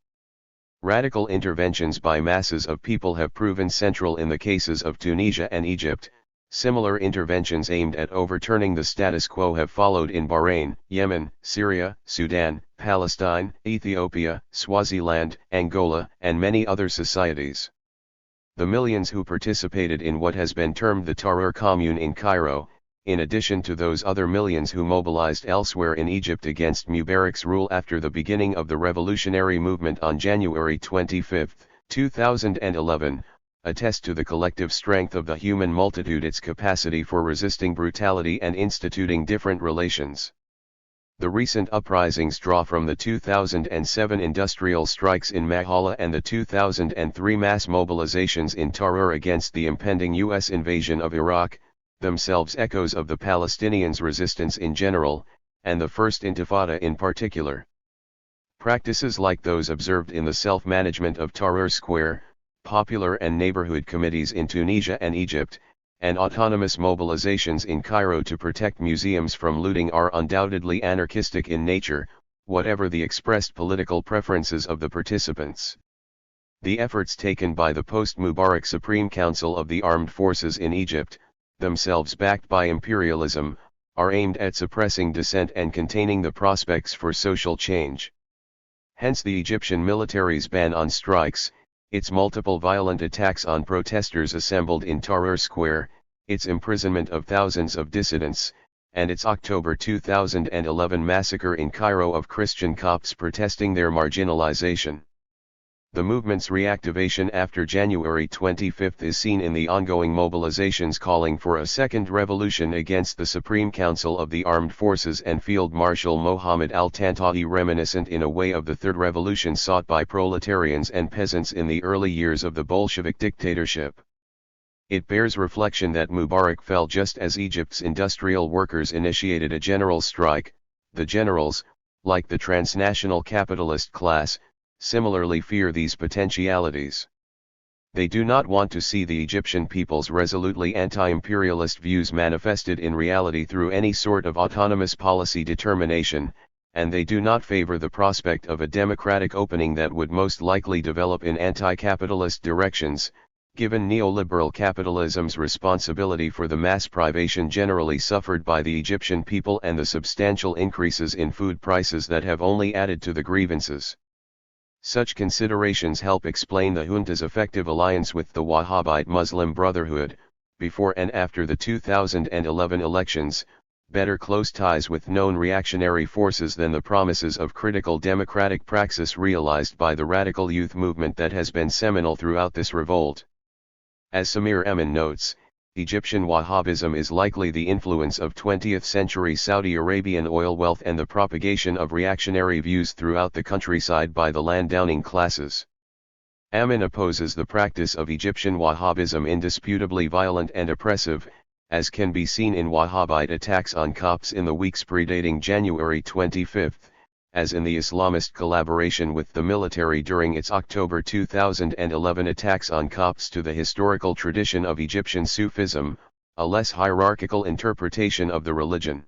Radical interventions by masses of people have proven central in the cases of Tunisia and Egypt. Similar interventions aimed at overturning the status quo have followed in Bahrain, Yemen, Syria, Sudan, Palestine, Ethiopia, Swaziland, Angola, and many other societies. The millions who participated in what has been termed the Tahrir Commune in Cairo, in addition to those other millions who mobilized elsewhere in Egypt against Mubarak's rule after the beginning of the revolutionary movement on January 25, 2011, attest to the collective strength of the human multitude, its capacity for resisting brutality and instituting different relations. The recent uprisings draw from the 2007 industrial strikes in Mahala and the 2003 mass mobilizations in Tahrir against the impending U.S. invasion of Iraq, themselves echoes of the Palestinians' resistance in general, and the First Intifada in particular. Practices like those observed in the self-management of Tahrir Square, popular and neighborhood committees in Tunisia and Egypt, and autonomous mobilizations in Cairo to protect museums from looting are undoubtedly anarchistic in nature, whatever the expressed political preferences of the participants. The efforts taken by the post-Mubarak Supreme Council of the Armed Forces in Egypt, themselves backed by imperialism, are aimed at suppressing dissent and containing the prospects for social change. Hence the Egyptian military's ban on strikes, its multiple violent attacks on protesters assembled in Tahrir Square, its imprisonment of thousands of dissidents, and its October 2011 massacre in Cairo of Christian Copts protesting their marginalization. The movement's reactivation after January 25 is seen in the ongoing mobilizations calling for a second revolution against the Supreme Council of the Armed Forces and Field Marshal Mohammed al-Tantawi, reminiscent in a way of the Third Revolution sought by proletarians and peasants in the early years of the Bolshevik dictatorship. It bears reflection that Mubarak fell just as Egypt's industrial workers initiated a general strike. The generals, like the transnational capitalist class, similarly fear these potentialities. They do not want to see the Egyptian people's resolutely anti-imperialist views manifested in reality through any sort of autonomous policy determination, and they do not favor the prospect of a democratic opening that would most likely develop in anti-capitalist directions, given neoliberal capitalism's responsibility for the mass privation generally suffered by the Egyptian people and the substantial increases in food prices that have only added to the grievances. Such considerations help explain the junta's effective alliance with the Wahhabite Muslim Brotherhood, before and after the 2011 elections, better close ties with known reactionary forces than the promises of critical democratic praxis realized by the radical youth movement that has been seminal throughout this revolt. As Samir Emin notes, Egyptian Wahhabism is likely the influence of 20th-century Saudi Arabian oil wealth and the propagation of reactionary views throughout the countryside by the land-owning classes. Amin opposes the practice of Egyptian Wahhabism indisputably violent and oppressive, as can be seen in Wahhabite attacks on Copts in the weeks predating January 25, as in the Islamist collaboration with the military during its October 2011 attacks on Copts to the historical tradition of Egyptian Sufism, a less hierarchical interpretation of the religion.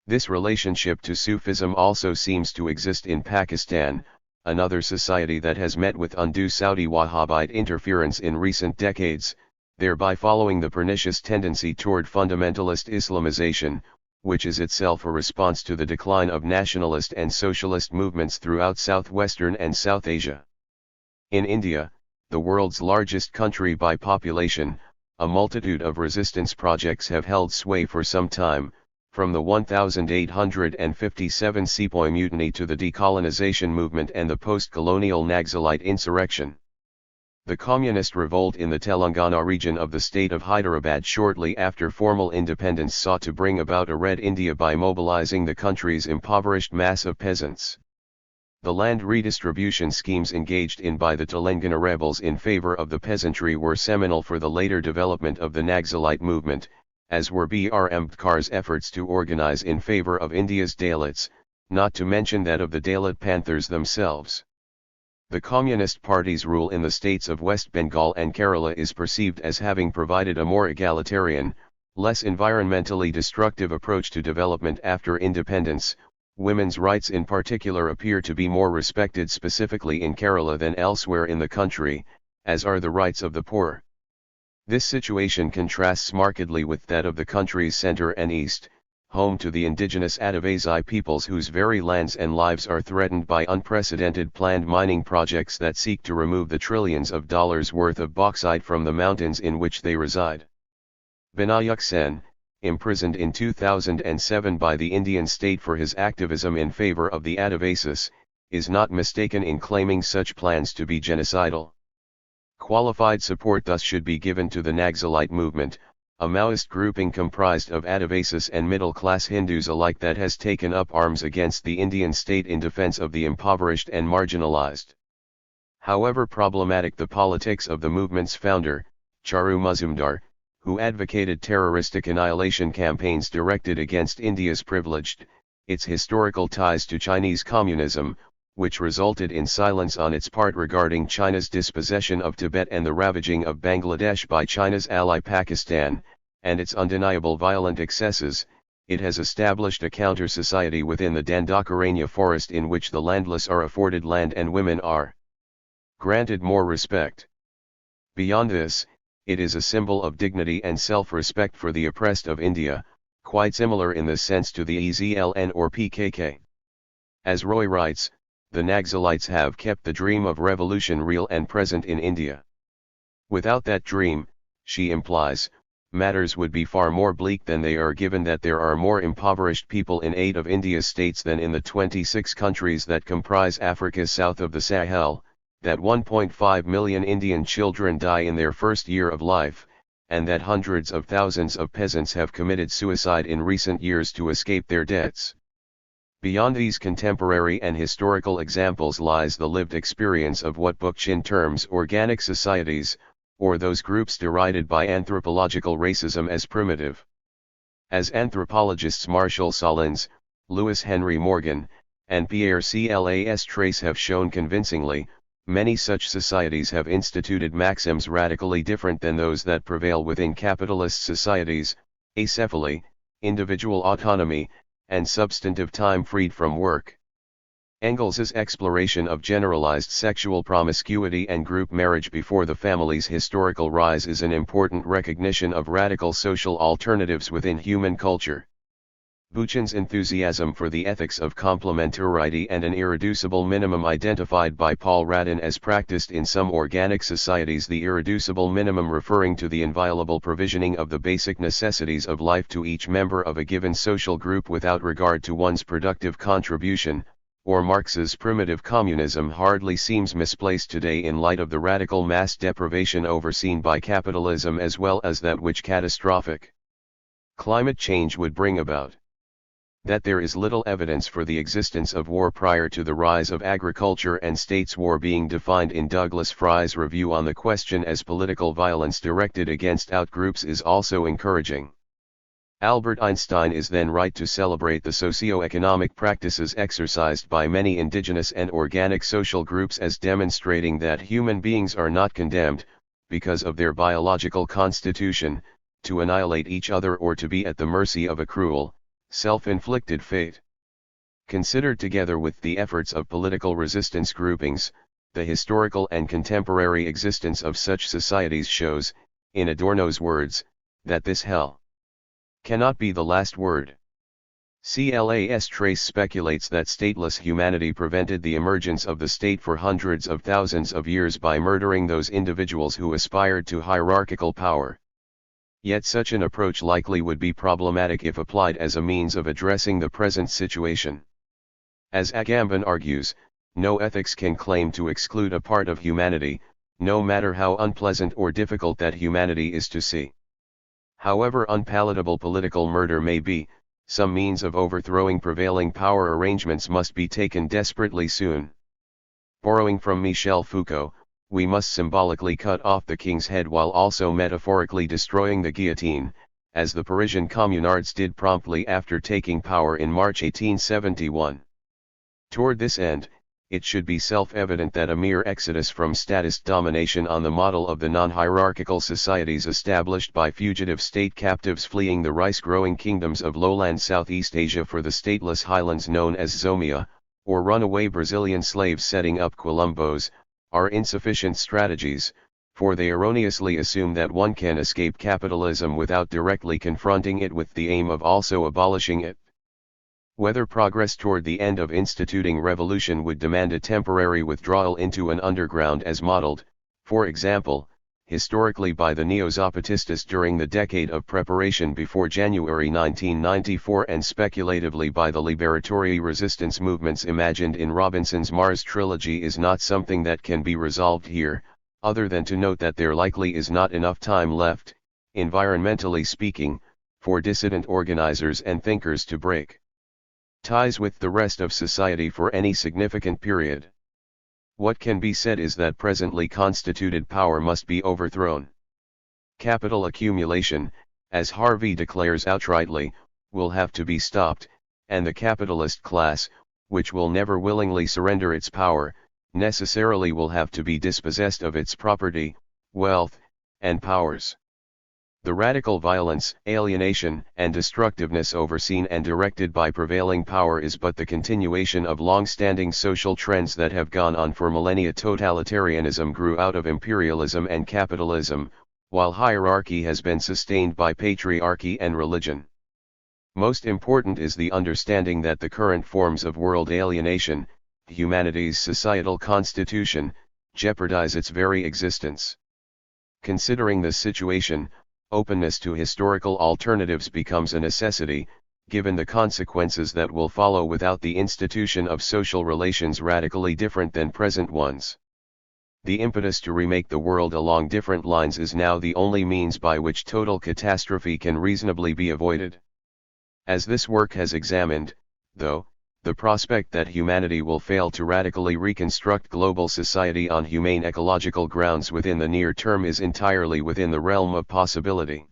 This relationship to Sufism also seems to exist in Pakistan, another society that has met with undue Saudi Wahhabite interference in recent decades, thereby following the pernicious tendency toward fundamentalist Islamization, which is itself a response to the decline of nationalist and socialist movements throughout southwestern and South Asia. In India, the world's largest country by population, a multitude of resistance projects have held sway for some time, from the 1857 Sepoy Mutiny to the decolonization movement and the post-colonial Naxalite insurrection. The communist revolt in the Telangana region of the state of Hyderabad shortly after formal independence sought to bring about a Red India by mobilizing the country's impoverished mass of peasants. The land redistribution schemes engaged in by the Telangana rebels in favor of the peasantry were seminal for the later development of the Naxalite movement, as were B.R. Ambedkar's efforts to organize in favor of India's Dalits, not to mention that of the Dalit Panthers themselves. The Communist Party's rule in the states of West Bengal and Kerala is perceived as having provided a more egalitarian, less environmentally destructive approach to development after independence. Women's rights in particular appear to be more respected specifically in Kerala than elsewhere in the country, as are the rights of the poor. This situation contrasts markedly with that of the country's center and east, home to the indigenous Adivasi peoples whose very lands and lives are threatened by unprecedented planned mining projects that seek to remove the trillions of dollars worth of bauxite from the mountains in which they reside. Binayak Sen, imprisoned in 2007 by the Indian state for his activism in favor of the Adivasis, is not mistaken in claiming such plans to be genocidal. Qualified support thus should be given to the Naxalite movement, a Maoist grouping comprised of Adivasis and middle-class Hindus alike that has taken up arms against the Indian state in defense of the impoverished and marginalized. However problematic the politics of the movement's founder, Charu Mazumdar, who advocated terroristic annihilation campaigns directed against India's privileged, its historical ties to Chinese communism, which resulted in silence on its part regarding China's dispossession of Tibet and the ravaging of Bangladesh by China's ally Pakistan, and its undeniable violent excesses, it has established a counter-society within the Dandakaranya forest in which the landless are afforded land and women are granted more respect. Beyond this, it is a symbol of dignity and self-respect for the oppressed of India, quite similar in this sense to the EZLN or PKK. As Roy writes, the Naxalites have kept the dream of revolution real and present in India. Without that dream, she implies, matters would be far more bleak than they are given that there are more impoverished people in 8 of India's states than in the 26 countries that comprise Africa south of the Sahel, that 1.5 million Indian children die in their first year of life, and that hundreds of thousands of peasants have committed suicide in recent years to escape their debts. Beyond these contemporary and historical examples lies the lived experience of what Bookchin terms organic societies, or those groups derided by anthropological racism as primitive. As anthropologists Marshall Solins, Lewis Henry Morgan, and Pierre Clas Trace have shown convincingly, many such societies have instituted maxims radically different than those that prevail within capitalist societies: acephaly, individual autonomy, and substantive time freed from work. Engels's exploration of generalized sexual promiscuity and group marriage before the family's historical rise is an important recognition of radical social alternatives within human culture. Buchan's enthusiasm for the ethics of complementarity and an irreducible minimum identified by Paul Radin as practiced in some organic societies, the irreducible minimum referring to the inviolable provisioning of the basic necessities of life to each member of a given social group without regard to one's productive contribution, or Marx's primitive communism, hardly seems misplaced today in light of the radical mass deprivation overseen by capitalism as well as that which catastrophic climate change would bring about. That there is little evidence for the existence of war prior to the rise of agriculture and states war being defined in Douglas Fry's review on the question as political violence directed against outgroups is also encouraging. Albert Einstein is then right to celebrate the socio-economic practices exercised by many indigenous and organic social groups as demonstrating that human beings are not condemned, because of their biological constitution, to annihilate each other or to be at the mercy of a cruel, self-inflicted fate. Considered together with the efforts of political resistance groupings, the historical and contemporary existence of such societies shows, in Adorno's words, that this hell cannot be the last word. Clas Trace speculates that stateless humanity prevented the emergence of the state for hundreds of thousands of years by murdering those individuals who aspired to hierarchical power. Yet such an approach likely would be problematic if applied as a means of addressing the present situation. As Agamben argues, no ethics can claim to exclude a part of humanity, no matter how unpleasant or difficult that humanity is to see. However unpalatable political murder may be, some means of overthrowing prevailing power arrangements must be taken desperately soon. Borrowing from Michel Foucault, we must symbolically cut off the king's head while also metaphorically destroying the guillotine, as the Parisian communards did promptly after taking power in March 1871. Toward this end, it should be self-evident that a mere exodus from statist domination on the model of the non-hierarchical societies established by fugitive state captives fleeing the rice-growing kingdoms of lowland Southeast Asia for the stateless highlands known as Zomia, or runaway Brazilian slaves setting up quilombos, are insufficient strategies, for they erroneously assume that one can escape capitalism without directly confronting it with the aim of also abolishing it. Whether progress toward the end of instituting revolution would demand a temporary withdrawal into an underground as modeled, for example, historically by the neo-Zapatistas during the decade of preparation before January 1994 and speculatively by the liberatory resistance movements imagined in Robinson's Mars trilogy is not something that can be resolved here, other than to note that there likely is not enough time left, environmentally speaking, for dissident organizers and thinkers to break ties with the rest of society for any significant period. What can be said is that presently constituted power must be overthrown. Capital accumulation, as Harvey declares outrightly, will have to be stopped, and the capitalist class, which will never willingly surrender its power, necessarily will have to be dispossessed of its property, wealth, and powers. The radical violence, alienation, and destructiveness overseen and directed by prevailing power is but the continuation of long-standing social trends that have gone on for millennia. Totalitarianism grew out of imperialism and capitalism, while hierarchy has been sustained by patriarchy and religion. Most important is the understanding that the current forms of world alienation, humanity's societal constitution, jeopardize its very existence. Considering this situation, openness to historical alternatives becomes a necessity, given the consequences that will follow without the institution of social relations radically different than present ones. The impetus to remake the world along different lines is now the only means by which total catastrophe can reasonably be avoided. As this work has examined, though, the prospect that humanity will fail to radically reconstruct global society on humane ecological grounds within the near term is entirely within the realm of possibility.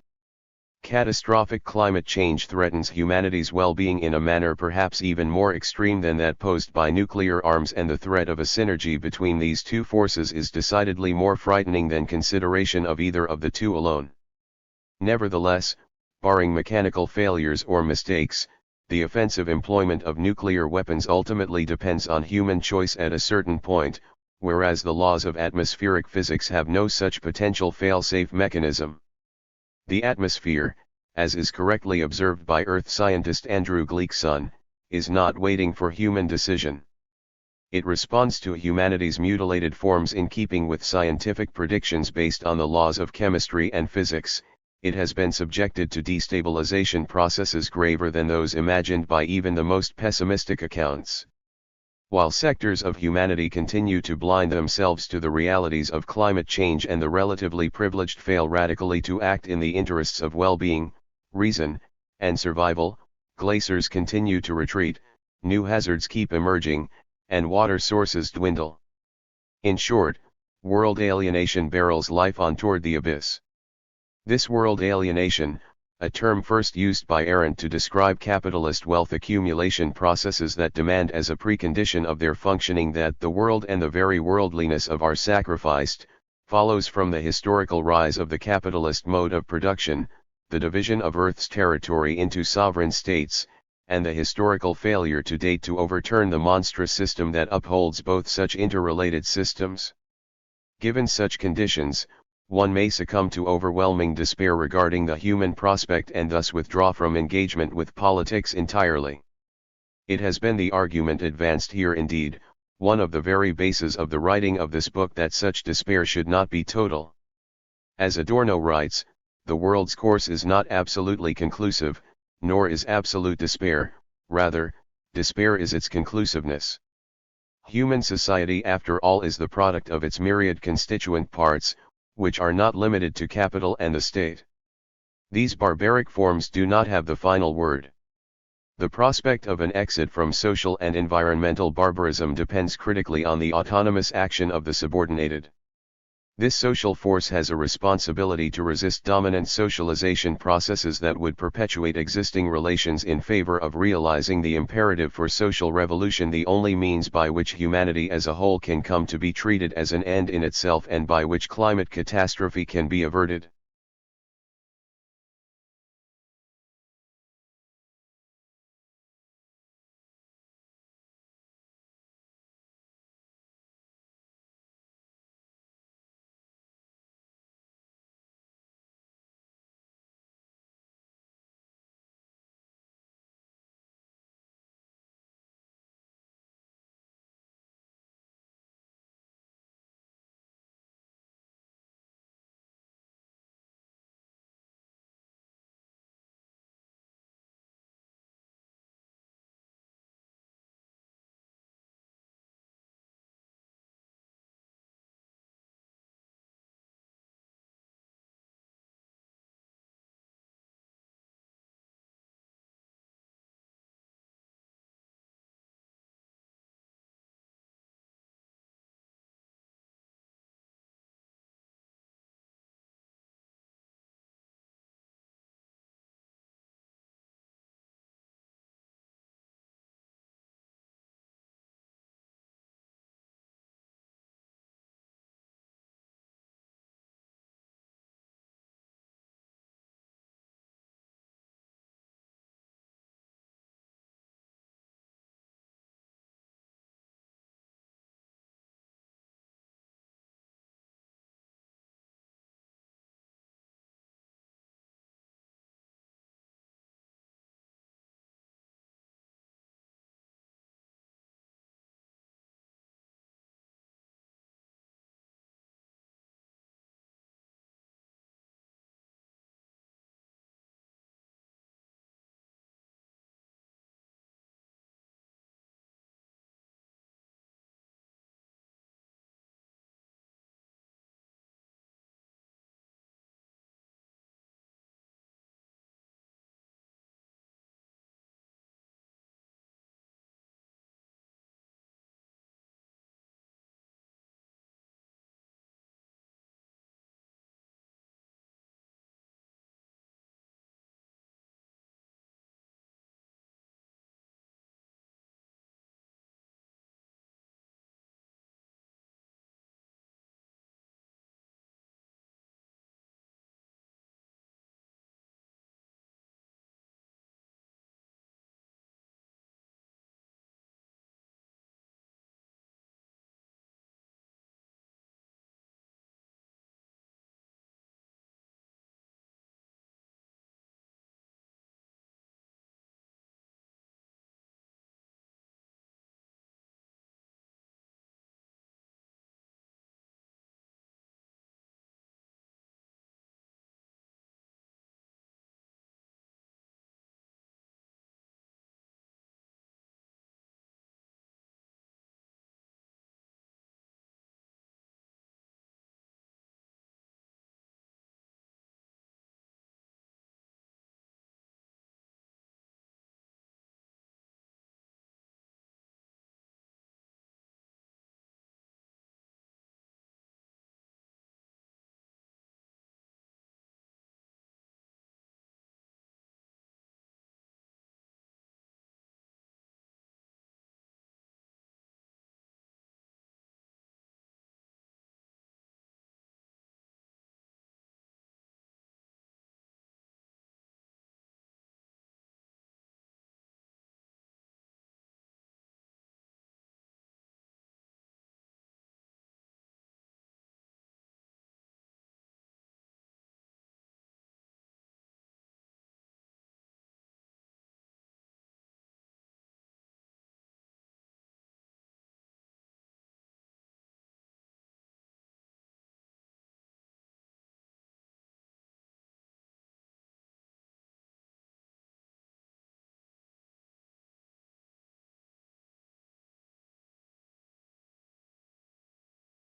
Catastrophic climate change threatens humanity's well-being in a manner perhaps even more extreme than that posed by nuclear arms, and the threat of a synergy between these two forces is decidedly more frightening than consideration of either of the two alone. Nevertheless, barring mechanical failures or mistakes, the offensive employment of nuclear weapons ultimately depends on human choice at a certain point, whereas the laws of atmospheric physics have no such potential fail-safe mechanism. The atmosphere, as is correctly observed by Earth scientist Andrew Gleason, is not waiting for human decision. It responds to humanity's mutilated forms in keeping with scientific predictions based on the laws of chemistry and physics. It has been subjected to destabilization processes graver than those imagined by even the most pessimistic accounts. While sectors of humanity continue to blind themselves to the realities of climate change and the relatively privileged fail radically to act in the interests of well-being, reason, and survival, glaciers continue to retreat, new hazards keep emerging, and water sources dwindle. In short, world alienation barrels life on toward the abyss. This world alienation, a term first used by Arendt to describe capitalist wealth accumulation processes that demand as a precondition of their functioning that the world and the very worldliness of are sacrificed, follows from the historical rise of the capitalist mode of production, the division of Earth's territory into sovereign states, and the historical failure to date to overturn the monstrous system that upholds both such interrelated systems. Given such conditions, one may succumb to overwhelming despair regarding the human prospect and thus withdraw from engagement with politics entirely. It has been the argument advanced here, indeed, one of the very bases of the writing of this book, that such despair should not be total. As Adorno writes, the world's course is not absolutely conclusive, nor is absolute despair, rather, despair is its conclusiveness. Human society, after all, is the product of its myriad constituent parts, which are not limited to capital and the state. These barbaric forms do not have the final word. The prospect of an exit from social and environmental barbarism depends critically on the autonomous action of the subordinated. This social force has a responsibility to resist dominant socialization processes that would perpetuate existing relations in favor of realizing the imperative for social revolution, the only means by which humanity as a whole can come to be treated as an end in itself and by which climate catastrophe can be averted.